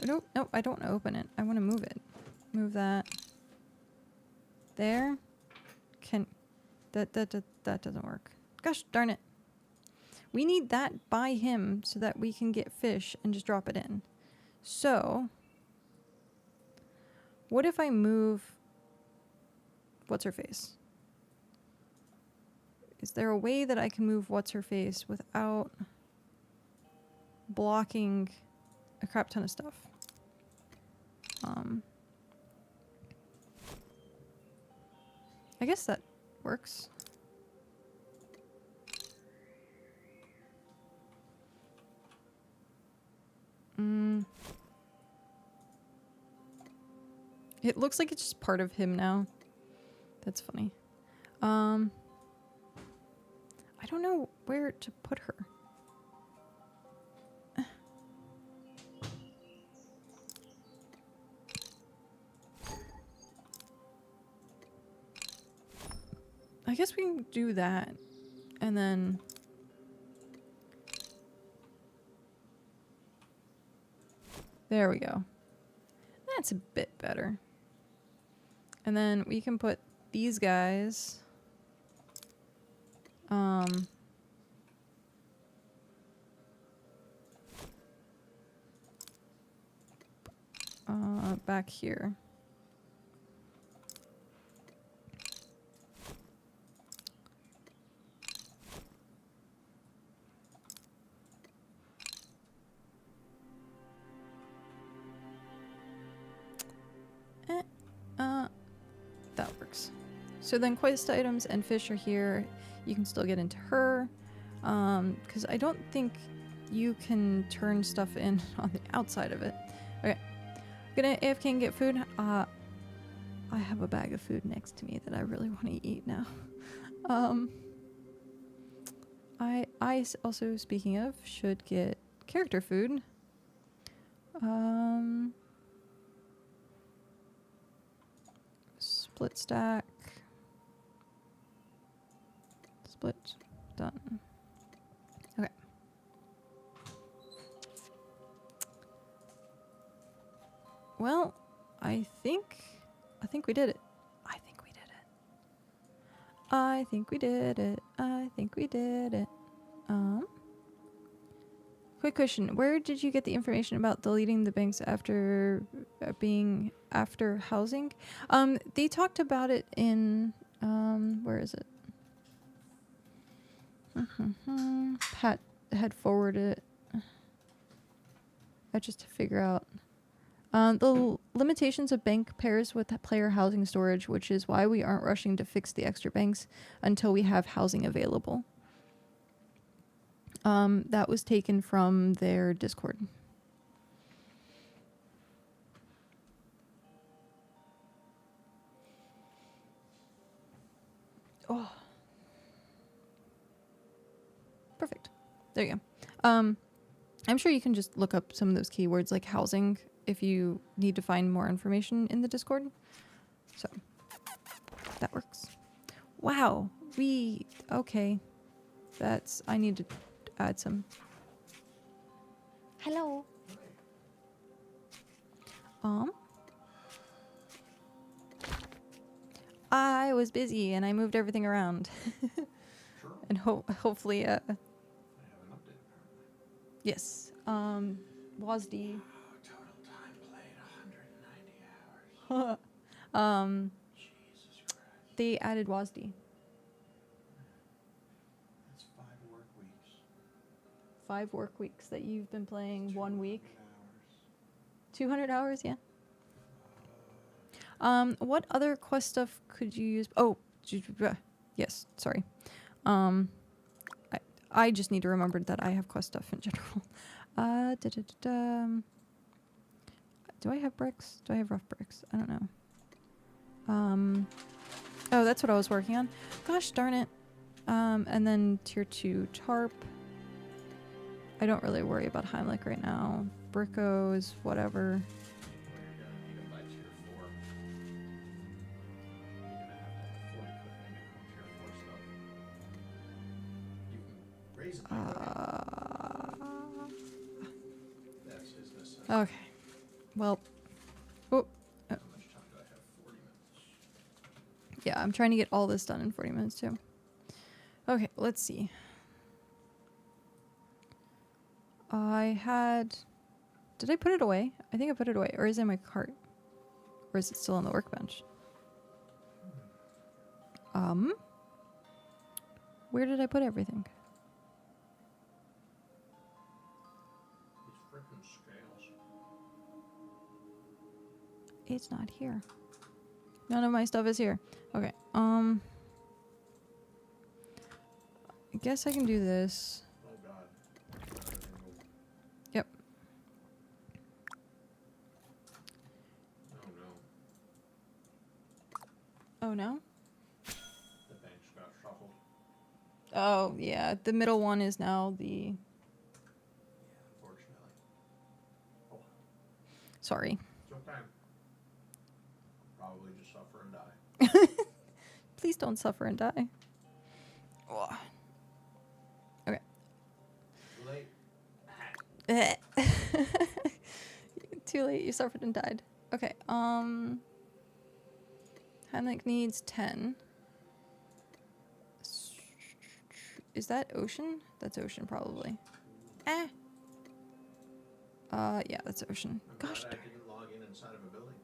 nope, I don't want to open it. I want to move it. Move that there. That doesn't work. Gosh darn it. We need that by him so that we can get fish and just drop it in. So what if I move what's her face? Is there a way that I can move what's her face without blocking a crap ton of stuff? I guess that works. It looks like it's just part of him now. That's funny. I don't know where to put her. I guess we can do that, and then there we go. That's a bit better. And then we can put these guys back here. That works. So then quest items and fish are here. You can still get into her. Because I don't think you can turn stuff in on the outside of it. Okay. I'm gonna AFK and get food. I have a bag of food next to me that I really want to eat now. Also, speaking of, should get character food. Split stack. Split. Done. Okay. Well, I think we did it. I think we did it. I think we did it. I think we did it. Quick question. Where did you get the information about deleting the banks after being after housing? They talked about it in, where is it? Pat had forwarded it. Just to figure out. The limitations of bank pairs with player housing storage, which is why we aren't rushing to fix the extra banks until we have housing available. That was taken from their Discord. Oh. Perfect. There you go. I'm sure you can just look up some of those keywords like housing if you need to find more information in the Discord. So, that works. Wow. Okay. I need to add some. Hello. I was busy and I moved everything around. Sure. And hopefully, I have an update apparently. yes. WASD. Total time played 190 hours. Jesus Christ. They added WASD. That's 5 work weeks. 5 work weeks that you've been playing 1 week. 200 hours. 200 hours, yeah. What other quest stuff could you use? Oh, yes, sorry. I just need to remember that I have quest stuff in general. Do I have bricks? Do I have rough bricks? I don't know. Oh, that's what I was working on. Gosh darn it. And then tier 2 tarp. I don't really worry about Heimlich right now. Brickos, whatever. Well, you're gonna need them by tier 4. You're gonna have to have 40 cooking on tier 4 stuff. You can raise it by cooking. That's his necessity. Okay. Well. Oh. How much time do I have? 40 minutes. Yeah, I'm trying to get all this done in 40 minutes too. Okay, let's see. Did I put it away? I think I put it away. Or is it in my cart? Or is it still on the workbench? Where did I put everything? These frickin' scales. It's not here. None of my stuff is here. Okay, I guess I can do this. Oh god. Yep. Oh no. Oh no? The banks got shuffled. Oh, yeah. The middle one is now the... Yeah, unfortunately. Oh, Sorry. it's okay. I'll probably just suffer and die. Please don't suffer and die. Ugh. Okay. Too late. Too late. You suffered and died. Okay. Heimlich needs 10. Is that ocean? That's ocean, probably. Yeah, that's ocean. I'm Gosh glad darn. I didn't log in inside of a building.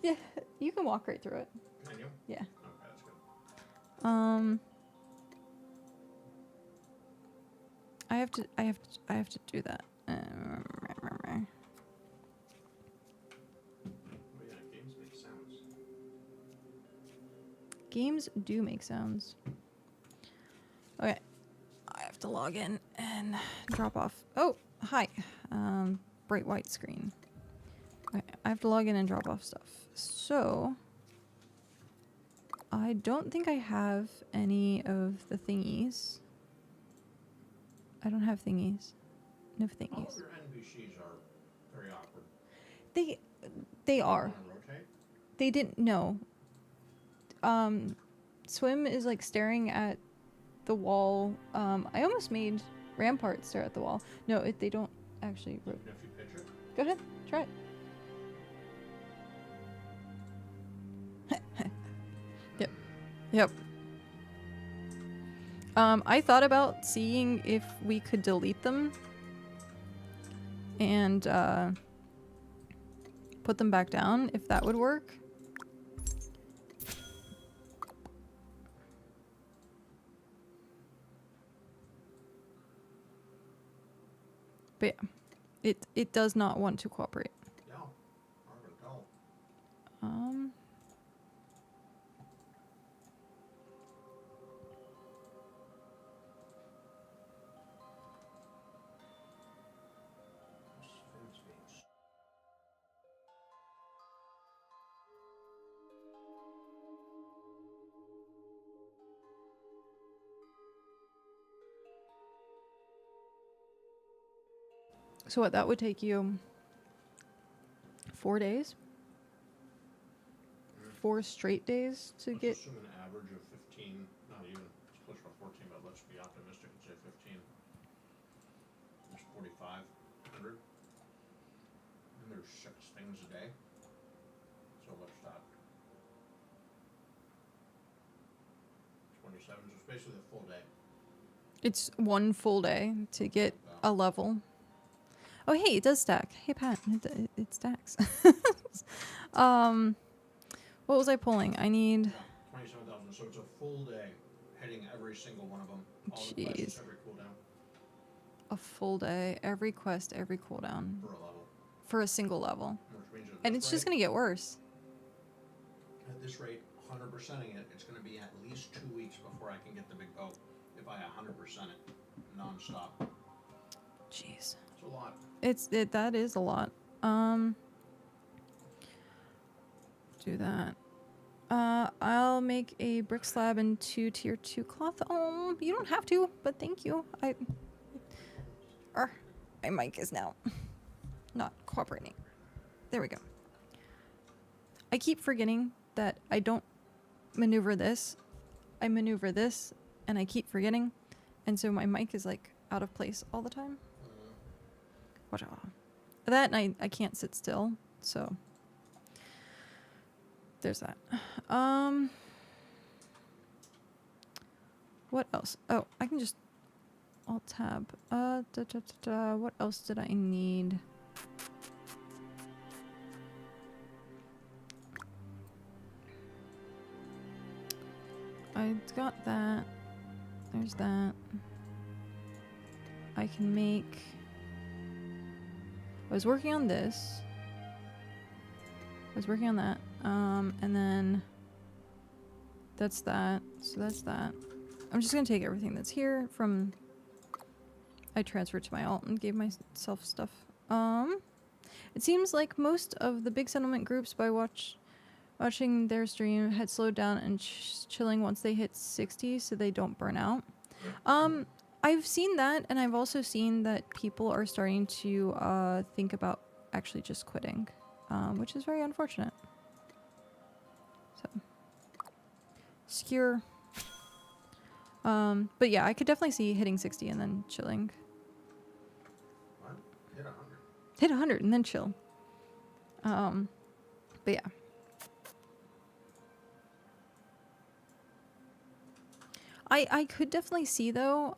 Yeah, you can walk right through it. Can you? Yeah. Okay, that's good. I have to do that. Oh yeah, games make sounds. Games do make sounds. Okay. I have to log in and drop off. Oh, hi. Bright white screen. Okay. I have to log in and drop off stuff. So I don't think I have any of the thingies. I don't have thingies. No All of thingies. your NPCs are very awkward. They are. Want to rotate? They didn't know. Swim is like staring at the wall. I almost made Rampart stare at the wall. No, they don't actually rotate. If you pitch it? Go ahead, try it. Yep. Yep. I thought about seeing if we could delete them and put them back down, if that would work. But yeah, it does not want to cooperate. Yeah. Hard to tell. Sphinx beans. So what, that would take you 4 days? 4 straight days to Let's get... assume an average of 15, not even, it's closer to 14, but let's be optimistic and say 15. There's 4,500. And there's 6 things a day. So what's that? 27, so it's basically a full day. It's 1 full day to get a level. Oh, hey, it does stack. Hey, Pat, it stacks. What was I pulling? I need... Yeah, 27,000, so it's a full day hitting every single one of them. All the quests, Jeez. every cooldown A full day, every quest, every cooldown. for a level. For a single level. Which means at And this it's just rate- gonna get worse. At this rate, 100%ing it, it's going to be at least 2 weeks before I can get the big boat. If I 100% it non-stop. Jeez. It's a lot. That is a lot. Do that. I'll make a brick slab and 2 tier 2 cloth. Oh, you don't have to, but thank you. My mic is now not cooperating. There we go. I keep forgetting that I don't maneuver this. I maneuver this, and I keep forgetting. And so my mic is like out of place all the time. Watch out. That and I can't sit still, so there's that. What else? Oh, I can just alt tab. What else did I need? I got that. There's that. I can make... I was working on this. I was working on that. And then that's that. So that's that. I'm just gonna take everything that's here from... I transferred to my alt and gave myself stuff. It seems like most of the big settlement groups by watching their stream had slowed down and chilling once they hit 60 so they don't burn out. I've seen that, and I've also seen that people are starting to think about actually just quitting, which is very unfortunate. So, skewer. But yeah, I could definitely see hitting 60 and then chilling. What? Hit 100. Hit 100 and then chill. But yeah. I could definitely see, though,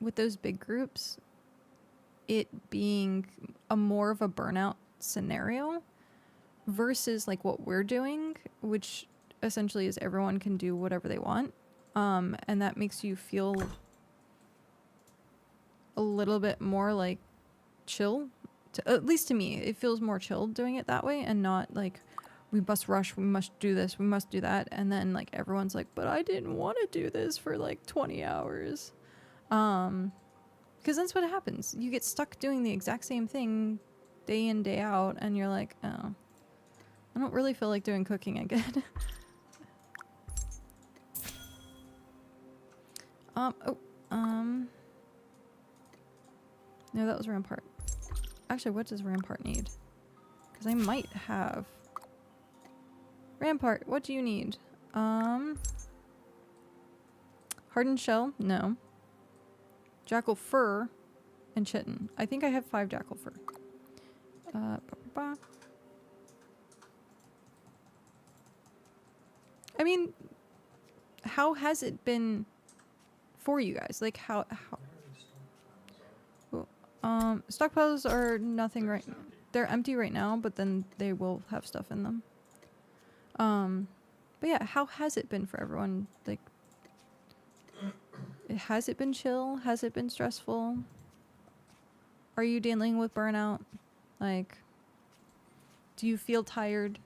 with those big groups, it being a more of a burnout scenario versus like what we're doing, which essentially is everyone can do whatever they want. And that makes you feel a little bit more like chill. At least to me, it feels more chilled doing it that way and not like, we must rush, we must do this, we must do that. And then like everyone's like, but I didn't want to do this for like 20 hours. Because that's what happens. You get stuck doing the exact same thing day in, day out, and you're like, oh, I don't really feel like doing cooking again. No, that was Rampart. Actually, what does Rampart need? Because I might have... Rampart, what do you need? Hardened shell? No. Jackal fur and chitin. I think I have 5 jackal fur. I mean, how has it been for you guys? Like, how stockpiles are nothing right now. They're empty right now, but then they will have stuff in them. But yeah, how has it been for everyone? Like, has it been chill? Has it been stressful? Are you dealing with burnout? Like, do you feel tired?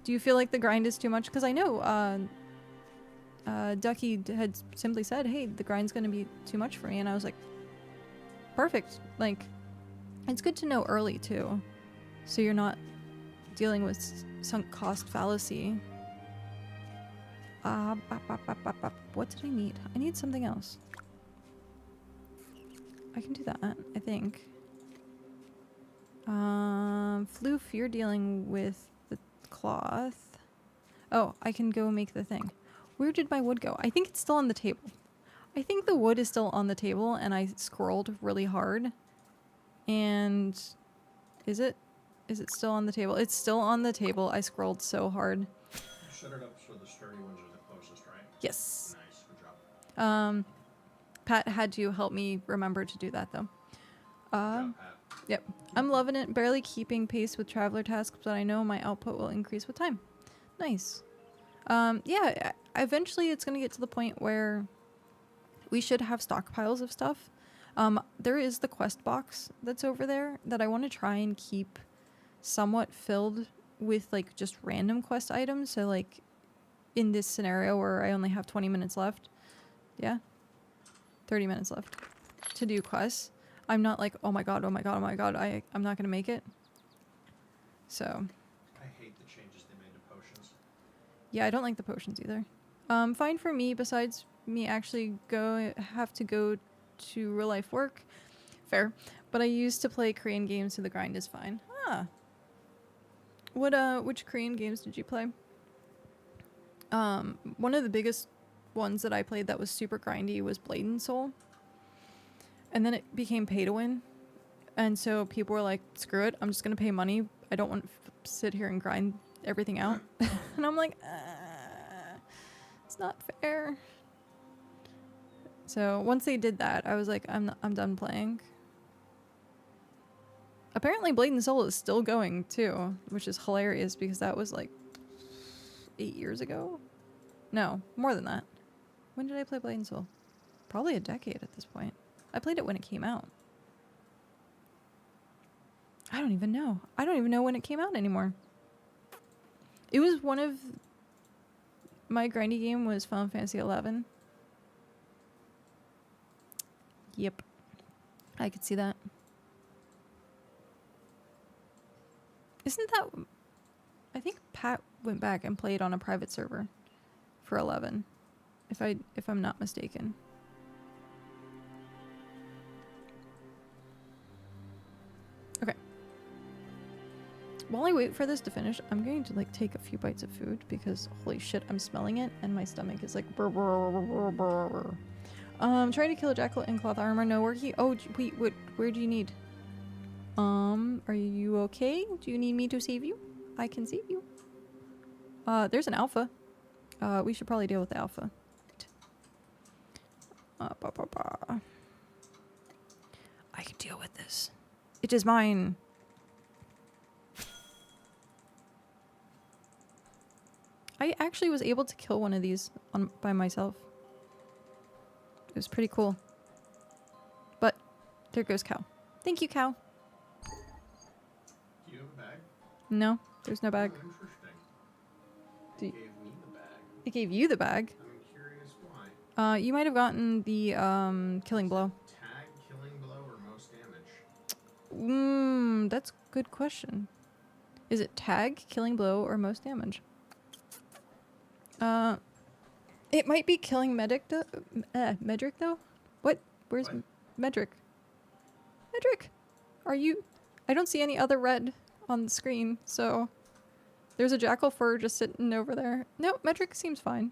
Do you feel like the grind is too much? Because I know Ducky had simply said, hey, the grind's going to be too much for me. And I was like, perfect. Like, it's good to know early, too. So you're not dealing with sunk cost fallacy. What did I need? I need something else. I can do that, I think. Floof, you're dealing with the cloth. Oh, I can go make the thing. Where did my wood go? I think it's still on the table. I think the wood is still on the table, and I scrolled really hard. And is it? Is it still on the table? It's still on the table. I scrolled so hard. You set it up so the sturdy ones are the closest, right? Yes. Nice, good job. Pat had to help me remember to do that, though. Good job, Pat. Yep. I'm loving it. Barely keeping pace with traveler tasks, but I know my output will increase with time. Nice. Yeah, eventually it's going to get to the point where we should have stockpiles of stuff. There is the quest box that's over there that I want to try and keep somewhat filled with, like, just random quest items. So, like, in this scenario where I only have 20 minutes left. Yeah. 30 minutes left to do quests. I'm not like, oh my god, I'm not going to make it. So. I hate the changes they made to potions. Yeah, I don't like the potions either. Fine for me, besides me actually have to go to real life work. Fair. But I used to play Korean games, so the grind is fine. Ah. Which Korean games did you play? One of the biggest ones that I played that was super grindy was Blade and Soul. And then it became pay to win. And so people were like, screw it, I'm just going to pay money. I don't want to sit here and grind everything out. And I'm like, it's not fair. So once they did that, I was like, I'm done playing. Apparently Blade and Soul is still going too, which is hilarious because that was like 8 years ago. No, more than that. When did I play Blade and Soul? Probably a decade at this point. I played it when it came out. I don't even know. I don't even know when it came out anymore. It was one of... My grindy game was Final Fantasy 11. Yep. I could see that. Isn't that... I think Pat went back and played on a private server for 11. If I'm not mistaken. Okay. While I wait for this to finish, I'm going to like take a few bites of food because holy shit, I'm smelling it and my stomach is like brr, brr, brr, brr, brr. Trying to kill a jackal in cloth armor, no worky. Oh, wait, where do you need? Are you okay? Do you need me to save you? I can save you. There's an alpha. We should probably deal with the alpha. I can deal with this. It is mine. I actually was able to kill one of these by myself. It was pretty cool. But there goes cow. Thank you, cow. Do you have a bag? No, there's no bag. Oh, interesting. Do It gave me the bag. It gave you the bag. I'm curious why. You might have gotten the killing blow. Tag, killing blow, or most damage? That's a good question. Is it tag, killing blow, or most damage? It might be killing Medric though. What? Where's What? Medric? Medric, are you? I don't see any other red on the screen, so there's a jackal fur just sitting over there. No, Medric seems fine.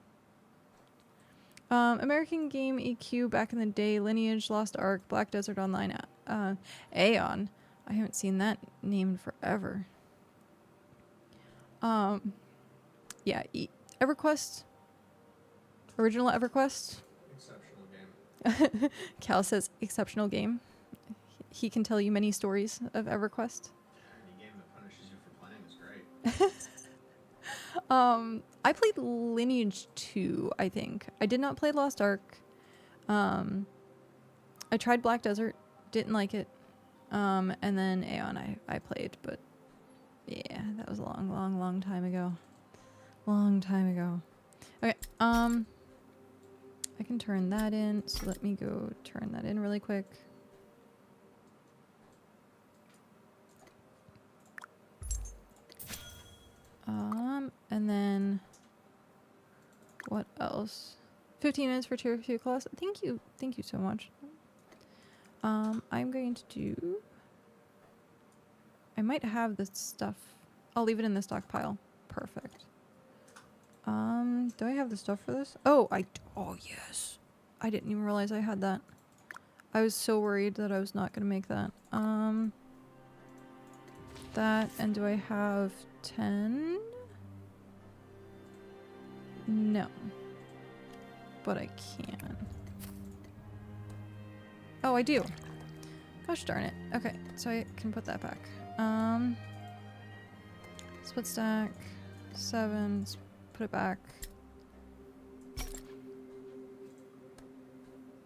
American Game EQ back in the day, Lineage, Lost Ark, Black Desert Online, Aeon. I haven't seen that name in forever. Yeah, EverQuest. Original EverQuest. Exceptional game. Cal says exceptional game. He can tell you many stories of EverQuest. Any game that punishes you for playing is great. I played Lineage 2, I think. I did not play Lost Ark. I tried Black Desert, didn't like it. And then Aeon I played, but yeah, that was a long time ago. Long time ago. Okay, I can turn that in, so let me go turn that in really quick. And then what else? 15 minutes for tier 2 class. Thank you so much. I'm going to do, I might have this stuff. I'll leave it in the stockpile. Perfect. Do I have the stuff for this? Oh, oh yes. I didn't even realize I had that. I was so worried that I was not going to make that. That, and do I have 10? No. But I can. Oh, I do. Gosh darn it. Okay, so I can put that back. Split stack. 7. Put it back.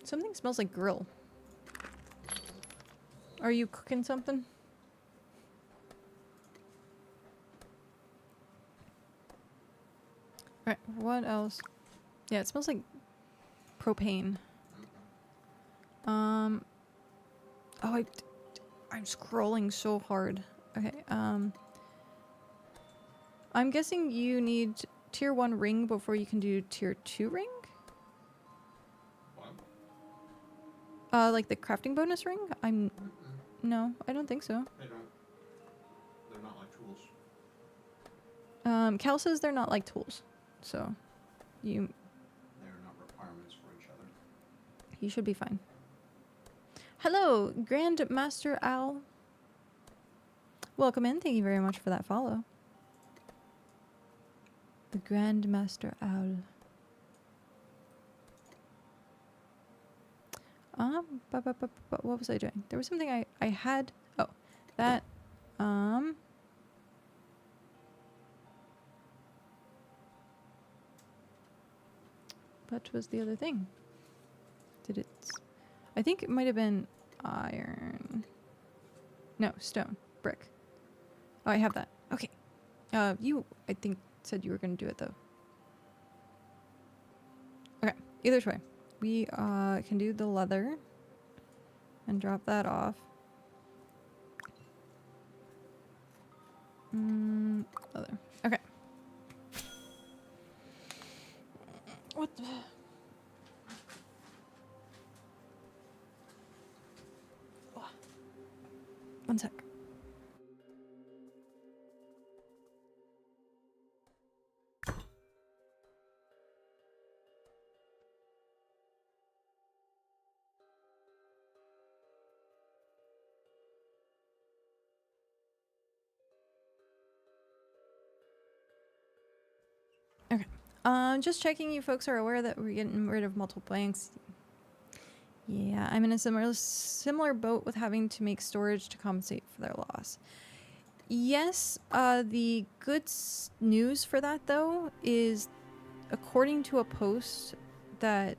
Something smells like grill. Are you cooking something? Alright, what else? Yeah, it smells like propane. Oh, I'm scrolling so hard. Okay, I'm guessing you need tier 1 ring before you can do tier 2 ring? What? Like the crafting bonus ring? No, I don't think so. They don't. They're not like tools. Cal says they're not like tools. So, They're not requirements for each other. you should be fine. Hello, Grandmaster Owl. Welcome in. Thank you very much for that follow. The Grandmaster Owl. What was I doing? There was something I had. Oh, that. What was the other thing? Did it? I think it might have been iron. No, stone, brick. Oh, I have that. Okay. You, I think, said you were going to do it though. Okay. Either way, we can do the leather and drop that off. Leather. Okay. What the? One sec. Okay. Just checking you folks are aware that we're getting rid of multiple blanks. Yeah, I'm in a similar boat with having to make storage to compensate for their loss. Yes, the good news for that though is, according to a post that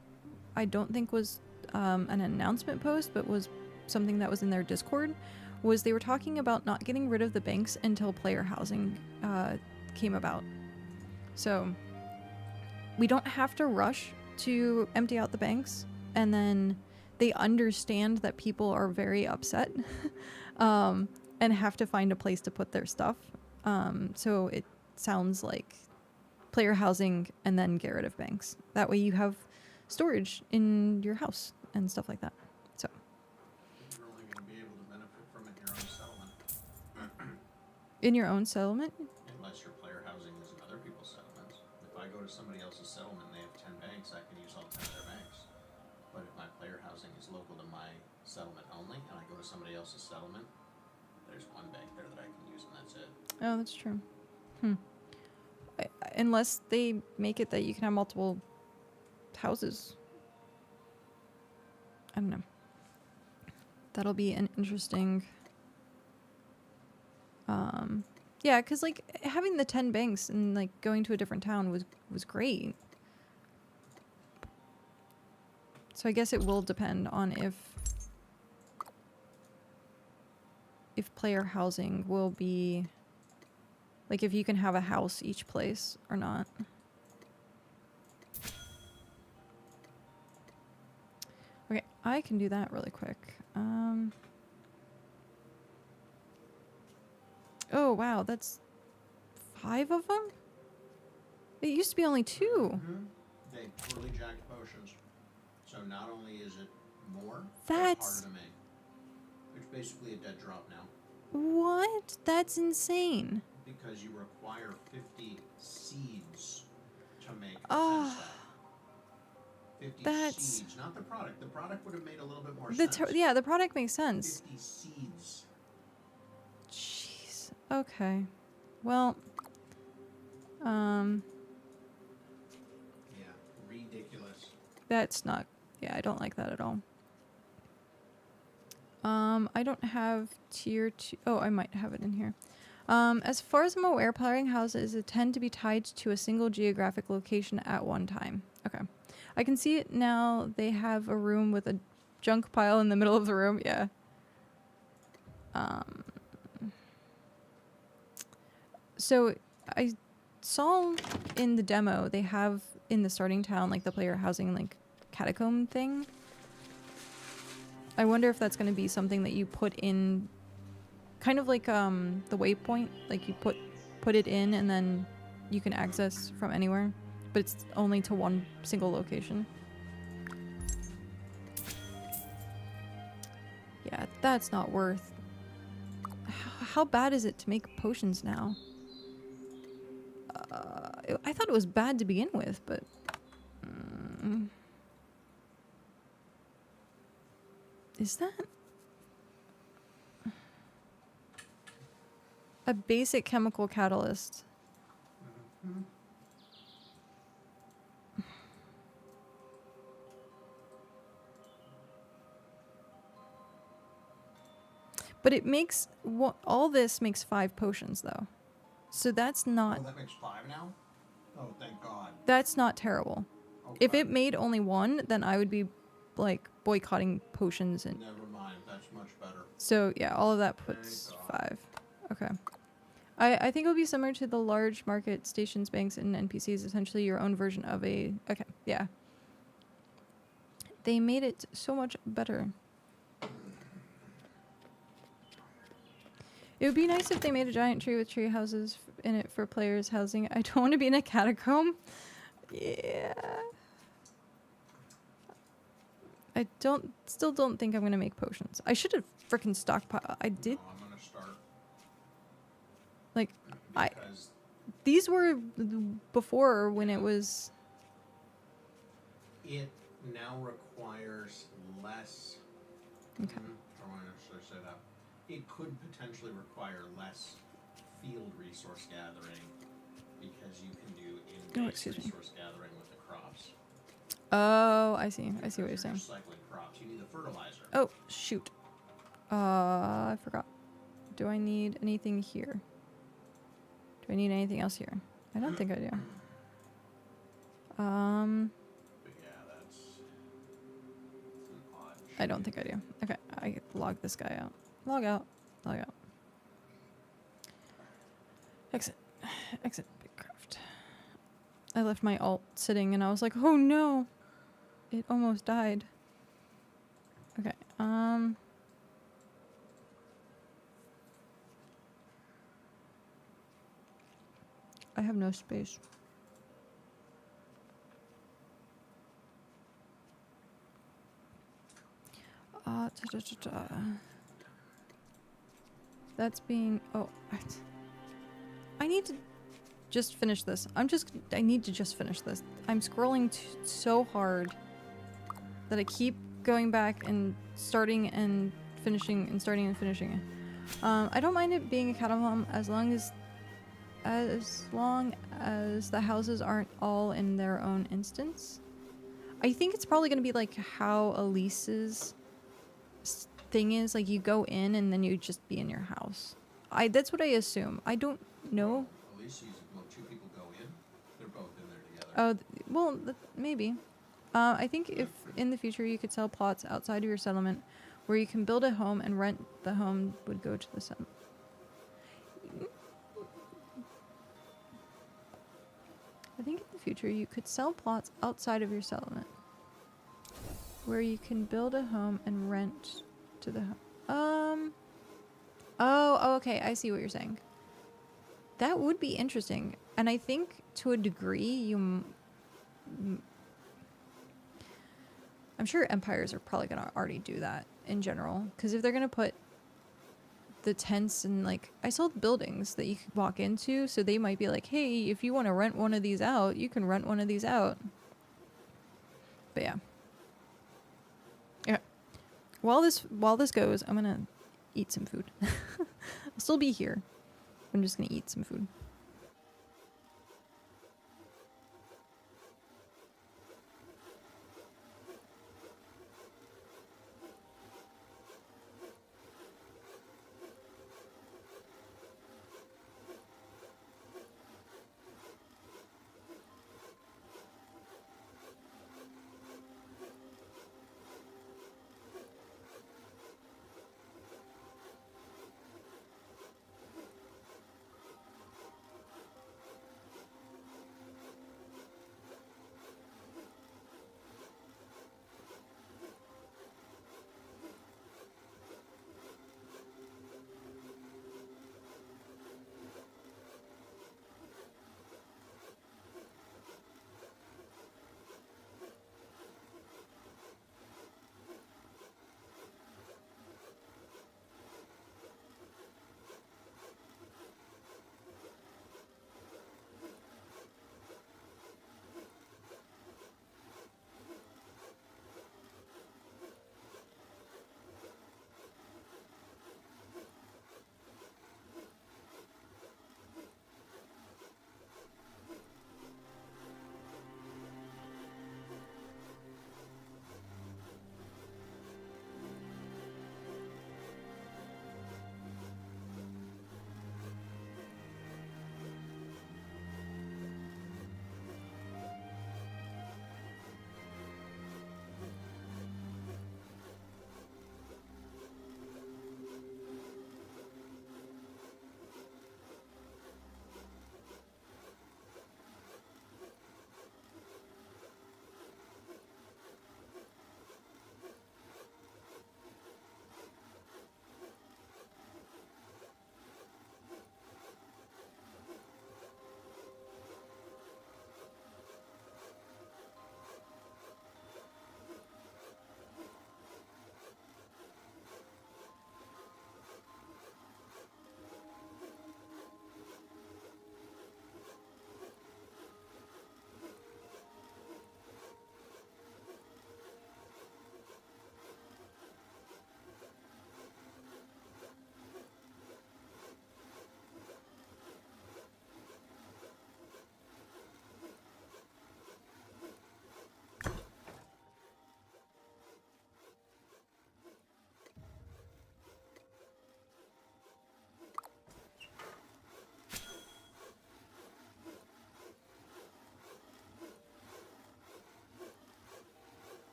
I don't think was an announcement post, but was something that was in their Discord, was they were talking about not getting rid of the banks until player housing came about. So we don't have to rush to empty out the banks, and then they understand that people are very upset and have to find a place to put their stuff. So it sounds like player housing and then garroted banks. That way you have storage in your house and stuff like that. So You're only going to be able to benefit from it in your own settlement. in your own settlement? Unless your player housing is in other people's settlements. If I go to somebody else's settlement and they have 10 banks, I can use all 10 of their banks. But if my player housing is local to my settlement only, and I go to somebody else's settlement, there's one bank there that I can use, and that's it. Oh, that's true. Unless they make it that you can have multiple houses. I don't know. That'll be an interesting... yeah, because, like, having the 10 banks and, like, going to a different town was great. So I guess it will depend on if player housing will be... Like, if you can have a house each place or not. Okay, I can do that really quick. Oh, wow, that's 5 of them? It used to be only 2. Mm-hmm. They poorly jacked potions. So not only is it more, That's... it's harder to make. It's basically a dead drop now. What? That's insane. Because you require 50 seeds to make a Oh, 50 that's... seeds, not the product. The product would have made a little bit more sense. Yeah, the product makes sense. 50 seeds. Jeez. Okay. Well, Yeah, ridiculous. that's not... Yeah, I don't like that at all. I don't have tier 2... Oh, I might have it in here. As far as I'm aware, playing houses tend to be tied to a single geographic location at one time. Okay. I can see it now. They have a room with a junk pile in the middle of the room. Yeah. So I saw in the demo, they have in the starting town, like the player housing, like catacomb thing. I wonder if that's going to be something that you put in, kind of like the waypoint, like you put it in and then you can access from anywhere, but it's only to one single location. Yeah, that's not worth... How bad is it to make potions now? I thought it was bad to begin with, but... Is that... A basic chemical catalyst. Mm-hmm. But it makes... all this makes 5 potions, though. So that's not... Oh, that makes 5 now? Oh, thank God. That's not terrible. Okay. If it made only 1, then I would be, like, boycotting potions and... Never mind, that's much better. So, yeah, all of that puts 5. Okay. I think it would be similar to the large market stations, banks, and NPCs, essentially your own version of a... Okay, yeah. They made it so much better. It would be nice if they made a giant tree with tree houses in it for players' housing. I don't want to be in a catacomb. Yeah. I still don't think I'm going to make potions. I should have frickin' stockpiled. I did. No, I'm going to start. Like, Because these were before when it was... it now requires less... Okay. I want to actually say that. It could potentially require less field resource gathering because you can do in-base resource gathering with the crops. Oh, I see. I see what you're saying. Recycling crops. You need the fertilizer. Oh, shoot. I forgot. Do I need anything here? Do I need anything else here? I don't think I do. But yeah, that's an odd I don't think I do. Okay, I log this guy out. Log out. Log out. Exit. Exit BitCraft. I left my alt sitting and I was like, oh no! It almost died. Okay, I have no space. That's being... Oh, I need to just finish this. I need to just finish this. I'm scrolling so hard that I keep going back and starting and finishing and starting and finishing it. I don't mind it being a cattle home as long as the houses aren't all in their own instance. I think it's probably going to be like how Elise's thing is. Like you go in and then you just be in your house. That's what I assume. I don't know. Elise's, when two people go in, they're both in there together. Oh, well, maybe. I think if in the future you could sell plots outside of your settlement where you can build a home and rent the home would go to the settlement. I think in the future you could sell plots outside of your settlement where you can build a home and rent to the Oh, okay, I see what you're saying. That would be interesting. And I think to a degree I'm sure empires are probably going to already do that in general. Because if they're going to put the tents and like... I saw buildings that you could walk into. So they might be like, hey, if you want to rent one of these out, you can rent one of these out. But yeah. Yeah. While this goes, I'm going to eat some food. I'll still be here. I'm just going to eat some food.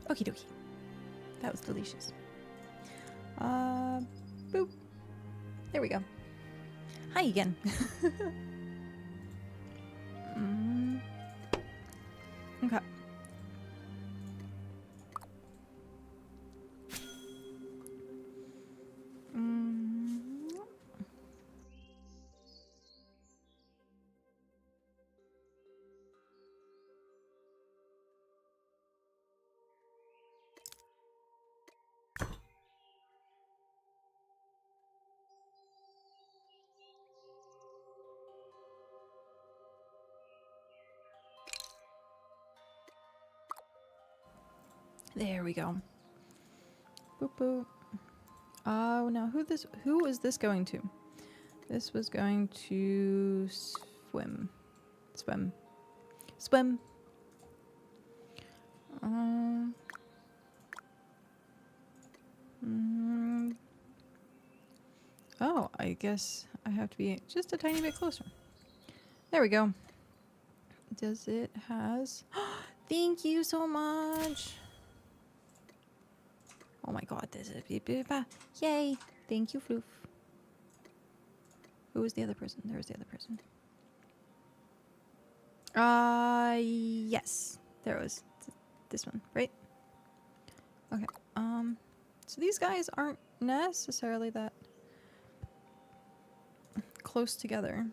Okie dokie. That was delicious. Boop. There we go. Hi again. Okay. There we go. Boop boop. Oh, now who is this going to? This was going to swim. Swim. Swim. Oh, I guess I have to be just a tiny bit closer. There we go. Does it has... Thank you so much. Oh my god, this is... Yay. Thank you, Floof. Who was the other person? There was the other person. Yes. There was this one, right? Okay. So these guys aren't necessarily that close together.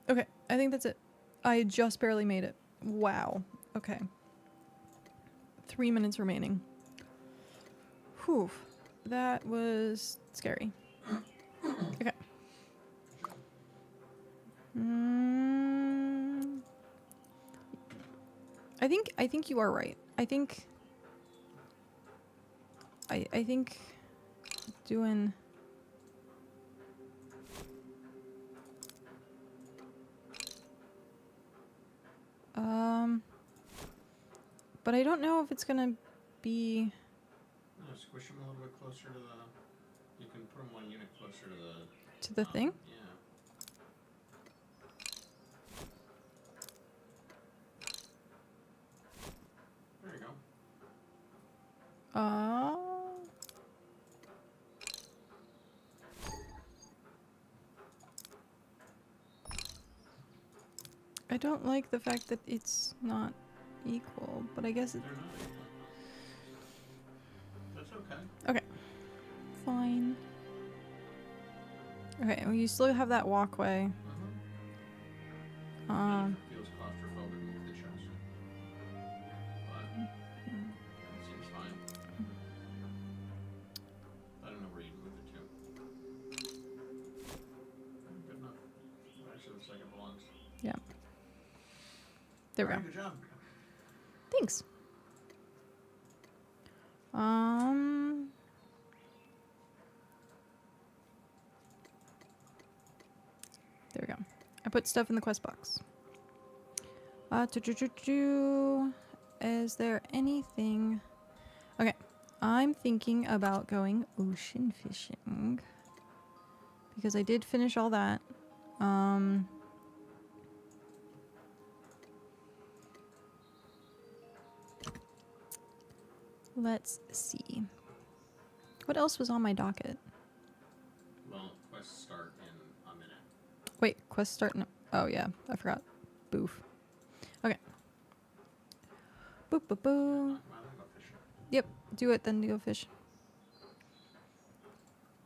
Okay, I think that's it. I just barely made it. Wow. Okay. 3 minutes remaining. Whew. That was scary. Okay. I think you are right. I think doing but I don't know if it's gonna be... No, squish them a little bit closer to the... You can put them one unit closer to the... To the thing? Yeah. There you go. I don't like the fact that it's not equal, but I guess it... They're not equal. That's okay. Okay. Fine. Okay, well, you still have that walkway. It feels claustrophobic with the chest. But it seems fine. I don't know where you'd move it to. Good enough. Actually looks like it belongs. Yeah. There we go. Good job. Thanks. There we go. I put stuff in the quest box. Is there anything... Okay. I'm thinking about going ocean fishing. Because I did finish all that. Let's see. What else was on my docket? Well, quests start in a minute. Wait, quest start? No. Oh, yeah. I forgot. Boof. Okay. Boop, boop, boop. Well, I'm gonna go fishing. Yep. Do it, then go fish.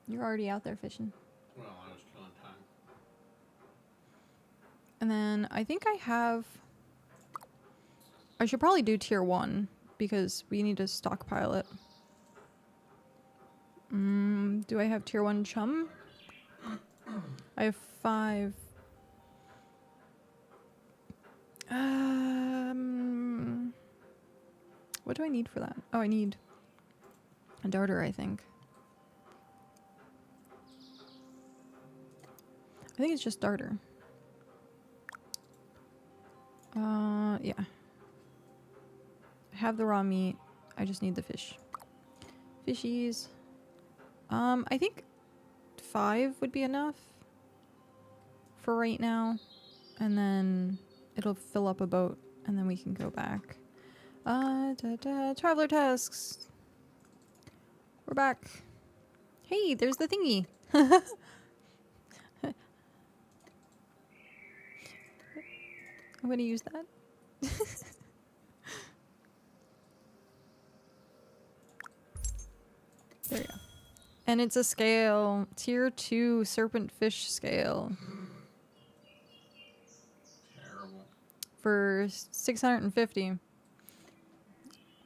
You're already out there fishing. Well, I was killing time. And then I think I have... I should probably do tier 1 because we need to stockpile it. Do I have tier 1 chum? I have 5. What do I need for that? Oh, I need a darter, I think. I think it's just darter. Yeah. I have the raw meat. I just need the fish. Fishies. I think 5 would be enough for right now. And then it'll fill up a boat and then we can go back. Traveler tasks. We're back. Hey, there's the thingy. I'm gonna use that. There we go. And it's a scale. Tier 2 serpent fish scale. Terrible. For 650.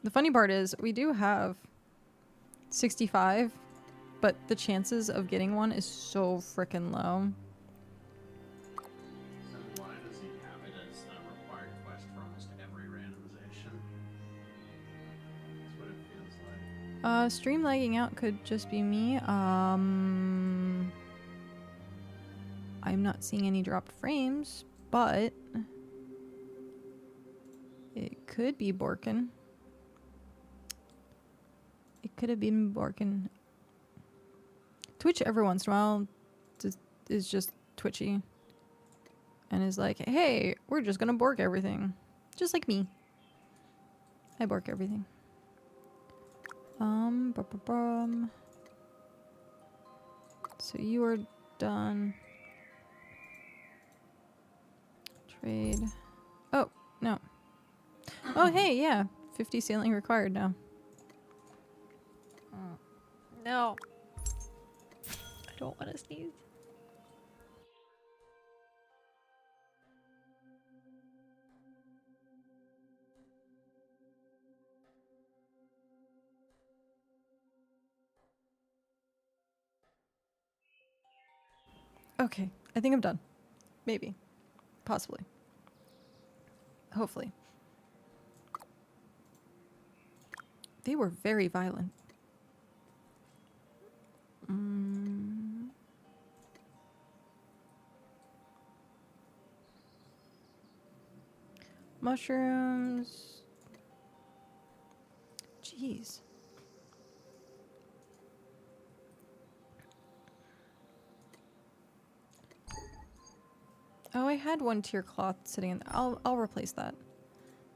The funny part is, we do have 65, but the chances of getting one is so freaking low. Then why does he have it as a required quest for almost every randomization? That's what it feels like. Stream lagging out could just be me. I'm not seeing any dropped frames, but it could be Borkin. It could have been Borkin. Twitch every once in a while is just twitchy. And is like, hey, we're just gonna bork everything. Just like me. I bork everything. So you are done. Trade. Oh, no. Oh, hey, yeah. 50 sailing required now. No. I don't want to sneeze. Okay, I think I'm done. Maybe. Possibly. Hopefully. They were very violent. Mushrooms. Jeez. Oh, I had one tier cloth sitting in there. I'll replace that.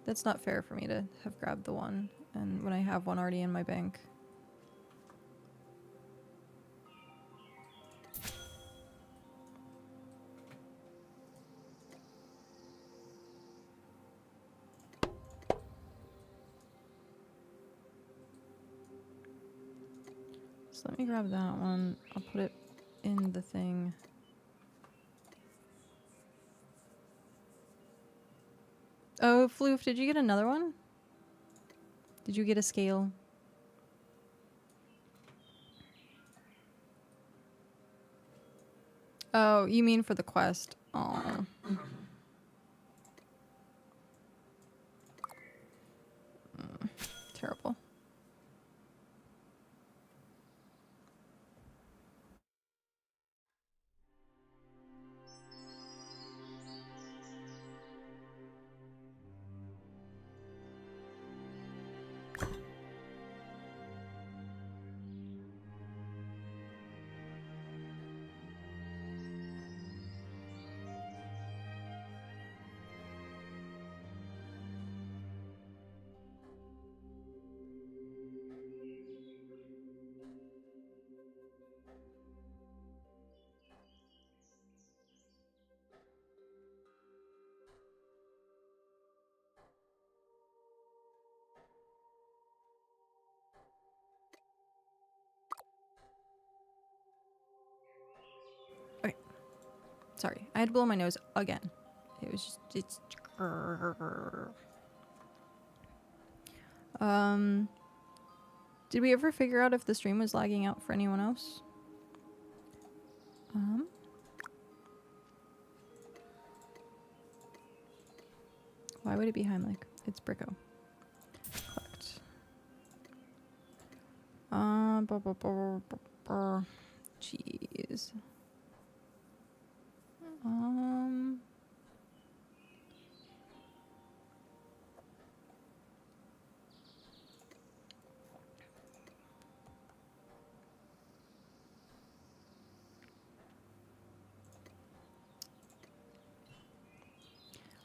That's not fair for me to have grabbed the one, and when I have one already in my bank. So let me grab that one. I'll put it in the thing. Oh, Floof, did you get another one? Did you get a scale? Oh, you mean for the quest. Oh. Terrible. Okay. Sorry, I had to blow my nose again. It was just, it's... Did we ever figure out if the stream was lagging out for anyone else? Why would it be Heimlich? It's Bricko. Collect. Jeez.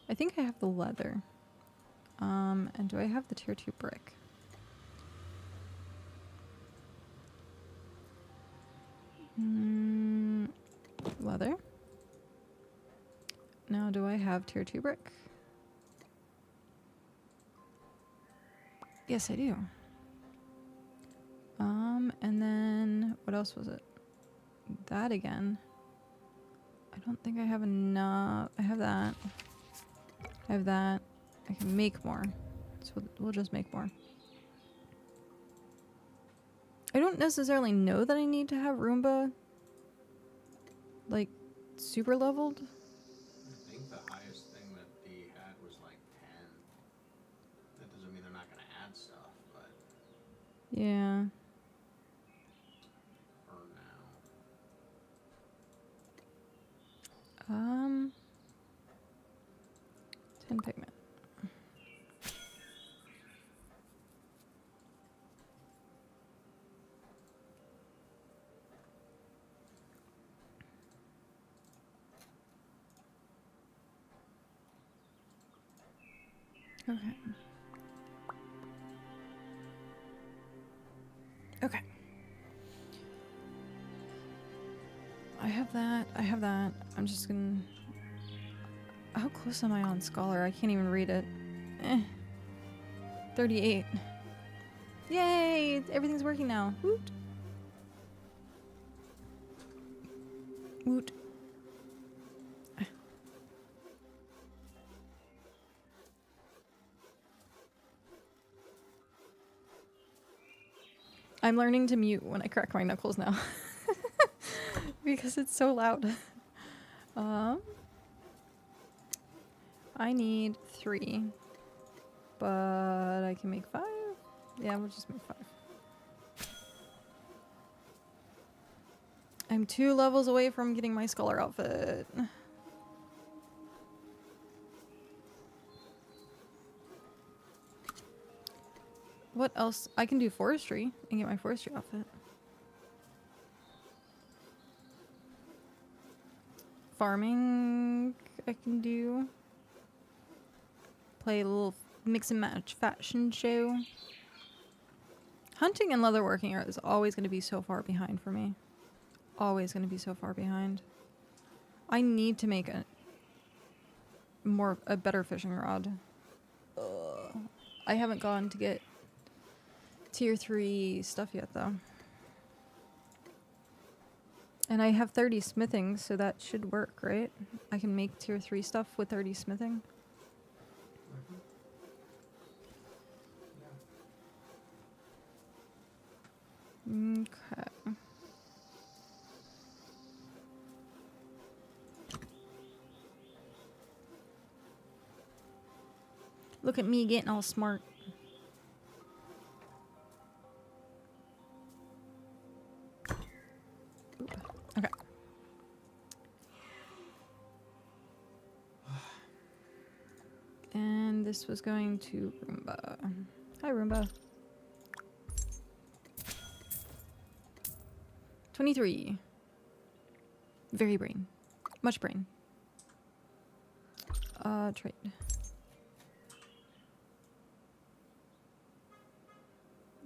I think I have the leather. And do I have the tier 2 brick? Leather. Now, do I have tier 2 brick? Yes, I do. And then what else was it? That again. I don't think I have enough. I have that. I have that. I can make more. So we'll just make more. I don't necessarily know that I need to have Roomba like super leveled. I think the highest thing that they had was like 10. That doesn't mean they're not gonna add stuff, but Yeah. for now. 10 pigment. Okay. Okay. I have that. I have that. I'm just gonna... How close am I on Scholar? I can't even read it. 38. Yay! Everything's working now. Woot. Woot. I'm learning to mute when I crack my knuckles now. Because it's so loud. I need 3. But I can make 5? Yeah, we'll just make 5. I'm 2 levels away from getting my Scholar outfit. What else? I can do forestry and get my forestry outfit. Farming I can do. Play a little mix and match fashion show. Hunting and leatherworking is always going to be so far behind for me. Always going to be so far behind. I need to make a better fishing rod. I haven't gone to get tier 3 stuff yet though. And I have 30 smithing, so that should work, right? I can make tier 3 stuff with 30 smithing. Okay. Look at me getting all smart. Okay. And this was going to Roomba. Hi, Roomba. 23. Very brain. Much brain. Trade.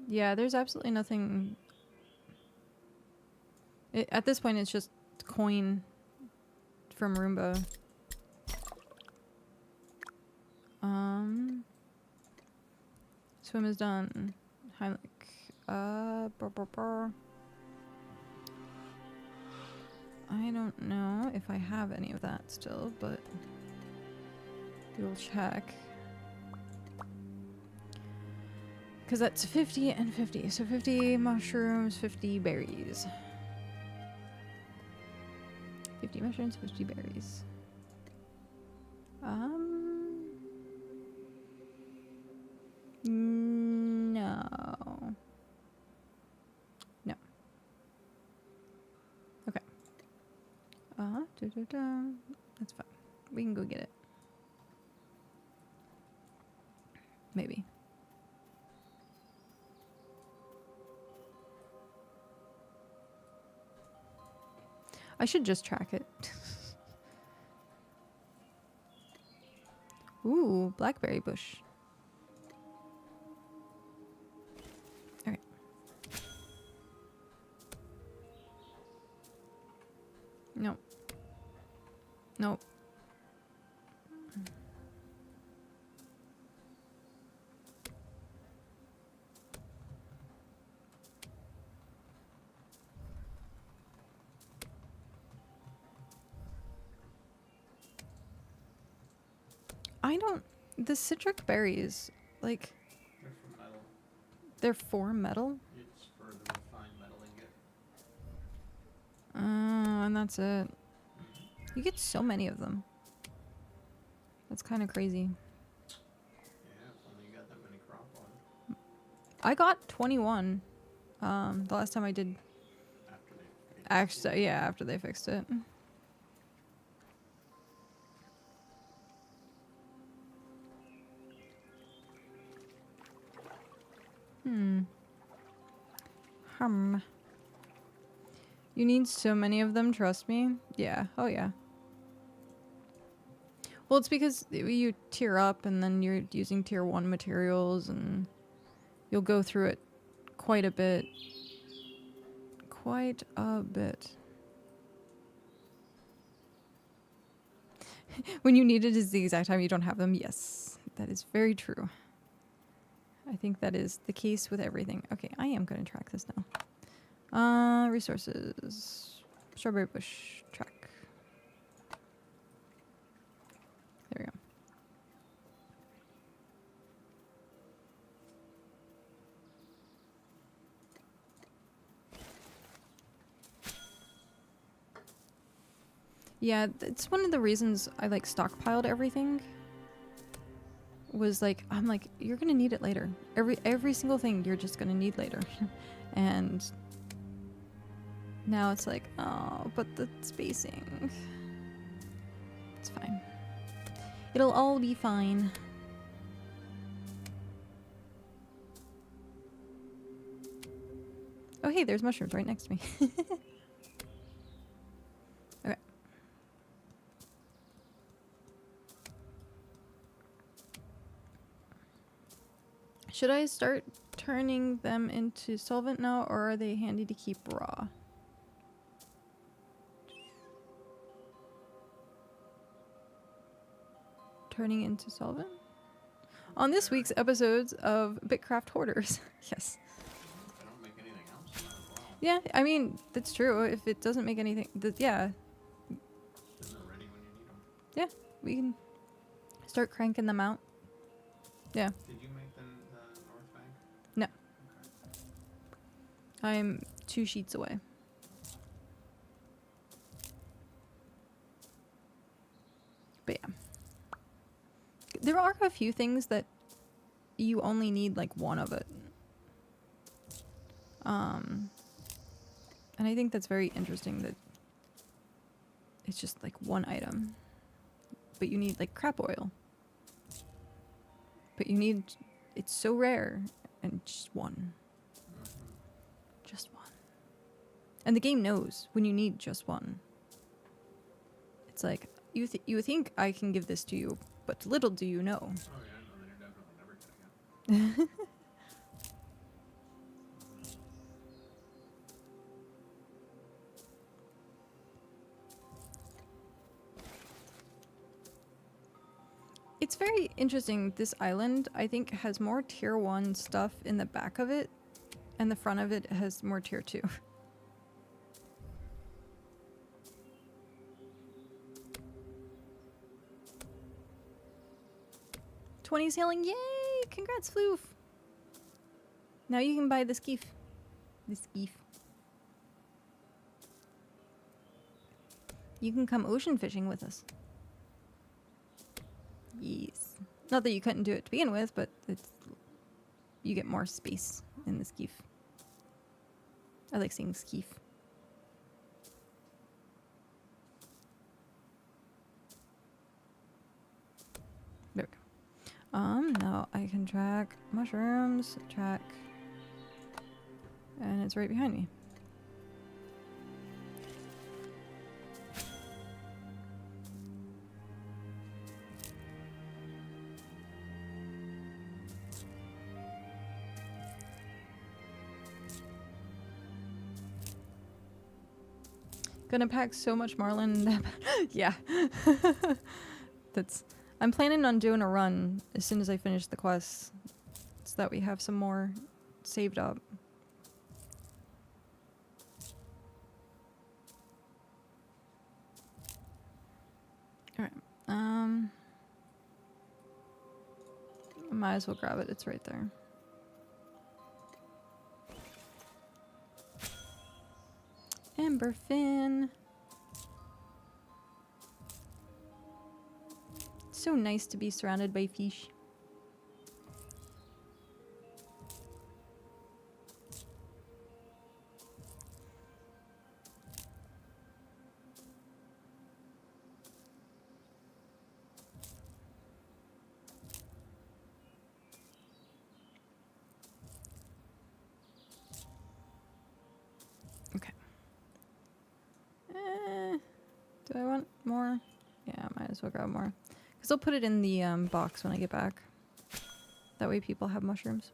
Yeah, there's absolutely nothing... at this point, it's just coin from Roomba. Swim is done. Heimlich. I don't know if I have any of that still, but we'll check. Because that's 50 and 50. So 50 mushrooms, 50 berries. 50 mushrooms, 50 berries. No. No. Okay. That's fine. We can go get it. Maybe. I should just track it. Ooh, blackberry bush. Nope. I don't... The citric berries, like, They're from metal. they're for metal? It's for the refined metal ingot. And that's it. You get so many of them. That's kind of crazy. Yeah, if only you got that many crop on I got 21. The last time I did... after they fixed it. Actually, yeah, after they fixed it. You need so many of them, trust me. Yeah. Oh, yeah. Well, it's because you tier up and then you're using tier 1 materials and you'll go through it quite a bit. Quite a bit. When you need it is the exact time you don't have them. Yes, that is very true. I think that is the case with everything. Okay, I am going to track this now. Resources. Strawberry bush. Track. There we go. Yeah, it's one of the reasons I like stockpiled everything. Was like, I'm like, you're gonna need it later. Every single thing you're just gonna need later. And now it's like, oh, but the spacing. It's fine. It'll all be fine. Oh, hey, there's mushrooms right next to me. Okay. Should I start turning them into solvent now, or are they handy to keep raw? Turning into solvent? On this week's episodes of BitCraft Hoarders. Yes. If they don't make anything else, might as well. Yeah, I mean, that's true. If it doesn't make anything... yeah, Then they're ready when you need them. we can start cranking them out. Yeah. Did you make the north bank? No. Okay. I'm 2 sheets away. But yeah. There are a few things that you only need like one of it. And I think that's very interesting that it's just like one item. But you need like crap oil. But you need, it's so rare, and just one. Just one. And the game knows when you need just one. It's like, you think I can give this to you, but little do you know. Oh yeah, no, then you're definitely never getting it. It's very interesting. This island, I think, has more tier 1 stuff in the back of it, and the front of it has more tier 2. 20 sailing, yay! Congrats, Floof! Now you can buy the skeef. The skeef. You can come ocean fishing with us. Yes. Not that you couldn't do it to begin with, but it's, you get more space in the skeef. I like saying skeef. There we go. Now I can track mushrooms, track, and it's right behind me. Gonna pack so much marlin. Yeah. That's. I'm planning on doing a run as soon as I finish the quests, so that we have some more saved up. All right. Might as well grab it. It's right there. Ember fin. So nice to be surrounded by fish. Okay. Do I want more? Yeah, might as well grab more. Because I'll put it in the box when I get back. That way people have mushrooms.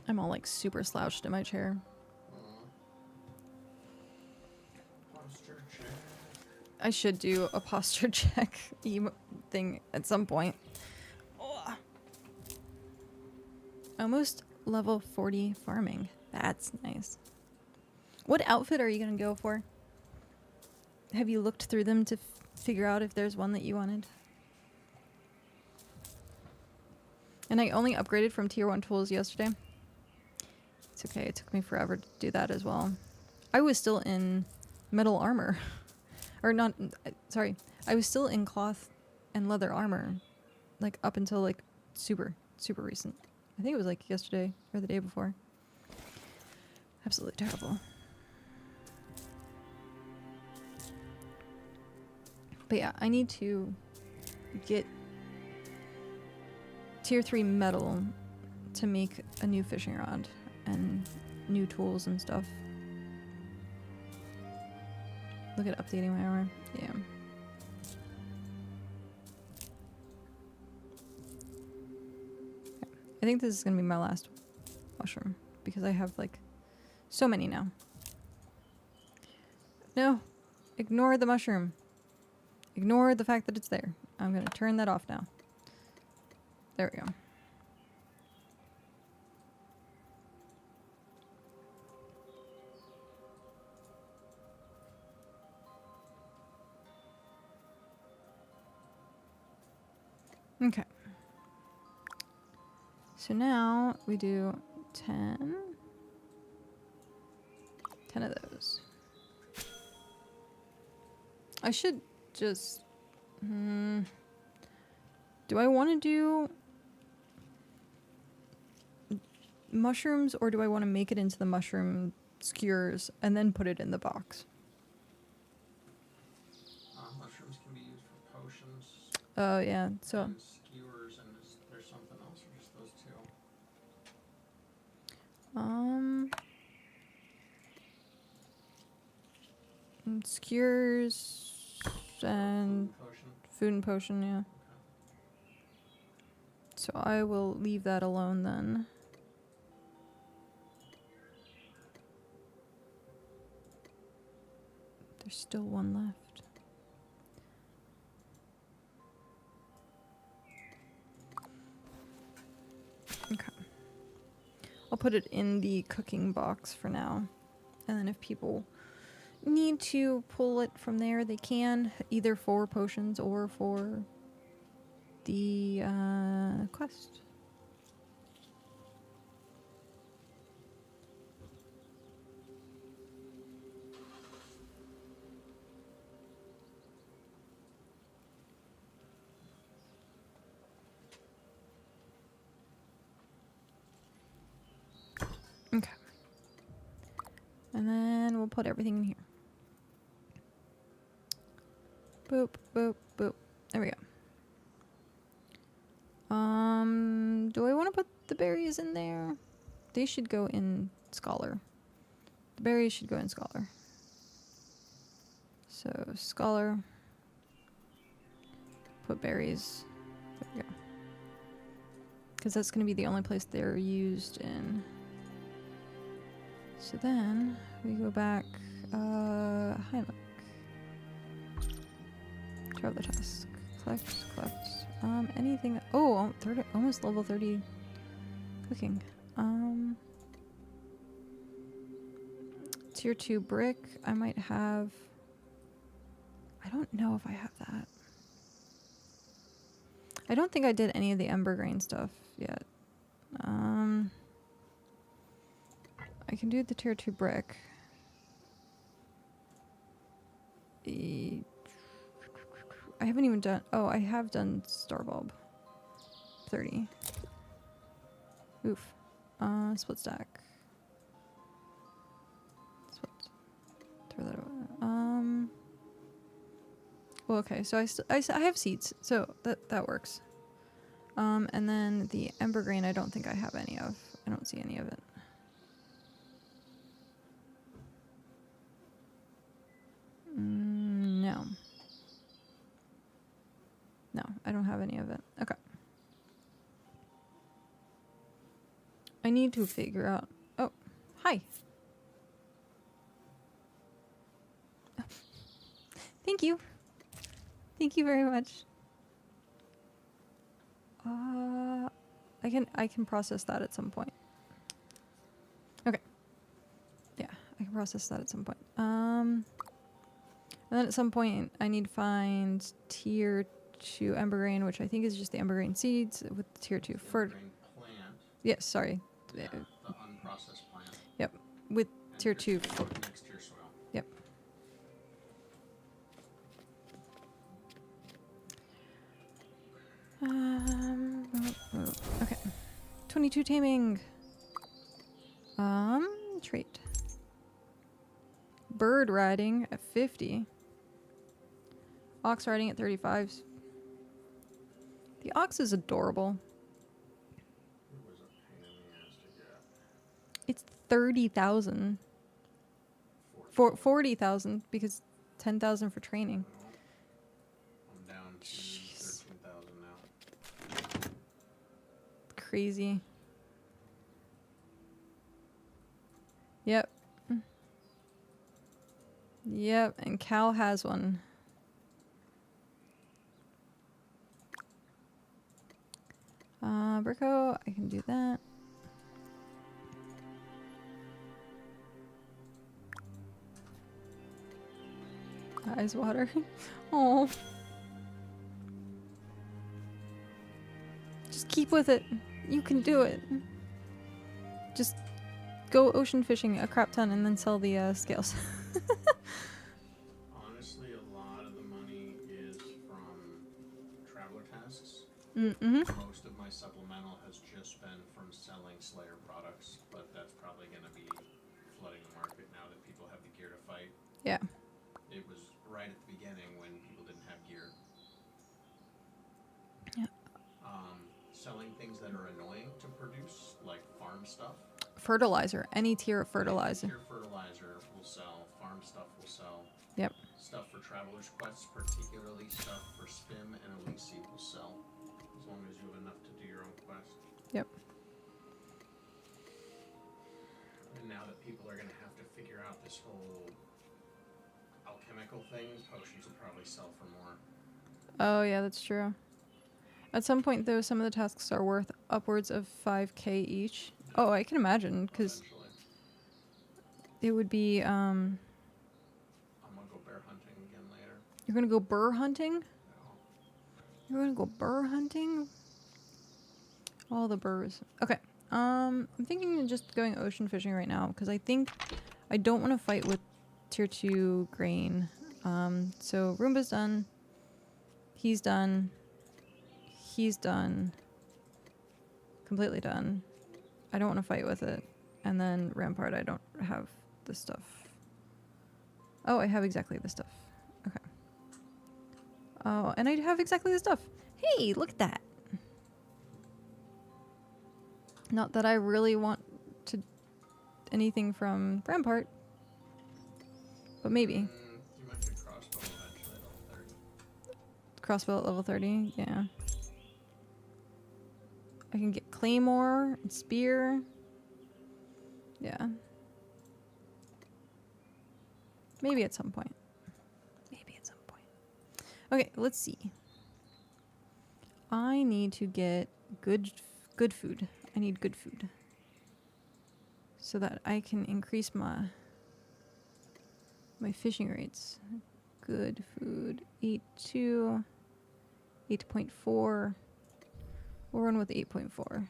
I'm all like super slouched in my chair. Posture check. I should do a posture check thing at some point. Ugh. Almost level 40 farming. That's nice. What outfit are you gonna go for? Have you looked through them to figure out if there's one that you wanted? And I only upgraded from tier 1 tools yesterday. It's okay, it took me forever to do that as well. I was still in metal armor. Or not, sorry. I was still in cloth and leather armor. Like up until like super recent. I think it was like yesterday or the day before. Absolutely terrible. But yeah, I need to get tier 3 metal to make a new fishing rod and new tools and stuff. Look at updating my armor. Yeah. I think this is gonna be my last mushroom because I have like so many now. No, ignore the mushroom. Ignore the fact that it's there. I'm gonna turn that off now. There we go. Okay. So now we do 10 of those. I should just... do I want to do mushrooms or do I want to make it into the mushroom skewers and then put it in the box? Mushrooms can be used for potions. Oh, yeah. So... and skewers, and there's something else, or just those two? Skewers and food and potion, yeah. Okay. So I will leave that alone then. There's still one left. Okay. I'll put it in the cooking box for now. And then if people need to pull it from there, they can, either for potions or for the quest. Okay. And then we'll put everything in here. Boop, boop, boop. There we go. Do I want to put the berries in there? They should go in Scholar. The berries should go in Scholar. So, Scholar. Put berries. There we go. Because that's going to be the only place they're used in. So then, we go back, Heimlich. Travel the task. Collect. Anything, oh, 30, almost level 30 cooking. Tier 2 brick, I might have, I don't know if I have that. I don't think I did any of the Ember grain stuff yet. I can do the tier 2 brick. I haven't even done, oh, I have done Starbulb. 30. Oof. Split stack. Split. Throw that away. Well, okay, so I have seeds, so that works. And then the Ember grain, I don't think I have any of. I don't see any of it. No. No, I don't have any of it. Okay. I need to figure out... Oh, hi. Thank you. Thank you very much. I can process that at some point. Okay. Yeah, I can process that at some point. And then at some point, I need to find tier 2 Ember grain, which I think is just the Ember grain seeds with tier 2 Ember grain plant. Yes, sorry. Yeah, the unprocessed plant. Yep, with And tier 2. Next to your soil. Yep. Okay. 22 taming. Trait. Bird riding at 50. Ox riding at 35. The ox is adorable. It was a pain in the ass to get. It's 30,000. For 40,000 because 10,000 for training. I'm down to 13,000 now. Crazy. Yep. Yep, and Cal has one. Brico, I can do that. Eyes water. Oh. Just keep with it. You can do it. Just go ocean fishing a crap ton and then sell the scales. Honestly, a lot of the money is from traveler tasks. Mm-hmm. Most of my supplemental has just been from selling Slayer products, but that's probably going to be flooding the market now that people have the gear to fight. Yeah. It was right at the beginning when people didn't have gear. Yeah. Selling things that are annoying to produce, like farm stuff. Fertilizer. Any tier of fertilizer. Any tier fertilizer will sell. Farm stuff will sell. Yep. Stuff for traveler's quests, particularly stuff for Spim and Elise will sell. As long as you have enough to do your own quest. Yep. And now that people are going to have to figure out this whole alchemical thing, potions will probably sell for more. Oh, yeah, that's true. At some point, though, some of the tasks are worth upwards of 5k each. Oh, I can imagine, because it would be, I'm going to go bear hunting again later. You're going to go burr hunting? No. You're going to go burr hunting? All the burrs. Okay. I'm thinking of just going ocean fishing right now, because I think I don't want to fight with tier 2 grain. So Roomba's done. He's done. He's done. Completely done. I don't want to fight with it. And then Rampart, I don't have the stuff. Oh, I have exactly the stuff. Okay. Oh, and I have exactly the stuff. Hey, look at that. Not that I really want to anything from Rampart, but maybe. You might get crossbow eventually at level 30. Crossbow at level 30, yeah. I can get claymore and spear. Yeah. Maybe at some point. Maybe at some point. Okay, let's see. I need to get good food. I need good food. So that I can increase my fishing rates. Good food. 8.2. 8.4. We'll run with 8.4.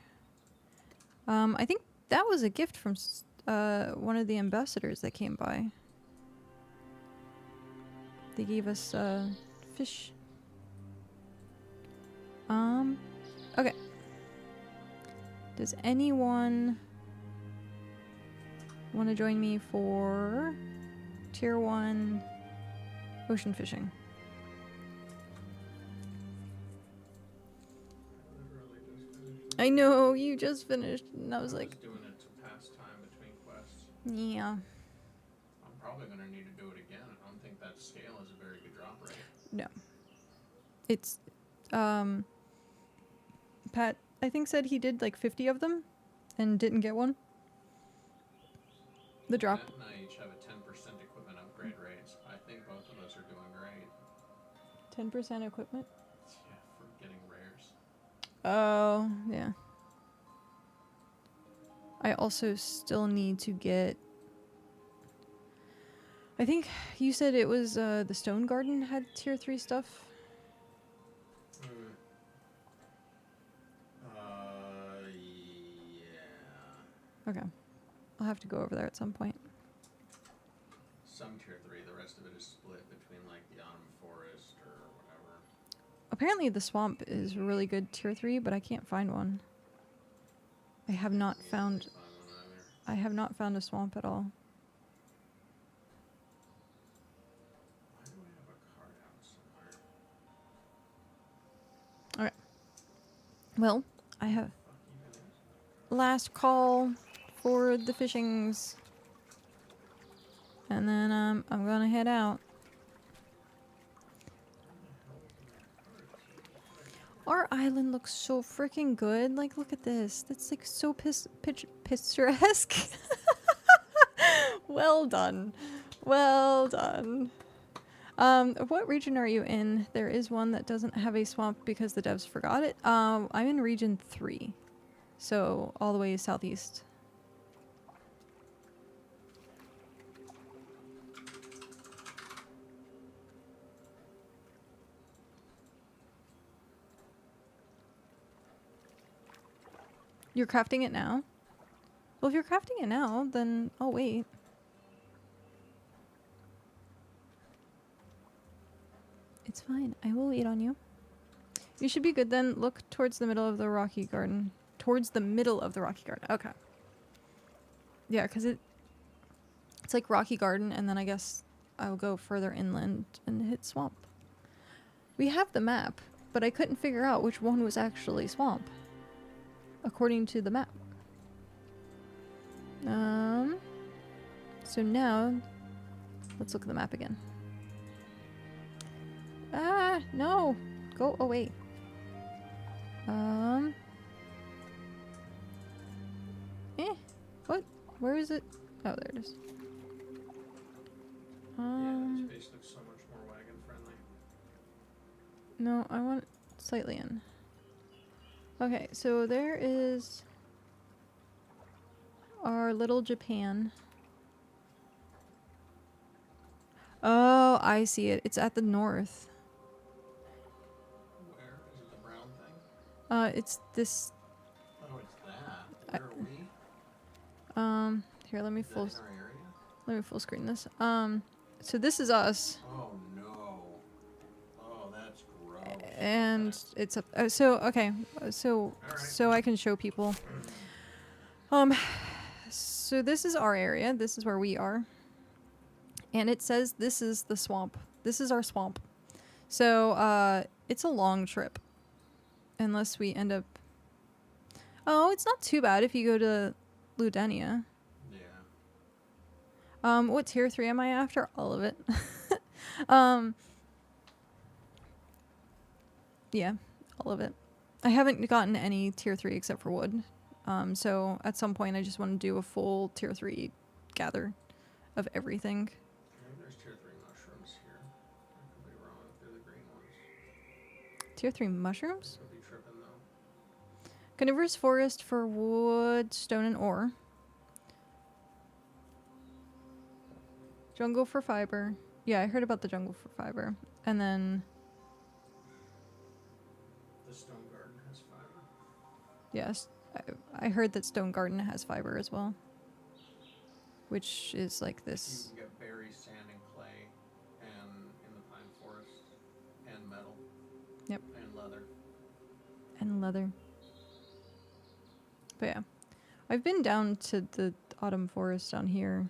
I think that was a gift from one of the ambassadors that came by. They gave us fish. Okay. Does anyone want to join me for tier 1 ocean fishing? I know, you just finished, and I was like... doing it to pass time between quests. Yeah. I'm probably going to need to do it again. I don't think that scale is a very good drop rate. No. It's, Pat, I think, said he did like 50 of them and didn't get one. The drop. Matt and I each have a 10% equipment upgrade rates. I think both of us are doing great. 10% equipment? Yeah, for getting rares. Oh, yeah. I also still need to get... I think you said it was the Stone Garden had tier 3 stuff. Yeah. Okay. I'll have to go over there at some point. Some tier 3, the rest of it is split between like the Autumn Forest or whatever. Apparently the swamp is really good tier 3, but I can't find one. I have not found... I have not found a swamp at all. Why do I have a card out somewhere? Alright. Well, I have last call for the fishings. And then I'm gonna head out. Our island looks so freaking good. Like, look at this. That's like so picturesque. Well done. Well done. What region are you in? There is one that doesn't have a swamp because the devs forgot it. I'm in region 3. So all the way southeast. You're crafting it now? Well, if you're crafting it now, then I'll wait. It's fine. I will wait on you. You should be good then. Look towards the middle of the rocky garden. Towards the middle of the rocky garden. Okay. Yeah, because it's like rocky garden, and then I guess I'll go further inland and hit swamp. We have the map, but I couldn't figure out which one was actually swamp. According to the map. So now, let's look at the map again. Ah, no! Go away. What? Where is it? Oh, there it is. Yeah, this base looks so much more wagon friendly. No, I want slightly in. Okay, so there is our little Japan. Oh, I see it. It's at the north. Where? Is it the brown thing? It's this. Oh, it's that. Where are we? Here, let me Is that full. in our area? Let me full screen this. So this is us. Oh no. Oh, that's gross. And Okay. it's up. So okay, so Alright. so I can show people. So this is our area. This is where we are, and it says this is the swamp. This is our swamp. So, it's a long trip. Unless we end up... Oh, it's not too bad if you go to Ludenia. Yeah. What tier 3 am I after? All of it. um, yeah, all of it. I haven't gotten any tier 3 except for wood. So at some point I just want to do a full tier 3 gather of everything. I think there's tier 3 mushrooms here. I could be wrong if they're the green ones. Tier 3 mushrooms? Could be tripping though. Carnivorous forest for wood, stone, and ore. Jungle for fiber. Yeah, I heard about the jungle for fiber. And then... The stone garden has fiber. Yes, I heard that Stone Garden has fiber as well. Which is like You this... can get berry, sand, and clay, and in the pine forest, and metal. Yep. And leather. And leather. But yeah. I've been down to the autumn forest down here.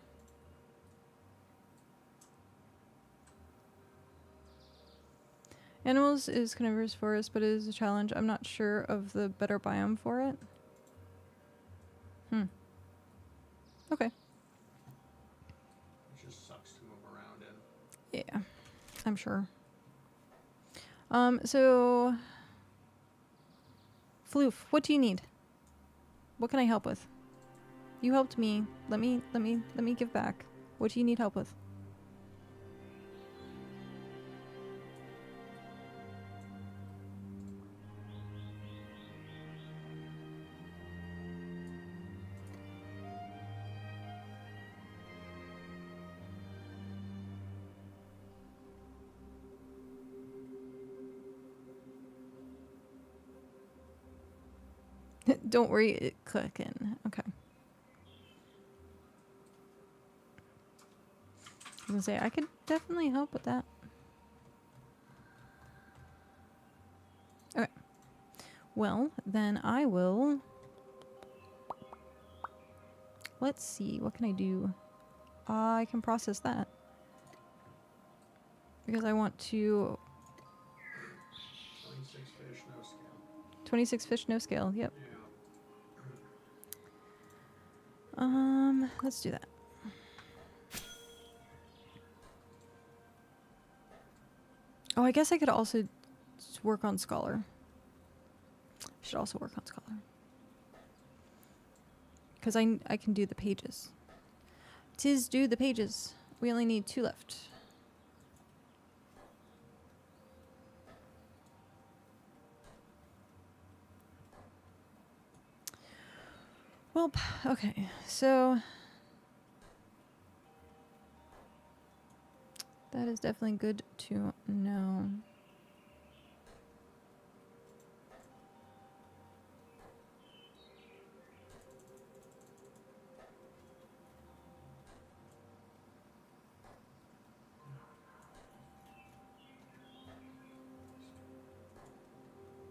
Animals is carnivorous forest, but it is a challenge. I'm not sure of the better biome for it. Okay. It just sucks to move around in. Yeah, I'm sure. So... Floof, what do you need? What can I help with? You helped me. Let me give back. What do you need help with? Don't worry, it clicking. Okay. I was gonna say, I could definitely help with that. Okay. Well, then I will... Let's see, what can I do? I can process that. Because I want to... 26 fish, no scale. 26 fish, no scale, yep. Yeah. Let's do that. Oh, I guess I could also work on Scholar. Should also work on Scholar. Because I can do the pages. 'Tis do the pages. We only need 2 left. Well, okay, so... That is definitely good to know.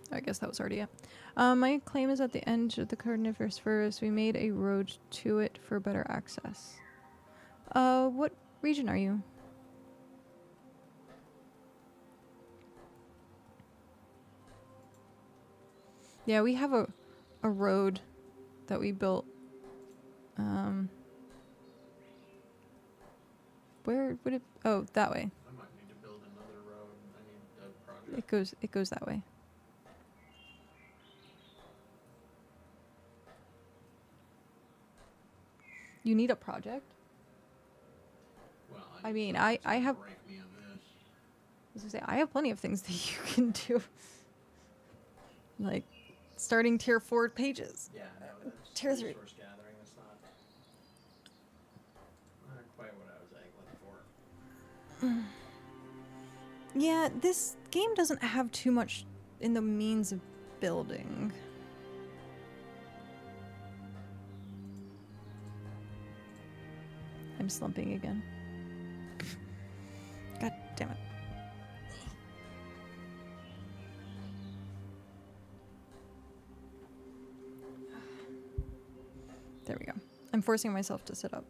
I guess that was already it. My claim is at the end of the carnivorous forest. We made a road to it for better access. What region are you? Yeah, we have a road that we built. Where would it... Oh, that way. I might need to build another road. I need a project. It goes that way. You need a project? Well, I mean, need I have... break me on this. I was gonna say, I have plenty of things that you can do. Like, starting tier 4 pages. Yeah, no, that's Tier 3. resource gathering. That's not quite what I was angling for. Yeah, this game doesn't have too much in the means of building. I'm slumping again. God damn it. There we go. I'm forcing myself to sit up.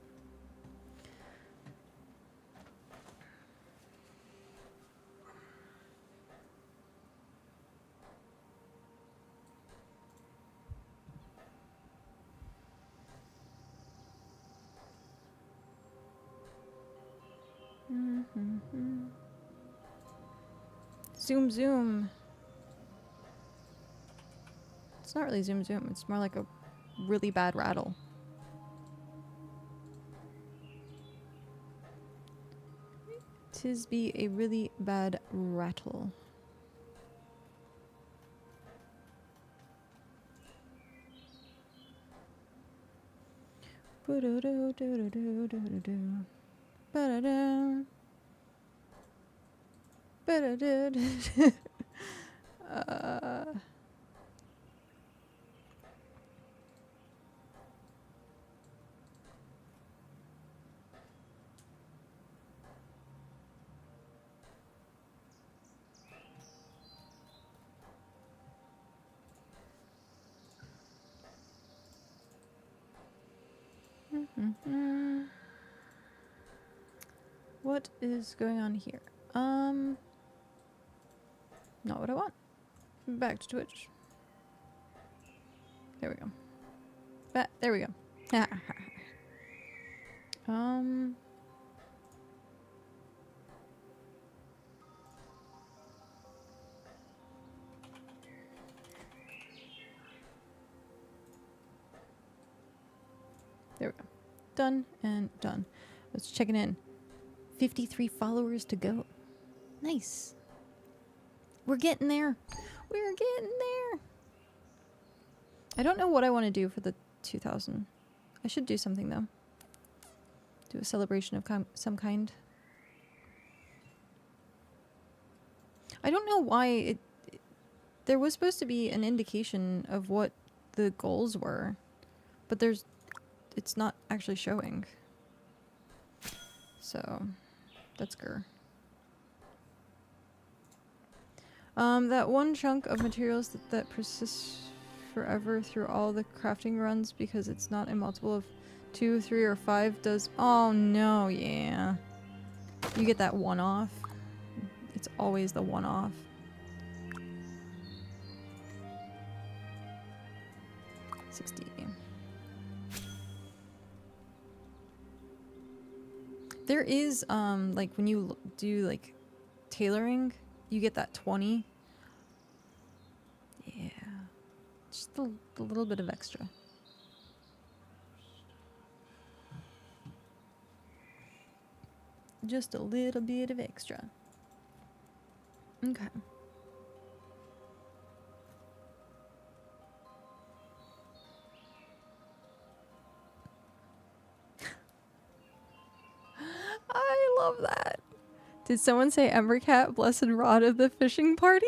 Zoom zoom. It's not really zoom zoom, it's more like a really bad rattle. Tis be a really bad rattle. What is going on here? Not what I want. Back to Twitch. There we go. There we go. There we go. Done and done. Let's check it in. 53 followers to go. Nice. We're getting there. We're getting there. I don't know what I want to do for the 2000. I should do something though. Do a celebration of some kind. I don't know why there was supposed to be an indication of what the goals were, but it's not actually showing. So, that's grr. That one chunk of materials that persists forever through all the crafting runs because it's not a multiple of 2, 3, or 5 does... Oh no, yeah. You get that one-off. It's always the one-off. There is, like, when you do, like, tailoring, you get that 20. Yeah. Just a little bit of extra. Just a little bit of extra. Okay. I love that. Did someone say emberKat, blessed rod of the fishing party?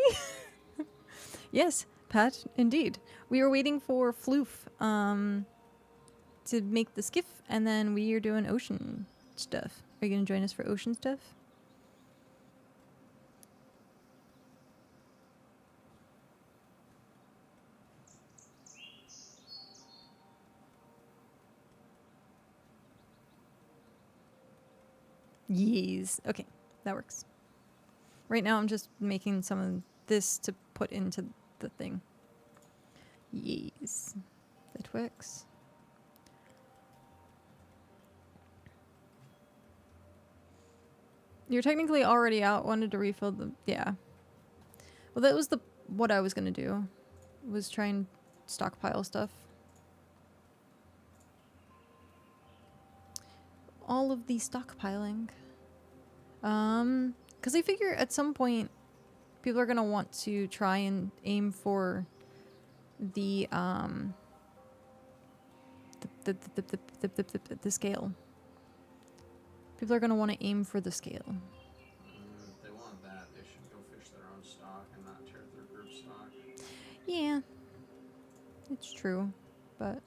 Yes, Pat, indeed. We were waiting for Floof to make the skiff, and then we are doing ocean stuff. Are you going to join us for ocean stuff? Yes. Okay, that works. Right now I'm just making some of this to put into the thing. Yes. That works. You're technically already out. Wanted to refill the... Yeah. Well, that was what I was going to do. Was try and stockpile stuff. All of the stockpiling. Because I figure at some point people are going to want to try and aim for the scale. People are going to want to aim for the scale. If they want that, they should go fish their own stock and not tear their group stock. Yeah. It's true, but...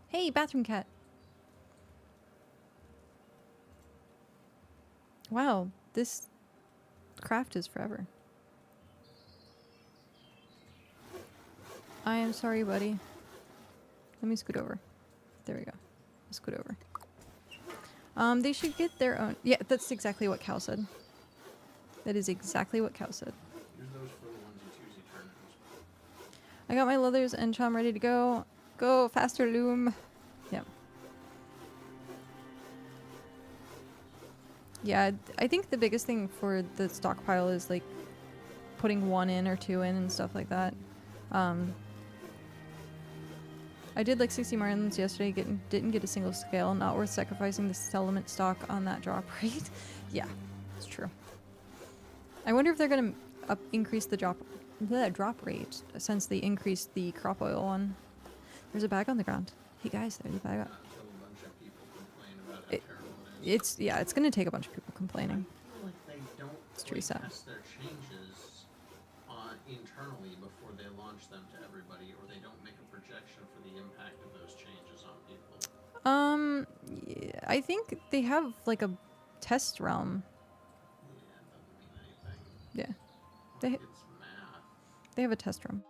Hey, bathroom cat! Wow, this craft is forever. I am sorry, buddy. Let me scoot over. There we go. I'll scoot over. They should get their own... Yeah, that's exactly what Cal said. That is exactly what Cal said. Use those for the onesie-twosie turns. I got my leathers and chum ready to go. Go faster, loom. Yep. Yeah, I think the biggest thing for the stockpile is like putting 1 in or 2 in and stuff like that. I did like 60 marlins yesterday, didn't get a single scale. Not worth sacrificing the settlement stock on that drop rate. Yeah, it's true. I wonder if they're gonna increase the drop rate since they increased the crop oil one. There's a bag on the ground. Hey guys, there's a bag. Not until a bunch of people complain about how It- terrible it is. It's gonna take a bunch of people complaining. I feel like they don't It's pretty sad. test their changes internally before they launch them to everybody, or they don't make a projection for the impact of those changes on people. Yeah, I think they have like a test realm. Yeah, it doesn't mean anything. Yeah, They- Like, it's math. they have a test room.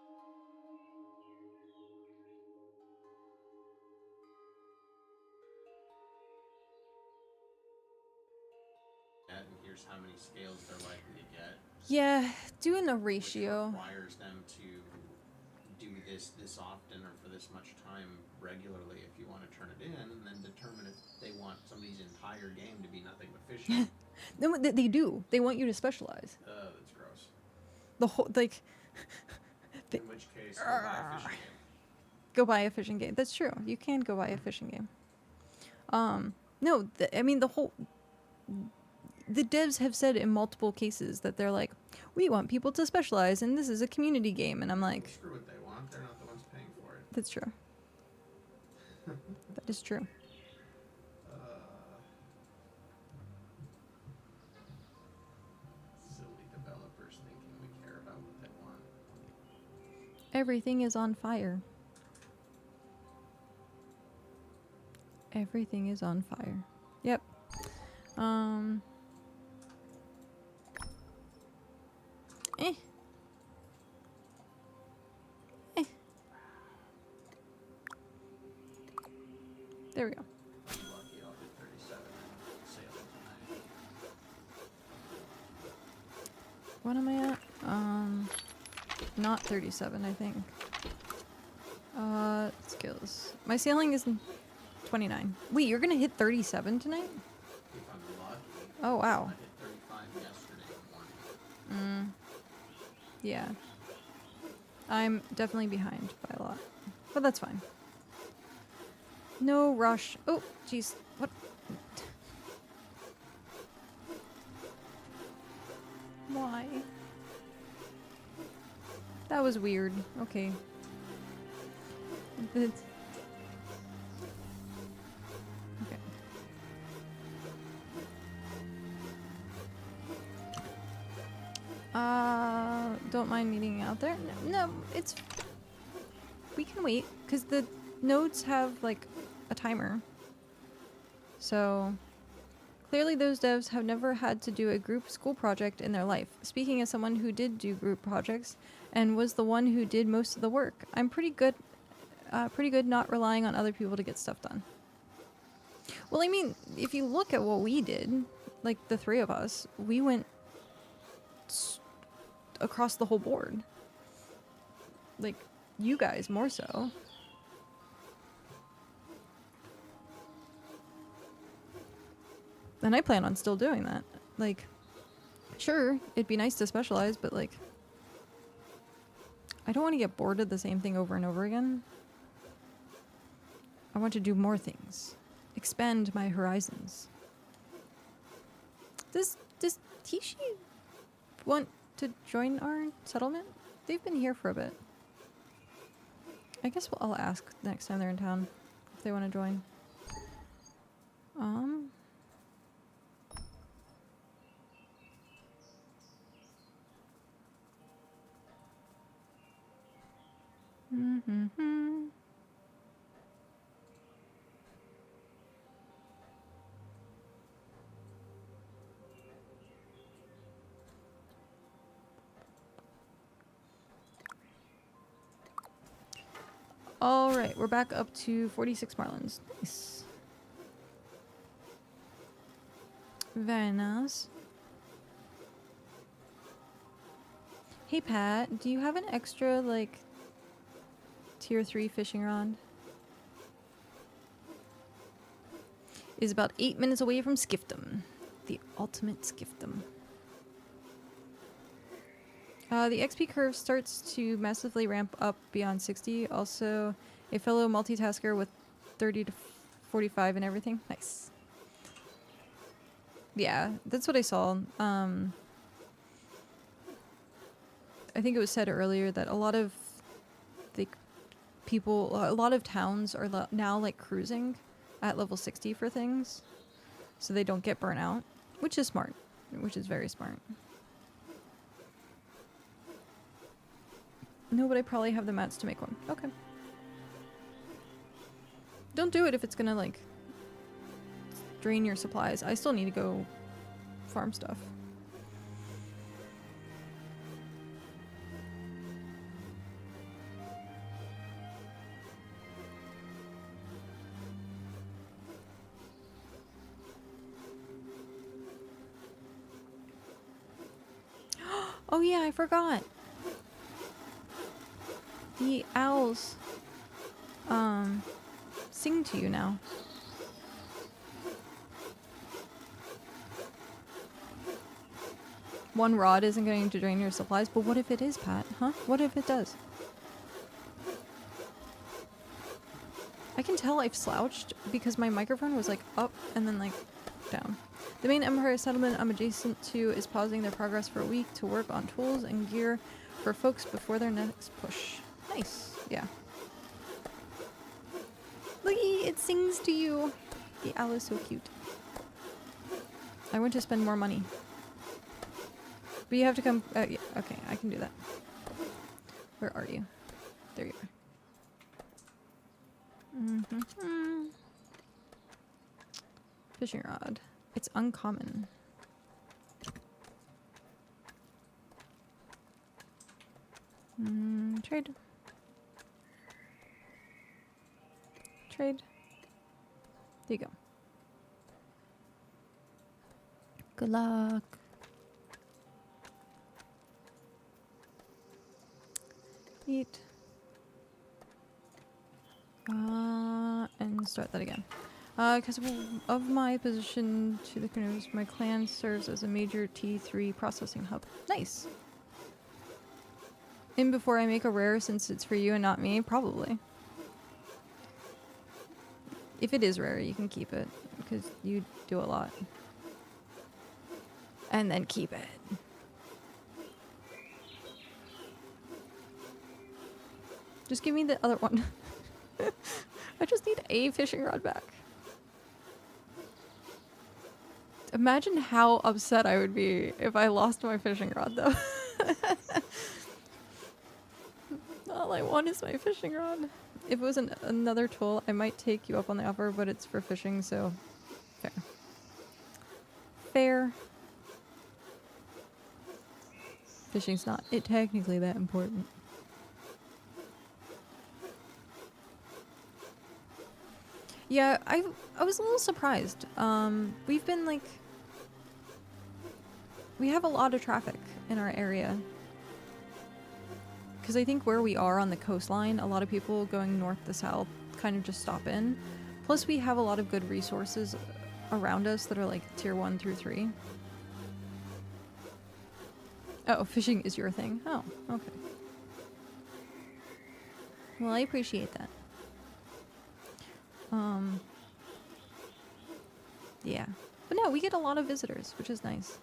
And here's how many scales they're likely to get. Yeah, doing a Which ratio. requires them to do this often or for this much time regularly if you want to turn it in, and then determine if they want somebody's entire game to be nothing but fishing. No, they do. They want you to specialize. That's gross. The whole like In which case, go buy a fishing game. go buy a fishing game. That's true. You can go buy a fishing game. No, I mean the devs have said in multiple cases that they're like, we want people to specialize, and this is a community game, and I'm like, Screw what they want. They're not the ones paying for it. that's true. That is true. Silly developers thinking we care about what they want. Everything is on fire. Everything is on fire. Yep. Eh. Eh. There we go. Be lucky, I'll get 37 sales tonight. What am I at? Not 37, I think. Skills. My ceiling is 29. Wait, you're gonna hit 37 tonight? If I'm lucky. Oh, wow. I hit 35 yesterday morning. Yeah. I'm definitely behind by a lot. But that's fine. No rush. Oh, jeez. What? Why? That was weird. Okay. It's... Okay. Don't mind meeting out there. No, it's... We can wait, because the nodes have, like, a timer. So... Clearly those devs have never had to do a group school project in their life. Speaking as someone who did do group projects and was the one who did most of the work, I'm pretty good not relying on other people to get stuff done. Well, I mean, if you look at what we did, like the three of us, we went across the whole board. Like, you guys more so. And I plan on still doing that. Like, sure, it'd be nice to specialize, but like, I don't want to get bored of the same thing over and over again. I want to do more things. Expand my horizons. Does Tishi want to join our settlement? They've been here for a bit. I guess I'll ask next time they're in town if they want to join. All right, we're back up to 46 marlins. Nice. Very nice. Hey Pat, do you have an extra like tier 3 fishing rod? Is about 8 minutes away from Skiftum. The ultimate gift-em. The XP curve starts to massively ramp up beyond 60. Also, a fellow multitasker with 30 to 45 and everything. Nice. Yeah, that's what I saw. I think it was said earlier that a lot of a lot of towns are now like cruising at level 60 for things, so they don't get burnt out, which is smart, which is very smart. No, but I probably have the mats to make one. Okay. Don't do it if it's gonna like drain your supplies. I still need to go farm stuff. Oh yeah, I forgot. The owls sing to you now. One rod isn't going to drain your supplies, but what if it is, Pat? Huh? What if it does? I can tell I've slouched because my microphone was like up and then like down. The main Empire settlement I'm adjacent to is pausing their progress for a week to work on tools and gear for folks before their next push. Nice. Yeah. Looky, it sings to you. The owl is so cute. I want to spend more money. But you have to come... yeah, okay, I can do that. Where are you? There you are. Mm-hmm. Fishing rod. It's uncommon. Trade. Trade. There you go. Good luck. Eat. And start that again. Because of my position to the canoes, my clan serves as a major T3 processing hub. Nice. In before I make a rare, since it's for you and not me, probably. If it is rare, you can keep it, because you do a lot. And then keep it. Just give me the other one. I just need a fishing rod back. Imagine how upset I would be if I lost my fishing rod, though. All I want is my fishing rod. If it was another tool, I might take you up on the offer, but it's for fishing, so fair. Fair. Fishing's not technically that important. Yeah, I was a little surprised. We've been like... We have a lot of traffic in our area. Because I think where we are on the coastline, a lot of people going north to south kind of just stop in. Plus we have a lot of good resources around us that are like tier 1 through 3. Oh, fishing is your thing. Oh, okay. Well, I appreciate that. Yeah. But no, we get a lot of visitors, which is nice.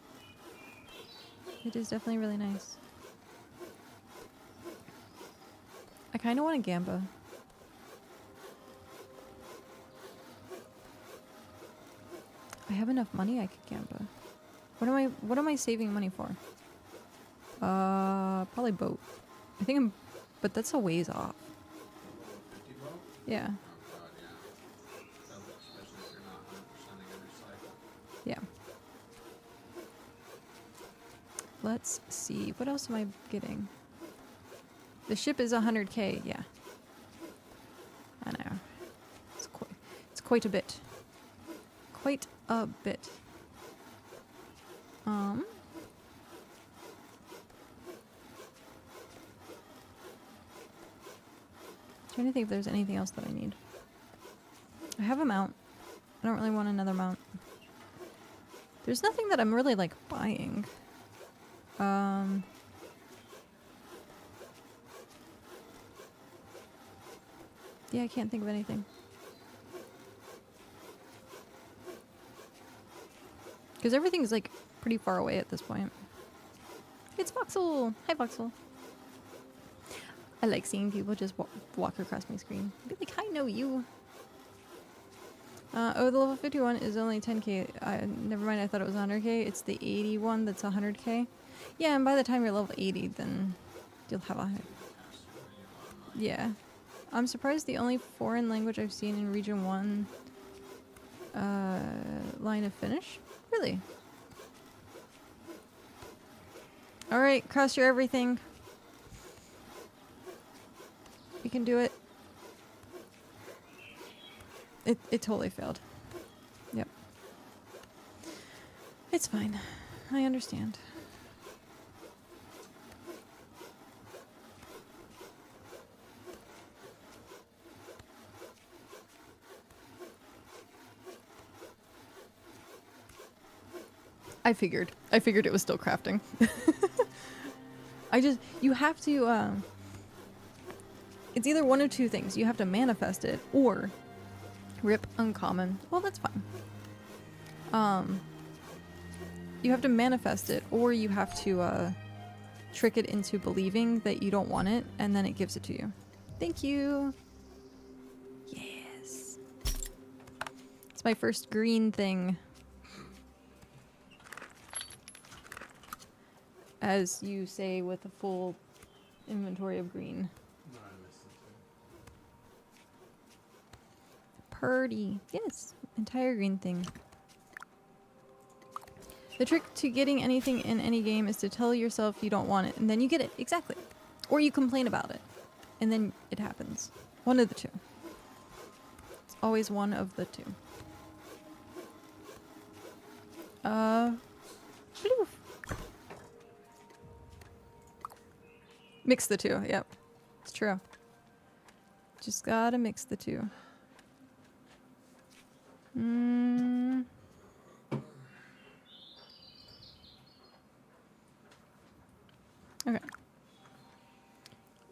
It is definitely really nice. I kind of want a gamba. I have enough money I could gamba. What am I saving money for? Probably boat. I think I'm, but that's a ways off. Yeah. Yeah. Let's see. What else am I getting? The ship is 100k. Yeah. I know. It's quite a bit. Quite a bit. Trying to think if there's anything else that I need. I have a mount. I don't really want another mount. There's nothing that I'm really like buying. Yeah, I can't think of anything. Because everything's like pretty far away at this point. It's Voxel! Hi, Voxel. I like seeing people just walk across my screen. Be like, hi, no, you. Oh, the level 51 is only 10k. Never mind, I thought it was 100k. It's the 81 that's 100k. Yeah, and by the time you're level 80, then you'll have a... Yeah. I'm surprised the only foreign language I've seen in Region 1 line of finish. Really? Alright, cross your everything. You can do it. It totally failed. Yep. It's fine. I understand. I figured it was still crafting. You have to, it's either one of two things. You have to manifest it or rip uncommon. Well, that's fine. You have to manifest it or you have to, trick it into believing that you don't want it and then it gives it to you. Thank you. Yes. It's my first green thing. As you say, with a full inventory of green. No, I missed it too. Purdy. Yes, entire green thing. The trick to getting anything in any game is to tell yourself you don't want it, and then you get it. Exactly. Or you complain about it, and then it happens. One of the two. It's always one of the two. Bloof. Mix the two, yep. It's true. Just gotta mix the two. Okay.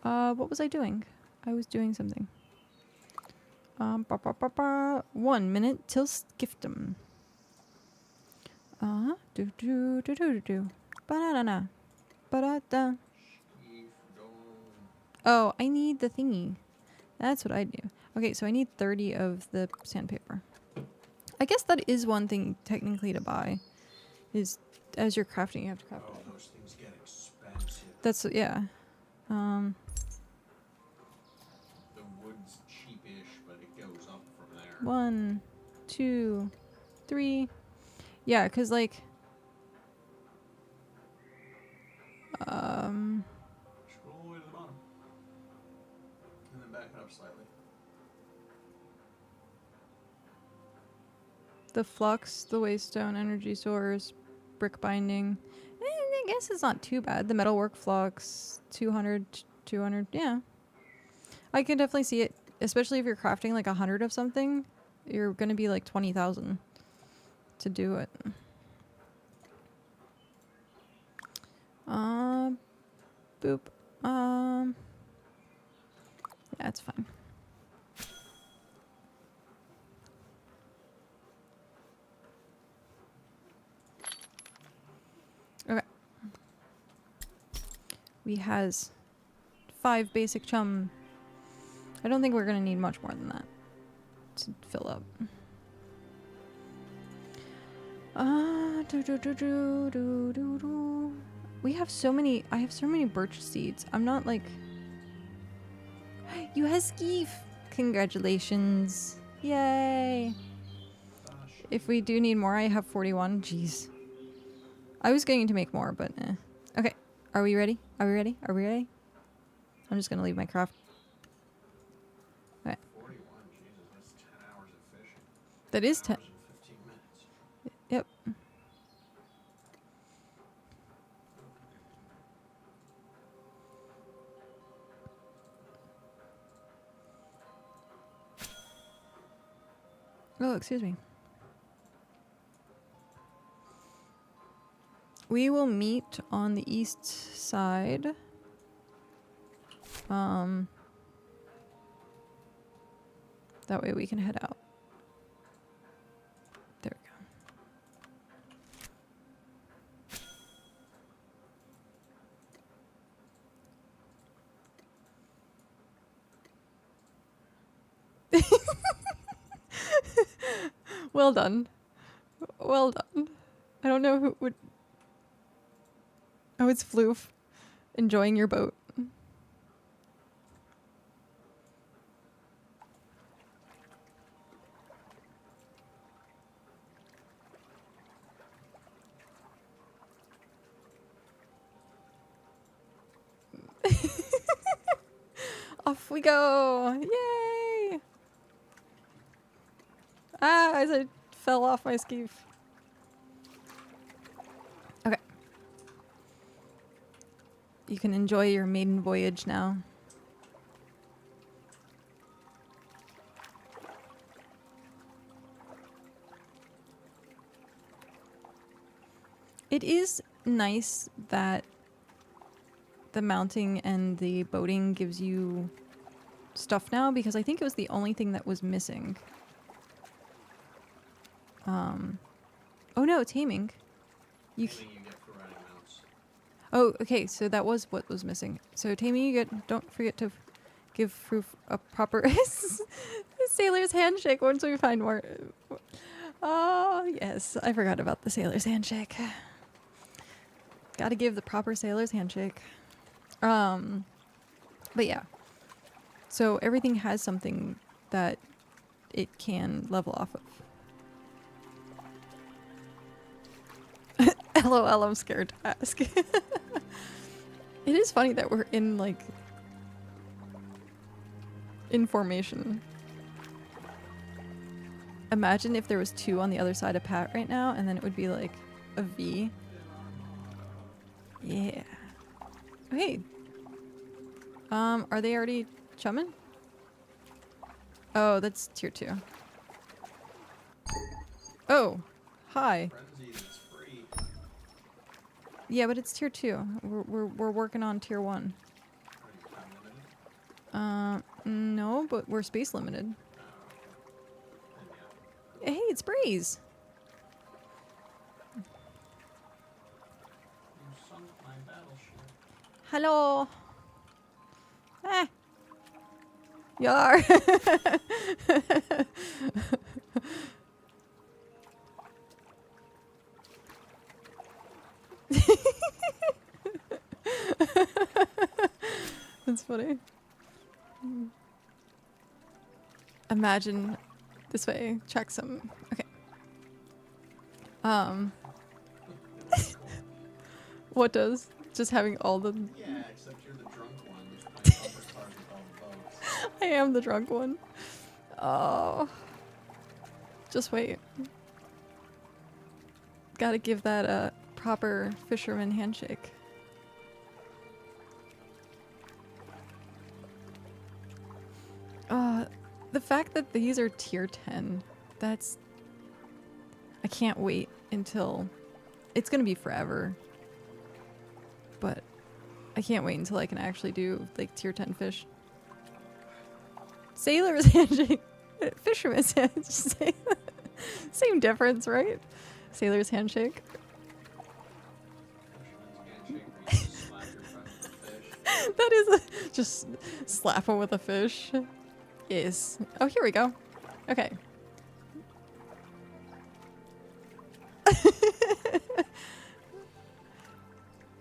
What was I doing? I was doing something. 1 minute till skiftum. Do. Ba-da-da-da. Ba-da-da. Oh, I need the thingy. That's what I do. Okay, so I need 30 of the sandpaper. I guess that is one thing technically to buy. Is as you're crafting, you have to craft it. Oh, those things get expensive. That's, yeah. The wood's cheapish, but it goes up from there. 1, 2, 3. Yeah, because like... Scroll all the way to the bottom. And then back it up slightly. The flux, the waystone, energy source, brick binding. I guess it's not too bad. The metalwork flux, 200, 200, yeah. I can definitely see it, especially if you're crafting like 100 of something. You're going to be like 20,000 to do it. Boop. Yeah, it's fine. Okay. We has 5 basic chum. I don't think we're gonna need much more than that to fill up. We have so many. I have so many birch seeds. I'm not like. You have skeef. Congratulations! Yay! If we do need more, I have 41. Jeez. I was going to make more, but eh. Okay. Are we ready? Are we ready? Are we ready? I'm just gonna leave my craft. Okay. 41, Jesus, that's 10 hours of fishing. That is 10. 10 hours and 15 minutes. Yep. Oh, excuse me. We will meet on the east side. That way we can head out. There we go. Well done. Well done. I don't know who would... Oh, it's Floof. Enjoying your boat. Off we go! Yay! Ah, as I fell off my skiff. Okay. You can enjoy your maiden voyage now. It is nice that the mounting and the boating gives you stuff now, because I think it was the only thing that was missing. Oh no, taming. Taming you get for riding mounts. Oh, okay, so that was what was missing. So taming you get, don't forget to give proof a proper sailor's handshake once we find more. Oh, yes, I forgot about the sailor's handshake. Gotta give the proper sailor's handshake. But yeah. So everything has something that it can level off of. LOL, I'm scared to ask. It is funny that we're in, like, in formation. Imagine if there was 2 on the other side of Pat right now, and then it would be like a V. Yeah. Oh, hey. Are they already chumming? Oh, that's tier 2. Oh, hi. Frenzy, it's free. Yeah, but it's tier 2. We're working on tier 1. Are you time limited? No, but we're space limited. Then yeah. Hey, it's Breeze. You sunk my battleship. Hello. Ah. Yar. That's funny. Imagine this way. Check some. Okay. What does? Just having all the... Yeah, except you're the drunk one who's playing bumper cars with all the boats. I am the drunk one. Oh. Just wait. Gotta give that a proper fisherman handshake. The fact that these are tier 10, that's... I can't wait until... It's gonna be forever. But I can't wait until I can actually do, like, tier 10 fish. Sailor's handshake. Fisherman's handshake. Same difference, right? Sailor's handshake. Fisherman's handshake where you just slap your friend with a fish. That is just slap him with a fish. Yes. Oh, here we go. Okay.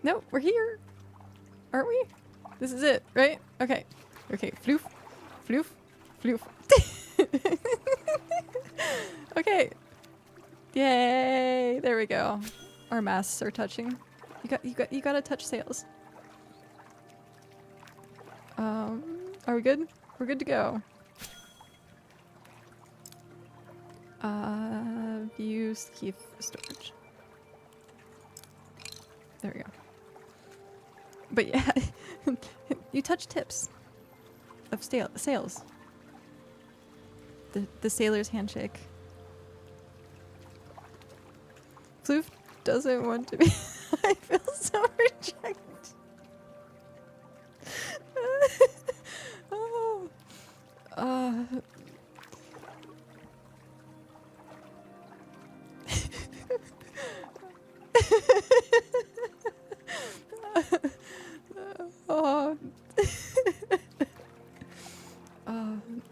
No, we're here. Aren't we? This is it, right? Okay. Okay. Floof. Floof. Floof. Okay. Yay. There we go. Our masts are touching. You gotta touch sails. Are we good? We're good to go. View skiff storage. There we go. But yeah, you touch tips of sails. The sailor's handshake. Floof doesn't want to be. I feel so rejected. Oh. Oh.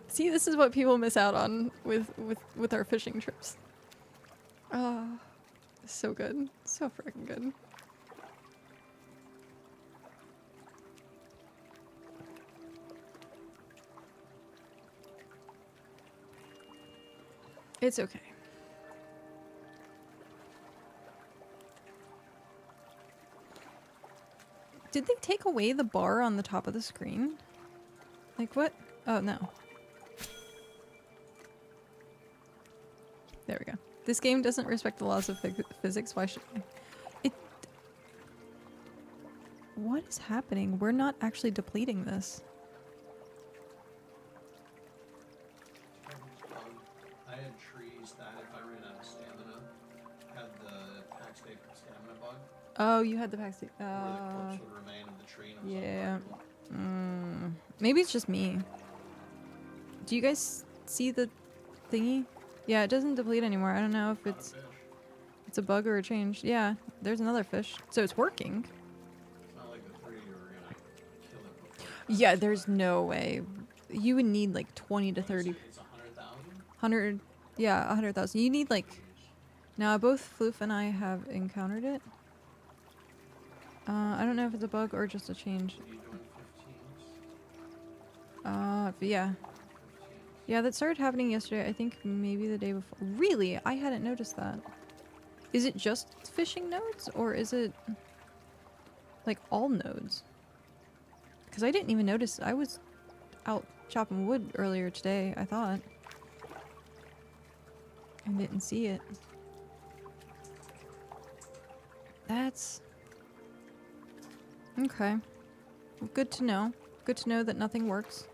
See, this is what people miss out on with our fishing trips. Oh, so good. So freaking good. It's okay. Did they take away the bar on the top of the screen? Like what? Oh, no. There we go. This game doesn't respect the laws of physics. Why should I? It... What is happening? We're not actually depleting this. I had trees that if I ran out of stamina had the pack stay stamina bug. Oh, you had the pack. Where the corpse would remain of the tree and it was Yeah. unbreakable. Maybe it's just me. Do you guys see the thingy? Yeah, it doesn't deplete anymore. I don't know if Not a it's fish. a bug or a change. Yeah, there's another fish. So it's working. It's not like the three you were gonna kill it before. Yeah, there's no way. You would need like 20 to What is 30. it? It's 100,000? 100. Yeah, 100,000. You need like... Now, both Floof and I have encountered it. I don't know if it's a bug or just a change. Are you doing 15s? Yeah. 15s. Yeah, that started happening yesterday. I think maybe the day before. Really? I hadn't noticed that. Is it just fishing nodes or is it like all nodes? Because I didn't even notice. I was out chopping wood earlier today, I thought. I didn't see it. That's... Okay. Well, good to know. Good to know that nothing works.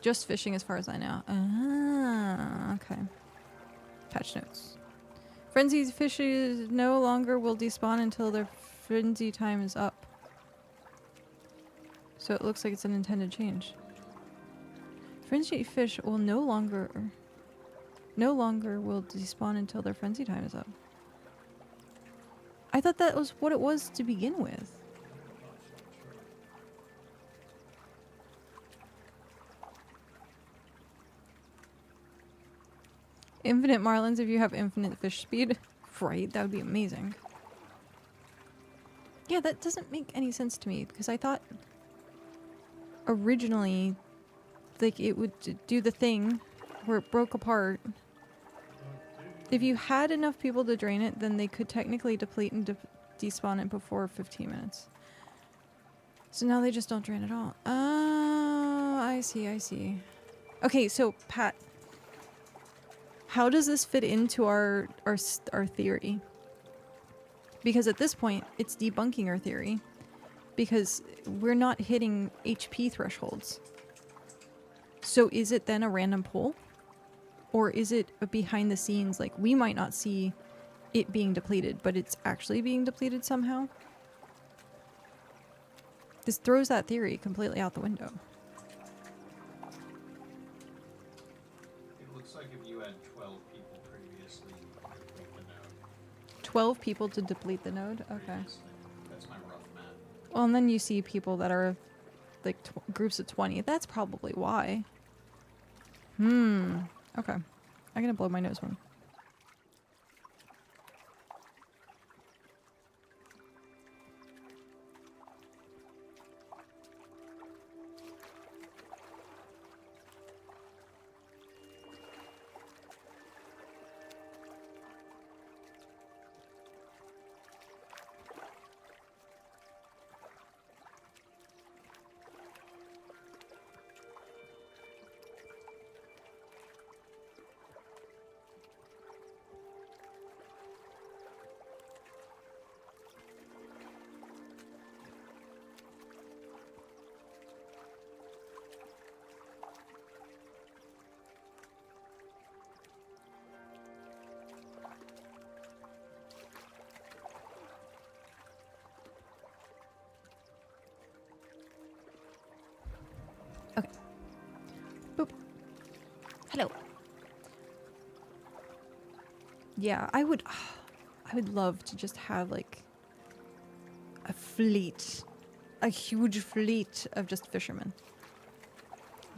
Just fishing as far as I know. Ah, okay. Patch notes. Frenzied fishes no longer will despawn until their frenzy time is up. So it looks like it's an intended change. Frenzied fish will no longer will despawn until their frenzy time is up. I thought that was what it was to begin with. Infinite marlins if you have infinite fish speed. Right, that would be amazing. Yeah, that doesn't make any sense to me because I thought originally like it would do the thing where it broke apart. If you had enough people to drain it, then they could technically deplete and despawn it before 15 minutes. So now they just don't drain at all. Oh, I see, I see. Okay, so Pat, how does this fit into our theory? Because at this point, it's debunking our theory. Because we're not hitting HP thresholds. So is it then a random pull? Or is it a behind the scenes, like we might not see it being depleted, but it's actually being depleted somehow? This throws that theory completely out the window. It looks like if you had 12 people previously, you could deplete the node. 12 people to deplete the node? Okay. Previously. That's my rough math. Well, and then you see people that are like groups of 20. That's probably why. Okay. I'm gonna blow my nose one. Hello. Yeah, I would love to just have like a fleet, a huge fleet of just fishermen.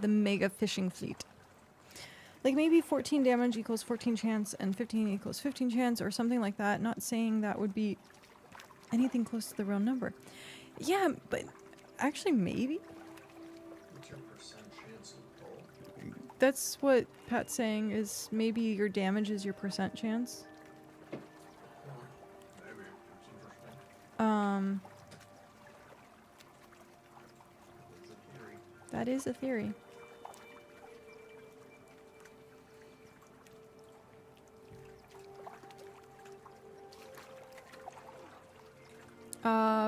The mega fishing fleet. Like maybe 14 damage equals 14 chance and 15 equals 15 chance or something like that. Not saying that would be anything close to the real number. Yeah, but actually maybe. What's your percent chance of roll? That's what Pat's saying is maybe your damage is your percent chance. Maybe. It's interesting. It's a theory. That is a theory.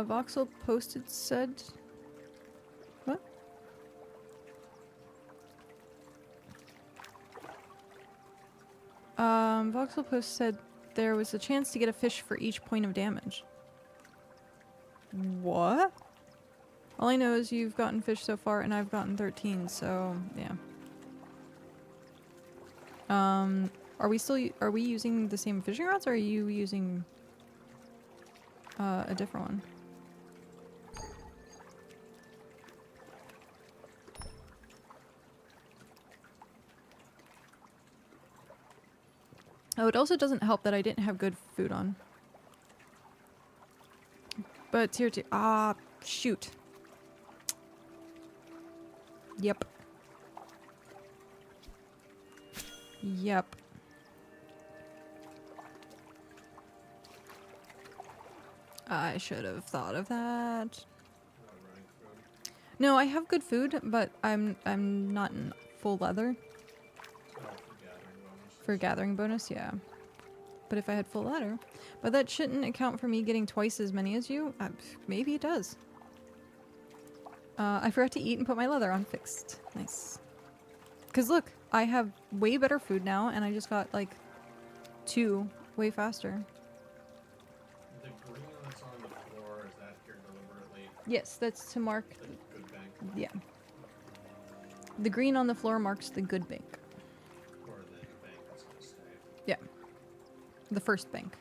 Voxel posted said... What? Voxel post said there was a chance to get a fish for each point of damage. What? All I know is you've gotten fish so far and I've gotten 13, so yeah. Are we using the same fishing rods or are you using a different one? Oh, it also doesn't help that I didn't have good food on. But tier 2. Ah, shoot. Yep. Yep. I should have thought of that. Running food. No, I have good food, but I'm not in full leather. Oh, for gathering bonus. For gathering bonus, yeah. But if I had full leather. But that shouldn't account for me getting twice as many as you. Maybe it does. I forgot to eat and put my leather on fixed. Nice. Because look, I have way better food now, and I just got, like, 2 way faster. The green that's on the floor, is that here deliberately? Yes, that's to mark... The good bank? Yeah. The green on the floor marks the good bank. Or the bank that's gonna stay? Yeah. The first bank.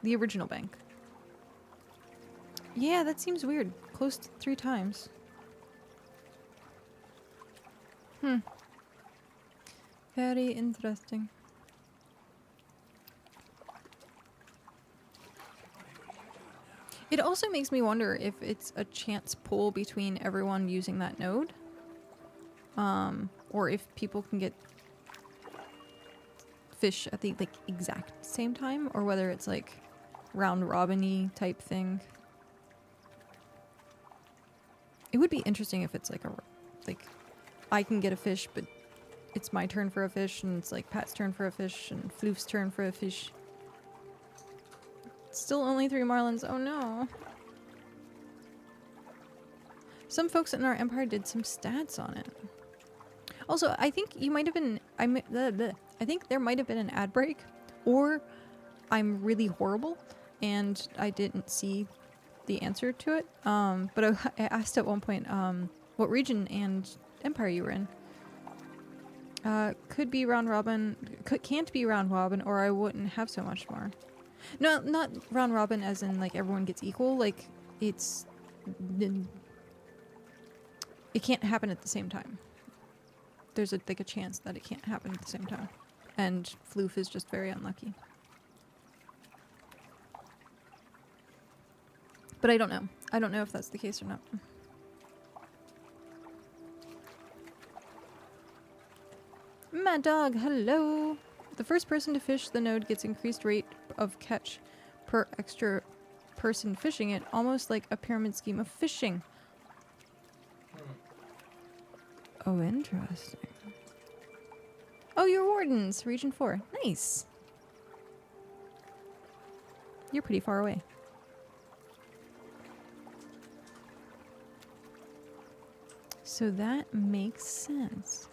The original bank. Yeah, that seems weird. Close to 3 times. Very interesting. It also makes me wonder if it's a chance pull between everyone using that node. Or if people can get fish at the, like, exact same time, or whether it's, like, round-robin-y type thing. It would be interesting if it's, like, I can get a fish, but it's my turn for a fish, and it's, like, Pat's turn for a fish, and Floof's turn for a fish. Still only 3 marlins. Oh, no. Some folks in our empire did some stats on it. Also, I think you might have been... I think there might have been an ad break, or I'm really horrible, and I didn't see the answer to it. But I asked at one point what region and empire you were in. Could be round robin, can't be round robin, or I wouldn't have so much more. No, not round robin as in, like, everyone gets equal. Like, it can't happen at the same time. There's a chance that it can't happen at the same time. And Floof is just very unlucky. But I don't know. I don't know if that's the case or not. Mad Dog, hello! The first person to fish the node gets increased rate of catch per extra person fishing it, almost like a pyramid scheme of fishing. Oh, interesting. Oh, you're Wardens, Region 4. Nice. You're pretty far away. So that makes sense.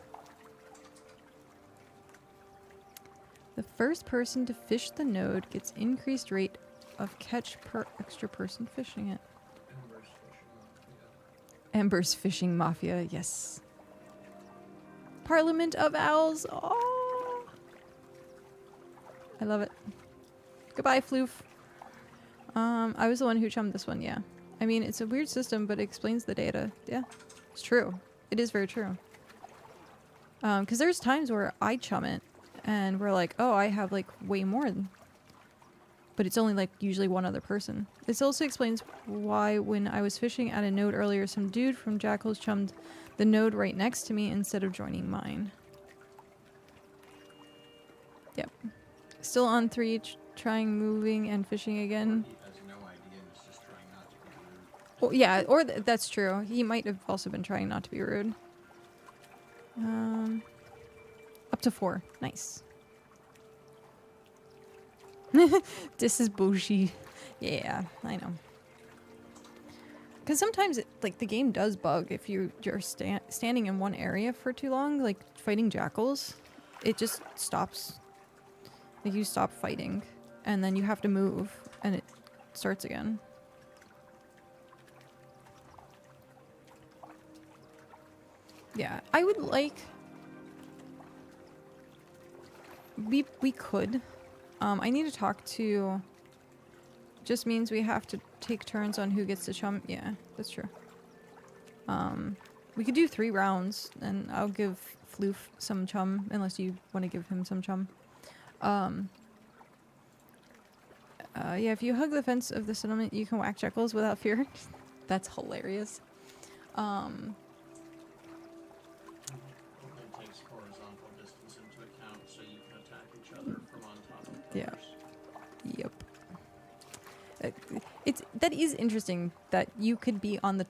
The first person to fish the node gets increased rate of catch per extra person fishing it. Ember's fishing mafia. Ember's Fishing Mafia, yes. Parliament of Owls. Oh! I love it. Goodbye, Floof. I was the one who chummed this one, yeah. I mean, it's a weird system, but it explains the data. Yeah, it's true. It is very true. Because there's times where I chum it, and we're like, oh, I have, like, way more. But it's only, like, usually one other person. This also explains why when I was fishing at a node earlier, some dude from Jackals chummed the node right next to me instead of joining mine. Yep. Still on 3, trying moving and fishing again. He has no idea and is just trying not to be rude. Well, yeah, or that's true. He might have also been trying not to be rude. Up to 4. Nice. This is bougie. Yeah, I know. Because sometimes, like, the game does bug if you're standing in one area for too long, like fighting jackals. It just stops. Like, you stop fighting, and then you have to move, and it starts again. Yeah, I would like... We could. I need to talk to... Just means we have to take turns on who gets to chum. Yeah, that's true. We could do 3 rounds, and I'll give Floof some chum, unless you want to give him some chum. Yeah, if you hug the fence of the settlement, you can whack jackals without fear. That's hilarious. Only takes horizontal distance into account, so you can attack each other from on top of pillars. Yeah. Yep. That is interesting that you could be on the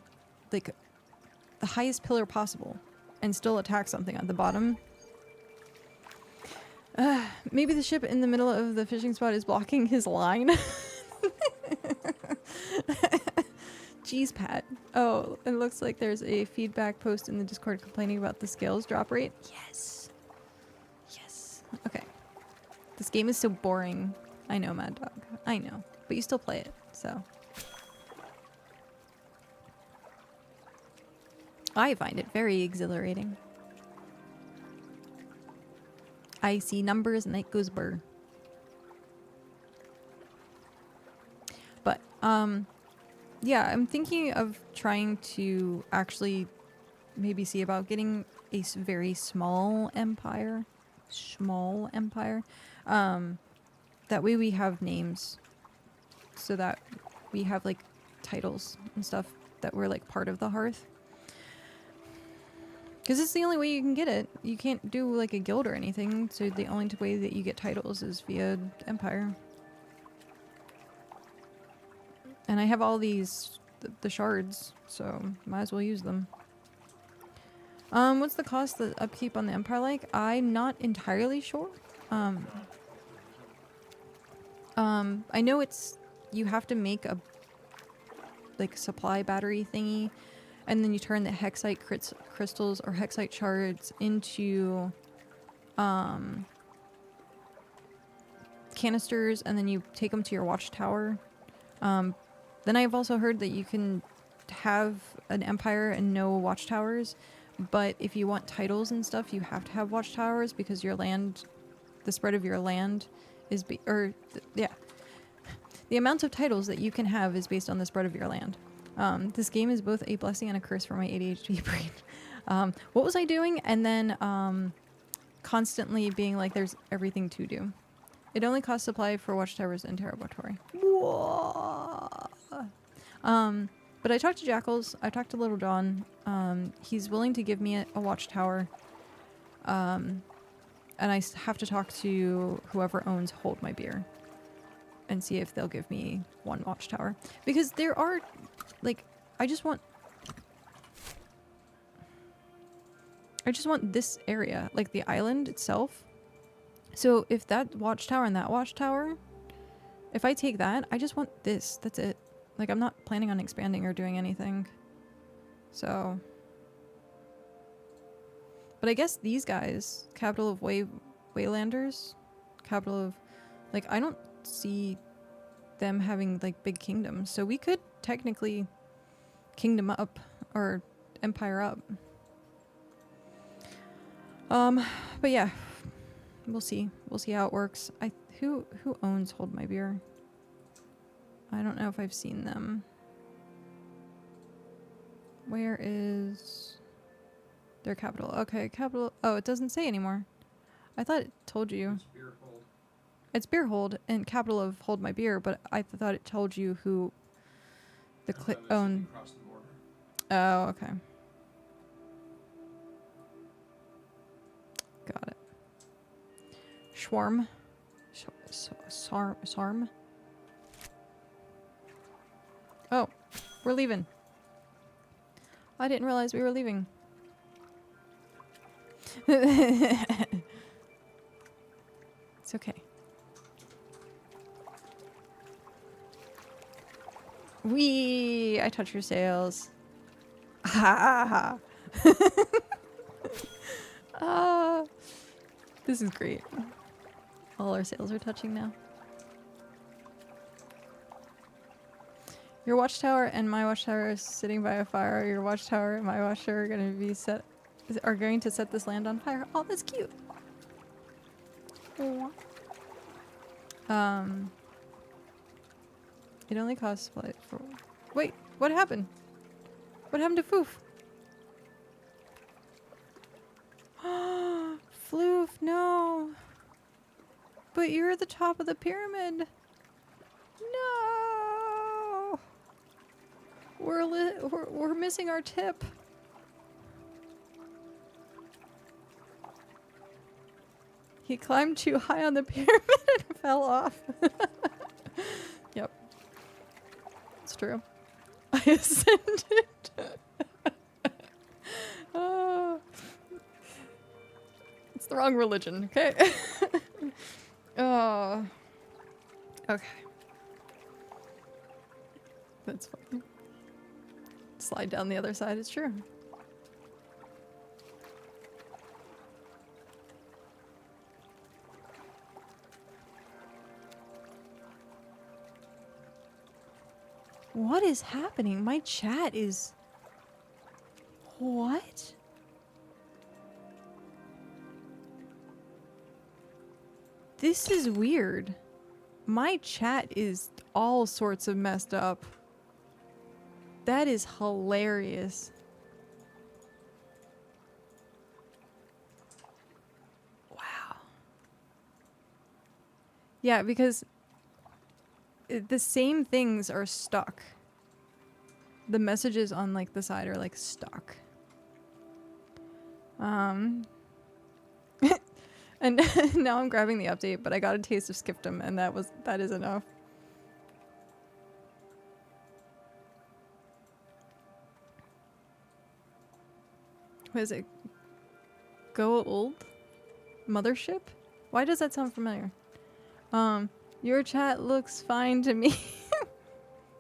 highest pillar possible and still attack something at the bottom. Maybe the ship in the middle of the fishing spot is blocking his line. Jeez, Pat. Oh, it looks like there's a feedback post in the Discord complaining about the scales drop rate. Yes. Yes. Okay. This game is so boring. I know, Mad Dog. I know. But you still play it, so. I find it very exhilarating. I see numbers and it goes burr. But, yeah, I'm thinking of trying to actually maybe see about getting a very small empire. Small empire. That way we have names. So that we have, like, titles and stuff that we're, like, part of the Hearth. Because it's the only way you can get it. You can't do, like, a guild or anything, so the only way that you get titles is via Empire. And I have all these, the shards, so might as well use them. What's the cost, the upkeep on the Empire like? I'm not entirely sure. I know it's, you have to make a, like, supply battery thingy, and then you turn the hexite crystals or hexite shards into canisters, and then you take them to your watchtower. Then I've also heard that you can have an empire and no watchtowers, but if you want titles and stuff, you have to have watchtowers because your land, the spread of your land is, yeah. The amount of titles that you can have is based on the spread of your land. This game is both a blessing and a curse for my ADHD brain. What was I doing? And then constantly being like, there's everything to do. It only costs supply for watchtowers and territory. But I talked to Jackals. I talked to Little John. He's willing to give me a watchtower. And I have to talk to whoever owns Hold My Beer and see if they'll give me one watchtower. Because there are, like, I just want this area, like the island itself. So if that watchtower and that watchtower, if I take that, I just want this. That's it. Like, I'm not planning on expanding or doing anything. So. But I guess these guys, capital of Waylanders, capital of, like, I don't see them having, like, big kingdoms. So we could technically kingdom up or empire up. But yeah, we'll see. We'll see how it works. Who owns Hold My Beer? I don't know if I've seen them. Where is their capital? Okay, capital. Oh, it doesn't say anymore. I thought it told you. It's beer hold. It's Beer Hold and capital of Hold My Beer, but I thought it told you who the own. Across the border. Oh, okay. Got it. Schwarm. Sarm. Oh, we're leaving. I didn't realize we were leaving. It's okay. Wee! I touch your sails. Ha ha ha. This is great. All our sails are touching now. Your watchtower and my watchtower are sitting by a fire. Your watchtower and my watchtower are going to set this land on fire. Oh, that's cute. It only costs flight for. Wait, what happened? What happened to Foof? Floof, no. But you're at the top of the pyramid. No. We're missing our tip. He climbed too high on the pyramid and fell off. Yep. It's true. I ascended. Oh. It's the wrong religion, okay? Oh. Okay. That's funny. Slide down the other side, it's true. What is happening? My chat is... What? This is weird. My chat is all sorts of messed up. That is hilarious. Wow. Yeah, because the same things are stuck. The messages on like the side are like stuck. And now I'm grabbing the update, but I got a taste of Skiptum, and that is enough. What is it? Go old? Mothership? Why does that sound familiar? Your chat looks fine to me.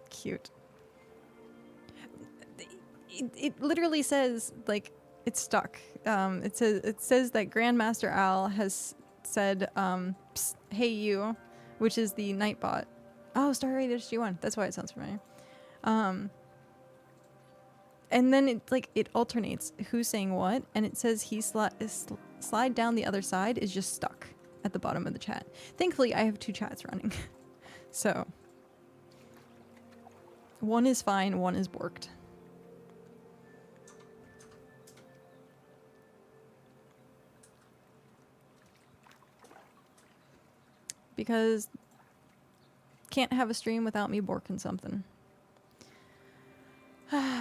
Cute. It literally says, like, it's stuck. It says that Grandmaster Al has said, Psst, hey you, which is the Nightbot. Oh, Star Rated G1. That's why it sounds familiar. And then it alternates who's saying what, and it says he slide down the other side is just stuck at the bottom of the chat. Thankfully, I have 2 chats running. So, one is fine, one is borked. Because can't have a stream without me borking something.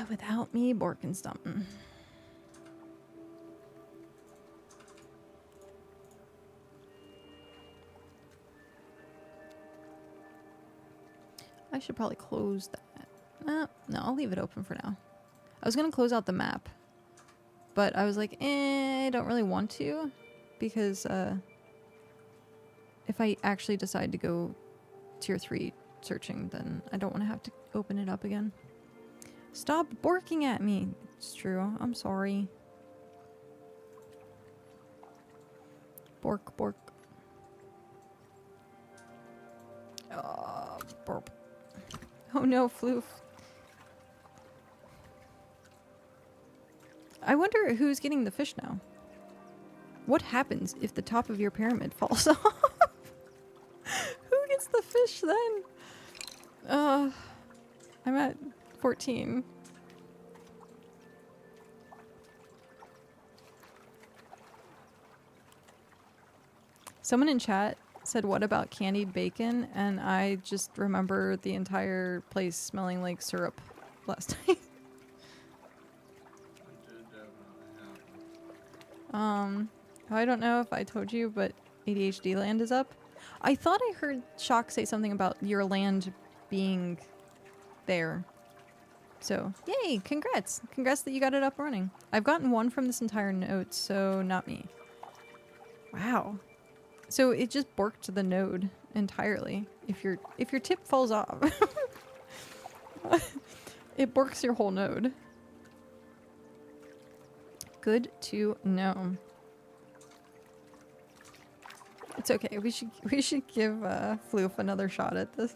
Without me borking something. I should probably close that. No, I'll leave it open for now. I was gonna close out the map, but I was like, I don't really want to, because if I actually decide to go tier 3 searching, then I don't want to have to open it up again. Stop borking at me. It's true. I'm sorry. Bork, bork. Burp. Oh no, Floof. I wonder who's getting the fish now. What happens if the top of your pyramid falls off? fish then. I'm at 14. Someone in chat said, what about candied bacon? And I just remember the entire place smelling like syrup last night. I don't know if I told you, but ADHD land is up. I thought I heard Shock say something about your land being there. So, yay, congrats. Congrats that you got it up running. I've gotten one from this entire node, so not me. Wow. So it just borked the node entirely. If your tip falls off, it borks your whole node. Good to know. It's okay. We should give Floof another shot at this.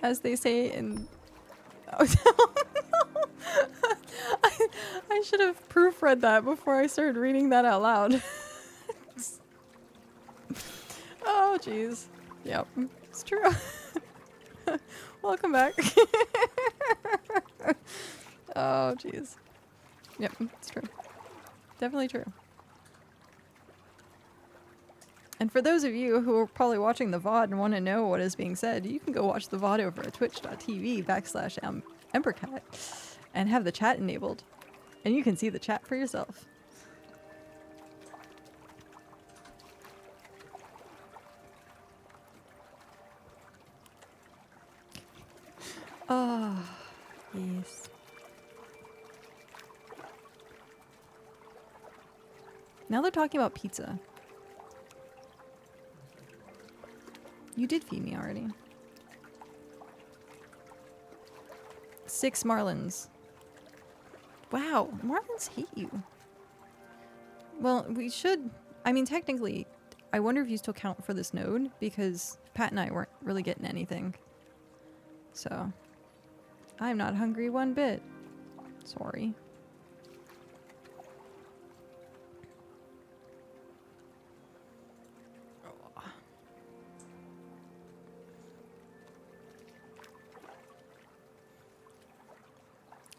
As they say in... Oh, no. I should have proofread that before I started reading that out loud. Oh, jeez. Yep, it's true. Welcome back. Oh, jeez. Yep, it's true. Definitely true. And for those of you who are probably watching the VOD and want to know what is being said, you can go watch the VOD over at twitch.tv/emberKat and have the chat enabled. And you can see the chat for yourself. Oh, yes. Now they're talking about pizza. You did feed me already. 6 marlins. Wow, marlins hate you. Well, we should... I mean, technically, I wonder if you still count for this node, because Pat and I weren't really getting anything. So, I'm not hungry one bit. Sorry.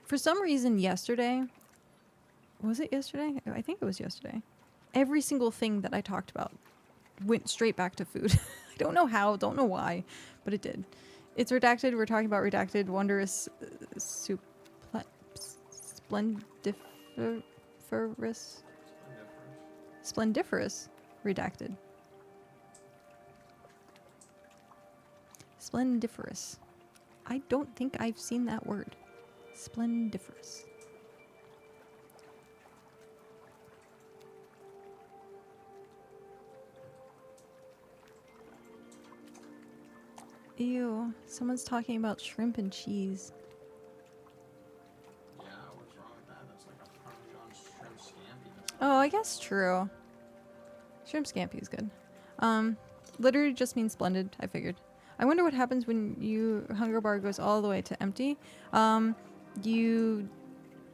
For some reason yesterday, was it yesterday? I think it was yesterday. Every single thing that I talked about went straight back to food. I don't know how, don't know why, but it did. It's redacted. We're talking about redacted wondrous splendiferous redacted. Splendiferous. I don't think I've seen that word. Splendiferous. Ew, someone's talking about shrimp and cheese. Yeah, what's wrong with that? That's like a Parmesan shrimp scampi. Oh, I guess true. Shrimp scampi is good. Literally just means splendid, I figured. I wonder what happens when your hunger bar goes all the way to empty. You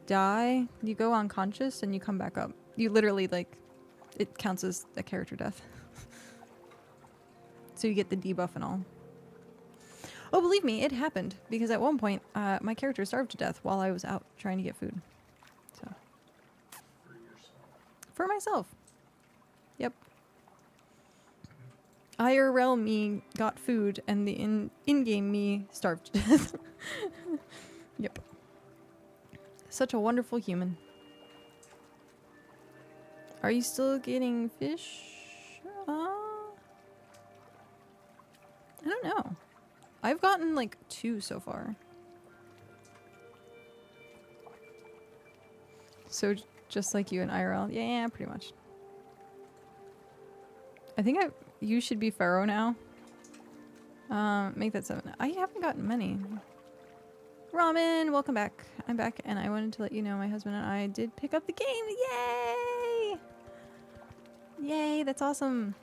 die, you go unconscious, and you come back up. You literally, like, it counts as a character death. So you get the debuff and all. Oh, believe me, it happened. Because at one point, my character starved to death while I was out trying to get food. So. For yourself. For myself. Yep. IRL me got food, and the in-game me starved to death. Yep. Such a wonderful human. Are you still getting fish? I don't know. I've gotten like 2 so far. So just like you in IRL? Yeah, pretty much. I think you should be Pharaoh now. Make that 7. I haven't gotten many. Ramen, welcome back. I'm back, and I wanted to let you know my husband and I did pick up the game. Yay! Yay, that's awesome.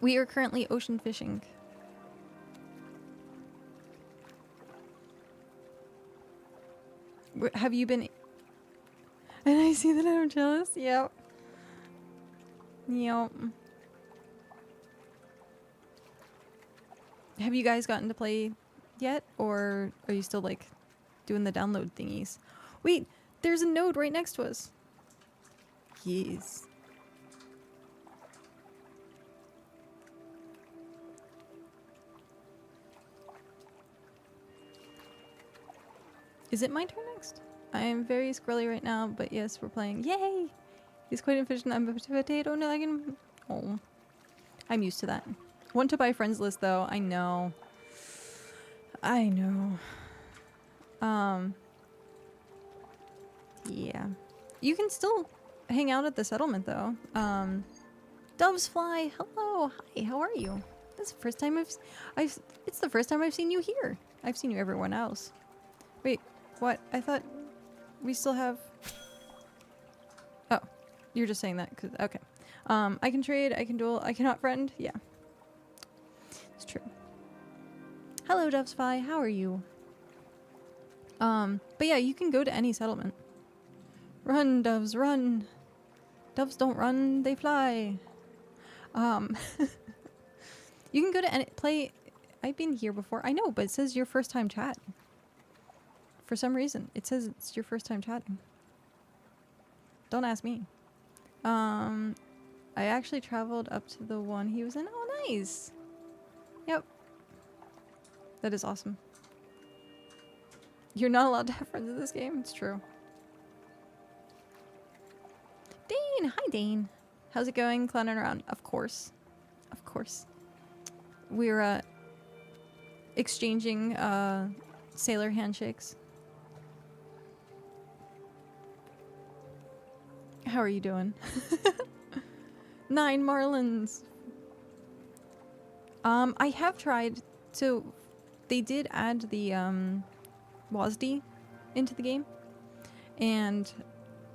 We are currently ocean fishing. Have you been... And I see that I'm jealous. Yep. Yep. Have you guys gotten to play yet? Or are you still, like, doing the download thingies? Wait, there's a node right next to us. Yes. Is it my turn next? I am very squirrely right now, but yes, we're playing. Yay! He's quite efficient. I'm a potato. No, I can... Oh. I'm used to that. Want to buy friends list, though. I know. I know. Yeah. You can still hang out at the settlement, though. Doves fly. Hello. Hi. How are you? This is the first time it's the first time I've seen you here. I've seen you everywhere else. Wait. What? I thought we still have... Oh. You're just saying that because... Okay. I can trade. I can duel. I cannot friend. Yeah. It's true. Hello, Doves Fly. How are you? But yeah, you can go to any settlement. Run, doves, run. Doves don't run, they fly. You can go to any play. I've been here before. I know, but it says your first time chat. For some reason, it says it's your first time chatting. Don't ask me. I actually traveled up to the one he was in. Oh, nice. Yep. That is awesome. You're not allowed to have friends in this game. It's true. Dane! Hi, Dane. How's it going? Clowning around? Of course. Of course. We're, exchanging, sailor handshakes. How are you doing? 9 marlins! I have tried to... They did add the, WASD into the game. And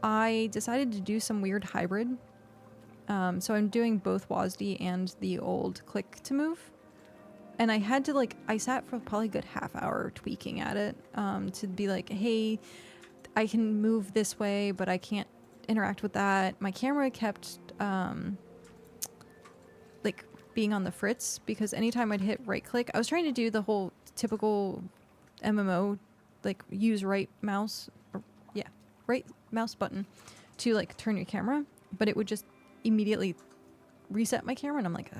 I decided to do some weird hybrid. So I'm doing both WASD and the old click to move. And I had to, like, I sat for probably a good half hour tweaking at it, to be like, hey, I can move this way, but I can't interact with that. My camera kept, like, being on the fritz, because anytime I'd hit right click, I was trying to do the whole typical MMO, like, use right mouse, or, yeah, right mouse button to, like, turn your camera, but it would just immediately reset my camera, and I'm like,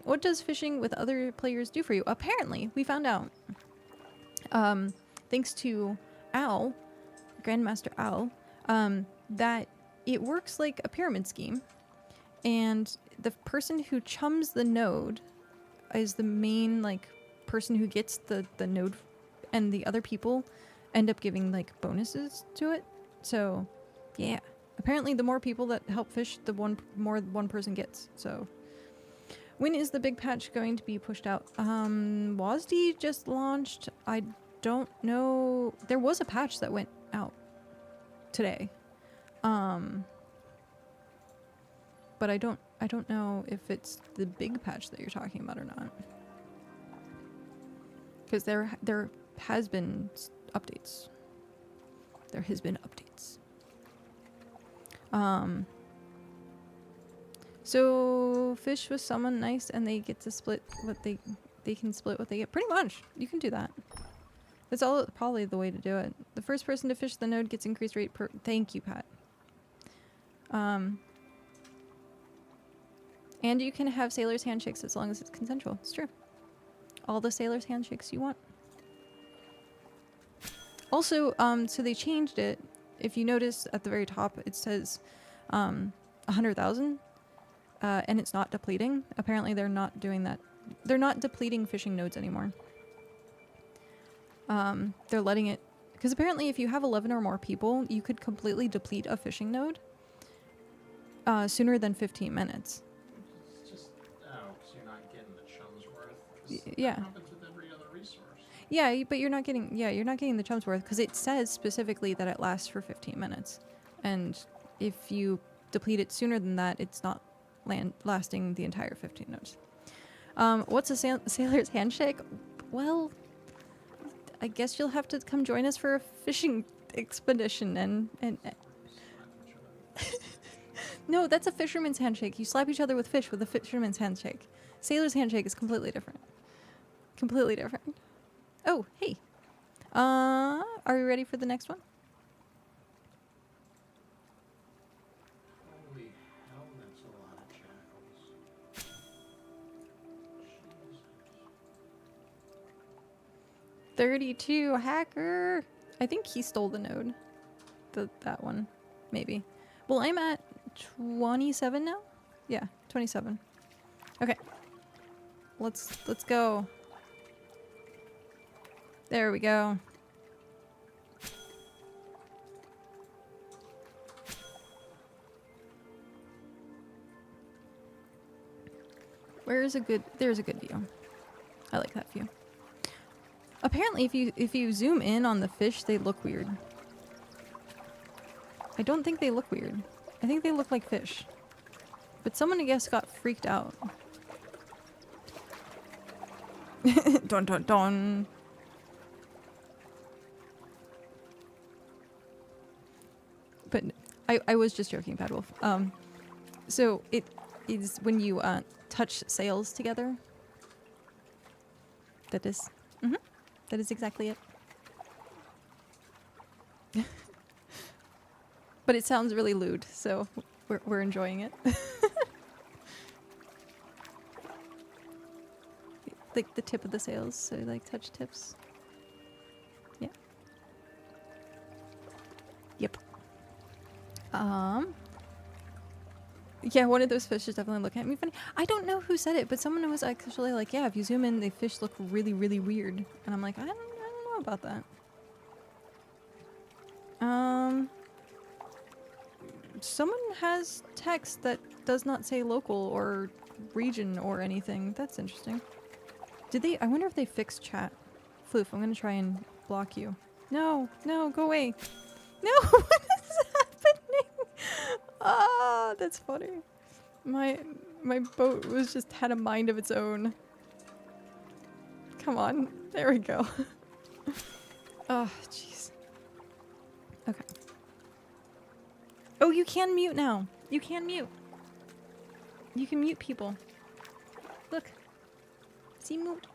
what does fishing with other players do for you? Apparently, we found out, thanks to Owl, Grandmaster Owl, that it works like a pyramid scheme, and the person who chums the node is the main, like, person who gets the node, and the other people end up giving, like, bonuses to it. So, yeah. Apparently, the more people that help fish, the more one person gets. So, when is the big patch going to be pushed out? WASD just launched. I don't know. There was a patch that went out today. But I don't know if it's the big patch that you're talking about or not. Because there has been updates. There has been updates. So fish with someone nice and they get to split what they can split what they get. Pretty much. You can do that. That's all probably the way to do it. The first person to fish the node gets increased rate per... Thank you, Pat. And you can have sailor's handshakes as long as it's consensual. It's true. All the sailor's handshakes you want. Also, so they changed it. If you notice at the very top, it says 100,000. And it's not depleting. Apparently they're not doing that. They're not depleting fishing nodes anymore. They're letting it... Because apparently if you have 11 or more people, you could completely deplete a fishing node sooner than 15 minutes. It's just, because you're not getting the chum's worth. Yeah. That happens with every other resource. Yeah, but you're not getting the chum's worth, because it says specifically that it lasts for 15 minutes. And if you deplete it sooner than that, it's not lasting the entire 15 nodes. What's a sailor's handshake? Well, I guess you'll have to come join us for a fishing expedition and no, that's a fisherman's handshake. You slap each other with fish with a fisherman's handshake. Sailor's handshake is completely different. Completely different. Oh, hey. Are we ready for the next one? Holy hell, that's a lot of jackals. Jesus. 32 hacker. I think he stole the node. That one, maybe. Well, I'm at 27 now. Yeah, 27. Okay. Let's go. There we go. There's a good view. I like that view. Apparently if you zoom in on the fish, they look weird. I don't think they look weird. I think they look like fish. But someone, I guess, got freaked out. Dun dun dun. But I was just joking, Bad Wolf. So it is when you touch sails together. That is exactly it. But it sounds really lewd, so we're enjoying it. Like the tip of the sails, so like touch tips. Yeah. Yep. Yeah, one of those fish is definitely looking at me funny. I don't know who said it, but someone was actually like, yeah, if you zoom in, the fish look really, really weird. And I'm like, I don't know about that. Someone has text that does not say local or region or anything. That's interesting. Did they? I wonder if they fixed chat. Floof, I'm gonna try and block you. No, no, go away. No, what is happening? Ah, that's funny. My boat was just had a mind of its own. Come on, there we go. Oh, jeez. Okay. Oh, you can mute now. You can mute. You can mute people. Look. See, mute.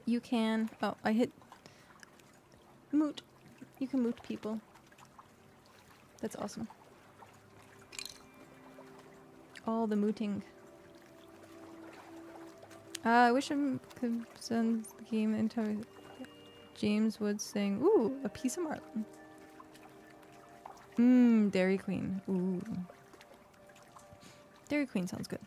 You can. Oh, I hit. Mute. You can mute people. That's awesome. All the mooting. I wish I could send the game into James Woods saying, ooh, a piece of marlin. Mmm, Dairy Queen. Ooh. Dairy Queen sounds good.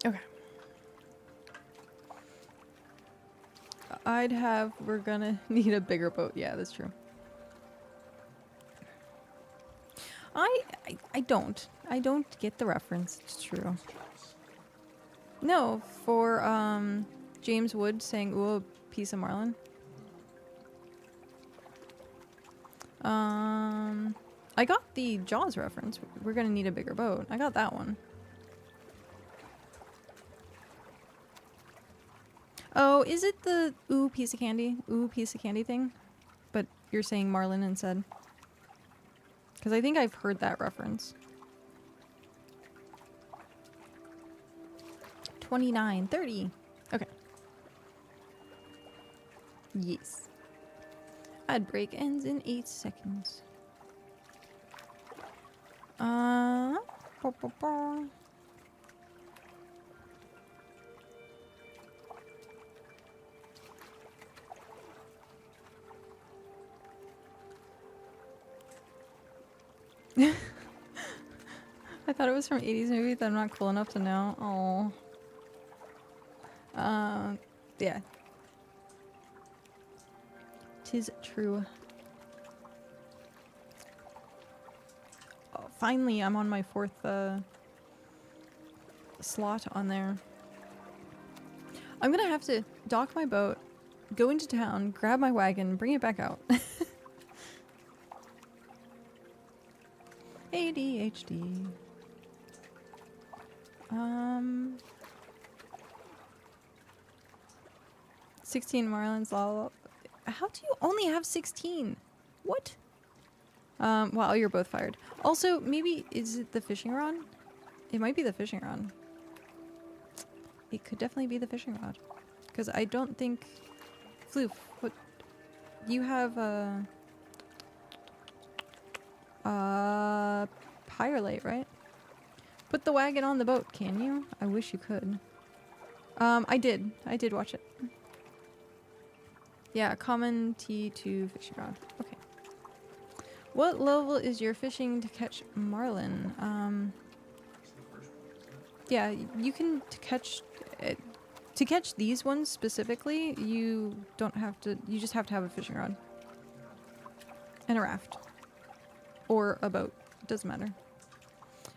Okay. We're gonna need a bigger boat. Yeah, that's true. I don't get the reference. It's true. No, for James Wood saying, ooh, a piece of marlin. I got the Jaws reference. We're gonna need a bigger boat. I got that one. Oh, is it the ooh piece of candy? Ooh piece of candy thing? But you're saying marlin instead? Because I think I've heard that reference. 29, 30. Okay. Yes. Ad break ends in 8 seconds. Ba, ba, ba. I thought it was from 80s movie that I'm not cool enough to know. Oh. Yeah. 'Tis true. Oh, finally, I'm on my 4th slot on there. I'm gonna have to dock my boat go into town, grab my wagon, bring it back out. ADHD. 16 marlins. How do you only have 16? What? Wow, you're both fired. Also, maybe, is it the fishing rod? It might be the fishing rod. It could definitely be the fishing rod. Because I don't think... Floof, what... You have, Pyrolite, right? Put the wagon on the boat, can you? I wish you could. I did. I did watch it. Yeah, common T2 fishing rod. Okay. What level is your fishing to catch marlin? Yeah, you can to catch these ones specifically, you don't have to, you just have to have a fishing rod. And a raft. Or a boat. Doesn't matter.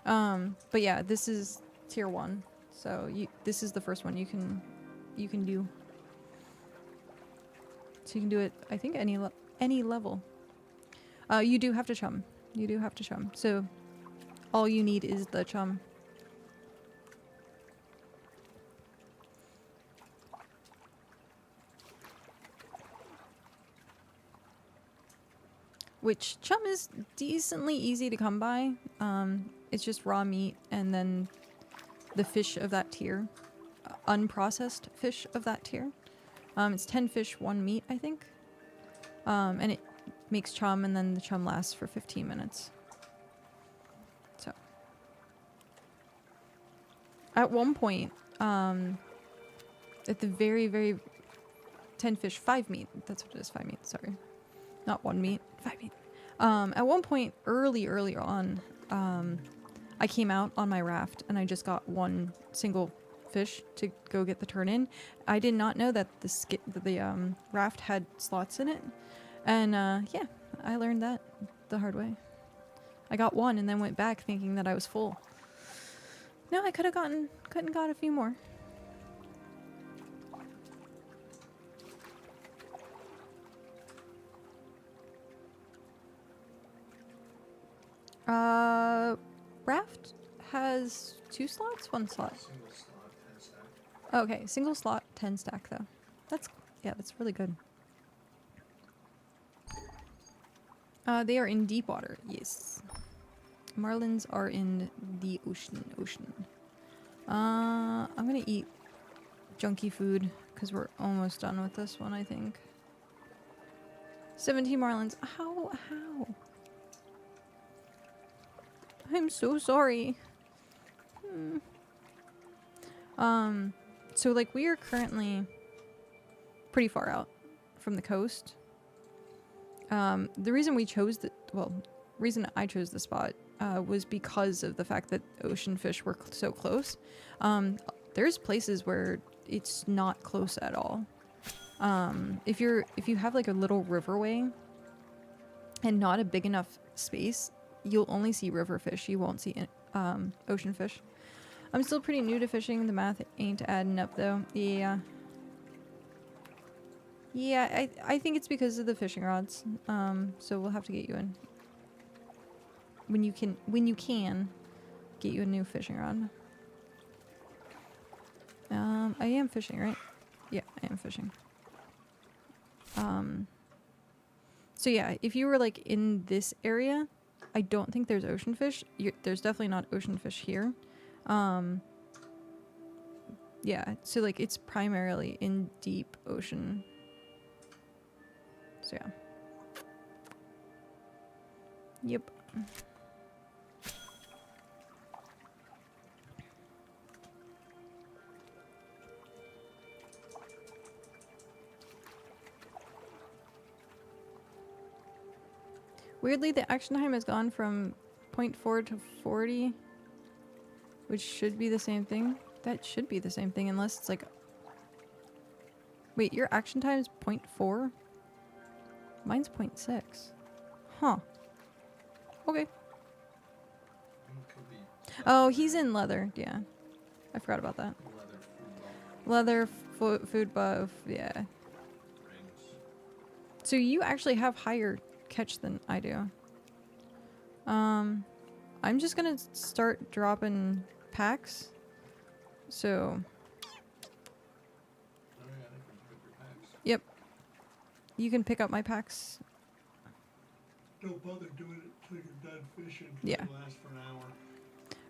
But yeah, this is tier 1. So this is the first one you can do. So you can do it, I think, any level. You do have to chum. You do have to chum. So all you need is the chum. Which chum is decently easy to come by. It's just raw meat and then the fish of that tier. Unprocessed fish of that tier. It's 10 fish, 1 meat, I think. And it makes chum, and then the chum lasts for 15 minutes. So. At one point, at the very 10 fish, 5 meat. That's what it is, 5 meat, sorry. Not 1 meat, 5 meat. At one point, early on, I came out on my raft and I just got 1 single fish to go get the turn in. I did not know that the raft had slots in it. And yeah, I learned that the hard way. I got 1 and then went back thinking that I was full. No, I could have got a few more. Raft has 2 slots, 1 slot. Single slot, 10 stack. Okay, single slot, 10 stack though. That's really good. They are in deep water, yes. Marlins are in the ocean. I'm gonna eat junky food because we're almost done with this one, I think. 17 marlins. How? I'm so sorry. So like we are currently pretty far out from the coast. The reason we chose reason I chose the spot was because of the fact that ocean fish were so close. There's places where it's not close at all. If you have like a little riverway and not a big enough space, you'll only see river fish. You won't see ocean fish. I'm still pretty new to fishing. The math ain't adding up though. Yeah. Yeah, I think it's because of the fishing rods. So we'll have to get you in. When you can get you a new fishing rod. I am fishing, right? Yeah, I am fishing. So yeah, if you were like in this area, I don't think there's ocean fish. There's definitely not ocean fish here. Yeah, so like it's primarily in deep ocean. So yeah. Yep. Weirdly, the action time has gone from 0.4 to 40, which should be the same thing. That should be the same thing unless it's like... Wait, your action time is 0.4? Mine's 0.6. Huh. Okay. Oh, he's in leather. Yeah. I forgot about that. Leather, food buff. Yeah. So you actually have higher catch than I do. I'm just gonna start dropping packs. So, Oh yeah, I think we can pick your packs. yep. You can pick up my packs. Don't bother doing it till you're done fishing. Yeah. It'll last for an hour.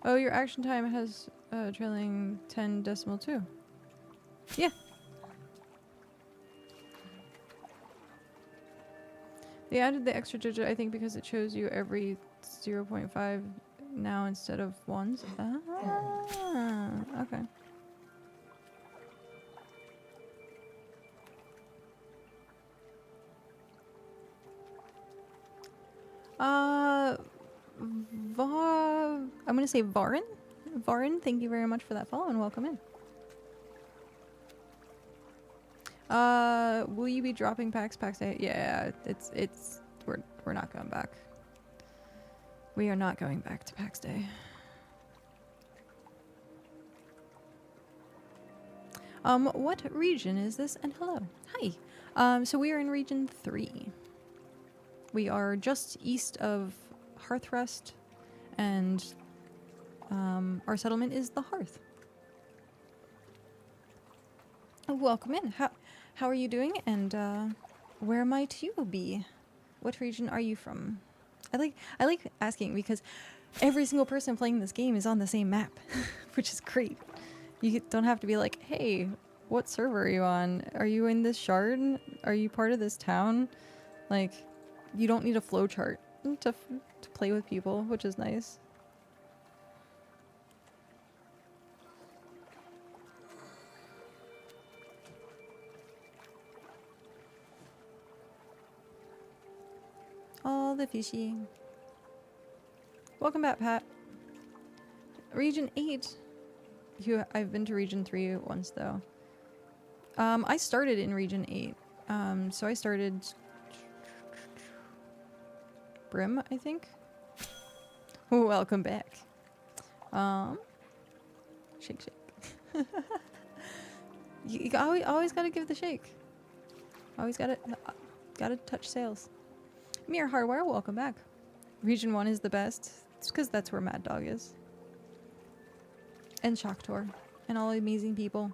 Oh, your action time has trailing 10.2. Yeah. They added the extra digit, I think, because it shows you every 0.5 now instead of ones. Ah, okay. I'm gonna say Varin. Varin, thank you very much for that follow and welcome in. Will you be dropping packs? Packs day? Yeah, we're not going back. We are not going back to PAX Day. What region is this? And hello. Hi. So we are in region 3. We are just east of Hearth, and our settlement is the Hearth. Welcome in. How are you doing? And where might you be? What region are you from? I like asking because every single person playing this game is on the same map, which is great. You don't have to be like, hey, what server are you on? Are you in this shard? Are you part of this town? Like, you don't need a flowchart to play with people, which is nice. All the fishy. Welcome back, Pat. Region 8. I've been to Region 3 once, though. I started in Region 8. So I started... Brim, I think? Welcome back. Shake, shake. you always gotta give the shake. Always gotta touch sales. Mere Hardware, welcome back. Region 1 is the best. It's because that's where Mad Dog is. And Shocktor. And all amazing people.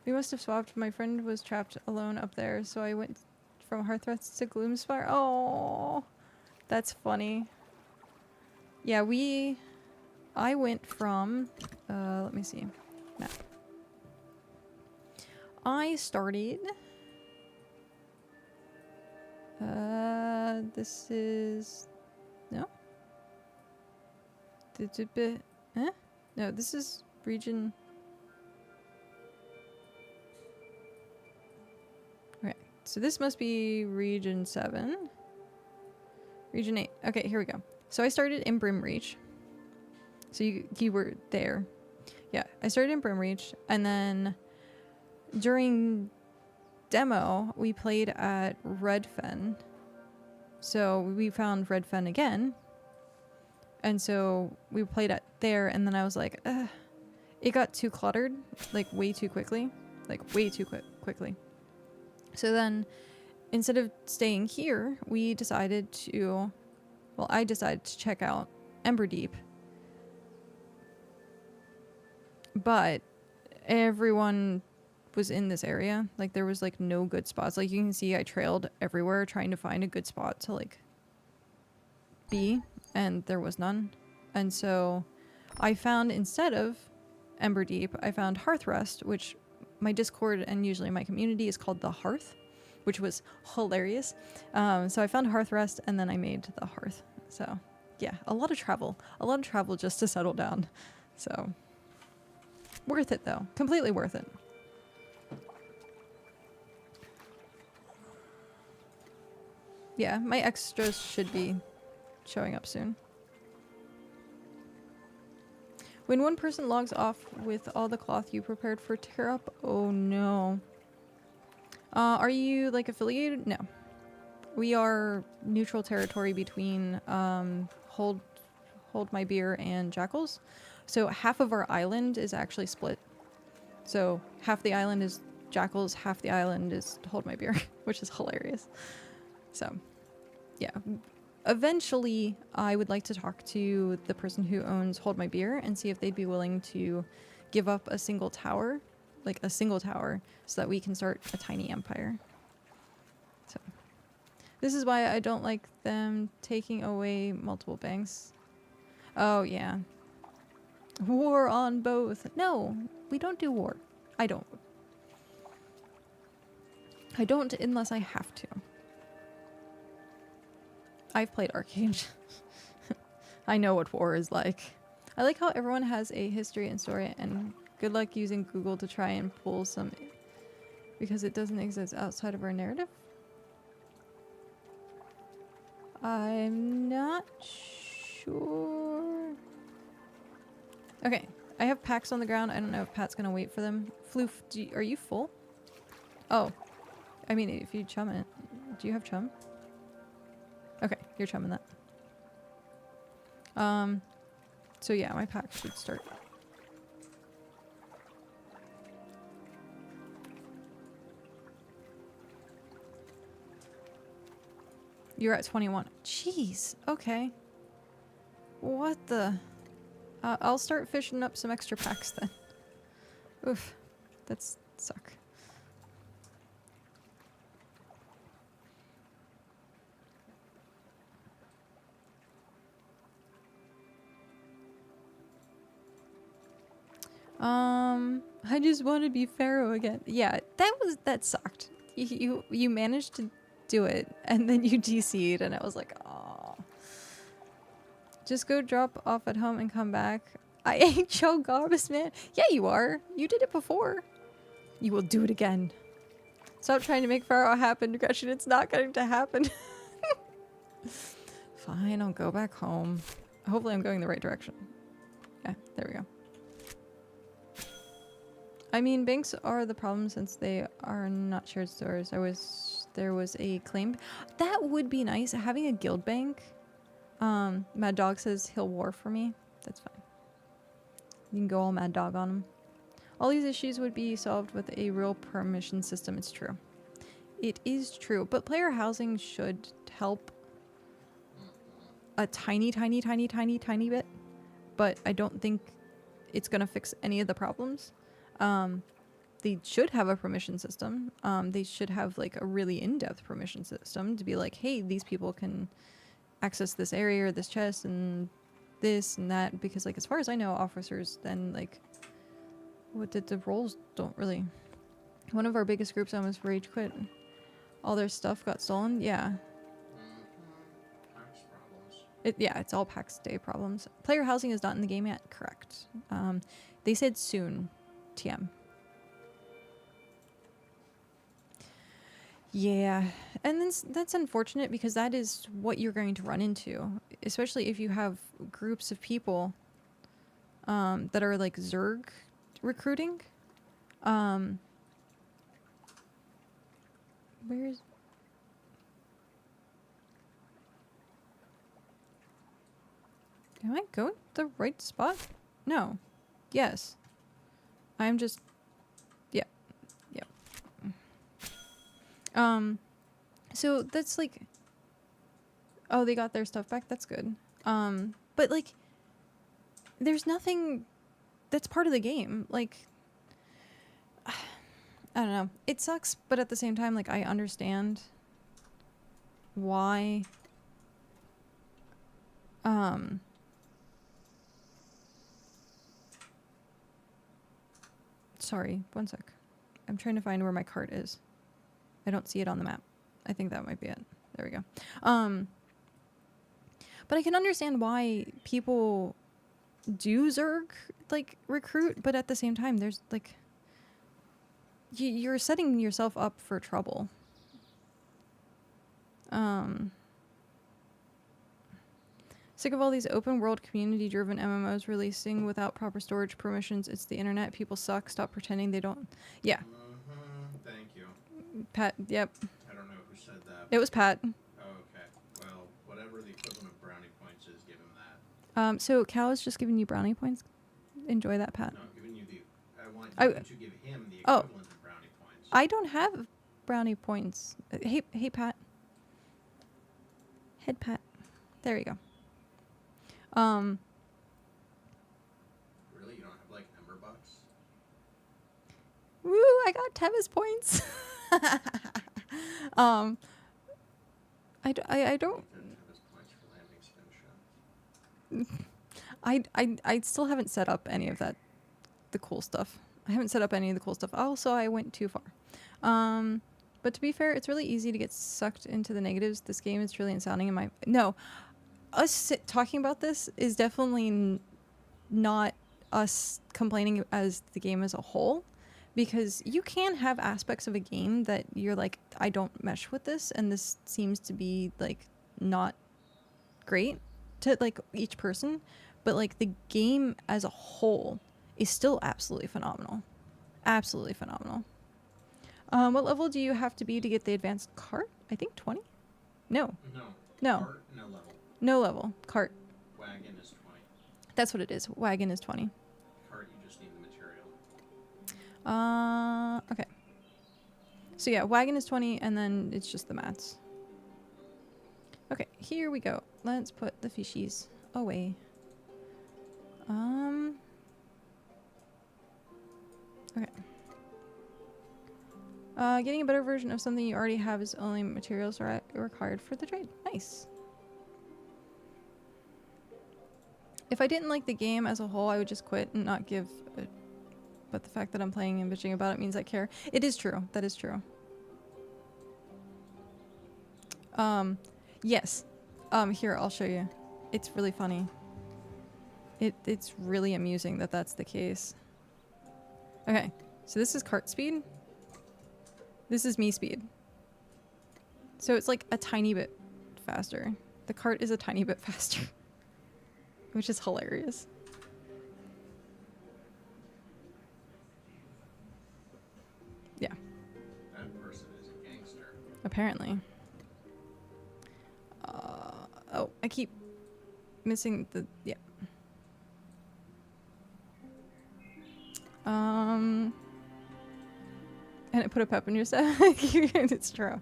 We must have swapped. My friend was trapped alone up there, so I went from Hearthrest to Gloomspire. Oh, that's funny. Yeah, I went from... let me see. Map. I started... this is... No? Huh? No, this is region... Okay, so this must be region 7. Region 8. Okay, here we go. So I started in Brimreach. So you were there. Yeah, I started in Brimreach, and then during demo, we played at Redfen. So we found Redfen again. And so we played at there, and then I was like, ugh. It got too cluttered, like way too quickly. Like way too quickly. So then, instead of staying here, we decided to... Well, I decided to check out Ember. But everyone was in this area. Like, there was, like, no good spots. Like, you can see I trailed everywhere trying to find a good spot to, like, be. And there was none. And so I found, instead of Ember, I found Hearth, which my Discord and usually my community is called the Hearth, which was hilarious. So I found Hearth, and then I made the Hearth. So, yeah, a lot of travel. A lot of travel just to settle down. So, worth it, though. Completely worth it. Yeah, my extras should be showing up soon. When one person logs off with all the cloth you prepared for tear up, oh no. Are you like affiliated? No. We are neutral territory between Hold My Beer and Jackals. So half of our island is actually split. So half the island is jackals, half the island is hold my beer, which is hilarious. So, yeah. Eventually, I would like to talk to the person who owns Hold My Beer and see if they'd be willing to give up a single tower, like a single tower, so that we can start a tiny empire. So, this is why I don't like them taking away multiple banks. Oh, yeah. War on both. No, we don't do war. I don't. I don't unless I have to. I've played Arcade. I know what war is like. I like how everyone has a history and story, and good luck using Google to try and pull some because it doesn't exist outside of our narrative. I'm not sure. Okay, I have packs on the ground. I don't know if Pat's gonna wait for them. Floof, are you full? Oh, I mean, if you chum it. Do you have chum? Okay, you're chumming that. So yeah, my pack should start. You're at 21. Jeez, okay. What the? I'll start fishing up some extra packs then. Oof, that's suck. I just want to be Pharaoh again. Yeah, that sucked. You managed to do it, and then you DC'd, and I was like, oh. Just go drop off at home and come back. I ain't Joe Garbus, man. Yeah, you are. You did it before. You will do it again. Stop trying to make Pharaoh happen, Gretchen. It's not going to happen. Fine, I'll go back home. Hopefully I'm going the right direction. Yeah, there we go. I mean, banks are the problem since they are not shared stores. There was a claim. That would be nice. Having a guild bank. Mad Dog says he'll war for me. That's fine. You can go all Mad Dog on him. All these issues would be solved with a real permission system. It's true. It is true. But player housing should help a tiny bit. But I don't think it's going to fix any of the problems. They should have a permission system. They should have like a really in-depth permission system to be like, hey, these people can access this area or this chest and this and that, because like as far as I know, officers then like what did the roles don't really. One of our biggest groups almost rage quit. All their stuff got stolen. Yeah. PAX problems. Yeah, it's all PAX day problems. Player housing is not in the game yet. Correct. They said soon. TM. Yeah, and then that's unfortunate because that is what you're going to run into, especially if you have groups of people that are like Zerg recruiting. Where's... Am I going the right spot? No. Yes. I'm just... Yeah. Yep. So that's like... Oh, they got their stuff back? That's good. But like... There's nothing... That's part of the game. Like... I don't know. It sucks, but at the same time, like, I understand why... Sorry, one sec. I'm trying to find where my cart is. I don't see it on the map. I think that might be it. There we go. But I can understand why people do Zerg, like, recruit, but at the same time, there's, like... You're setting yourself up for trouble. Sick of all these open world community driven MMOs releasing without proper storage permissions. It's the internet. People suck. Stop pretending they don't. Yeah. Thank you. Pat, yep. I don't know who said that. It was Pat. Oh, okay. Well, whatever the equivalent of brownie points is, give him that. So Cal is just giving you brownie points. Enjoy that, Pat. No, I'm giving you the... I want you to give him the equivalent of brownie points. I don't have brownie points. Hey, Pat. Head Pat. There you go. Really? You don't have like Ember bucks? Woo! I got Tevis points. I don't. You could have his points for landing spin shot. I still haven't set up any of that, the cool stuff. I haven't set up any of the cool stuff. Also, I went too far. But to be fair, it's really easy to get sucked into the negatives. This game is trillion sounding in my... No. Talking about this is definitely not us complaining as the game as a whole. Because you can have aspects of a game that you're like, I don't mesh with this, and this seems to be, like, not great to, like, each person. But, like, the game as a whole is still absolutely phenomenal. Absolutely phenomenal. What level do you have to be to get the advanced cart? I think 20? No. No. Cart, no level. No level. Cart. Wagon is 20. That's what it is. Wagon is 20. Cart, you just need the material. Okay. So yeah, wagon is 20, and then it's just the mats. Okay, here we go. Let's put the fishies away. Okay. Getting a better version of something you already have is only materials are required for the trade. Nice. If I didn't like the game as a whole, I would just quit and not give a... But the fact that I'm playing and bitching about it means I care. It is true. That is true. Yes. Here, I'll show you. It's really funny. It's really amusing that that's the case. Okay, so this is cart speed. This is me speed. So it's like a tiny bit faster. The cart is a tiny bit faster. Which is hilarious. Yeah. That person is a gangster. Apparently. Oh, I keep missing the... Yeah. And I put a pep in your step. It's true.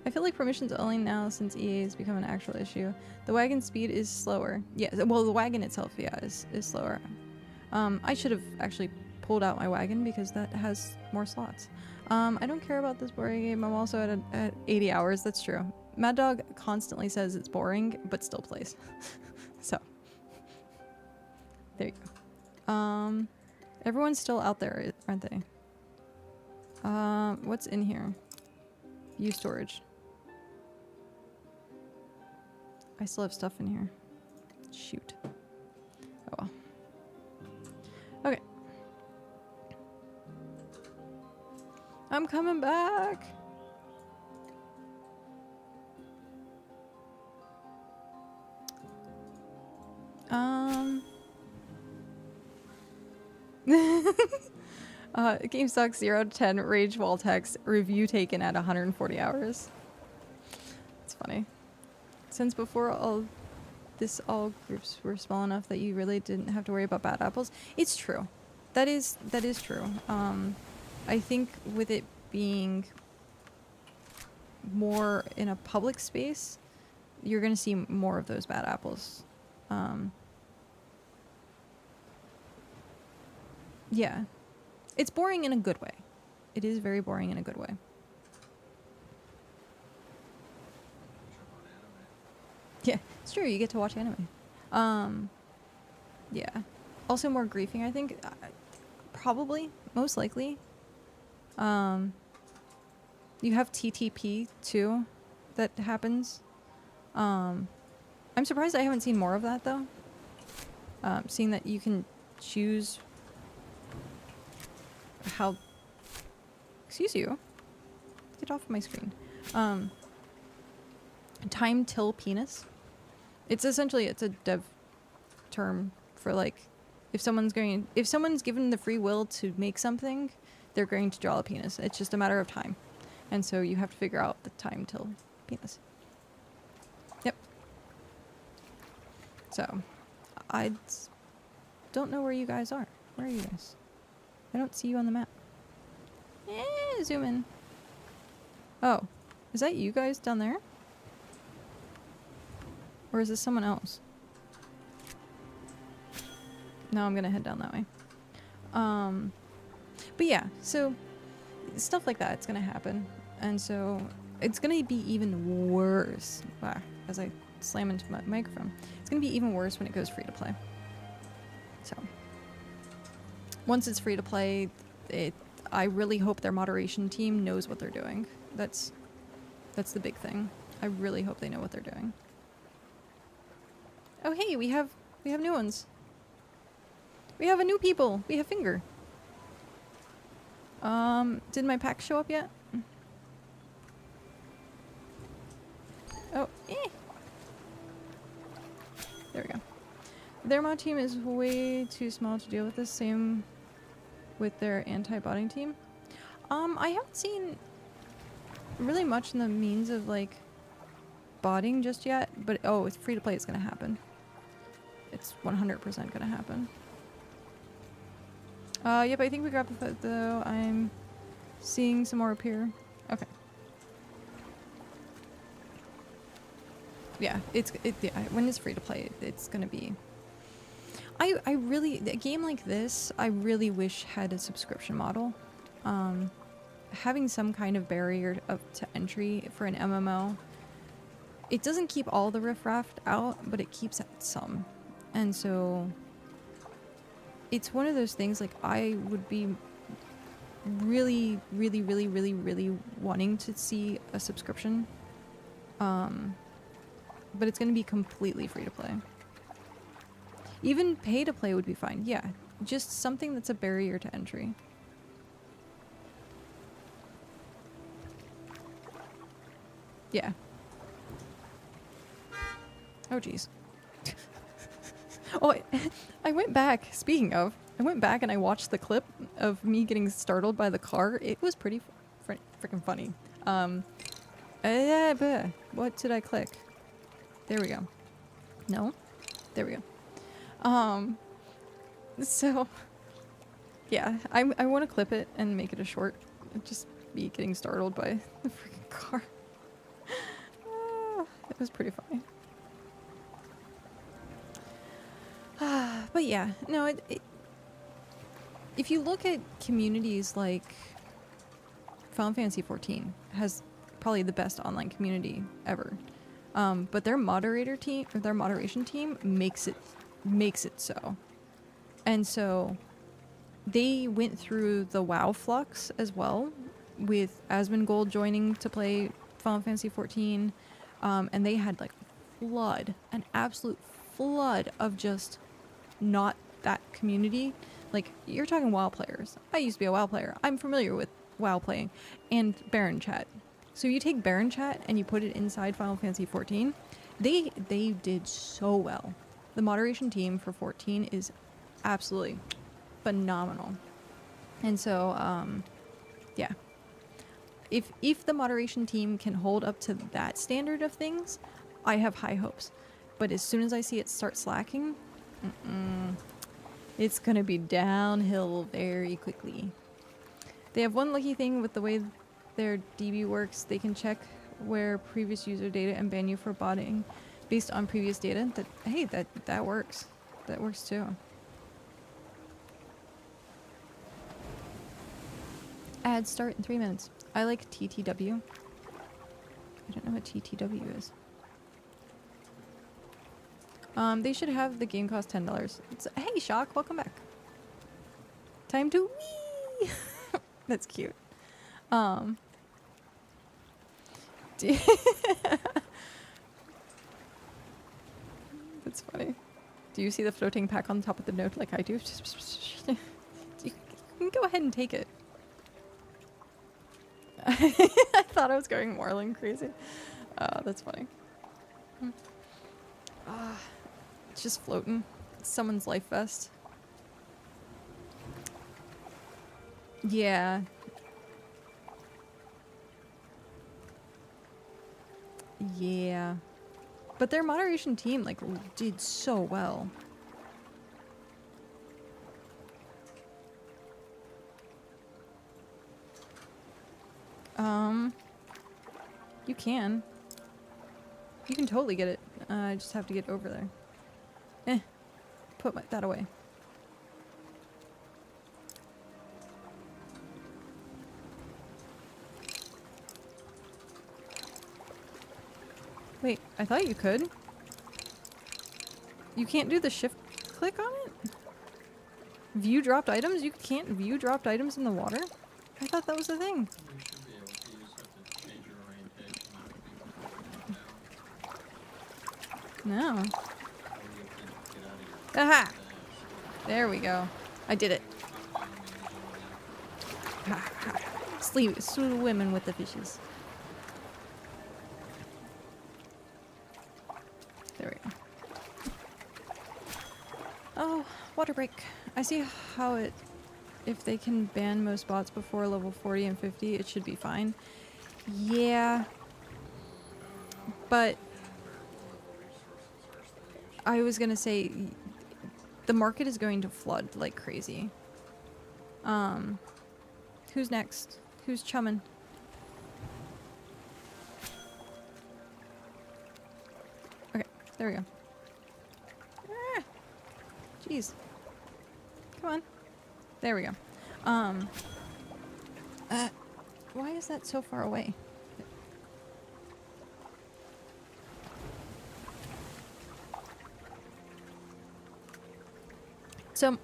I feel like permissions only now since EA has become an actual issue. The wagon speed is slower. Yeah, well, the wagon itself, yeah, is slower. I should have actually pulled out my wagon because that has more slots. I don't care about this boring game. I'm also at 80 hours. That's true. Mad Dog constantly says it's boring, but still plays. So, there you go. Everyone's still out there, aren't they? What's in here? View storage. I still have stuff in here. Shoot. Oh well. Okay. I'm coming back! Game sucks 0 to 10 rage wall text review taken at 140 hours. It's funny. Since before all groups were small enough that you really didn't have to worry about bad apples. It's true. That is true. I think with it being more in a public space, you're gonna see more of those bad apples. Yeah. It's boring in a good way. It is very boring in a good way. Yeah, it's true. You get to watch anime. Yeah. Also more griefing, I think. Probably. Most likely. You have TTP, too, that happens. I'm surprised I haven't seen more of that, though. Seeing that you can choose how... Excuse you. Get off my screen. Time till penis. It's essentially, it's a dev term for, like, if someone's given the free will to make something, they're going to draw a penis. It's just a matter of time. And so you have to figure out the time till penis. Yep. So, I don't know where you guys are. Where are you guys? I don't see you on the map. gonna zoom in. Oh, is that you guys down there? Or is this someone else? No, I'm gonna head down that way. But yeah, so stuff like that, it's gonna happen. And so it's gonna be even worse. Wow, as I slam into my microphone. It's gonna be even worse when it goes free to play. So once it's free to play, I really hope their moderation team knows what they're doing. That's the big thing. I really hope they know what they're doing. Oh hey, we have new ones. We have a new people. We have Finger. Did my pack show up yet? Oh, there we go. Their mod team is way too small to deal with this. Same with their anti-botting team. I haven't seen really much in the means of like botting just yet, but oh, it's free to play. It's gonna happen. It's 100% gonna happen. Yep, I think we grabbed the photo. I'm seeing some more appear. Okay. Yeah, yeah, when it's free to play, it's gonna be. I really, a game like this, I really wish had a subscription model. Having some kind of barrier to entry for an MMO, it doesn't keep all the riffraff out, but it keeps some. And so it's one of those things, like, I would be really, really, really, really, really wanting to see a subscription. But it's going to be completely free to play. Even pay to play would be fine. Yeah, just something that's a barrier to entry. Yeah. Oh, jeez. Oh, I went back. Speaking of, I went back and I watched the clip of me getting startled by the car. It was pretty freaking funny. What did I click? There we go. No? There we go. So, yeah, I want to clip it and make it a short. Just me getting startled by the freaking car. It was pretty funny. But yeah, no, if you look at communities like Final Fantasy XIV has probably the best online community ever. But their moderator team, or their moderation team, makes it so. And so they went through the WoW flux as well, with Asmongold joining to play Final Fantasy XIV, and they had like an absolute flood of just not that community. Like, you're talking WoW players. I used to be a WoW player. I'm familiar with WoW playing and Baron chat. So you take Baron chat and you put it inside Final Fantasy XIV. They did so well. The moderation team for 14 is absolutely phenomenal. And so, yeah. If the moderation team can hold up to that standard of things, I have high hopes. But as soon as I see it start slacking, it's gonna be downhill very quickly. They have one lucky thing with the way their DB works. They can check where previous user data and ban you for botting based on previous data. That works. That works too. Ads start in 3 minutes. I like TTW. I don't know what TTW is. They should have the game cost $10. Hey, Shock, welcome back. Time to wee. That's cute. That's funny. Do you see the floating pack on top of the note like I do? You can go ahead and take it. I thought I was going Moreland crazy. That's funny. It's just floating. It's someone's life vest. Yeah. Yeah. But their moderation team, like, did so well. You can. You can totally get it. I just have to get over there. Put that away. Wait, I thought you could. You can't do the shift click on it? View dropped items? You can't view dropped items in the water? I thought that was a thing. You should be able to. You just have to change your orientation. No. Or you have to get out of your Aha! dash. There we go. I did it. Swimming with the fishes. There we go. Oh, water break. I see how it... If they can ban most bots before level 40 and 50, it should be fine. Yeah. But... I was gonna say... The market is going to flood like crazy. Who's next? Who's chumming? Okay, there we go. Ah, jeez. Come on. There we go. Why is that so far away? So,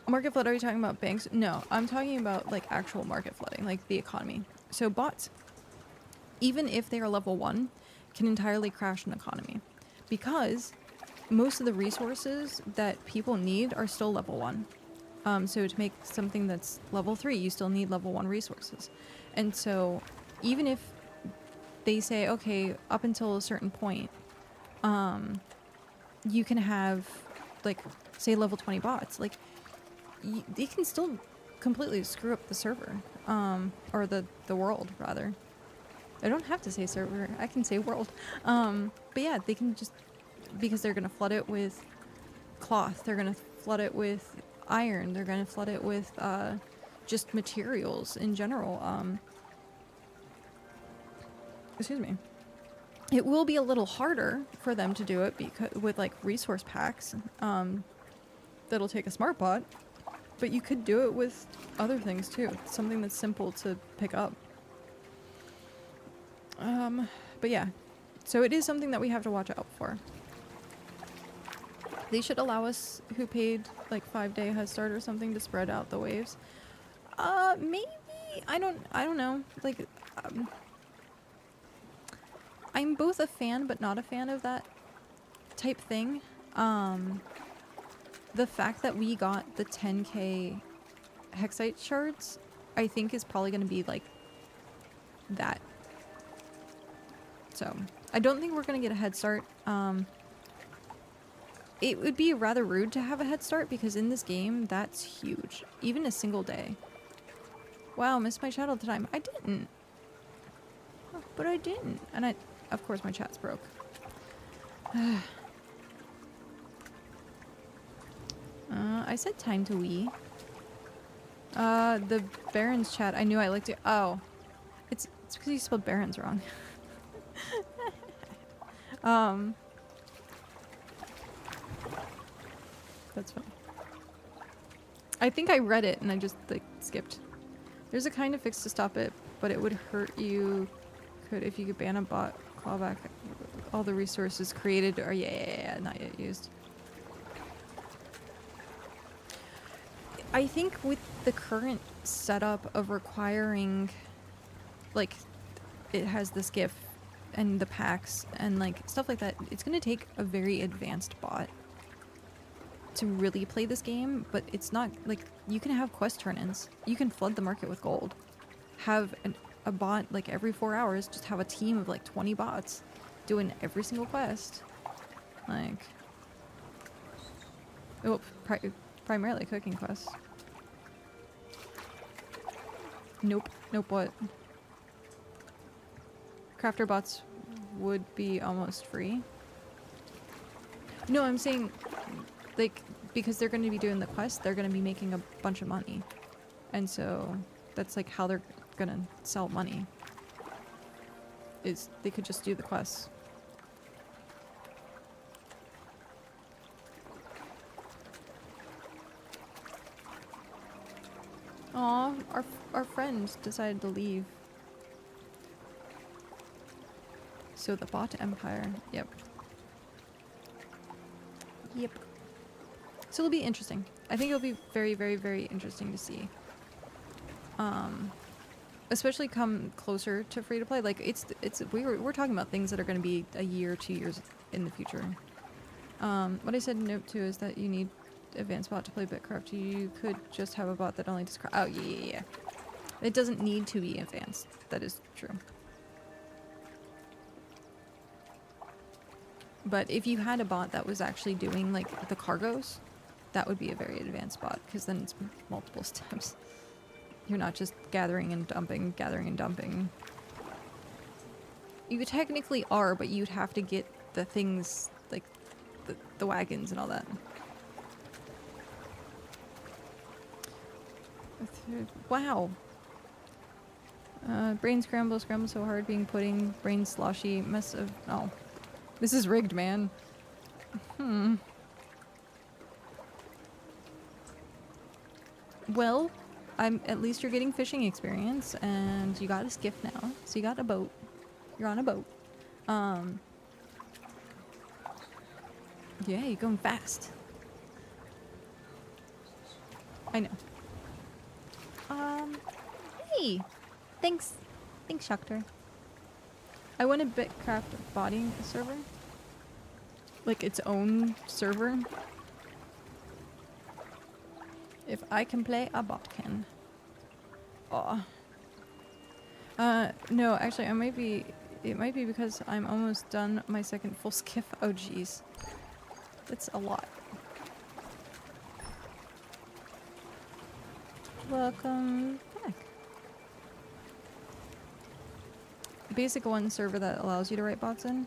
market flood, are you talking about banks? No, I'm talking about like actual market flooding, like the economy. So bots, even if they are level 1, can entirely crash an economy because most of the resources that people need are still level 1. So to make something that's level 3, you still need level 1 resources. And so even if they say, okay, up until a certain point, you can have like, say level 20 bots, like, they can still completely screw up the server, or the world, rather. I don't have to say server, I can say world. But yeah, they can just, because they're gonna flood it with cloth, they're gonna flood it with iron, they're gonna flood it with, just materials in general. Excuse me. It will be a little harder for them to do it because with like resource packs, that'll take a smart bot, but you could do it with other things too. Something that's simple to pick up. But yeah, so it is something that we have to watch out for. They should allow us who paid like 5-day head start or something to spread out the waves. Maybe, I don't know. Like, I'm both a fan but not a fan of that type thing. The fact that we got the 10k hexite shards, I think is probably going to be like that. So, I don't think we're going to get a head start. It would be rather rude to have a head start because in this game, that's huge. Even a single day. Wow, missed my shadow time. I didn't. Oh, but I didn't. And of course my chat's broke. I said time to wee. The Baron's chat, I knew I liked it. Oh. It's because you spelled Baron's wrong. That's funny. I think I read it and I just like skipped. There's a kind of fix to stop it, but it would hurt you if you could ban a bot, claw back all the resources created or yeah, not yet used. I think with the current setup of requiring, like, it has the skiff and the packs and like stuff like that, it's gonna take a very advanced bot to really play this game, but it's not like you can have quest turn-ins. You can flood the market with gold. Have a bot like every 4 hours, just have a team of like 20 bots doing every single quest. Like, oh, primarily cooking quests. Nope. Nope, what? Crafter bots would be almost free. No, I'm saying, like, because they're going to be doing the quest, they're going to be making a bunch of money. And so, that's like how they're going to sell money. is they could just do the quests. Aw, our friend decided to leave. So the bot empire. Yep. Yep. So it'll be interesting. I think it'll be very, very, very interesting to see. Especially come closer to free to play. Like we're talking about things that are going to be a year, 2 years in the future. What I said note to is that you need advanced bot to play BitCraft. You could just have a bot that only does oh yeah. It doesn't need to be advanced. That is true. But if you had a bot that was actually doing like the cargoes, that would be a very advanced bot, because then it's multiple steps. You're not just gathering and dumping, gathering and dumping. You technically are, but you'd have to get the things like the wagons and all that. Wow. Brain scramble so hard, being pudding, brain sloshy, mess of... Oh. This is rigged, man. Well, at least you're getting fishing experience, and you got a skiff now, so you got a boat. You're on a boat. Yeah, you're going fast. I know. Hey! Thanks, Shakter. I want a BitCraft botting server. Like its own server. If I can play, a bot can. Aw. No, actually, it might be because I'm almost done my second full skiff. Oh, jeez. That's a lot. Welcome back. Basic one server that allows you to write bots in.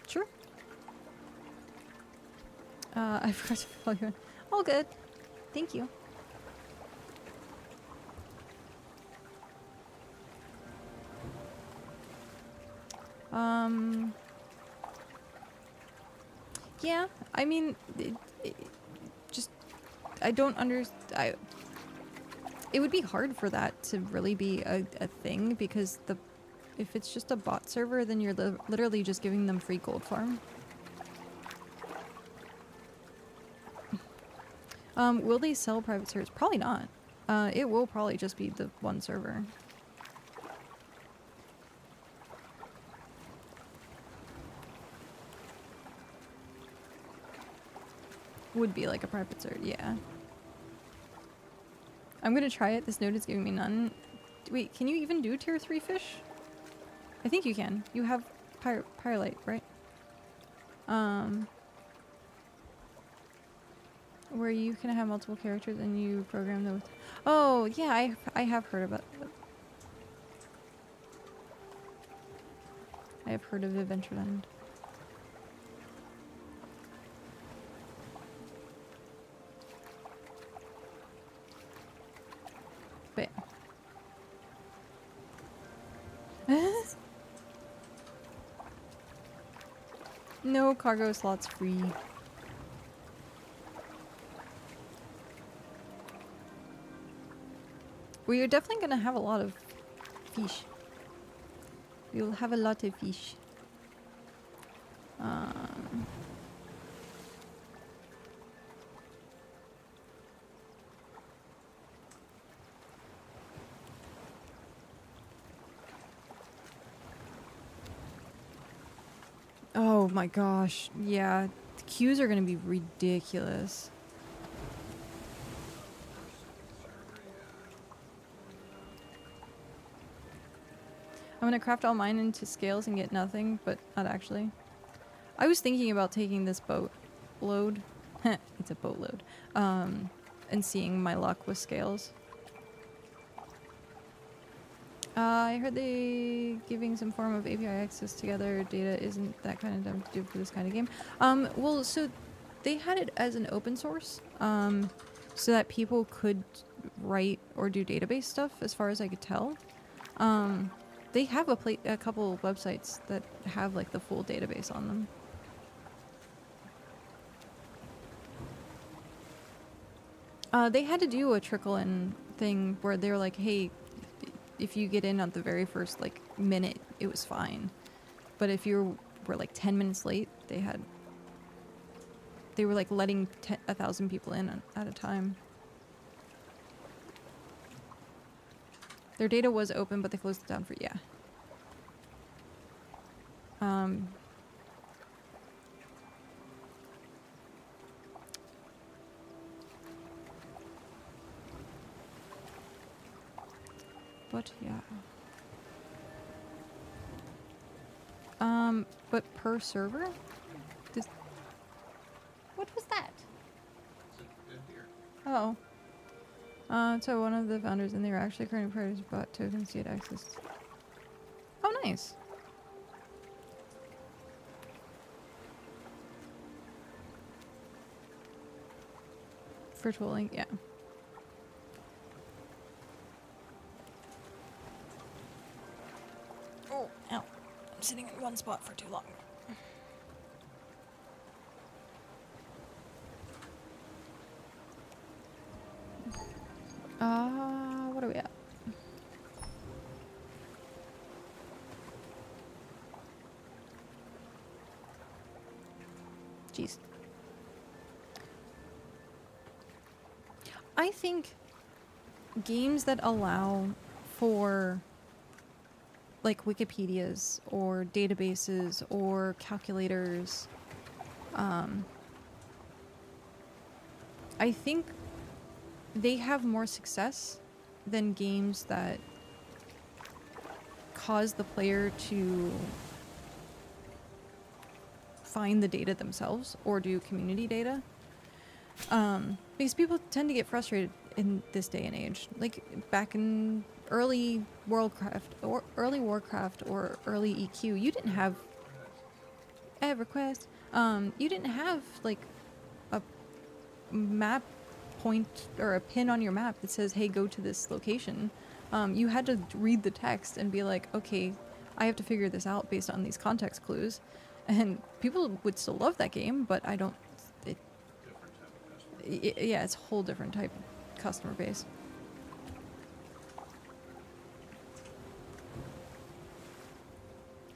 Sure. I forgot to fill you in. All good. Thank you. Yeah, I mean, just, I don't understand. It would be hard for that to really be a thing, because if it's just a bot server, then you're literally just giving them free gold farm. Will they sell private servers? Probably not. It will probably just be the one server. Would be like a private server, yeah. I'm gonna try it. This node is giving me none. Wait, can you even do tier 3 fish? I think you can. You have Pyrolite, right? Where you can have multiple characters and you program them with... Oh, yeah, I have heard about that. I have heard of Adventureland. But no cargo slots free. We are definitely gonna have a lot of fish. We will have a lot of fish. Oh my gosh, yeah. The queues are gonna be ridiculous. I'm gonna craft all mine into scales and get nothing, but not actually. I was thinking about taking this boat load. It's a boat load. And seeing my luck with scales. I heard they giving some form of API access together data isn't that kind of dumb to do for this kind of game. Well, so they had it as an open source, so that people could write or do database stuff, as far as I could tell. They have a couple of websites that have like the full database on them. They had to do a trickle-in thing where they were like, hey, if you get in at the very first like minute, it was fine. But if you were like 10 minutes late, they were like letting 1,000 people in at a time. Their data was open, but they closed it down for, yeah. But yeah. But per server? What was that? It's a good beer. Oh. So one of the founders, and they were actually current players, bought tokens to get access. Oh, nice. Virtual link, yeah. Oh, ow. I'm sitting in one spot for too long. What are we at? Jeez. I think games that allow for like Wikipedias or databases or calculators, I think they have more success than games that cause the player to find the data themselves or do community data. Because people tend to get frustrated in this day and age. Like back in early Warcraft or early EQ, you didn't have EverQuest. You didn't have like a map point or a pin on your map that says, hey, go to this location. You had to read the text and be like, okay, I have to figure this out based on these context clues. And people would still love that game, but I don't... Different type of customer. Yeah, it's a whole different type of customer base.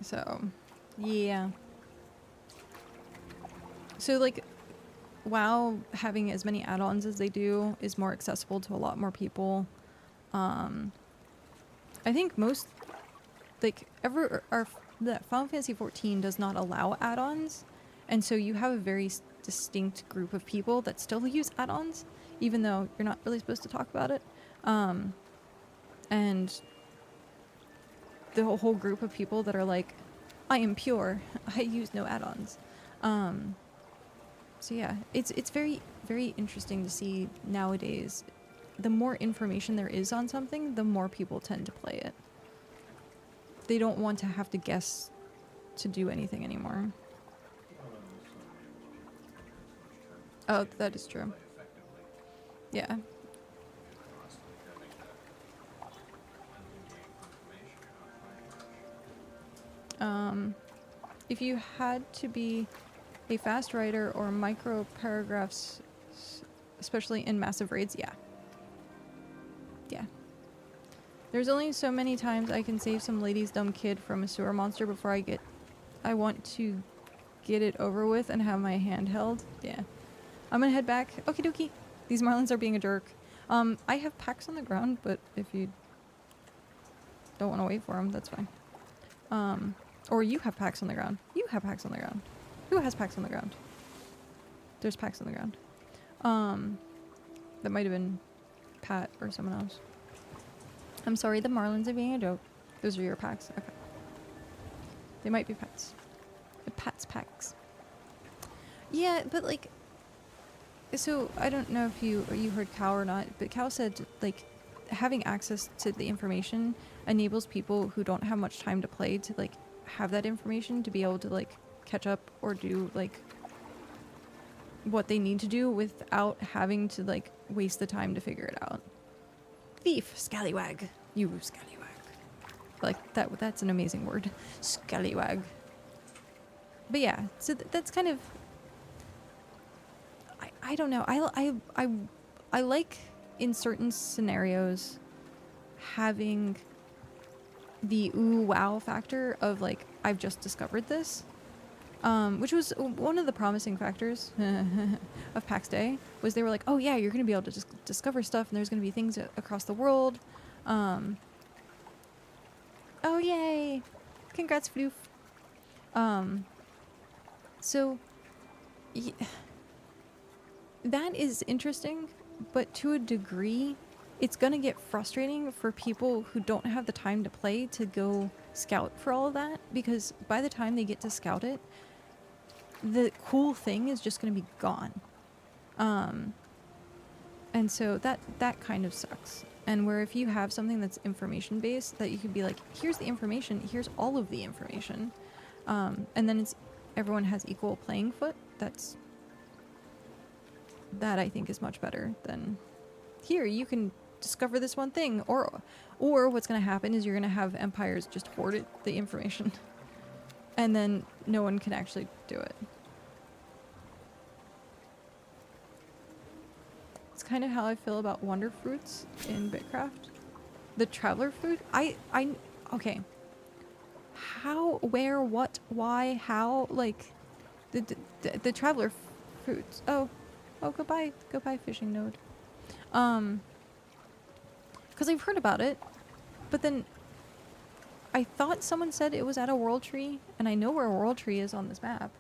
So, yeah. So, like, WoW having as many add-ons as they do is more accessible to a lot more people. I think most, like, the Final Fantasy XIV does not allow add-ons, and so you have a very distinct group of people that still use add-ons, even though you're not really supposed to talk about it. And the whole group of people that are like, I am pure, I use no add-ons. So yeah, it's very, very interesting to see nowadays. The more information there is on something, the more people tend to play it. They don't want to have to guess to do anything anymore. Oh, that is true. Yeah. If you had to be a fast writer or micro paragraphs, especially in massive raids, yeah. Yeah. There's only so many times I can save some lady's dumb kid from a sewer monster before I want to get it over with and have my hand held. Yeah. I'm gonna head back. Okie dokie. These marlins are being a jerk. I have packs on the ground, but if you don't want to wait for them, that's fine. Or you have packs on the ground. You have packs on the ground. Who has packs on the ground? There's packs on the ground. That might have been Pat or someone else. I'm sorry, the marlins are being a joke. Those are your packs. Okay. They might be pets. Pat's packs. Yeah, but like... So, I don't know if you heard Cal or not, but Cal said, like, having access to the information enables people who don't have much time to play to, like, have that information to be able to, like, catch up or do, like, what they need to do without having to, like, waste the time to figure it out. Thief! Scallywag! You scallywag. Like, that's an amazing word. Scallywag. But yeah, so that's kind of... I don't know. I like, in certain scenarios, having the ooh wow factor of, like, I've just discovered this. Which was one of the promising factors of PAX Day, was they were like, oh yeah, you're going to be able to just discover stuff, and there's going to be things across the world. Oh yay! Congrats, Floof. So, that is interesting, but to a degree, it's going to get frustrating for people who don't have the time to play to go scout for all of that, because by the time they get to scout it, the cool thing is just going to be gone. And so that kind of sucks. And where if you have something that's information based, that you could be like, here's the information, here's all of the information, and then everyone has equal playing foot. That I think is much better than, here you can discover this one thing, or what's going to happen is you're going to have empires just hoard the information, and then no one can actually do it. It's kind of how I feel about wonder fruits in BitCraft. The traveler fruit, okay. How, where, what, why, how, like, the traveler fruits. Oh, goodbye fishing node. Because I've heard about it, but then I thought someone said it was at a world tree, and I know where a world tree is on this map.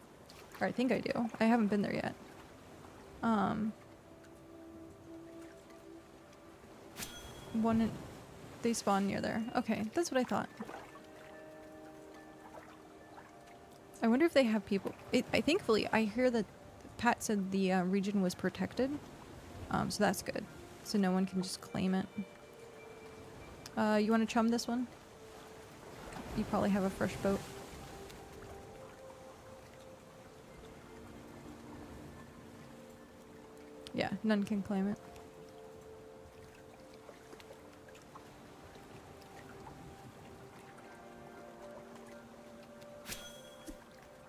Or I think I do. I haven't been there yet. They spawn near there. Okay, that's what I thought. I wonder if they have people. Thankfully, I hear that Pat said the region was protected, so that's good. So no one can just claim it. You want to chum this one? You probably have a fresh boat. Yeah, none can claim it.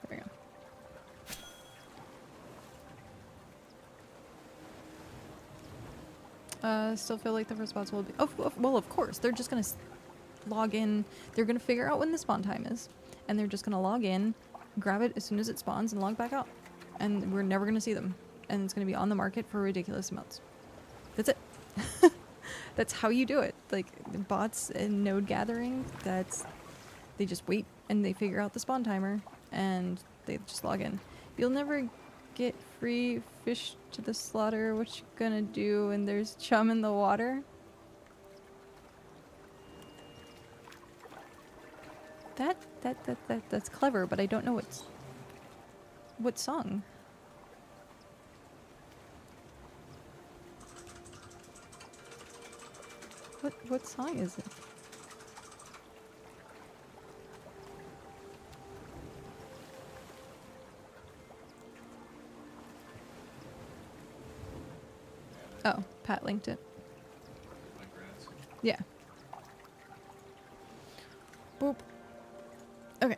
There we go. Still feel like the first spots will be... well, of course. They're just going to log in. They're going to figure out when the spawn time is. And they're just going to log in, grab it as soon as it spawns, and log back out. And we're never going to see them. And it's going to be on the market for ridiculous amounts. That's it. That's how you do it. Like, bots and node gathering, they just wait and they figure out the spawn timer and they just log in. You'll never get free fish to the slaughter. What you gonna do when there's chum in the water? That's clever, but I don't know what song. What song is it? Oh, Pat linked it. Yeah. Boop. Okay.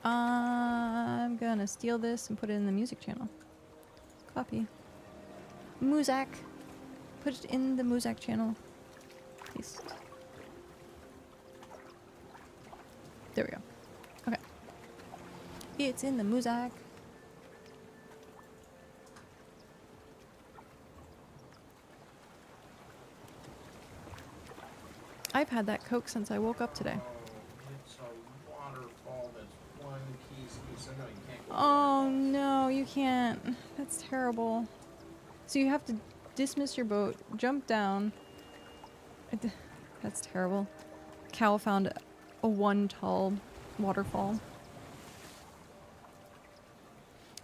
I'm gonna steal this and put it in the music channel. Copy. Muzak. Put it in the Muzak channel. Paste. There we go. Okay. It's in the Muzak. I've had that Coke since I woke up today. It's a waterfall that's one piece. So no, you can't go. Oh no, you can't. That's terrible. So you have to dismiss your boat, jump down. That's terrible. Cal found a one tall waterfall.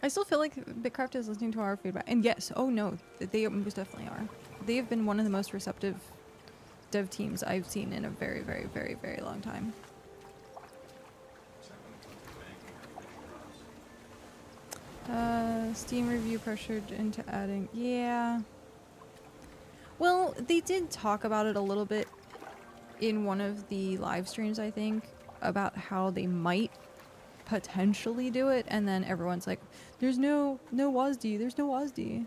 I still feel like BitCraft is listening to our feedback. And yes, oh no, they most definitely are. They have been one of the most receptive dev teams I've seen in a very, very, very, very long time. Steam review pressured into adding... Yeah. Well, they did talk about it a little bit in one of the live streams, I think, about how they might potentially do it, and then everyone's like, there's no WASD, there's no WASD.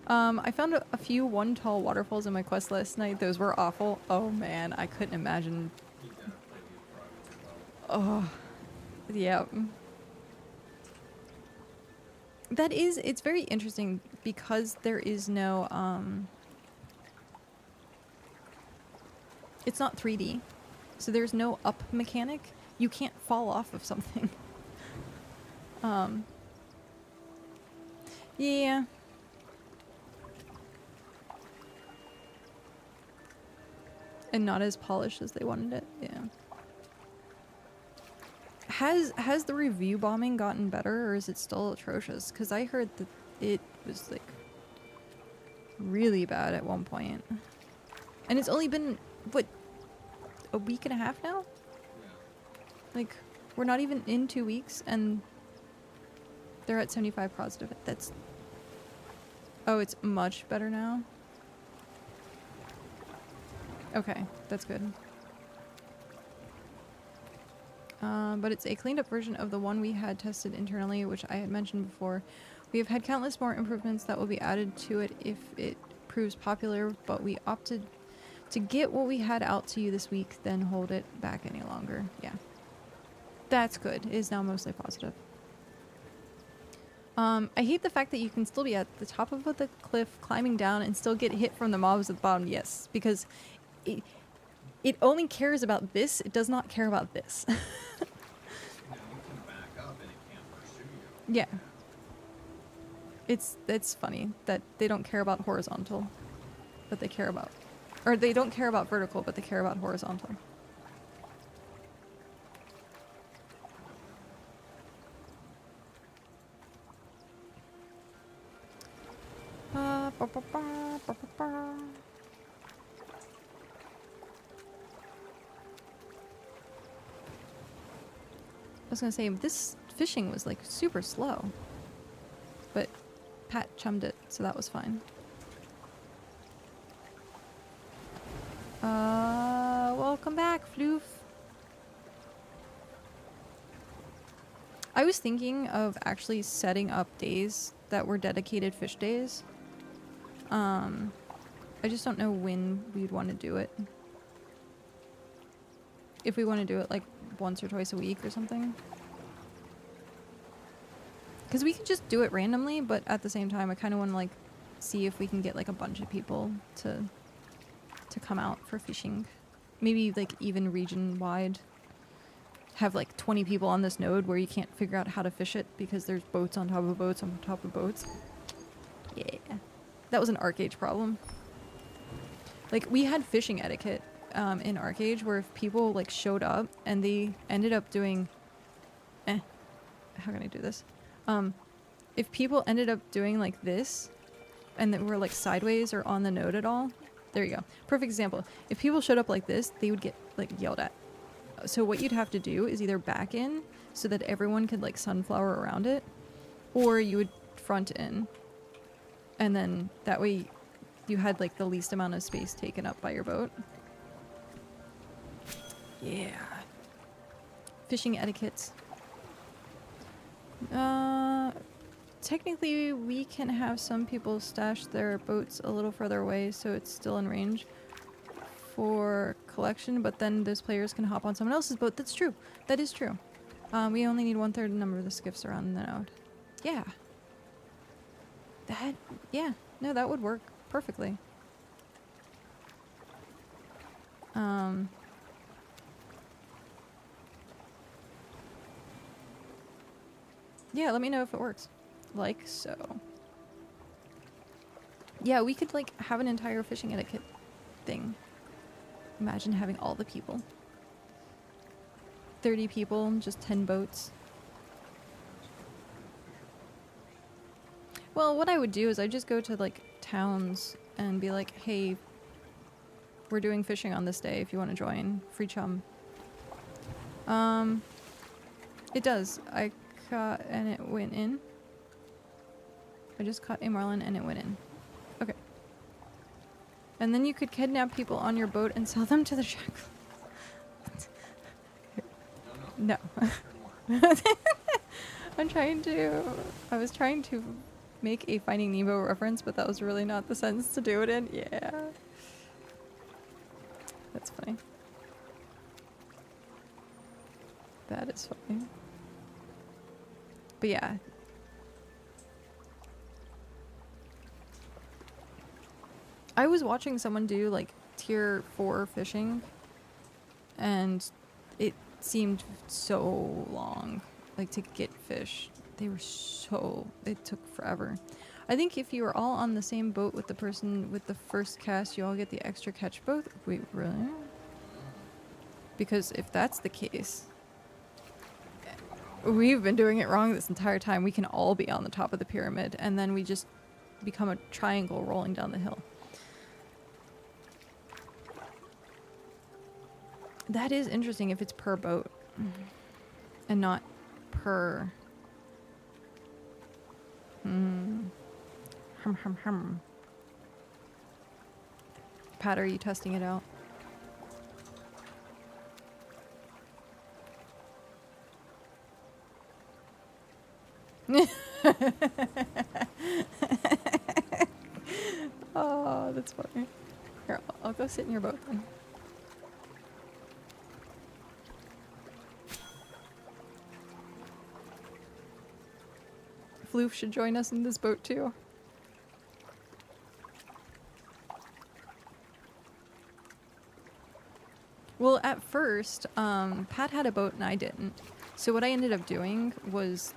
I found a few one tall waterfalls in my quest last night. Those were awful. Oh man, I couldn't imagine. You gotta play these privately well. Oh, yeah. That is, it's very interesting because there is no, it's not 3D, so there's no up mechanic. You can't fall off of something. Yeah. And not as polished as they wanted it, yeah. Has the review bombing gotten better, or is it still atrocious? Because I heard that it was, like, really bad at one point. And it's only been, what, a week and a half now? Yeah. Like, we're not even in 2 weeks, and they're at 75 positive. That's... Oh, it's much better now? Okay, that's good. But it's a cleaned up version of the one we had tested internally, which I had mentioned before. We have had countless more improvements that will be added to it if it proves popular, but we opted to get what we had out to you this week, then hold it back any longer. Yeah. That's good. It is now mostly positive. I hate the fact that you can still be at the top of the cliff, climbing down, and still get hit from the mobs at the bottom. Yes, because it only cares about this. It does not care about this. Now you can back up and it can't pursue you. Yeah. It's funny that they don't care about horizontal, but they care about... Or they don't care about vertical, but they care about horizontal. I was gonna say, this fishing was like super slow, but Pat chummed it, so that was fine. Welcome back, Floof. I was thinking of actually setting up days that were dedicated fish days. I just don't know when we'd want to do it. If we want to do it like once or twice a week or something. Because we could just do it randomly, but at the same time I kind of want to like see if we can get like a bunch of people to come out for fishing. Maybe like even region wide. Have like 20 people on this node where you can't figure out how to fish it because there's boats on top of boats on top of boats. Yeah. That was an Arcade problem. Like, we had fishing etiquette in Arcade where if people like showed up and they ended up doing... how can I do this? If people ended up doing like this and they were like sideways or on the node at all, there you go. Perfect example. If people showed up like this, they would get like yelled at. So what you'd have to do is either back in so that everyone could like sunflower around it, or you would front in. And then that way you had like the least amount of space taken up by your boat. Yeah. Fishing etiquettes. Technically we can have some people stash their boats a little further away so it's still in range for collection, but then those players can hop on someone else's boat. That's true. That is true. We only need 1/3 the number of the skiffs around the node. Yeah. Yeah. No, that would work perfectly. Yeah, let me know if it works. Like so. Yeah, we could like have an entire fishing etiquette thing. Imagine having all the people. 30 people, just 10 boats. Well, what I would do is I'd just go to like towns and be like, hey, we're doing fishing on this day if you want to join. Free chum. It does. I caught and it went in. I just caught a marlin and it went in. Okay. And then you could kidnap people on your boat and sell them to the shark. No. No. I was trying to make a Finding Nemo reference, but that was really not the sense to do it in. Yeah. That's funny. That is funny. But yeah. I was watching someone do like tier 4 fishing, and it seemed so long, like to get fish. It took forever. I think if you were all on the same boat with the person with the first cast, you all get the extra catch both. Wait, really? Because if that's the case, we've been doing it wrong this entire time. We can all be on the top of the pyramid, and then we just become a triangle rolling down the hill. That is interesting if it's per boat and not per... Pat, are you testing it out? Oh, that's funny. Here, I'll go sit in your boat then. Floof should join us in this boat too. Well, at first, Pat had a boat and I didn't. So what I ended up doing was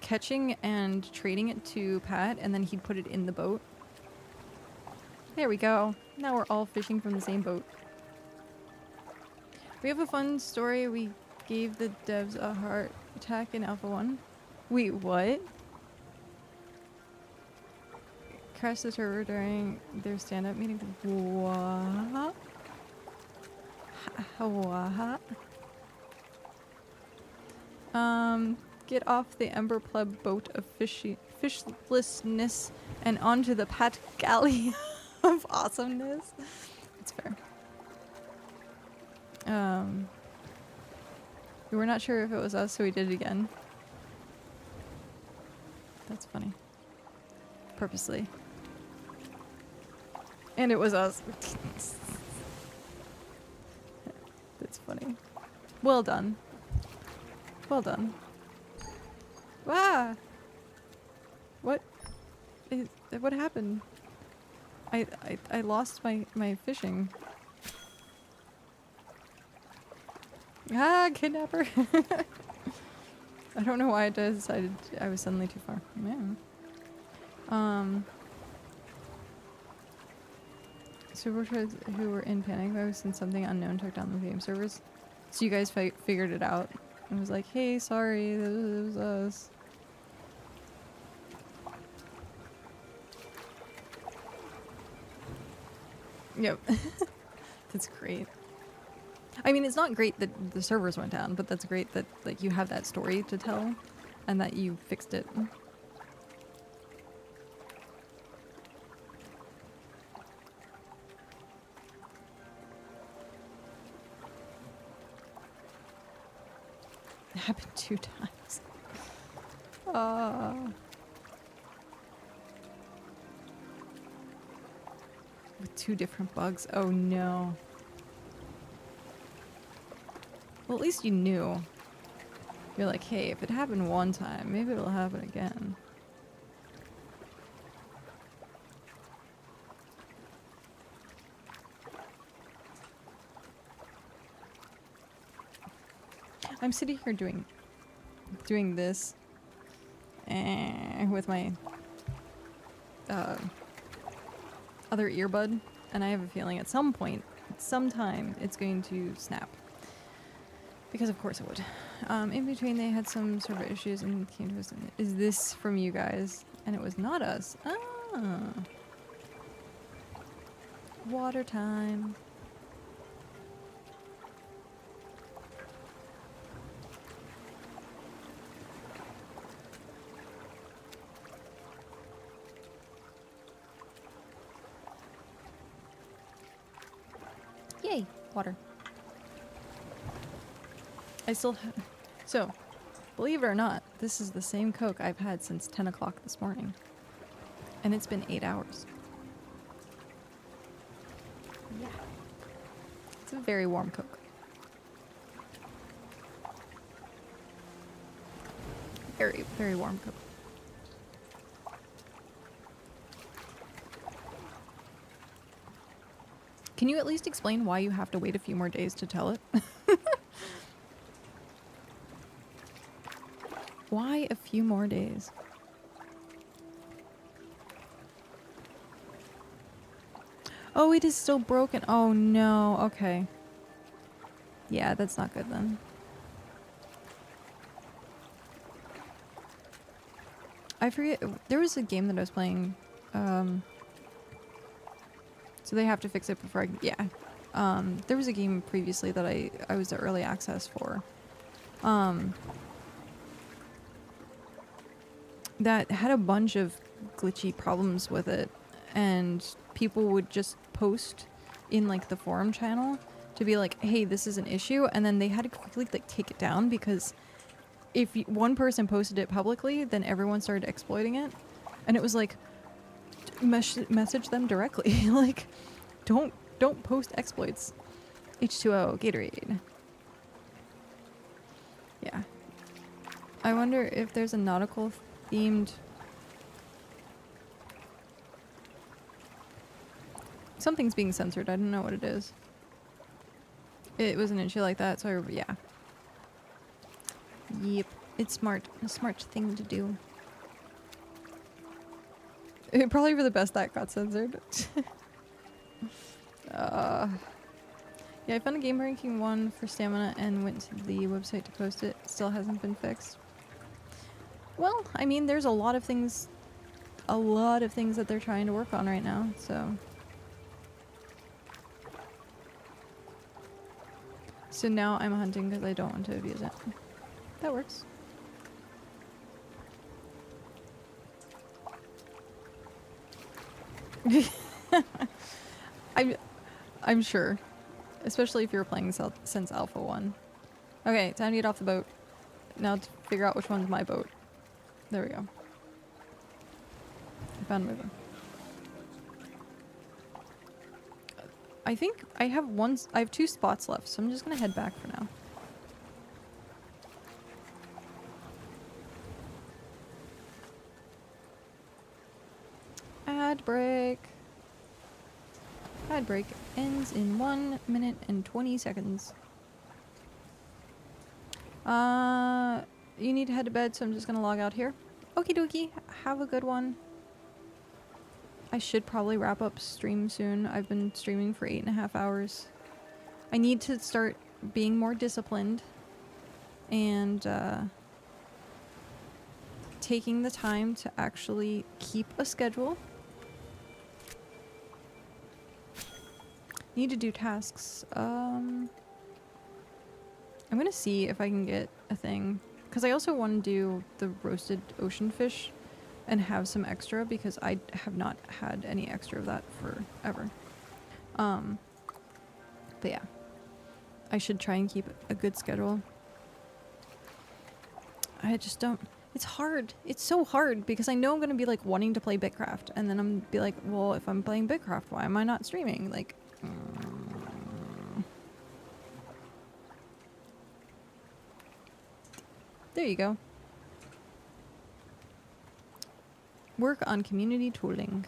catching and trading it to Pat, and then he'd put it in the boat. There we go. Now we're all fishing from the same boat. We have a fun story. We gave the devs a heart attack in Alpha 1. Wait, what? Crashed the server during their stand-up meeting. What? What? Get off the Ember Pleb boat of fishlessness and onto the Pat Galley of awesomeness. That's fair. We were not sure if it was us, so we did it again. That's funny. Purposely. And it was us. That's funny. Well done. Well done. Ah! What happened? I lost my fishing. Ah, kidnapper! I don't know why I decided I was suddenly too far. Man. Superstars who were in panic mode since something unknown took down the game servers. So you guys figured it out and was like, hey, sorry, it was us. Yep. That's great. I mean, it's not great that the servers went down, but that's great that like you have that story to tell and that you fixed it. It happened 2 times. With 2 different bugs. Oh no. Well, at least you knew. You're like, hey, if it happened one time, maybe it'll happen again. I'm sitting here doing this with my other earbud, and I have a feeling at some point, sometime, it's going to snap. Because of course it would. In between they had some server issues and came to us and, is this from you guys? And it was not us. Ah. Water time. Yay! Water. I still so, believe it or not, this is the same Coke I've had since 10 o'clock this morning. And it's been 8 hours. Yeah. It's a very warm Coke. Very, very warm Coke. Can you at least explain why you have to wait a few more days to tell it? Why a few more days? Oh, it is still broken. Oh no, okay. Yeah, that's not good then. I forget, there was a game that I was playing, so they have to fix it before I can, yeah. There was a game previously that I was the early access for, that had a bunch of glitchy problems with it, and people would just post in like the forum channel to be like, hey, this is an issue, and then they had to quickly like take it down, because if one person posted it publicly, then everyone started exploiting it, and it was like, message them directly. Like, don't post exploits. H2O, Gatorade. Yeah. I wonder if there's a nautical themed... Something's being censored. I don't know what it is. It was an issue like that, so yeah. Yep. It's smart. A smart thing to do. Probably for the best that got censored. Yeah, I found a game ranking 1 for stamina and went to the website to post it. Still hasn't been fixed. Well, I mean, there's a lot of things that they're trying to work on right now, so. So now I'm hunting because I don't want to abuse it. That works. I'm sure. Especially if you're playing since Alpha 1. Okay, time to get off the boat. Now to figure out which one's my boat. There we go. I found my boat. I think I have 2 spots left, so I'm just gonna head back for now. Ad break. Ad break ends in 1 minute and 20 seconds. You need to head to bed, so I'm just gonna log out here. Okie dokie, have a good one. I should probably wrap up stream soon. I've been streaming for 8.5 hours. I need to start being more disciplined and taking the time to actually keep a schedule. Need to do tasks. I'm gonna see if I can get a thing, because I also want to do the roasted ocean fish and have some extra, because I have not had any extra of that forever. But yeah, I should try and keep a good schedule. I just don't. It's hard. It's so hard, because I know I'm gonna be like wanting to play BitCraft, and then I'm be like, well, if I'm playing BitCraft, why am I not streaming? Like. There you go. Work on community tooling.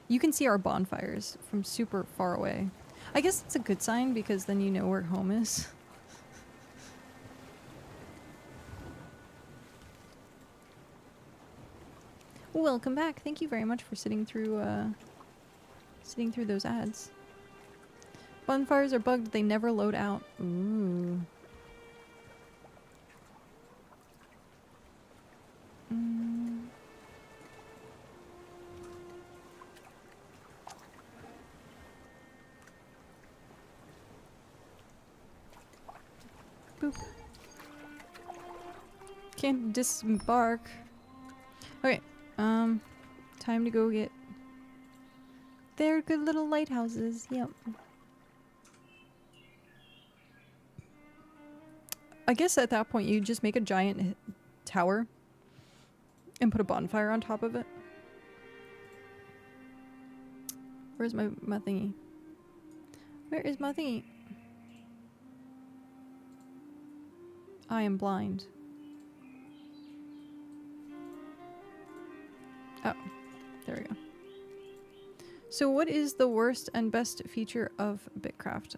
You can see our bonfires from super far away. I guess it's a good sign, because then you know where home is. Welcome back. Thank you very much for sitting through those ads. Bonfires are bugged. They never load out. Ooh. Boop. Can't disembark. Okay, time to go get their good little lighthouses. Yep. I guess at that point you just make a giant tower and put a bonfire on top of it. Where's my thingy? Where is my thingy? I am blind. Oh, there we go. So what is the worst and best feature of BitCraft?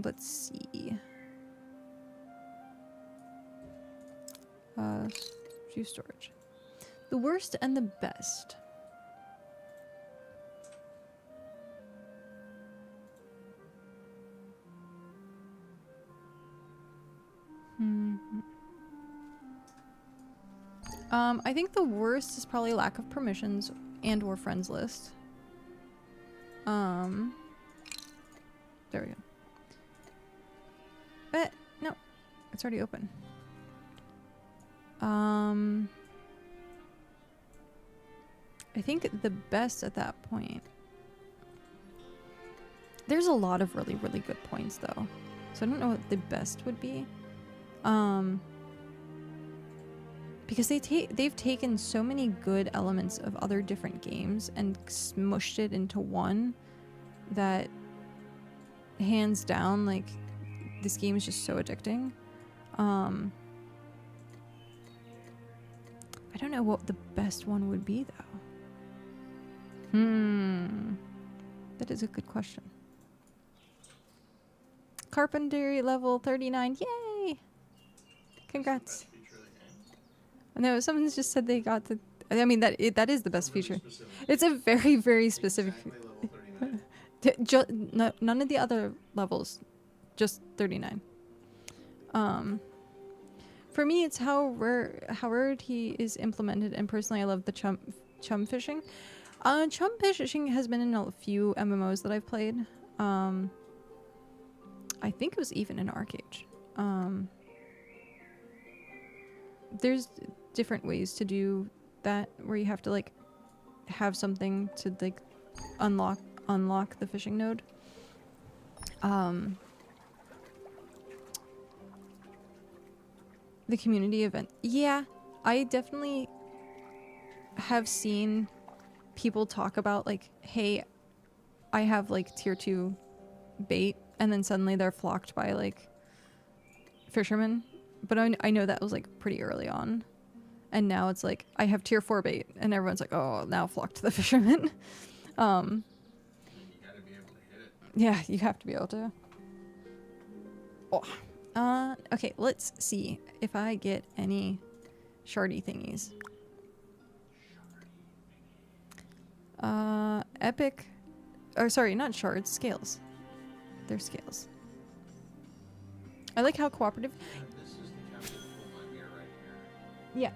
Let's see. View storage. The worst and the best. I think the worst is probably lack of permissions and or friends list. There we go. No, it's already open. I think the best at that point. There's a lot of really, really good points though. So I don't know what the best would be. Because they've taken so many good elements of other different games and smushed it into one that hands down, like, this game is just so addicting. I don't know what the best one would be though. That is a good question. Carpentry level 39, yay! Congrats. No, someone just said they got the. I mean that is the best feature. It's a very, very specific. None of the other levels, just 39. For me, it's how rarity is implemented, and personally, I love the chum fishing. Chum fishing has been in a few MMOs that I've played. I think it was even in Arcade. There's different ways to do that where you have to like have something to like unlock the fishing node. The community event. Yeah, I definitely have seen people talk about like, hey, I have like tier 2 bait, and then suddenly they're flocked by like fishermen. But I know that was like pretty early on. And now it's like, I have tier 4 bait, and everyone's like, oh, now flock to the fishermen. You gotta be able to hit it. Yeah, you have to be able to. Oh. Okay, let's see if I get any shardy thingies. Epic. Or sorry, not shards, scales. They're scales. I like how cooperative. This is the captain for my beer right here. Yeah.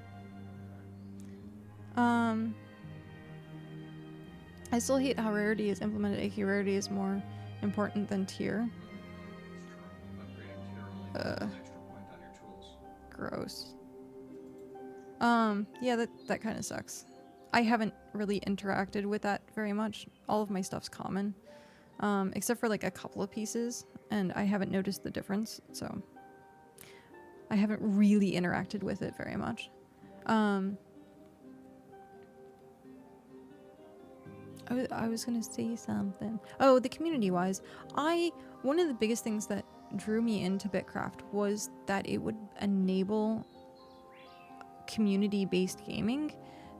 I still hate how rarity is implemented. AK rarity is more important than tier. Upgrading tier only costs an extra point on your tools. Gross. Yeah, that kind of sucks. I haven't really interacted with that very much. All of my stuff's common. Except for like a couple of pieces, and I haven't noticed the difference, so I haven't really interacted with it very much. I was gonna say something. Oh, the community-wise, one of the biggest things that drew me into BitCraft was that it would enable community-based gaming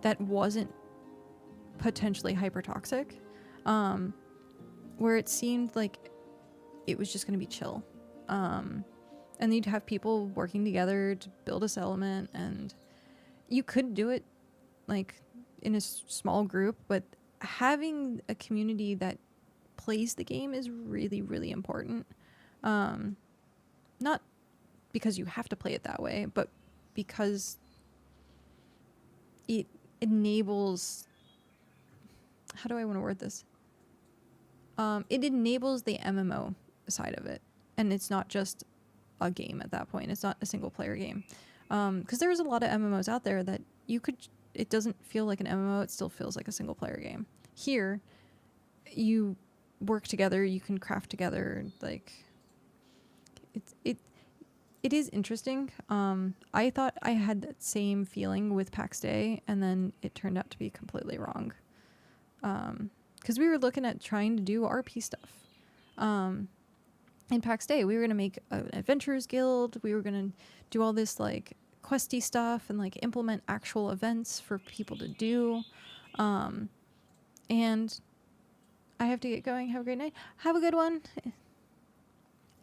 that wasn't potentially hyper-toxic, where it seemed like it was just gonna be chill. And you'd have people working together to build a settlement, and you could do it like in a small group, but having a community that plays the game is really, really important. Not because you have to play it that way, but because it enables, how do I want to word this? It enables the MMO side of it, and it's not just a game at that point. It's not a single player game. Because there's a lot of MMOs out there that it doesn't feel like an MMO, it still feels like a single player game. Here, you work together, you can craft together, like, It is interesting. I thought I had that same feeling with PAX Day, and then it turned out to be completely wrong. Because we were looking at trying to do RP stuff. In PAX Day, we were going to make an Adventurers Guild. We were going to do all this, like, questy stuff and, like, implement actual events for people to do. And I have to get going. Have a great night. Have a good one.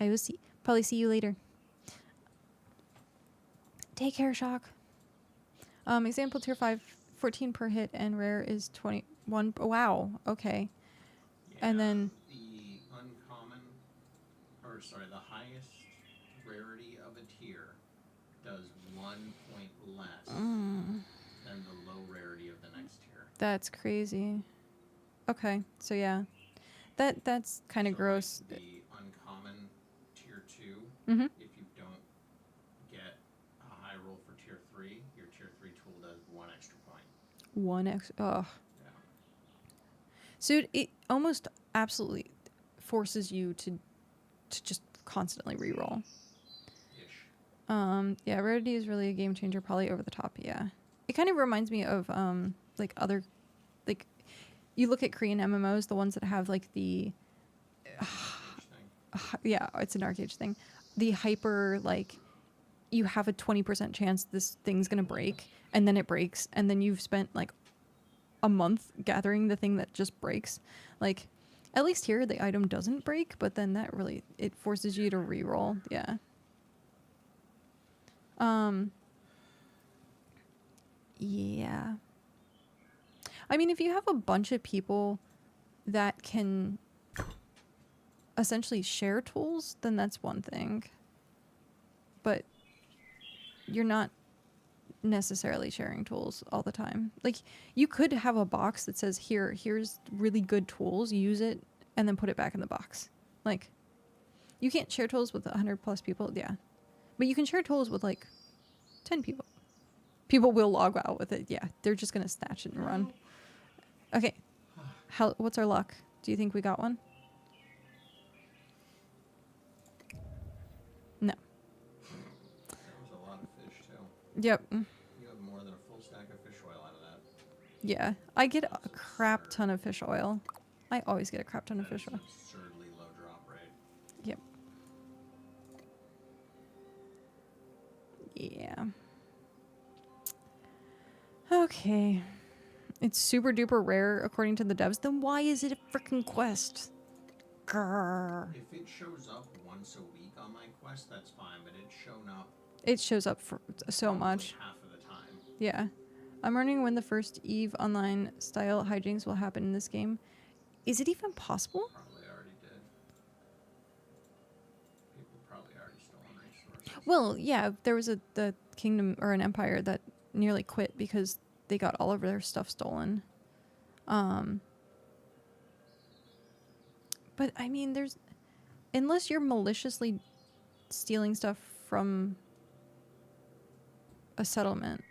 I will probably see you later. Take care, Shock. Example tier 5, 14 per hit, and rare is 21. Wow, okay. Yeah, And then the uncommon, or sorry, the highest rarity of a tier does 1 point less than the low rarity of the next tier. that's crazy. Okay, so yeah. That's kind of So, gross. Like the uncommon tier 2, Mm-hmm. if you don't get a high roll for tier 3, your tier 3 tool does 1 extra point. 1 x. Oh. Yeah. So it almost absolutely forces you to just constantly reroll. Ish. Yeah, rarity is really a game changer, probably over the top. Yeah, it kind of reminds me of like other, like, you look at Korean MMOs, the ones that have like the yeah, it's an arcade thing. The hyper, like, you have a 20% chance this thing's gonna break, and then it breaks, and then you've spent like a month gathering the thing that just breaks. Like, at least here the item doesn't break, but then that really, it forces you to reroll. Yeah. Yeah. I mean, if you have a bunch of people that can essentially share tools, then that's one thing. But you're not necessarily sharing tools all the time. Like, you could have a box that says, here's really good tools, use it, and then put it back in the box. Like, you can't share tools with 100 plus people, yeah. But you can share tools with, like, 10 people. People will log out with it, yeah. They're just gonna snatch it and run. Okay. What's our luck? Do you think we got one? No. That was a lot of fish, too. Yep. You have more than a full stack of fish oil out of that. Yeah. I get a crap ton of fish oil. I always get a crap ton of fish oil. Absurdly low drop rate. Yep. Yeah. Okay. It's super duper rare according to the devs. Then why is it a freaking quest? Grrr. If it shows up once a week on my quest, that's fine, but it's shown up It shows up for so probably much. half of the time. Yeah. I'm wondering when the first EVE Online style hijinks will happen in this game. Is it even possible? Probably already did. People probably already stolen resources. Well, yeah, there was the kingdom or an empire that nearly quit because they got all of their stuff stolen. But I mean, unless you're maliciously stealing stuff from a settlement,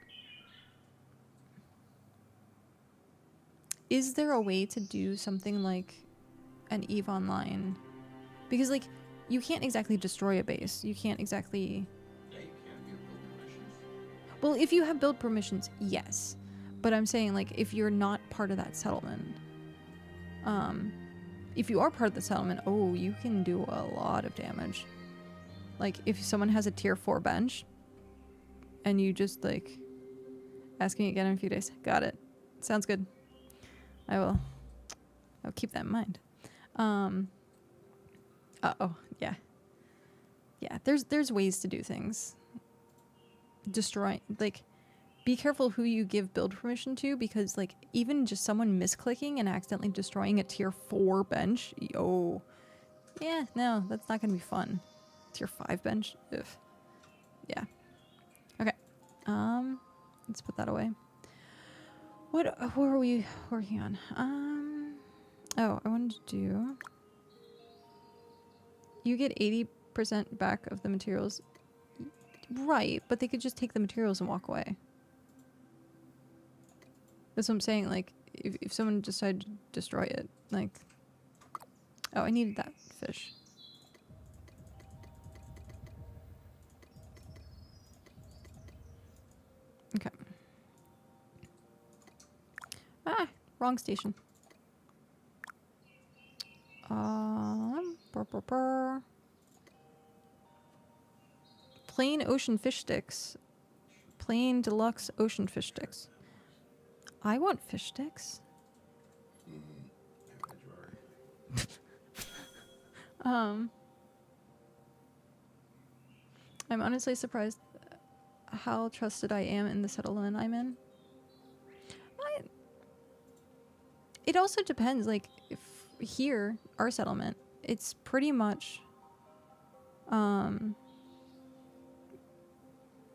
is there a way to do something like an EVE Online? Because, like, you can't exactly destroy a base. You can't exactly... Yeah, you can. You have build permissions. Well, if you have build permissions, yes. But I'm saying, like, if you're not part of that settlement, if you are part of the settlement, oh, you can do a lot of damage. Like, if someone has a tier 4 bench, and you just, like, asking again in a few days. Got it. Sounds good. I'll keep that in mind. Uh-oh, yeah. Yeah, there's ways to do things. Destroy, like, be careful who you give build permission to, because, like, even just someone misclicking and accidentally destroying a tier 4 bench, oh, yeah, no, that's not gonna be fun. Tier 5 bench, ugh. Yeah. Okay. Let's put that away. What were we working on? Oh, I wanted to do... You get 80% back of the materials. Right, but they could just take the materials and walk away. That's what I'm saying, like, if someone decided to destroy it, like... Oh, I needed that fish. Ah, wrong station. Brr, brr, brr. Plain ocean fish sticks. Plain deluxe ocean fish sticks. I want fish sticks. I bet you are. I'm honestly surprised how trusted I am in the settlement I'm in. It also depends, like, if here, our settlement, it's pretty much,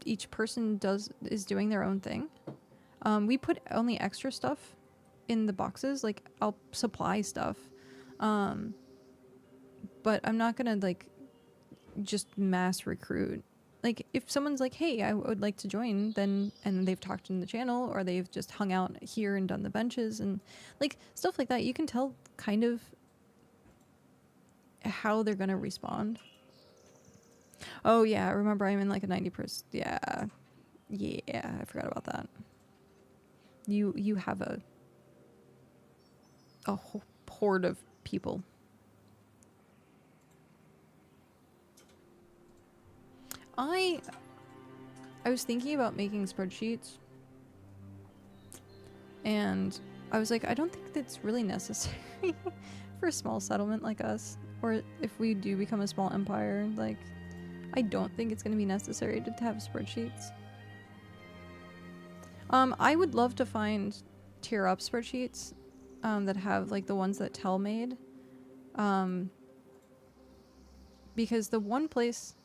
each person is doing their own thing. We put only extra stuff in the boxes, like, I'll supply stuff. But I'm not gonna, like, just mass recruit. Like, if someone's like, hey, I would like to join, then, and they've talked in the channel, or they've just hung out here and done the benches, and, like, stuff like that, you can tell kind of how they're gonna respond. Oh, yeah, remember I'm in, like, a 90%, yeah, I forgot about that. You have a horde of people. I was thinking about making spreadsheets, and I was like, I don't think that's really necessary for a small settlement like us, or if we do become a small empire, like, I don't think it's going to be necessary to have spreadsheets. I would love to find tier up spreadsheets that have, like, the ones that Tell made, because the one place,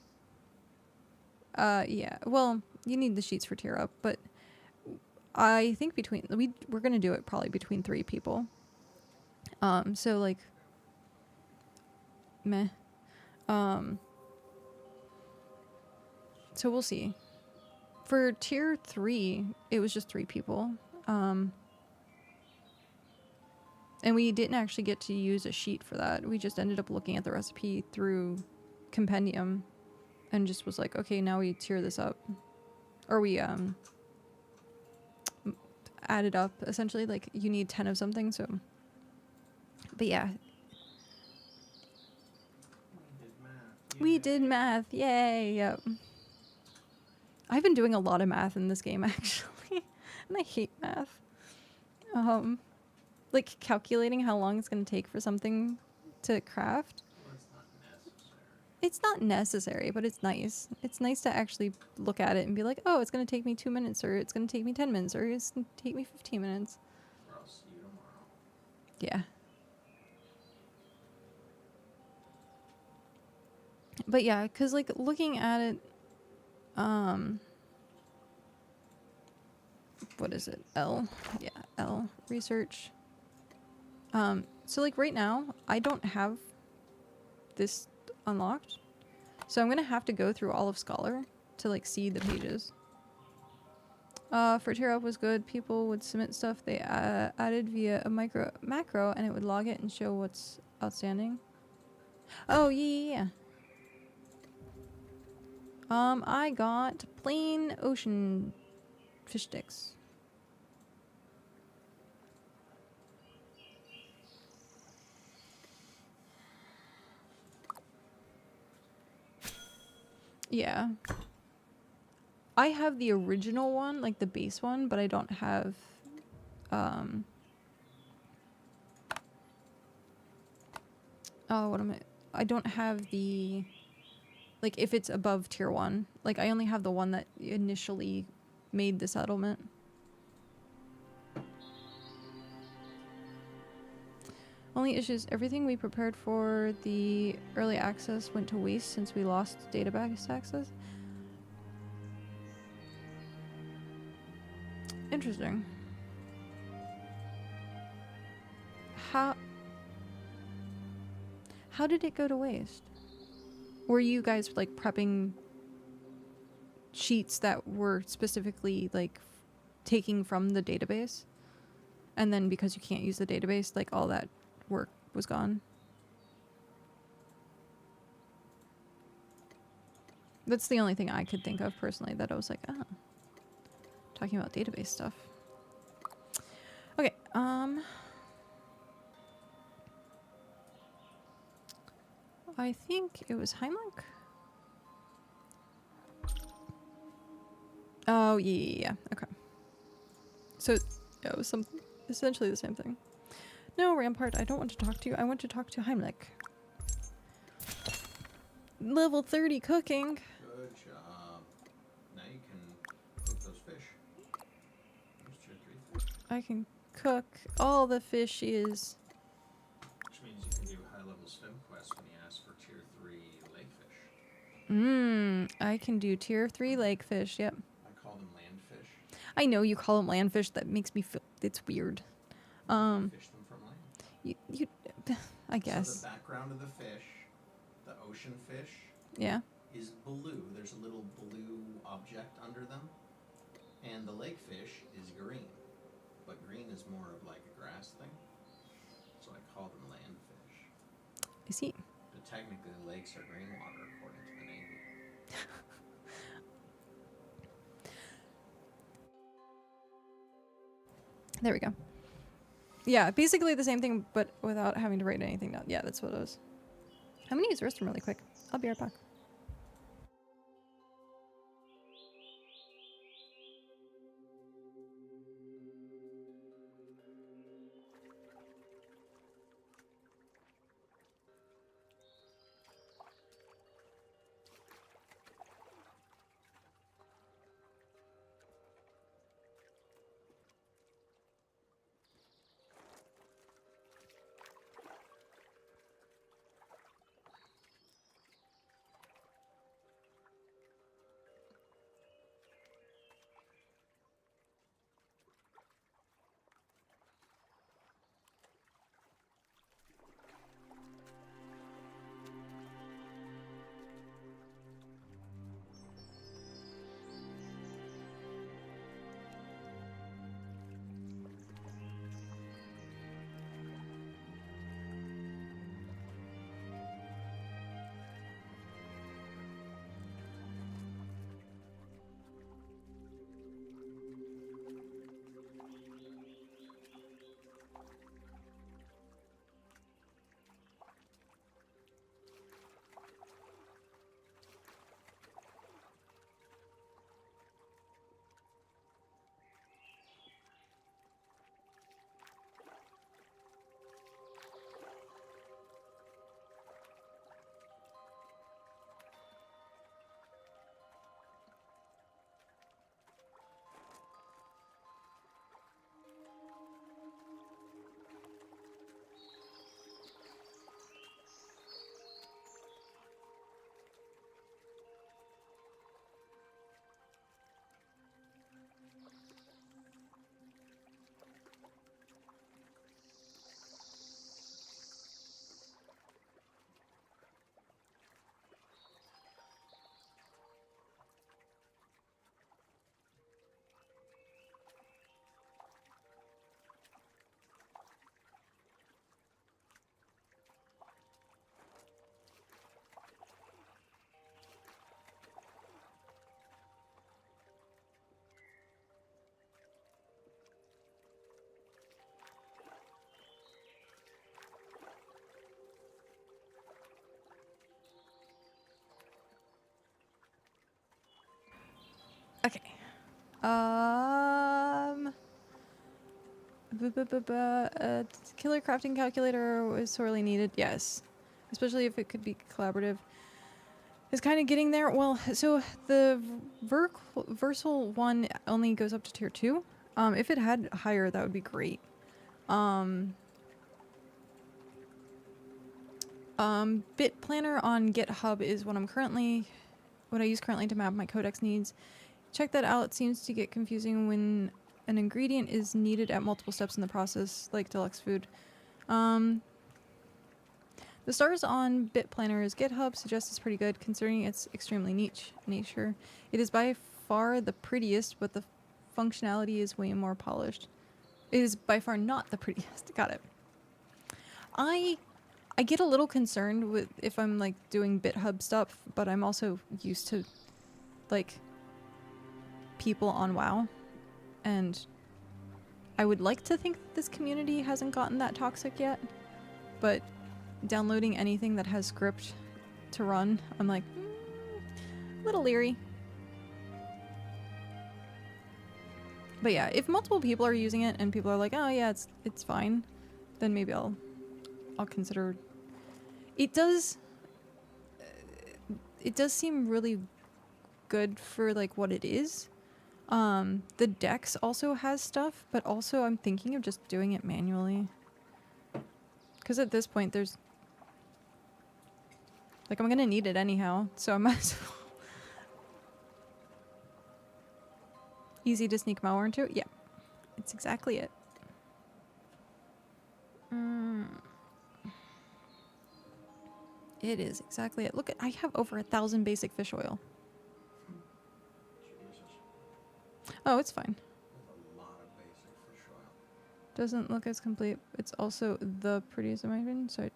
yeah, well, you need the sheets for tier up, but I think we're gonna do it probably between 3 people. So, like, meh. So we'll see. For tier 3, it was just 3 people. And we didn't actually get to use a sheet for that. We just ended up looking at the recipe through Compendium and just was like, okay, now we tier this up. Or we added up, essentially. Like, you need 10 of something, so. But yeah. We did math. Yay. Yep. I've been doing a lot of math in this game, actually. And I hate math. Like, calculating how long it's going to take for something to craft. Well, it's not necessary. It's not necessary, but it's nice. It's nice to actually look at it and be like, oh, it's going to take me 2 minutes, or it's going to take me 10 minutes, or it's going to take me 15 minutes. Or I'll see you tomorrow. Yeah. But yeah, because, like, looking at it, what is it? L. Yeah, L. Research. So, like, right now, I don't have this unlocked. So I'm going to have to go through all of Scholar to, like, see the pages. For tier up was good. People would submit stuff they added via a macro, and it would log it and show what's outstanding. Oh, yeah. I got plain ocean fish sticks. Yeah. I have the original one, like the base one, but I don't have, oh, what am I don't have the, like, if it's above tier 1. Like, I only have the one that initially made the settlement. Only issues, everything we prepared for the early access went to waste since we lost database access. Interesting. How did it go to waste? Were you guys, like, prepping sheets that were specifically, like, taking from the database? And then because you can't use the database, like, all that work was gone? That's the only thing I could think of personally that I was like, oh. Talking about database stuff. Okay, I think it was Heimlich. Oh, yeah. Okay. So, yeah, it was essentially the same thing. No, Rampart, I don't want to talk to you. I want to talk to Heimlich. Level 30 cooking. Good job. Now you can cook those fish. Those tier 3 fish. I can cook all the fishes. Which means you can do high-level stem quests when you ask for tier 3 lake fish. I can do tier 3 lake fish, yep. I call them land fish. I know you call them land fish. That makes me feel it's weird. You fish them from land. You I guess. So the background of the fish, the ocean fish, Yeah. is blue. There's a little blue object under them. And the lake fish is green. But green is more of like a grass thing. So I call them land fish. I see. But technically lakes are green water according to the Navy. There we go. Yeah, basically the same thing, but without having to write anything down. Yeah, that's what it was. I'm gonna use the restroom really quick. I'll be right back. Okay. Killer crafting calculator was sorely needed. Yes. Especially if it could be collaborative. It's kind of getting there. Well, so the Versal one only goes up to tier 2. If it had higher, that would be great. Bit Planner on GitHub is what I use currently to map my codex needs. Check that out. It seems to get confusing when an ingredient is needed at multiple steps in the process, like deluxe food. The stars on Bit Planner's GitHub suggest it's pretty good, considering its extremely niche nature. It is by far the prettiest, but the functionality is way more polished. It is by far not the prettiest. Got it. I get a little concerned with if I'm like doing BitHub stuff, but I'm also used to like people on WoW, and I would like to think that this community hasn't gotten that toxic yet, but downloading anything that has script to run, I'm like, a little leery. But yeah, if multiple people are using it and people are like, oh yeah, it's fine, then maybe I'll consider. It does seem really good for like what it is. The Dex also has stuff, but also I'm thinking of just doing it manually. Because at this point there's like, I'm gonna need it anyhow, so I might as well. Easy to sneak malware into? Yeah. It's exactly it. It is exactly it. Look, I have over 1,000 basic fish oil. Jesus. Oh, it's fine. There's a lot of basic fish oil. Doesn't look as complete. It's also the prettiest in my opinion. So,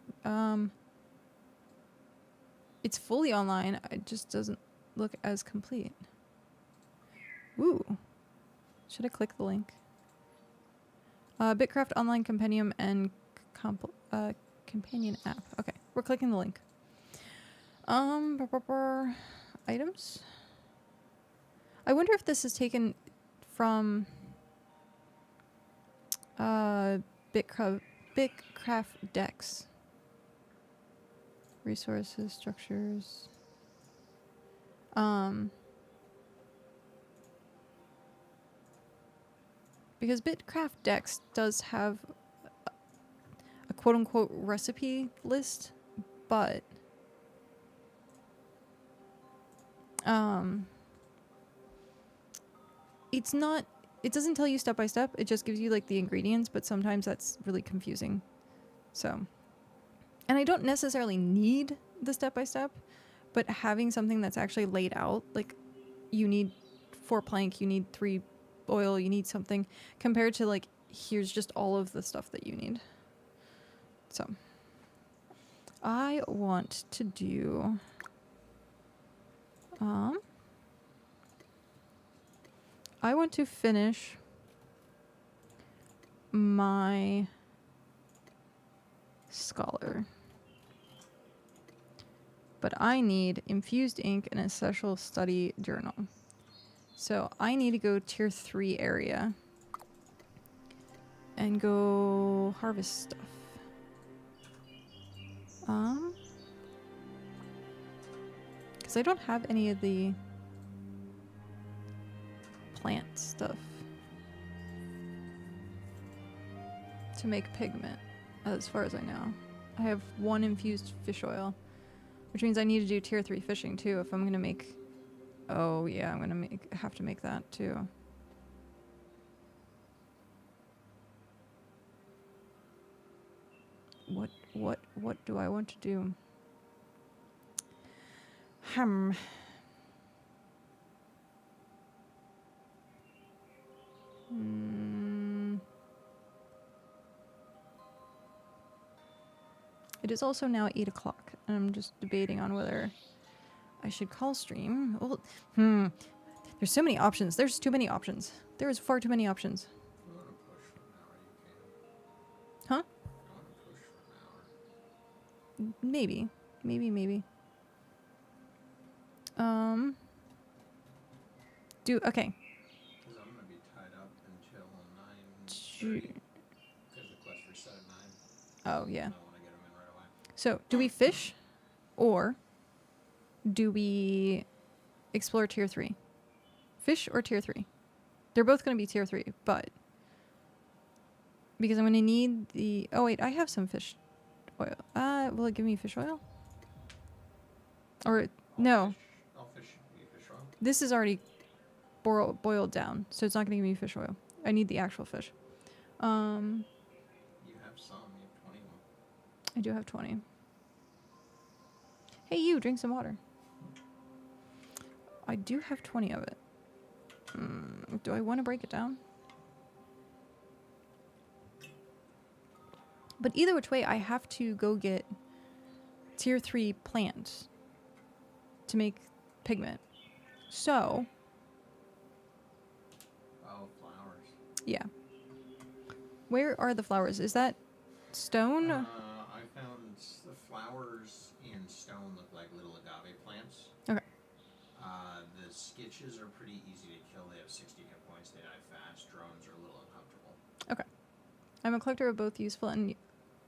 it's fully online. It just doesn't look as complete. Ooh. Should I click the link? BitCraft online compendium and companion app. Okay, we're clicking the link. Items. I wonder if this is taken from BitCraft decks. Resources, structures. Because BitCraft decks does have a quote-unquote recipe list, but it's not, it doesn't tell you step by step, it just gives you like the ingredients, but sometimes that's really confusing. So, and I don't necessarily need the step by step, but having something that's actually laid out, like you need 4 plank, you need 3 oil, you need something, compared to like, here's just all of the stuff that you need. So, I want to do, I want to finish my scholar. But I need infused ink and a special study journal. So I need to go tier 3 area and go harvest stuff. Because I don't have any of the plant stuff to make pigment, as far as I know. I have 1 infused fish oil, which means I need to do tier 3 fishing too if I'm gonna make. Oh yeah, I'm gonna have to make that too. What do I want to do? It is also now 8 o'clock, and I'm just debating on whether I should call stream. Well, there's so many options. There's too many options. There is far too many options. If you want to push for an hour, you can. Huh? If you want to push for an hour. Maybe. Okay. Because I'm going to be tied up until 9:30. Because the quest reset at 9. Oh, yeah. I want to get them in right away. So, do we fish, or do we explore tier 3? Fish or tier 3? They're both going to be tier 3, but because I'm going to need the. Oh wait, I have some fish oil. Will it give me fish oil? Or no? I'll fish you fish oil. This is already boiled down, so it's not going to give me fish oil. I need the actual fish. You have some. You have 21. I do have 20. Hey, you, drink some water. I do have 20 of it. Do I want to break it down? But either which way, I have to go get tier 3 plants to make pigment. So, Oh, flowers. yeah. Where are the flowers? Is that stone? I found the flowers in stone look like little agave plants. Okay. The skitches are pretty easy to kill. They have 60 hit points. They die fast. Drones are a little uncomfortable. Okay. I'm a collector of both useful and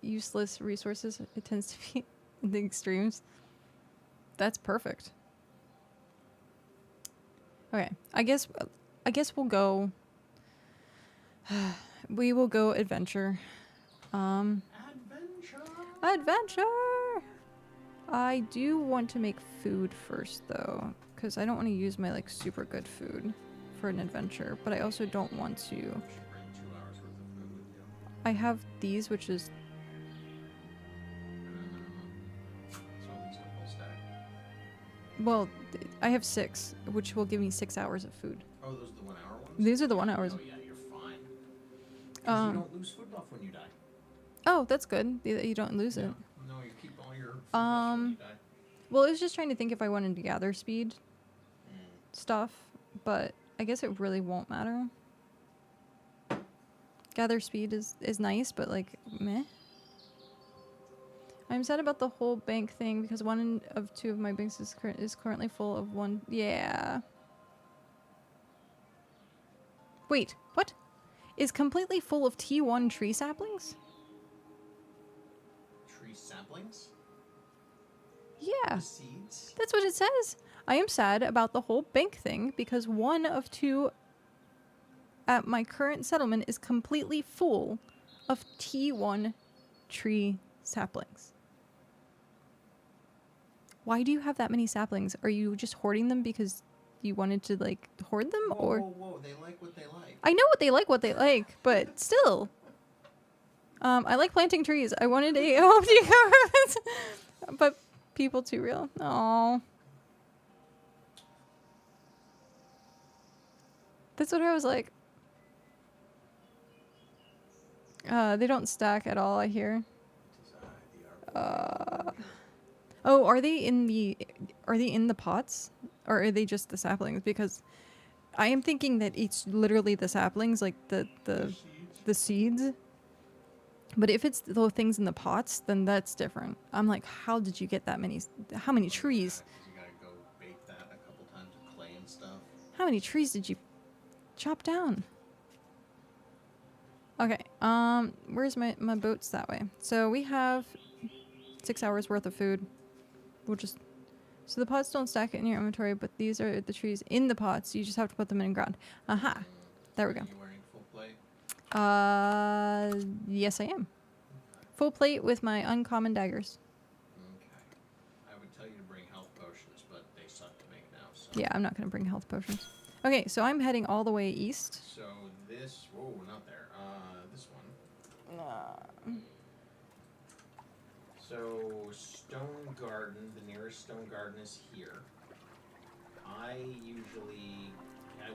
useless resources. It tends to be in the extremes. That's perfect. Okay. I guess we'll go. We will go adventure. Adventure! I do want to make food first, though, because I don't want to use my, like, super good food for an adventure, but I also don't want to... You should bring 2 hours worth of food with you. I have these, which is... So at least a full stack. Well, I have 6, which will give me 6 hours of food. Oh, those are the 1 hour ones? These are the 1 hours. Oh yeah, you're fine. 'Cause you don't lose food buff when you die. Oh, that's good. You don't lose it. No, you keep all your food buffs when you die. Well, I was just trying to think if I wanted to gather speed stuff, but I guess it really won't matter. Gather speed is nice, but like, meh. I'm sad about the whole bank thing because 1 of 2 of my banks is currently full of 1. Yeah. Wait, what? Is completely full of T1 tree saplings? Tree saplings? Yeah. The seeds? That's what it says. I am sad about the whole bank thing because 1 of 2 at my current settlement is completely full of T1 tree saplings. Why do you have that many saplings? Are you just hoarding them because you wanted to, like, hoard them? Whoa, or whoa, they like what they like. I know what they like, but still. I like planting trees. I wanted a home decor, but people too real. Aww. That's what I was like. They don't stack at all, I hear. Oh, are they in the pots? Or are they just the saplings? Because I am thinking that it's literally the saplings, like the seeds. But if it's the things in the pots, then that's different. I'm like, how did you get that many? How many trees? You gotta go bake that a couple times with clay and stuff. How many trees did you chop down? Okay, where's my boats that way? So we have 6 hours worth of food. We'll just... So the pots don't stack in your inventory, but these are the trees in the pots. You just have to put them in ground. Aha. There we go. Are you wearing full plate? Yes I am. Full plate with my uncommon daggers. Okay. I would tell you to bring health potions, but they suck to make now, so... Yeah, I'm not going to bring health potions. Okay, so I'm heading all the way east. So this... Whoa, not there. This one. So, Stone Garden, the nearest Stone Garden is here. I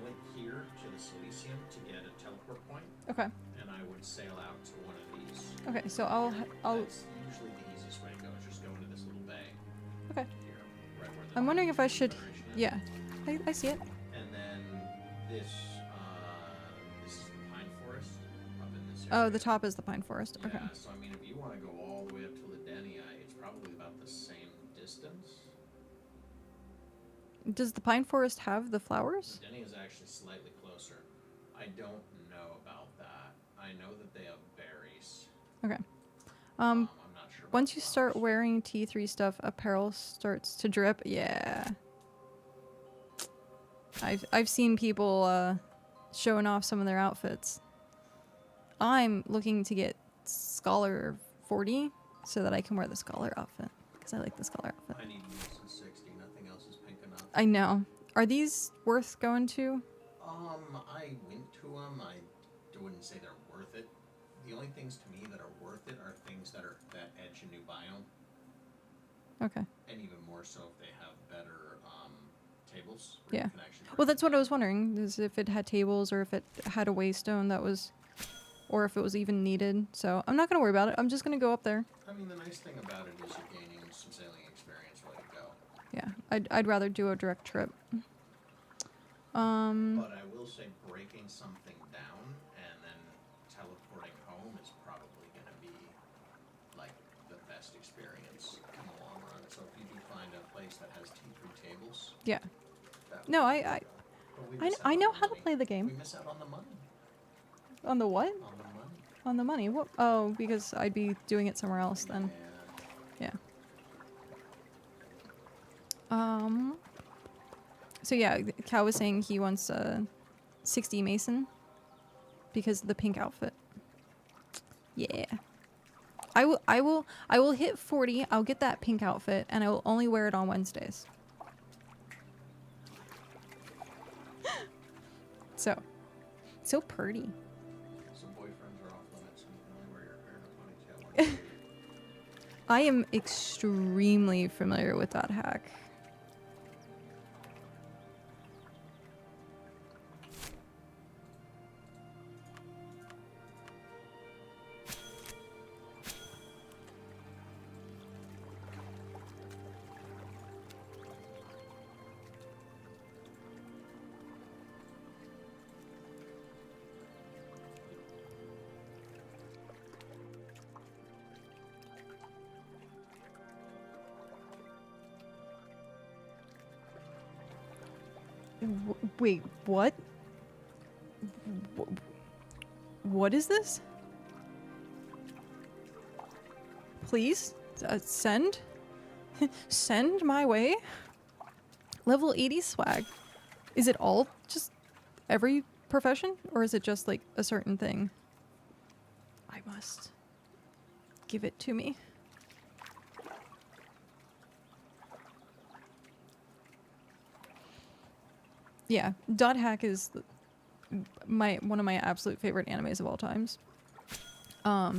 went here to the Silesium to get a teleport point. Okay. And I would sail out to one of these. Okay, so I'll That's usually the easiest way to go, is just go into this little bay. Okay. Here, right where the I'm wondering if I should... declaration is. Yeah, I see it. And then this is the pine forest up in this Oh, area. the top is the pine forest. Okay. Yeah, so I mean, if you want to go all the way up to Ladenia, it's probably about the same distance. Does the pine forest have the flowers? Ladenia is actually slightly closer. I don't know about that. I know that they have berries. Okay. I'm not sure. Once about you start flowers. wearing T3 stuff, apparel starts to drip. Yeah. I've seen people showing off some of their outfits. I'm looking to get Scholar 40 so that I can wear the Scholar outfit because I like the Scholar outfit. I need to use the 60. Nothing else is pink enough. I know. Are these worth going to? I went to them. I wouldn't say they're worth it. The only things to me that are worth it are things that edge a new biome. Okay. And even more so if they have better tables. Where Yeah. You can actually Well, that's what I was wondering, is if it had tables or if it had a waystone that was, or if it was even needed. So I'm not going to worry about it. I'm just going to go up there. I mean, the nice thing about it is you're gaining some sailing experience while you go. Yeah, I'd rather do a direct trip. But I will say breaking something down and then teleporting home place that has T3 tables. Yeah. That No, would- I but we I, miss out I on know the how to money. play the game. We miss out on the money. On the what? On the money. On the money. What? Oh, because I'd be doing it somewhere else then. Yeah. Yeah. So yeah, Cal was saying he wants a 60 Mason because of the pink outfit. Yeah. I will hit 40. I'll get that pink outfit and I will only wear it on Wednesdays. So pretty. So boyfriends are off limits and you can only wear your hair in a ponytail. I am extremely familiar with that hack. Wait, what? What is this? Please? Send? Send my way? Level 80 swag. Is it all just every profession? Or is it just like a certain thing? I must give it to me. Yeah, Dot Hack is one of my absolute favorite animes of all times. I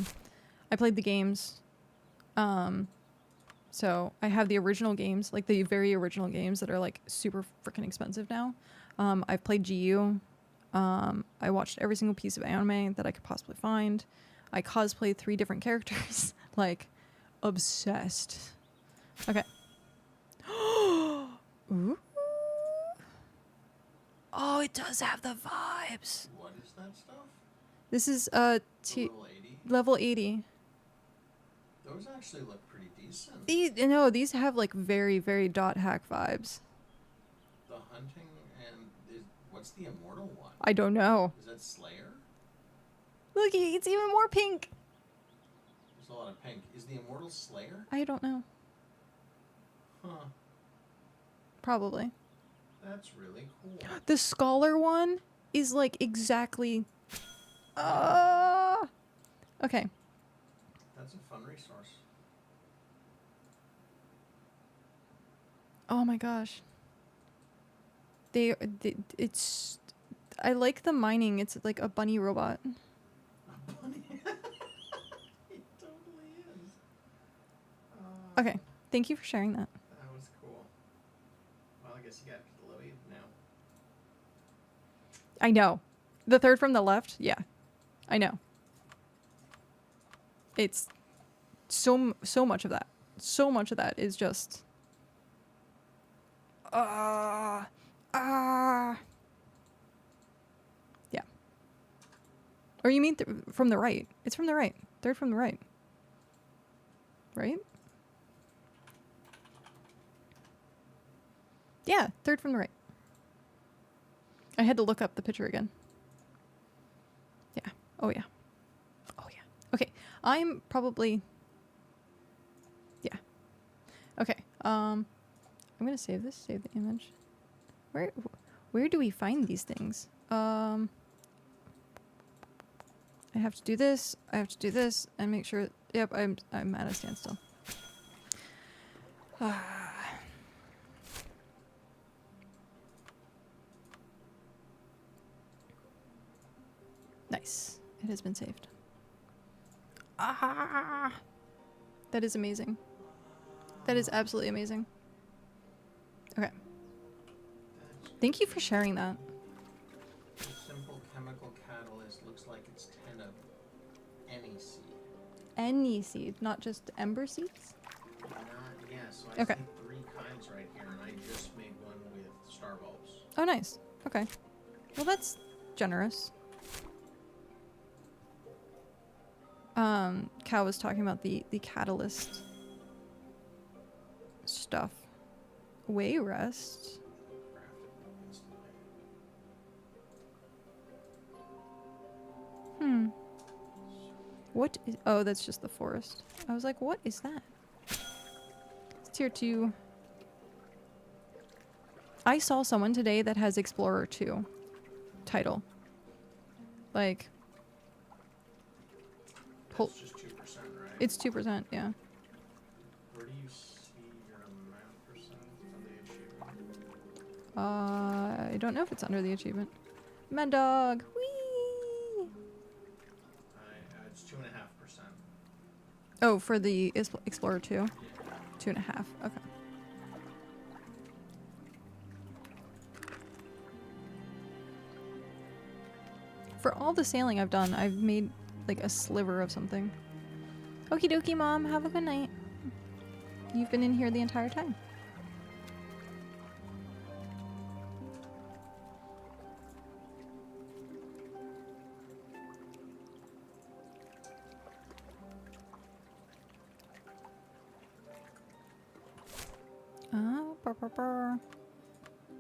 played the games. So I have the original games, like the very original games that are like super freaking expensive now. I've played GU. I watched every single piece of anime that I could possibly find. I cosplayed 3 different characters. Like, obsessed. Okay. Ooh. Oh, it does have the vibes. What is that stuff? This is The level 80? level 80. Those actually look pretty decent. These have like very, very Dot Hack vibes. The hunting and what's the immortal one? I don't know. Is that Slayer? Look, it's even more pink. There's a lot of pink. Is the immortal Slayer? I don't know. Huh. Probably. That's really cool. The scholar one is like exactly. Okay. That's a fun resource. Oh my gosh. It's. I like the mining. It's like a bunny robot. A bunny? It totally is. Okay. Thank you for sharing that. That was cool. Well, I guess you got Chloe now. I know. The third from the left? Yeah. I know. It's so much of that. So much of that is just yeah. Or you mean from the right? It's from the right. Third from the right. Right? Yeah, third from the right. I had to look up the picture again. Yeah. Oh yeah. Oh yeah. Okay. I'm probably. Yeah. Okay. I'm gonna save this. Save the image. Where do we find these things? I have to do this. I have to do this and make sure. Yep. I'm at a standstill. Nice. It has been saved. Ah! That is amazing. That is absolutely amazing. Okay. Thank you for sharing that. A simple chemical catalyst looks like it's 10 of any seed. Any seed, not just ember seeds? Yeah, so I Okay. see 3 kinds right here, and I just made one with star bulbs. Oh, nice. Okay. Well, that's generous. Cal was talking about the catalyst stuff. way rest. Craft it instantly. Hmm. What is... Oh, that's just the forest. I was like, what is that? It's tier 2. I saw someone today that has Explorer 2 title. Like... That's just 2%, right? It's 2%, yeah. Where do you see your amount percent from the achievement? I don't know if it's under the achievement. Mad Dog! Whee! It's 2.5%. Oh, for the Explorer 2? Yeah. 2.5. Okay. For all the sailing I've done, I've made like a sliver of something. Okie dokie, Mom. Have a good night. You've been in here the entire time. Burr, burr, burr.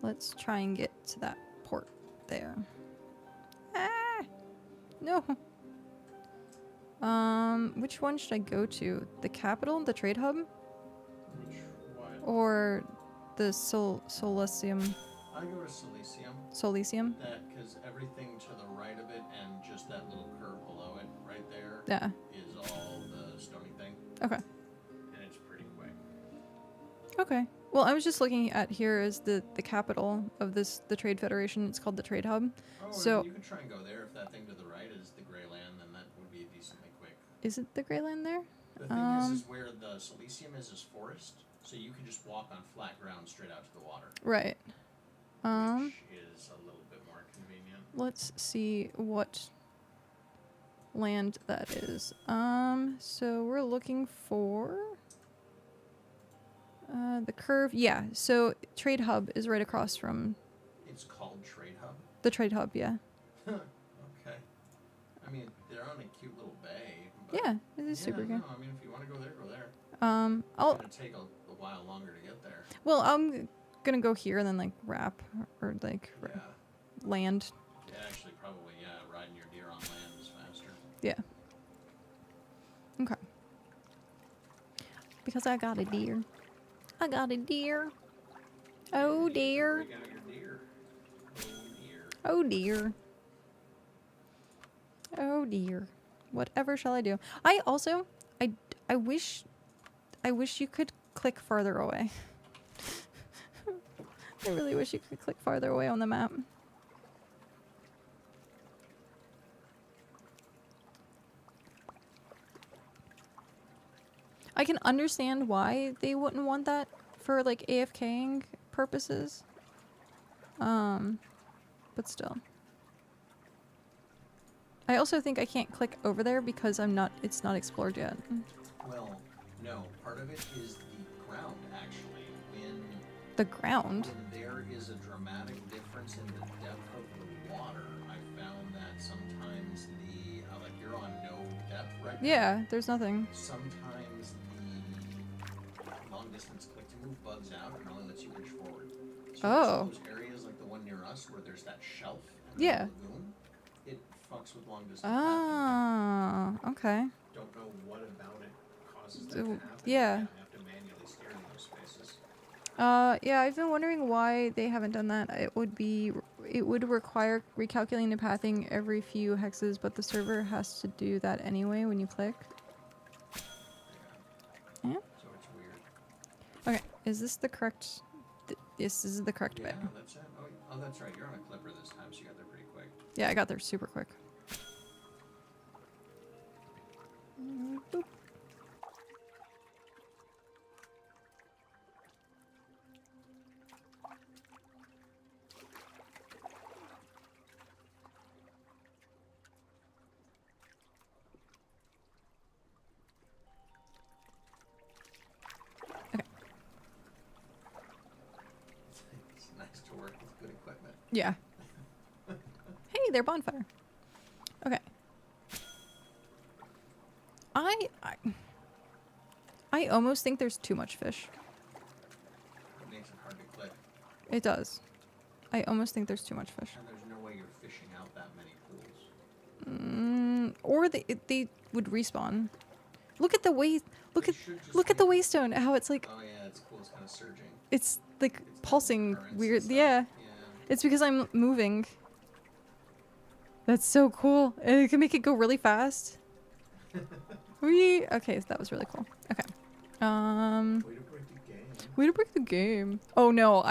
Let's try and get to that port there. Ah! No! Which one should I go to? The capital? The trade hub? Which one? Or the Solicium? I go to Silesium. Solicium? That, because everything to the right of it and just that little curve below it, right there, Yeah. is all the stony thing. Okay. And it's pretty quick. Okay. Well, I was just looking at here as the capital of the Trade Federation. It's called the Trade Hub. Oh, So you could try and go there. If that thing to the right is the gray land, then that would be decently quick. is it the Greyland there? The thing is where the Silesium is forest, so you can just walk on flat ground straight out to the water. Right. Which is a little bit more convenient. Let's see what land that is. So we're looking for the curve. Yeah, so Trade Hub is right across from It's called Trade Hub. the Trade Hub, yeah. Okay. I mean, they're on a cute little bay. But Yeah, it is super good. No, I mean, if you want to go there, go there. I'll It's gonna take a while longer to get there. well, I'm gonna go here and then like wrap or like Yeah. land. Yeah, actually, probably, yeah. Riding your deer on land is faster. Yeah. Okay. Because I got a deer. I got a deer. Oh dear. Bring out your deer. Oh Oh dear. dear. Oh dear. Whatever shall I do? I also I wish you could click farther away. I really wish you could click farther away on the map. I can understand why they wouldn't want that for like AFKing purposes. But still. I also think I can't click over there because it's not explored yet. Well, no. Part of it is the ground, actually. The ground? When there is a dramatic difference in the depth of the water, I found that sometimes like you're on no depth right now. Yeah, there's nothing. Sometimes the long distance click to move bugs out and only lets you inch forward. So Oh. those areas like the one near us where there's that shelf and Yeah. the lagoon, it fucks with long distance. Ah, okay. Don't know what about it causes that So, to happen. yeah. You have to manually steer in those spaces. Yeah, I've been wondering why they haven't done that. It would require recalculating the pathing every few hexes, but the server has to do that anyway when you click. Yeah. So it's weird. Okay, is this the correct? Yes, this is the correct Yeah, bit. that's it. Oh, that's right. You're on a clipper this time, so you got there pretty quick. Yeah, I got there super quick. Boop. It's nice to work with good equipment. Yeah. Hey, they're bonfire. Okay. I almost think there's too much fish. It makes it hard to It does. I almost think there's too much fish. And there's no way you're fishing out that many pools. Or they would respawn. Look at the way. Look They at should just look at the make- waystone. How it's like Oh yeah, it's cool. It's kind of surging. it's like It's got pulsing currents and weird. stuff. Yeah. It's because I'm moving. That's so cool. And it can make it go really fast. Whee! Okay, so that was really cool. Okay. Way to break the game. Way to break the game. Oh no,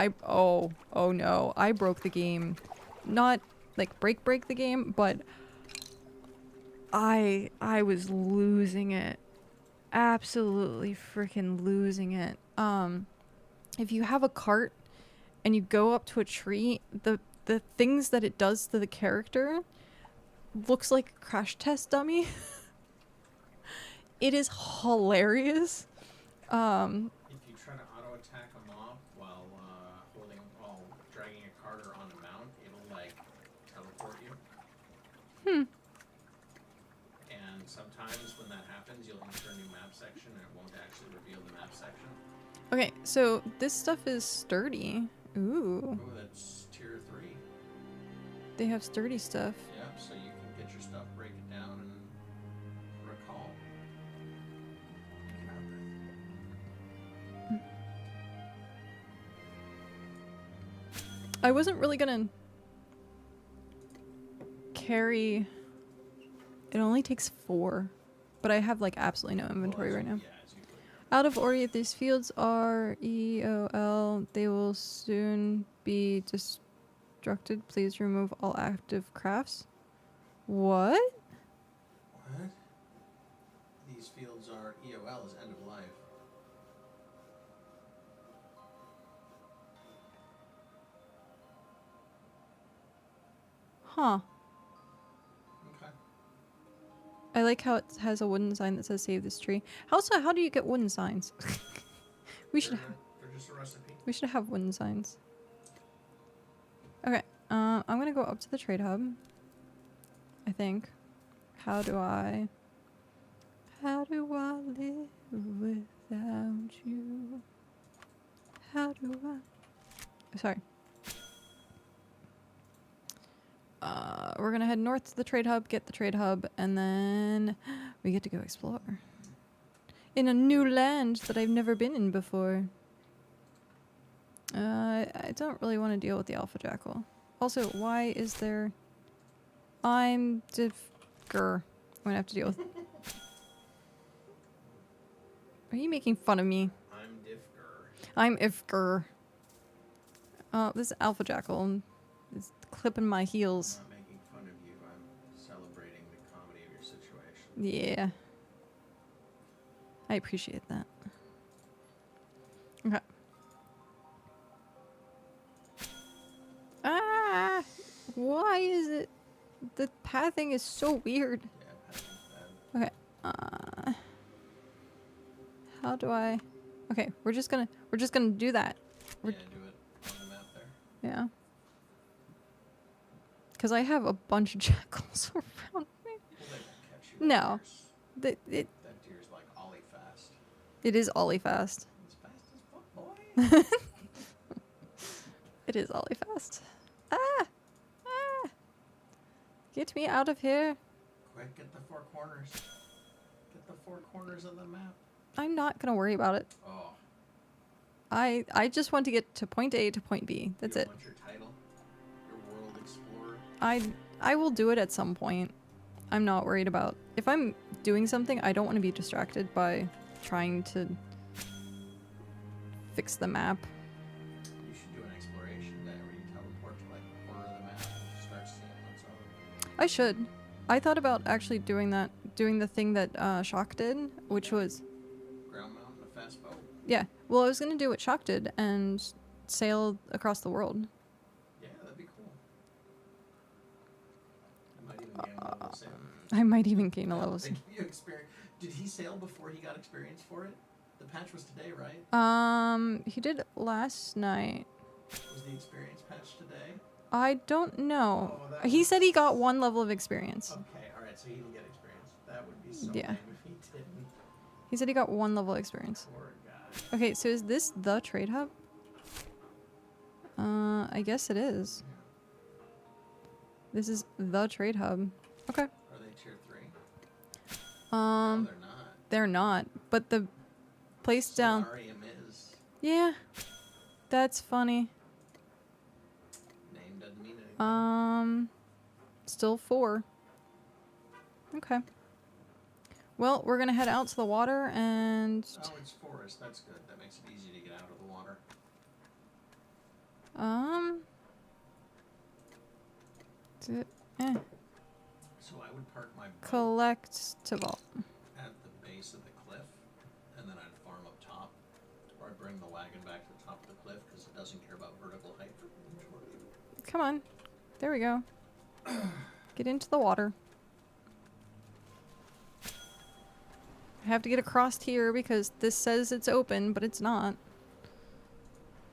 oh no, I broke the game. Not like break the game, but I was losing it. Absolutely freaking losing it. If you have a cart and you go up to a tree, the things that it does to the character looks like a crash test dummy. It is hilarious. If you try to auto attack a mob while dragging a cart or on a mount, it'll like teleport you. And sometimes when that happens, you'll enter a new map section and it won't actually reveal the map section. Okay, so this stuff is sturdy. Ooh, Oh, that's tier 3. they have sturdy stuff. Yep, so you can get your stuff, break it down, and recall. I wasn't really gonna carry. It only takes 4, but I have like absolutely no inventory right now. Yeah, as you put Out of order, if these fields are EOL, they will soon be destructed. Please remove all active crafts. What? What? These fields are EOL is end of life. Huh. Okay. I like how it has a wooden sign that says save this tree. How do you get wooden signs? we should They're just a recipe. we should have wooden signs. Okay. I'm gonna go up to the trade hub. I think. How do I live without you? How do I? Sorry. We're gonna head north to the trade hub, get the trade hub, and then we get to go explore in a new land that I've never been in before. I don't really want to deal with the alpha jackal. Also, why is there? I'm I'm gonna have to deal with. Are you making fun of me? I'm Diffger. I'm Ifgur. This alpha jackal is clipping my heels. I'm not making fun of you. I'm celebrating the comedy of your situation. Yeah. I appreciate that. Okay. Ah! Why is it? The pathing is so weird. Yeah, pathing's bad. Okay. How do I? Okay, we're just gonna do that. Yeah, do it on the map there. Yeah. Because I have a bunch of jackals around me. Well, they won't catch you. No. That That deer's like ollie fast. it is ollie fast. It's fast as fuck, boy. It is ollie fast. Ah! Ah! Get me out of here. Quick, get the 4 corners. Get the 4 corners of the map. I'm not gonna worry about it. Oh. I just want to get to point A to point B. That's You it. want your title? Your world explorer? I will do it at some point. I'm not worried about. If I'm doing something, I don't want to be distracted by trying to fix the map. You should do an exploration day where you teleport to like a corner of the map and start seeing what's over. I should. I thought about actually doing that, doing the thing that Shock did, which was Ground mount and a fast boat. yeah. Well, I was gonna do what Shock did and sail across the world. Yeah, that'd be cool. You might even gain a level of sailing. I might even gain a level. They give you experience. Did he sail before he got experience for it? The patch was today, right? He did last night. Was the experience patch today? I don't know. Oh, that He was- said he got 1 level of experience. Okay, alright, so he didn't get experience. That would be so Yeah. lame if he didn't. He said he got 1 level of experience. Poor guy. Okay, so is this the trade hub? I guess it is. Yeah. This is the trade hub. Okay. Are they tier 3? No, they're not. They're not. But the place down. Solarium is. Yeah. That's funny. Name doesn't mean anything. Still 4. Okay. Well, we're gonna head out to the water and. Oh, it's forest. That's good. That makes it easy to get out of the water. So I would park my boat Collect to vault. at the base of the cliff, and then I'd farm up top, or I'd bring the wagon back to the top of the cliff because it doesn't care about vertical height for majority. Come on. There we go. Get into the water. I have to get across here because this says it's open, but it's not.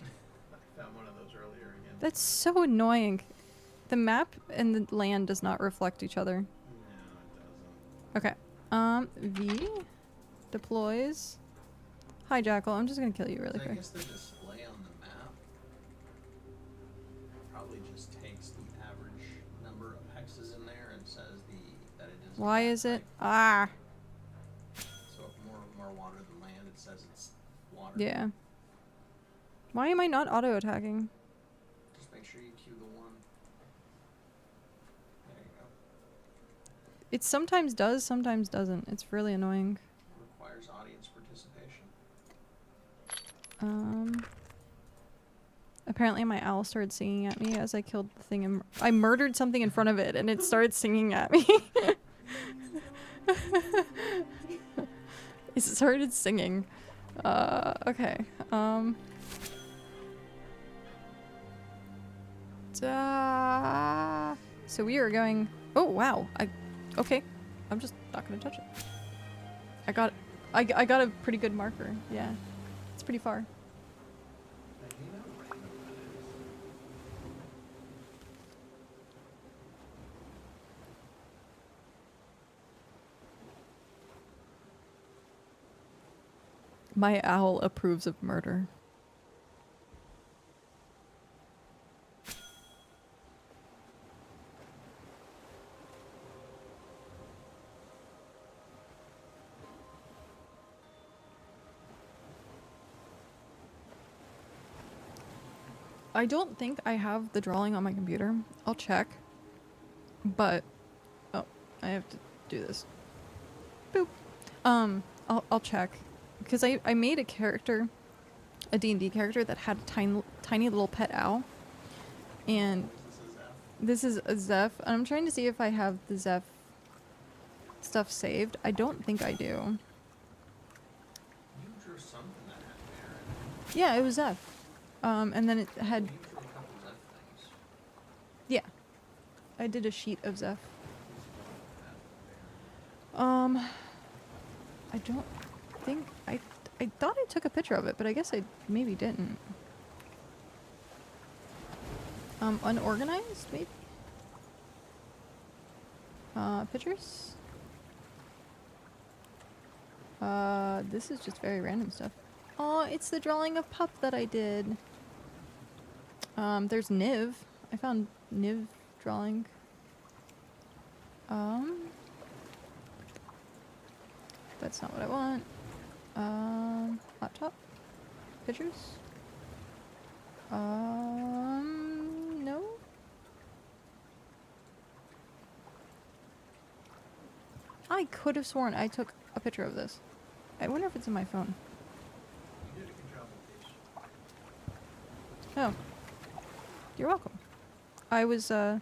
I found one of those earlier again. That's so annoying. The map and the land does not reflect each other. No, it doesn't. Okay. V deploys. Hi, Jackal. I'm just gonna kill you really So I quick. guess the display on the map probably just takes the average number of hexes in there and says that it is. Why that is it? type. Ah. So if more water than land, it says it's water. Yeah. Why am I not auto attacking? Just make sure you cue the one. There you go. It sometimes does, sometimes doesn't. It's really annoying. Requires audience participation. Apparently my owl started singing at me as I killed the thing and I murdered something in front of it and it started singing at me. It started singing. Okay. So we are going. Oh wow. Okay. I'm just not gonna touch it. I got a pretty good marker. Yeah. It's pretty far. My owl approves of murder. I don't think I have the drawing on my computer. I'll check. But oh, I have to do this. Boop. I'll check. Because I made a character, a D&D character that had a tiny little pet owl. And this is a Zeph. And I'm trying to see if I have the Zeph stuff saved. I don't think I do. You drew something that had bear in it. Yeah, it was Zeph. And then it had, You drew a couple Zeph things. yeah. I did a sheet of Zeph. Bear. I don't think, I thought I took a picture of it, but I guess I maybe didn't. Unorganized, maybe? Pictures? This is just very random stuff. Oh, it's the drawing of Pup that I did. There's Niv. I found Niv drawing. That's not what I want. Laptop? Pictures? No? I could have sworn I took a picture of this. I wonder if it's in my phone. You did a good job with these. Oh. You're welcome. I was, the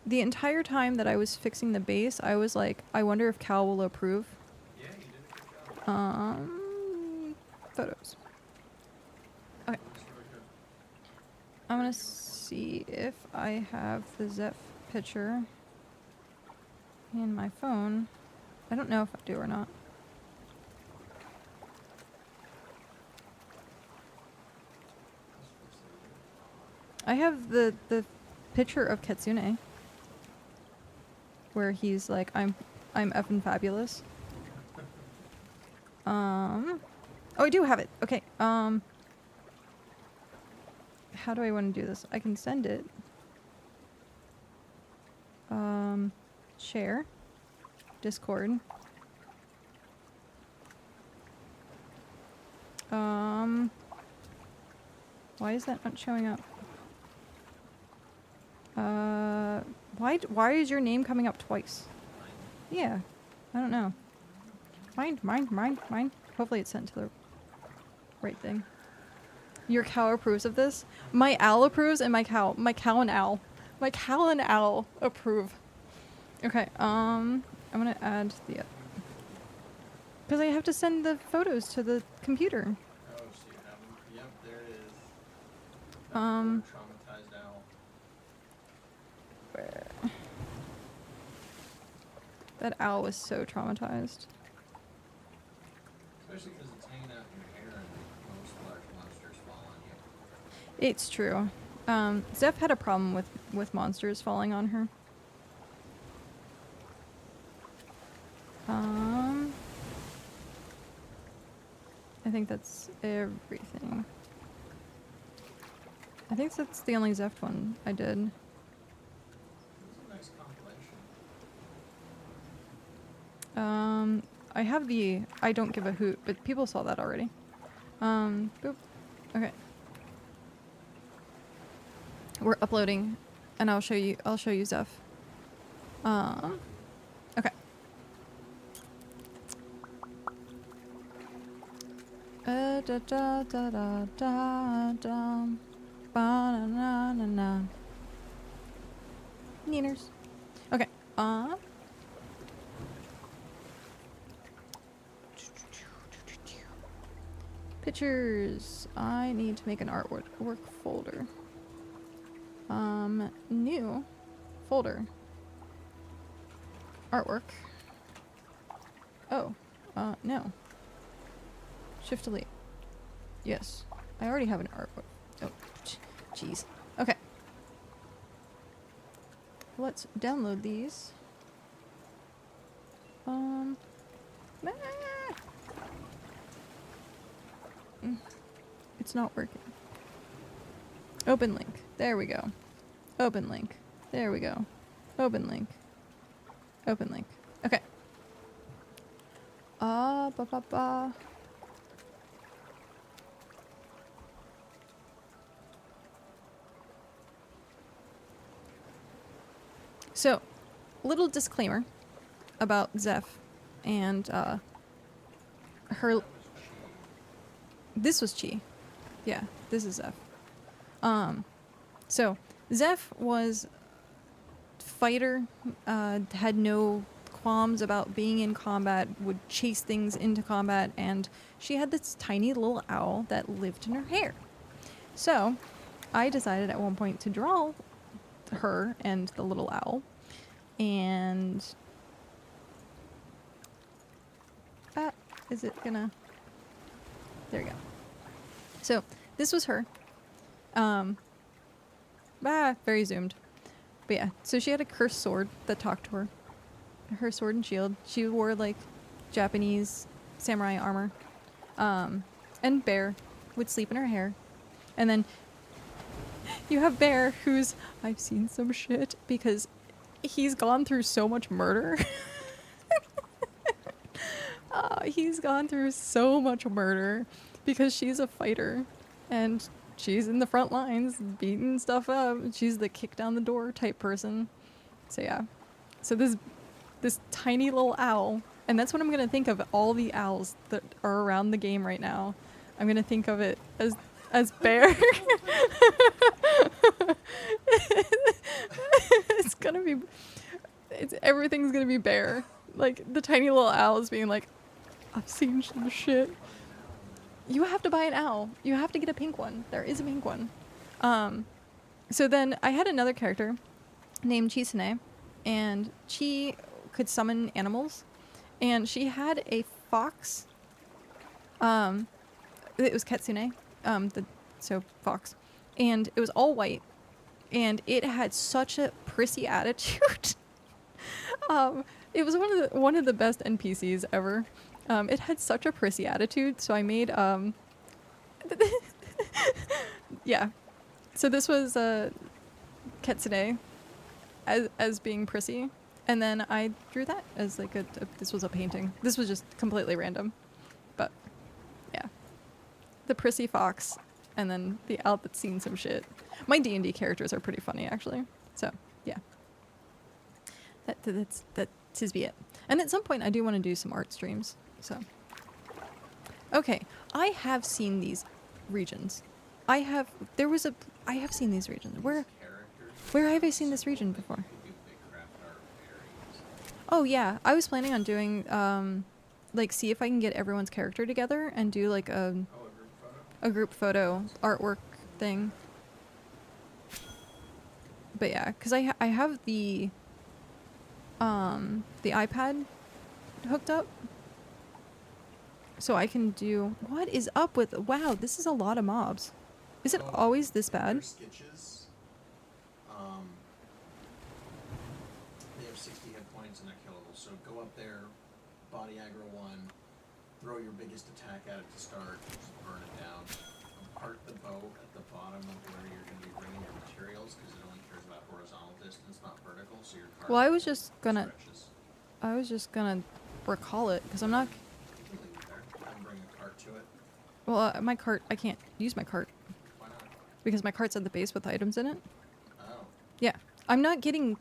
entire time that I was fixing the base, I was like, I wonder if Cal will approve. Yeah, you did a good job. Photos. Okay. Looks really good. I'm gonna see if I have the Zeph picture in my phone. I don't know if I do or not. I have the picture of Kitsune where he's like, I'm effing fabulous. Oh, I do have it. Okay. how do I want to do this? I can send it. Share. Discord. Why is that not showing up? Why is your name coming up twice? Yeah, I don't know. Mine. Hopefully it's sent to the right thing. Your cow approves of this? My owl approves and my cow and owl. My cow and owl approve. Okay, I'm gonna add the... Because I have to send the photos to the computer. Oh, so you have them. Yep, there it is. Traumatized owl. Where? That owl was so traumatized. Especially because it's hanging out in your hair and most large monsters fall on you. It's true. Zeph had a problem with monsters falling on her. I think that's everything. I think that's the only Zeph one I did. It was a nice compilation. I have the I don't give a hoot, but people saw that already. Boop. Okay. We're uploading, and I'll show you Zeph. Okay. Da da da da da da. Ba na na na na. Neeners. Okay. Pictures. I need to make an artwork folder. New folder. Artwork. Oh, no. Shift delete. Yes, I already have an artwork. Oh, jeez. Okay. Let's download these. It's not working. Open link. There we go. Open link. There we go. Open link. Open link. Okay. Ba ba ba. So, little disclaimer about Zeph and her. This was Chi. Yeah, this is Zeph. So Zeph was fighter, had no qualms about being in combat, would chase things into combat, and she had this tiny little owl that lived in her hair. So I decided at one point to draw her and the little owl, and is it gonna... There we go. So this was her. Very zoomed. But yeah, so she had a cursed sword that talked to her. Her sword and shield. She wore like Japanese samurai armor. And Bear would sleep in her hair. And then you have Bear, who's... I've seen some shit because he's gone through so much murder. He's gone through so much murder because she's a fighter and she's in the front lines beating stuff up. She's the kick down the door type person. So yeah. So this tiny little owl, and that's what I'm going to think of all the owls that are around the game right now. I'm going to think of it as Bear. Everything's going to be Bear. Like the tiny little owls being like, I've seen some shit. You have to buy an owl. You have to get a pink one. There is a pink one. So then I had another character named Chisune, and she could summon animals, and she had a fox. It was Ketsune, so fox, and it was all white, and it had such a prissy attitude. It was one of the best NPCs ever. It had such a prissy attitude, so I made, yeah. So this was Ketsune as being prissy, and then I drew that as like this was a painting. This was just completely random, but yeah, the prissy fox, and then the owl that's seen some shit. My D&D characters are pretty funny actually, so yeah. That's be it. And at some point I do want to do some art streams. So okay, I have seen these regions. I have seen these regions. Where have I seen this region before? Oh yeah, I was planning on doing like see if I can get everyone's character together and do like a group photo artwork thing. But yeah, because I have the iPad hooked up, so I can do. What is up with? Wow, this is a lot of mobs. Is it always this bad? Sketches. They have 60 hit points and they're killable. So go up there, body aggro 1, throw your biggest attack at it to start, just burn it down. Park the bow at the bottom of where you're going to be bringing your materials because it only cares about horizontal distance, not vertical. So your card. Well, I was just gonna stretches. recall it because I'm not. You can leave it there and bring a cart to it. Well, my cart. I can't use my cart Why not? because my cart's at the base with items in it. Oh. Yeah, I'm not getting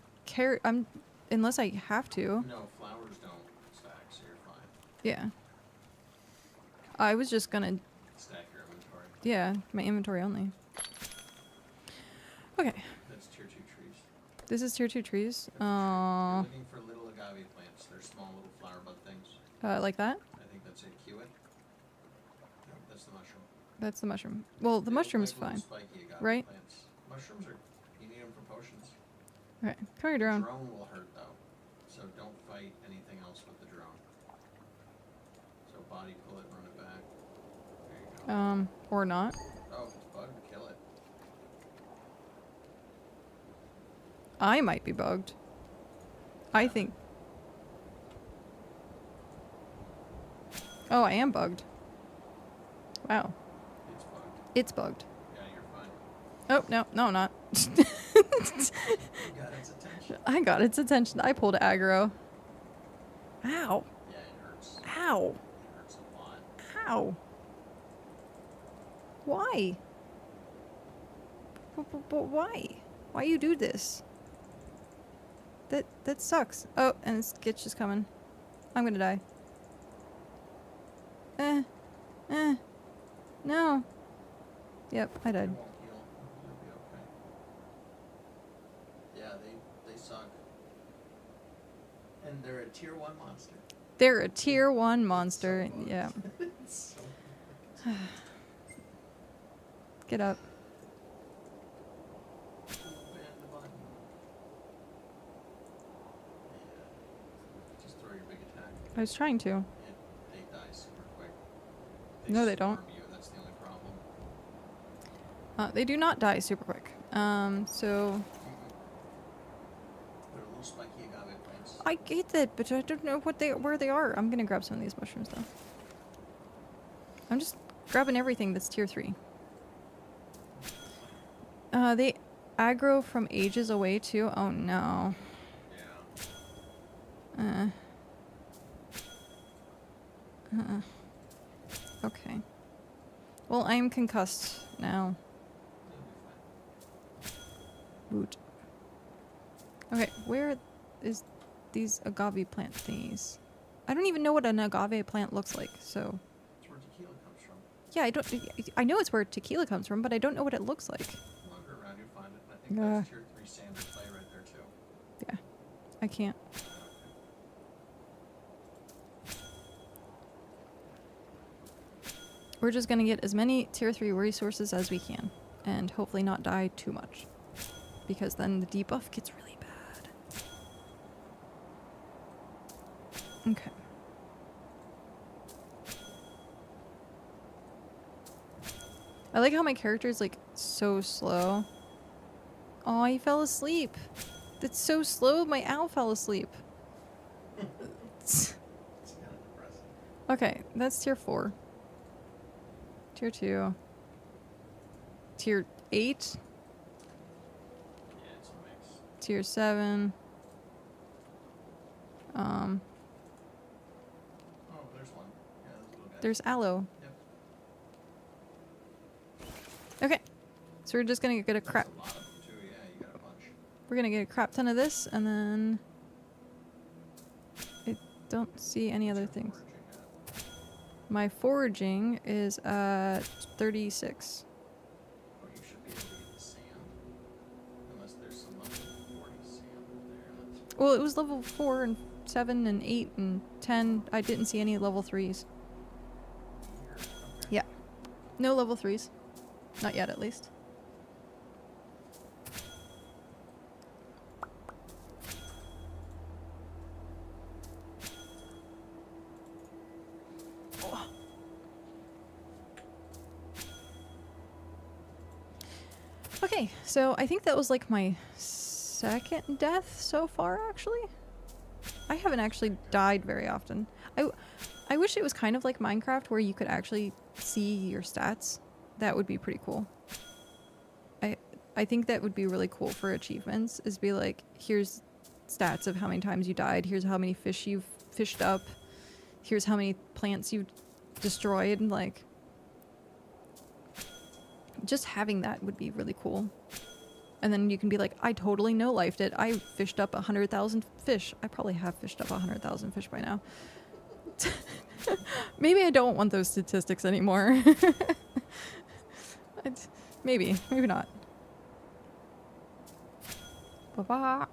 unless I have to. No, flowers don't stack, so you're fine. Yeah. I was just gonna. Stack your inventory. Yeah, my inventory only. Okay, That's tier 2 trees. this is tier 2 trees. You're looking for little agave plants. They're small little flower bud things. Like that. I think that's it. Cue it. No, that's the mushroom. That's the mushroom. Well, the They look mushroom's like little fine. spiky agave right? plants. Mushrooms are. You need them for potions. Okay, come here, drone. Drone will hurt though, so don't fight anything else with the drone. So body pull it, run it back. There you go. Or not. Oh, if it's bugged, kill it. I might be bugged. I think. Oh, I am bugged. Wow, It's bugged. it's bugged. Yeah, you're fine. Oh no, I'm not. You got its attention. I got its attention. I pulled aggro. Ow! Yeah, it hurts. Ow! It hurts a lot. Ow! Why? But why? Why you do this? That sucks. Oh, and Skitch is coming. I'm gonna die. No. Yep, I It died. won't heal. You'll be okay. Yeah, they suck. And they're a tier 1 monster. They're a tier 1 monster. So Yeah. so Get up. bend the button. Yeah. Just throw your big attack. I was trying to. They die super quick. No, they don't. swarm you, that's the only problem. They do not die super quick. So They're little spiky agave plants. I get that, but I don't know where they are. I'm gonna grab some of these mushrooms though. I'm just grabbing everything that's tier 3. They aggro from ages away too. Oh no. Yeah. Okay. Well, I'm concussed now. They'll be fine. Boot. Okay, where is these agave plant thingies? I don't even know what an agave plant looks like, so... That's where tequila comes from. Yeah, I know it's where tequila comes from, but I don't know what it looks like. Wander around, you'll find it. And I think that's tier 3 standard play right there too. Yeah, I can't. We're just gonna get as many tier 3 resources as we can, and hopefully not die too much, because then the debuff gets really bad. Okay. I like how my character is like so slow. Oh, he fell asleep. That's so slow. My owl fell asleep. It's kind of depressing. Okay, that's tier 4. Tier 2. Tier 8. tier 7. Oh, there's one. Yeah, those little guys. There's aloe. Yep. Okay. So we're just gonna get a There's crap. a lot of them too. Yeah, you got a bunch. We're gonna get a crap ton of this, and then I don't see any other things. Foraging at. My foraging is at 36. Oh, you should be able to get the sand. Unless there's some level 40 sand there. That's Well, it was level 4 and 7 and 8 and 10. I didn't see any level 3s. weird. Okay. Yeah. No level 3s. Not yet, at least. Okay, so I think that was like my second death so far, actually. I haven't actually died very often. I wish it was kind of like Minecraft where you could actually see your stats. That would be pretty cool. I think that would be really cool for achievements, is be like, here's stats of how many times you died, here's how many fish you've fished up, here's how many plants you've destroyed, like... Just having that would be really cool. And then you can be like, I totally no-lifed it. I fished up 100,000 fish. I probably have fished up 100,000 fish by now. Maybe I don't want those statistics anymore. Maybe not. Ba-ba.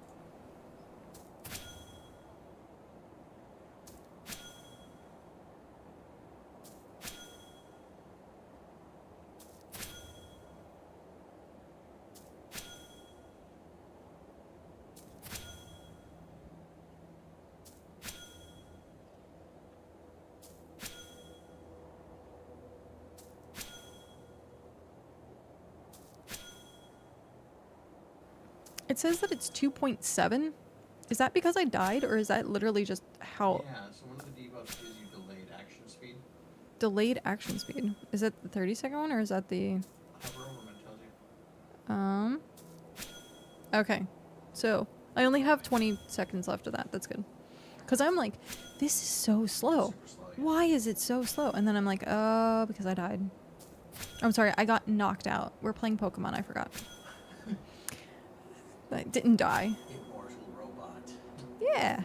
It says that it's 2.7. Is that because I died, or is that literally just how... Yeah, so one of the debuffs gives you delayed action speed. Delayed action speed? Is that the 30-second one, or is that the... Hover over when it tells you. Okay. So, I only have 20 seconds left of that. That's good. Because I'm like, this is so slow. Super slow, yeah. Why is it so slow? And then I'm like, because I died. I'm sorry, I got knocked out. We're playing Pokemon, I forgot. I didn't die. Immortal robot. Yeah.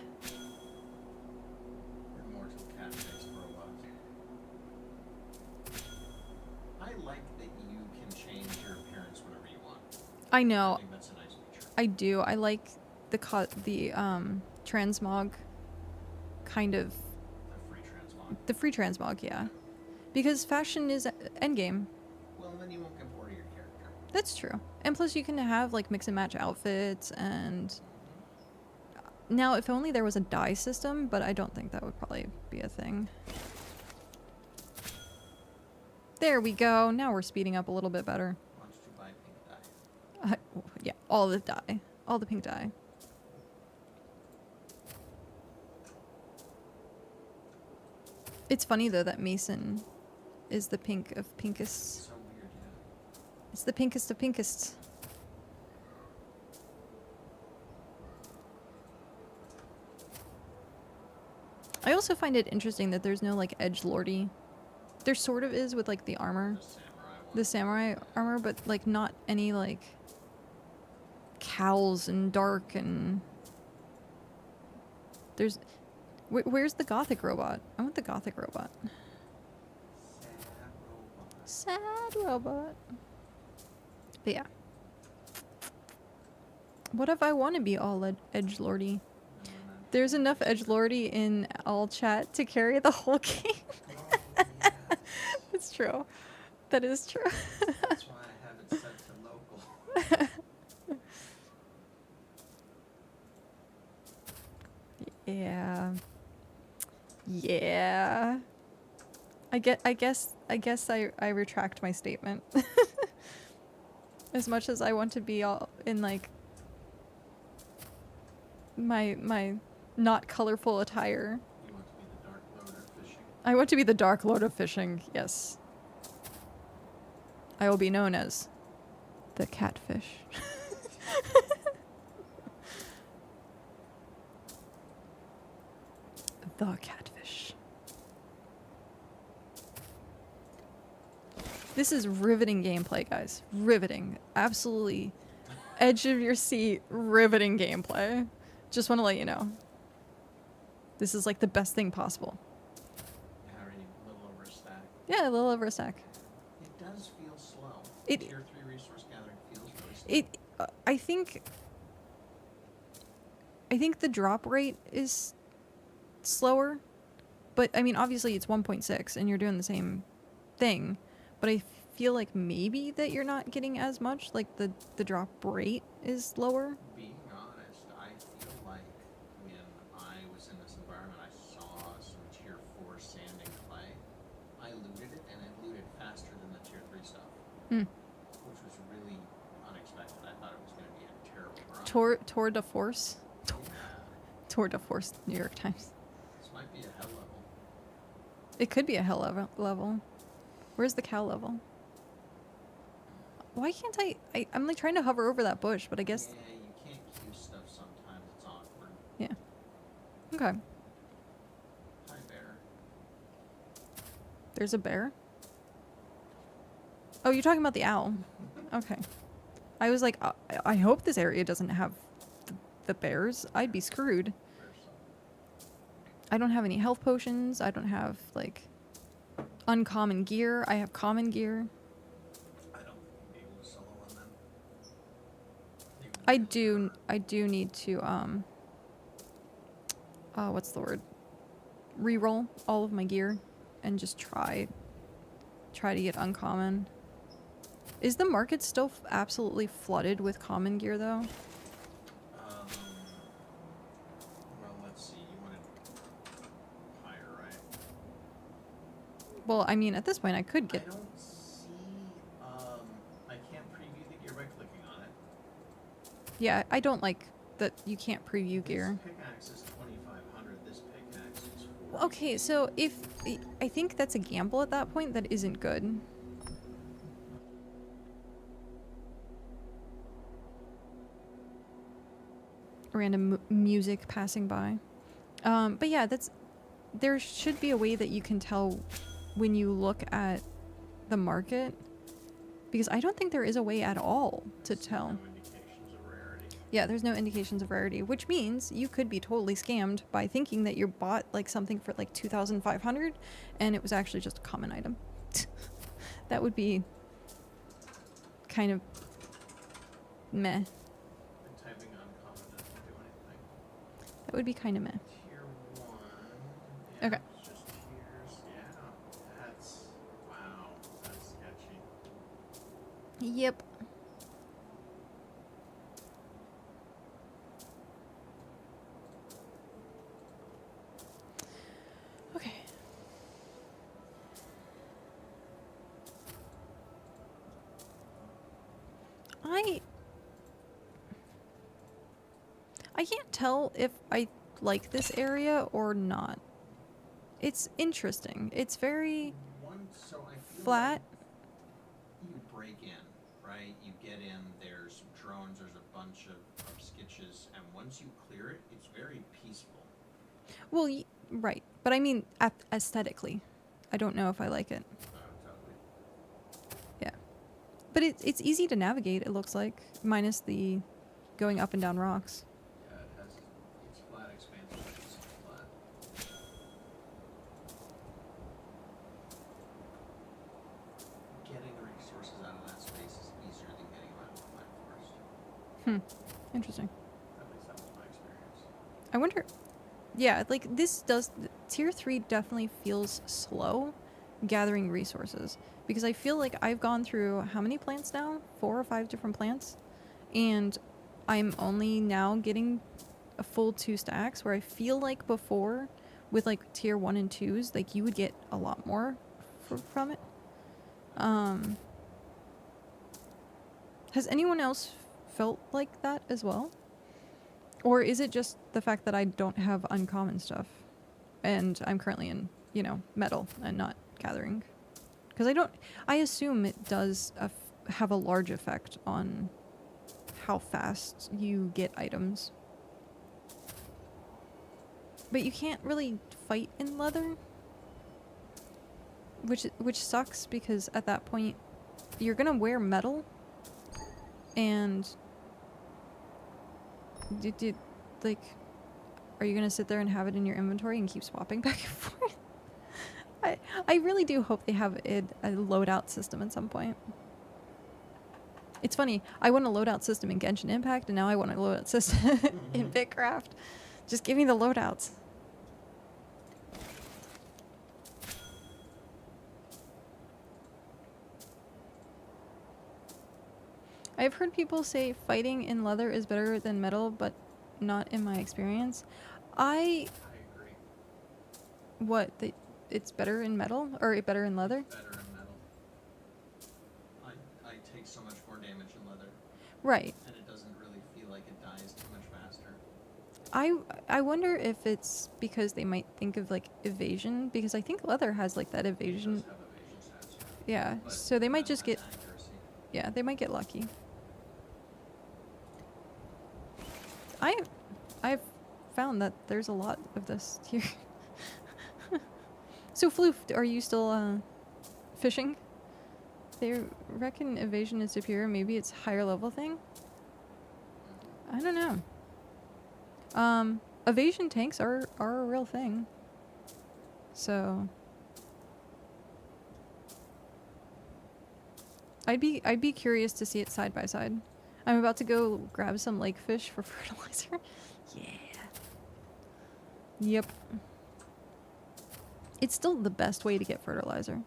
Immortal cat-based robot. I like that you can change your appearance whenever you want. I I know. think that's a nice feature. I do. I like the transmog kind of... The free transmog. The free transmog, yeah. Because fashion is endgame. Well, then you won't get bored of your character. That's true. And plus you can have like mix and match outfits, and now if only there was a dye system, but I don't think that would probably be a thing. There we go. Now we're speeding up a little bit better. Why don't you buy pink dye? Yeah, all the dye. All the pink dye. It's funny though that Mason is the pink of pinkists. So weird, yeah. It's the pinkest of pinkists. I also find it interesting that there's no like edgelordy. There sort of is with like the armor, The samurai one. the samurai armor, but like not any like cowls and dark and there's where's the gothic robot? I want the gothic robot. Sad robot. Sad robot. But yeah. What if I want to be all edgelordy? No, we're not. There's enough edgelordy in all chat to carry the whole game. Oh, yeah. It's true. That is true. That's why I have it set to local. Yeah. Yeah. I guess I retract my statement. As much as I want to be all in like my not colorful attire. You want to be the dark loader fishing? I want to be the Dark Lord of Fishing, yes. I will be known as the catfish. The catfish. This is riveting gameplay, guys. Riveting. Absolutely edge of your seat, riveting gameplay. Just want to let you know. This is like the best thing possible. Yeah, already a little over a stack. Yeah, a little over a stack. It does feel slow. It- Tier 3 resource gathering feels really slow. I think the drop rate is slower, but I mean obviously it's 1.6 and you're doing the same thing, but I feel like maybe that you're not getting as much, like the drop rate is lower. Being honest, I feel like when I was in this environment, I saw some tier 4 sanding clay. I looted it, and it looted faster than the tier 3 stuff, Mm. which was really unexpected. I thought it was going to be a terrible run. Tour de Force. Yeah, Tour de Force, New York Times. this might be a hell level. It could be a hell level. Where's the cow level? Why can't I'm like trying to hover over that bush, but I guess... Yeah, you can't queue stuff sometimes. It's awkward. Yeah. Okay. Hi, bear. There's a bear? Oh, you're talking about the owl. Okay. I was like, I hope this area doesn't have the bears. I'd be screwed. Bear's something. I don't have any health potions. I don't have, like, uncommon gear. I have common gear. I don't think you'd be able to solo on them. I do need to, what's the word? Reroll all of my gear and just try to get uncommon. Is the market still absolutely flooded with common gear, though? Well, let's see. You wanted higher, right? Well, I mean, at this point, I could I get... don't see. I can't preview the gear by clicking on it. Yeah, I don't like that you can't preview gear. This pickaxe is 2,500. This pickaxe is 4. Okay, so if... I think that's a gamble at that point that isn't good. Random music passing by. But yeah, there should be a way that you can tell when you look at the market, because I don't think there is a way at all to tell. No indications of rarity. Yeah, there's no indications of rarity, which means you could be totally scammed by thinking that you bought like something for like 2,500 and it was actually just a common item. That would be kind of meh. And typing uncommon doesn't do anything. That would be kind of meh. Tier 1. Yeah, Okay. it's just tiers. Yeah. That's. Wow. That's sketchy. Yep. Okay. I can't tell if I like this area or not. It's interesting. It's very So I feel flat. like you break in, right? You get in, there's drones, there's a bunch of sketches, and once you clear it, it's very peaceful. Well, right. But I mean, aesthetically. I don't know if I like it. Totally. Yeah. But it's easy to navigate, it looks like. Minus the going up and down rocks. Yeah, it has. It's flat expansion. It's flat. Getting resources out of that space is easier than getting them out of the Black Forest. Interesting. At least that was my experience. I wonder... Yeah, like, this does... Tier 3 definitely feels slow gathering resources. Because I feel like I've gone through how many plants now? 4 or 5 different plants? And I'm only now getting a full 2 stacks, where I feel like before, with, like, tier 1 and 2s, like, you would get a lot more from it. Has anyone else felt like that as well? Or is it just the fact that I don't have uncommon stuff and I'm currently in, you know, metal and not gathering? Because I assume it does have a large effect on how fast you get items. But you can't really fight in leather, which sucks because at that point you're gonna wear metal, and like, are you gonna sit there and have it in your inventory and keep swapping back and forth? I really do hope they have a loadout system at some point. It's funny, I want a loadout system in Genshin Impact, and now I want a loadout system in BitCraft. Just give me the loadouts. I've heard people say fighting in leather is better than metal, but not in my experience. I agree. What? It's better in metal? Or better in leather? It's better in metal. I take so much more damage in leather. Right. And it doesn't really feel like it dies too much faster. I wonder if it's because they might think of like evasion, because I think leather has like that evasion. It does have evasion stats. Yeah, But so they might metal just has get, accuracy. yeah, they might get lucky. I've found that there's a lot of this here. So Floof, are you still fishing? They reckon evasion is superior. Maybe it's higher level thing. I don't know. Evasion tanks are a real thing. So I'd be curious to see it side by side. I'm about to go grab some lake fish for fertilizer. Yeah. Yep. It's still the best way to get fertilizer.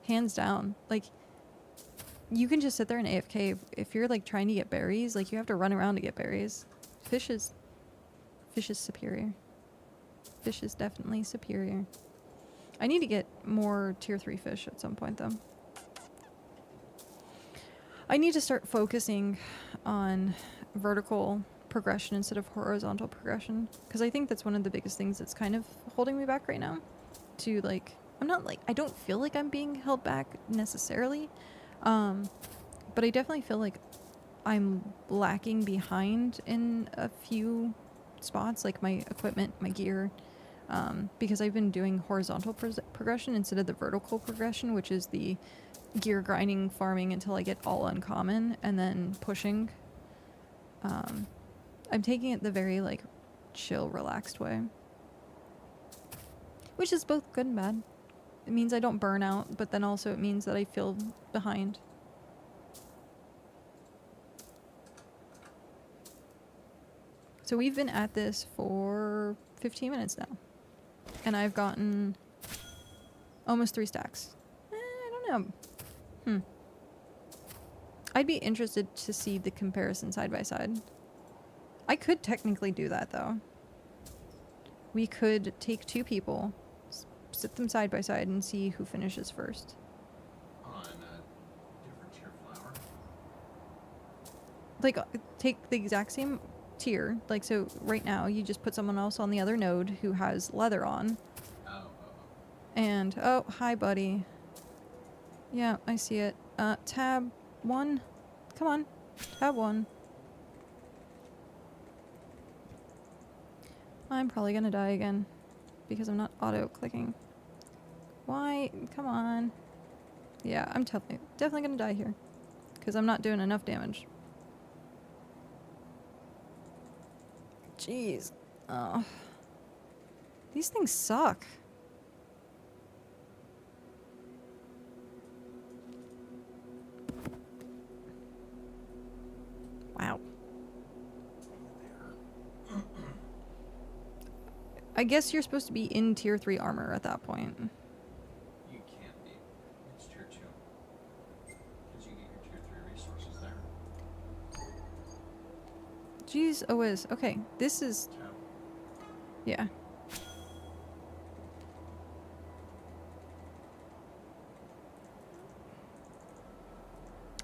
Hands down. Like, you can just sit there and AFK. If you're like trying to get berries, like you have to run around to get berries. Fish is superior. Fish is definitely superior. I need to get more tier 3 fish at some point though. I need to start focusing on vertical progression instead of horizontal progression, because I think that's one of the biggest things that's kind of holding me back right now. To like, I don't feel like I'm being held back necessarily, but I definitely feel like I'm lacking behind in a few spots, like my equipment, my gear, because I've been doing horizontal progression instead of the vertical progression, which is the gear grinding, farming until I get all uncommon, and then pushing. I'm taking it the very like chill, relaxed way, which is both good and bad. It means I don't burn out, but then also it means that I feel behind. So we've been at this for 15 minutes now, and I've gotten almost 3 stacks. I don't know. I'd be interested to see the comparison side by side. I could technically do that though. We could take 2 people, sit them side by side, and see who finishes first. On a different tier flower? Like, take the exact same tier. Like, so right now, you just put someone else on the other node who has leather on. Oh. And, oh, hi, buddy. Yeah, I see it. Tab 1. Come on. Tab 1. I'm probably gonna die again because I'm not auto-clicking. Why? Come on. Yeah, I'm definitely gonna die here because I'm not doing enough damage. Jeez. Oh. These things suck. Wow. I guess you're supposed to be in tier 3 armor at that point. You can't be. It's tier 2. Because you get your tier 3 resources there. Jeez, Oz. Okay, this is... Tab. Yeah.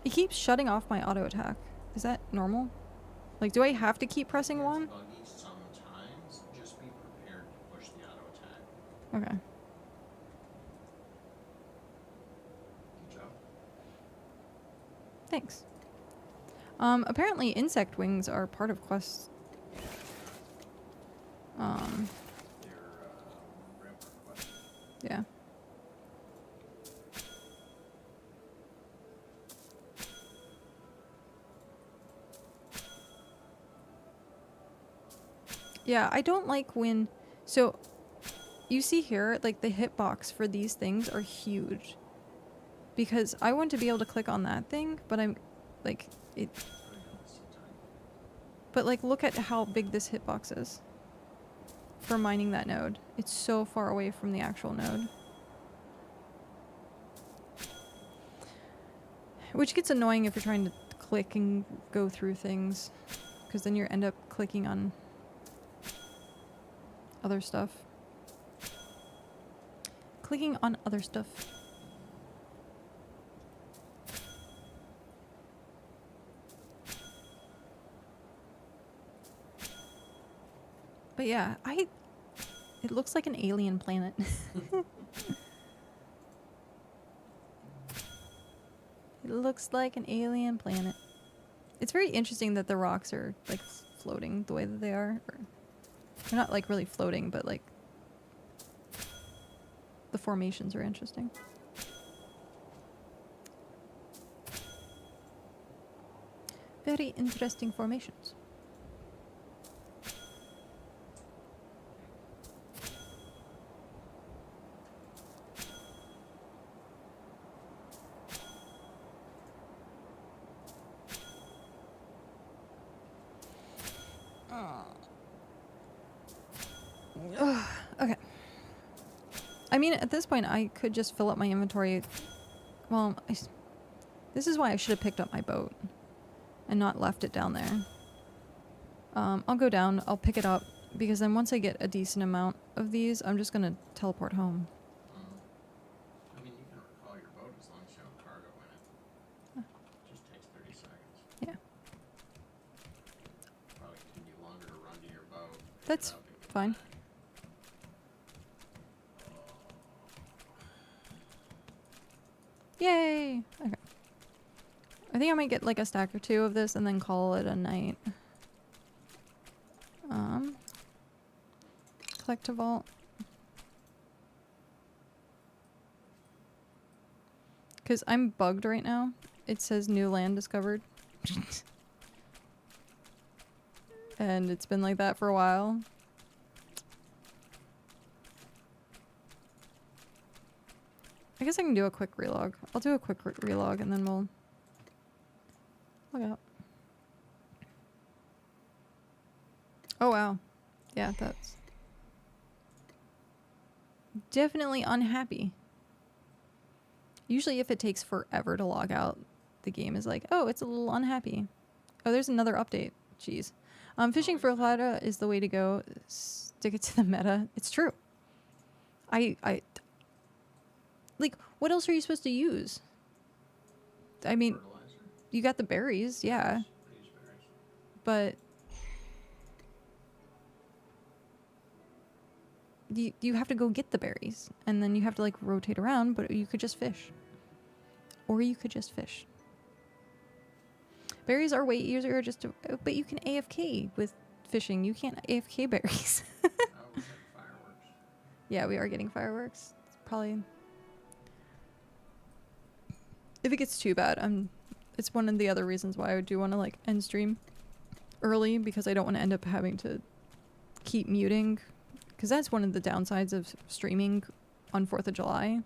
It keeps shutting off my auto attack. Is that normal? Like, do I have to keep pressing It's 1? buggy sometimes. Just be prepared to push the auto attack. Okay. Good job. Thanks. Apparently insect wings are part of quests. Yeah, I don't like when... So, you see here, like, the hitbox for these things are huge. Because I want to be able to click on that thing, but I'm... Like, it... I know, it's so tiny. But, like, look at how big this hitbox is. For mining that node. It's so far away from the actual node. Which gets annoying if you're trying to click and go through things. Because then you end up clicking on other stuff. Clicking on other stuff. But yeah, it looks like an alien planet. It looks like an alien planet. It's very interesting that the rocks are like floating the way that they are. Or, they're not like really floating, but like the formations are interesting. Very interesting formations. Okay. I mean, at this point, I could just fill up my inventory. Well, this is why I should have picked up my boat and not left it down there. I'll go down, I'll pick it up, because then once I get a decent amount of these, I'm just gonna teleport home. I mean, you can recall your boat as long as you have cargo in it. It just takes 30 seconds. Yeah. Probably take you longer to run to your boat. pick That's it up, and get fine. back. Yay! Okay. I think I might get like a stack or two of this and then call it a night. Collect a vault. Because I'm bugged right now. It says new land discovered. And it's been like that for a while. I guess I can do a quick relog. I'll do a quick relog and then we'll log out. Oh wow. Yeah, that's definitely unhappy. Usually if it takes forever to log out, the game is like, oh, it's a little unhappy. Oh, there's another update. Jeez. Fishing for Lada is the way to go. Stick it to the meta. It's true. I like, what else are you supposed to use? I mean, Fertilizer. you got the berries, yeah. These berries. But you have to go get the berries. And then you have to, like, rotate around, but you could just fish. Or you could just fish. Berries are way easier just to... But you can AFK with fishing. You can't AFK berries. Oh, we had fireworks. Yeah, we are getting fireworks. It's probably... If it gets too bad, it's one of the other reasons why I do want to, like, end stream early, because I don't want to end up having to keep muting. Because that's one of the downsides of streaming on 4th of July.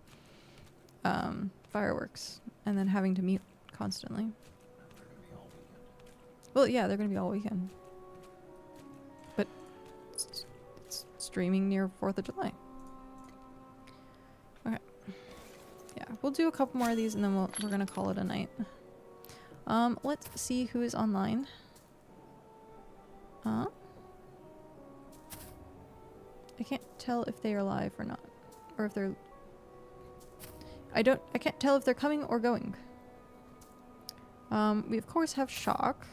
Fireworks. And then having to mute constantly. They're going to be all weekend. Well, yeah, they're going to be all weekend. But it's streaming near 4th of July. Okay. Yeah, we'll do a couple more of these and then we're going to call it a night. Let's see who is online. I can't tell if they are live or not. Or if they're... I can't tell if they're coming or going. We of course have Shock.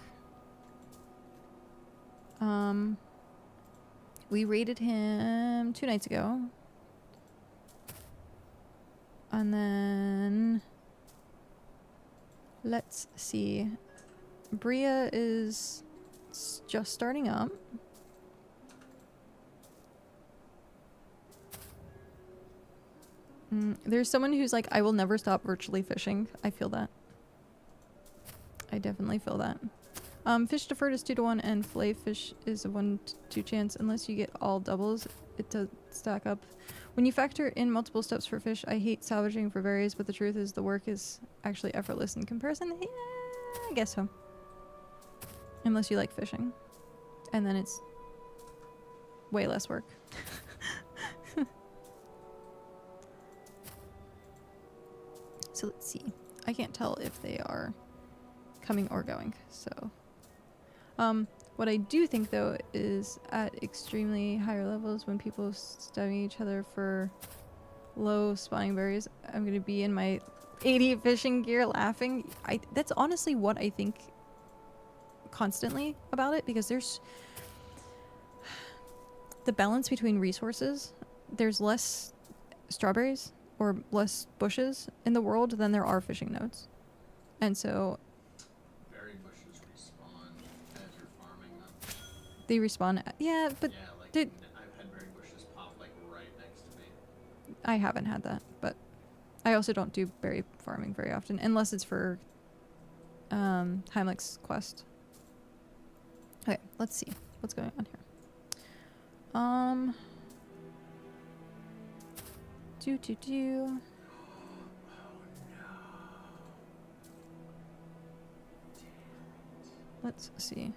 We raided him 2 nights ago. And then... Let's see. Bria is just starting up. There's someone who's like, I will never stop virtually fishing. I feel that. I definitely feel that. Fish deferred is 2-1, and fillet fish is a 1-2 chance. Unless you get all doubles, it does stack up. When you factor in multiple steps for fish, I hate salvaging for berries, but the truth is the work is actually effortless in comparison. Yeah, I guess so. Unless you like fishing. And then it's way less work. So let's see. I can't tell if they are coming or going, so... what I do think, though, is at extremely higher levels, when people stabbing each other for low spawning berries, I'm going to be in my 80 fishing gear laughing. That's honestly what I think constantly about it, because there's... the balance between resources, there's less strawberries or less bushes in the world than there are fishing nodes. And so... berry bushes respawn as you're farming them. they respawn... yeah, but... yeah, like did... I've had berry bushes pop like right next to me. I haven't had that, but I also don't do berry farming very often, unless it's for Heimlich's quest. Okay, let's see what's going on here. Do. Let's see.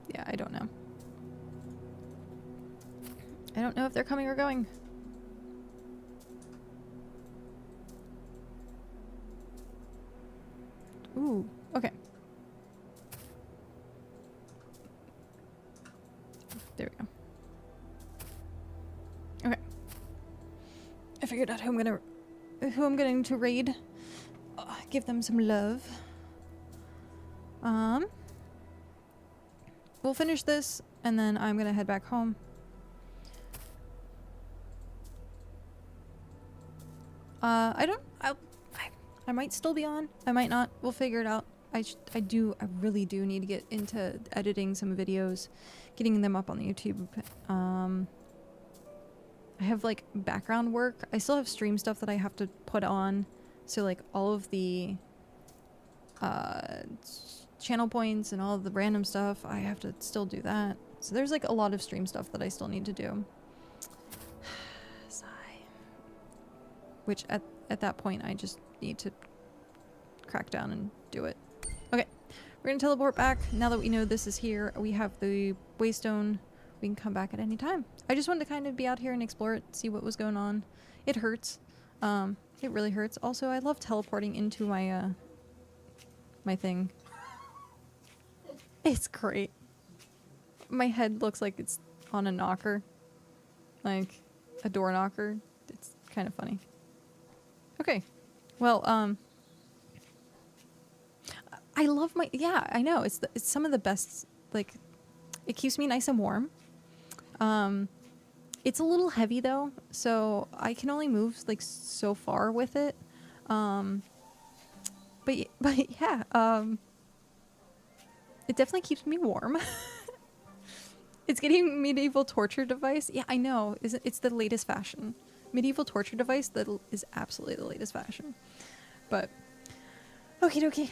Yeah, I don't know. I don't know if they're coming or going. Ooh, okay. There we go. Okay. I figured out who I'm going to raid. Give them some love. We'll finish this and then I'm gonna head back home. I might still be on. I might not. We'll figure it out. I really do need to get into editing some videos, getting them up on the YouTube. I have like background work. I still have stream stuff that I have to put on. So like all of the channel points and all of the random stuff, I have to still do that. So there's like a lot of stream stuff that I still need to do. Sigh. Which at that point I just need to crack down and do it. Okay, we're gonna teleport back. Now that we know this is here, we have the waystone. We can come back at any time. I just wanted to kind of be out here and explore it, see what was going on. It hurts. It really hurts. Also, I love teleporting into my my thing. It's great. My head looks like it's on a knocker. Like a door knocker. It's kind of funny. Okay. Well, I love my... yeah, I know. It's some of the best... like, it keeps me nice and warm. It's a little heavy, though, so I can only move, like, so far with it. But yeah, it definitely keeps me warm. It's getting medieval torture device. Yeah, I know. It's the latest fashion. Medieval torture device that is absolutely the latest fashion. But okie dokie.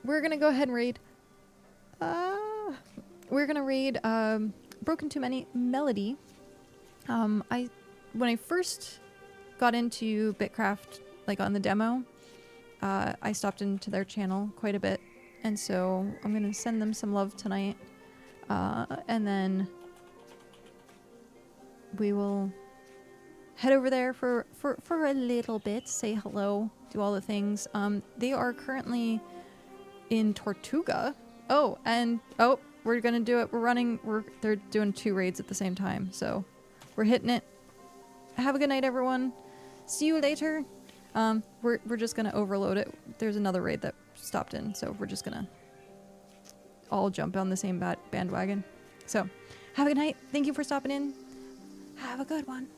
We're gonna go ahead and raid. We're gonna raid Broken Too Many Melody. When I first got into BitCraft, like on the demo, I stopped into their channel quite a bit, and so I'm gonna send them some love tonight, and then we will head over there for a little bit, say hello, do all the things. They are currently in Tortuga. Oh, and we're gonna do it. They're doing 2 raids at the same time, so we're hitting it. Have a good night, everyone. See you later. We're just gonna overload it. There's another raid that stopped in, so we're just gonna all jump on the same bandwagon. So, have a good night. Thank you for stopping in. Have a good one.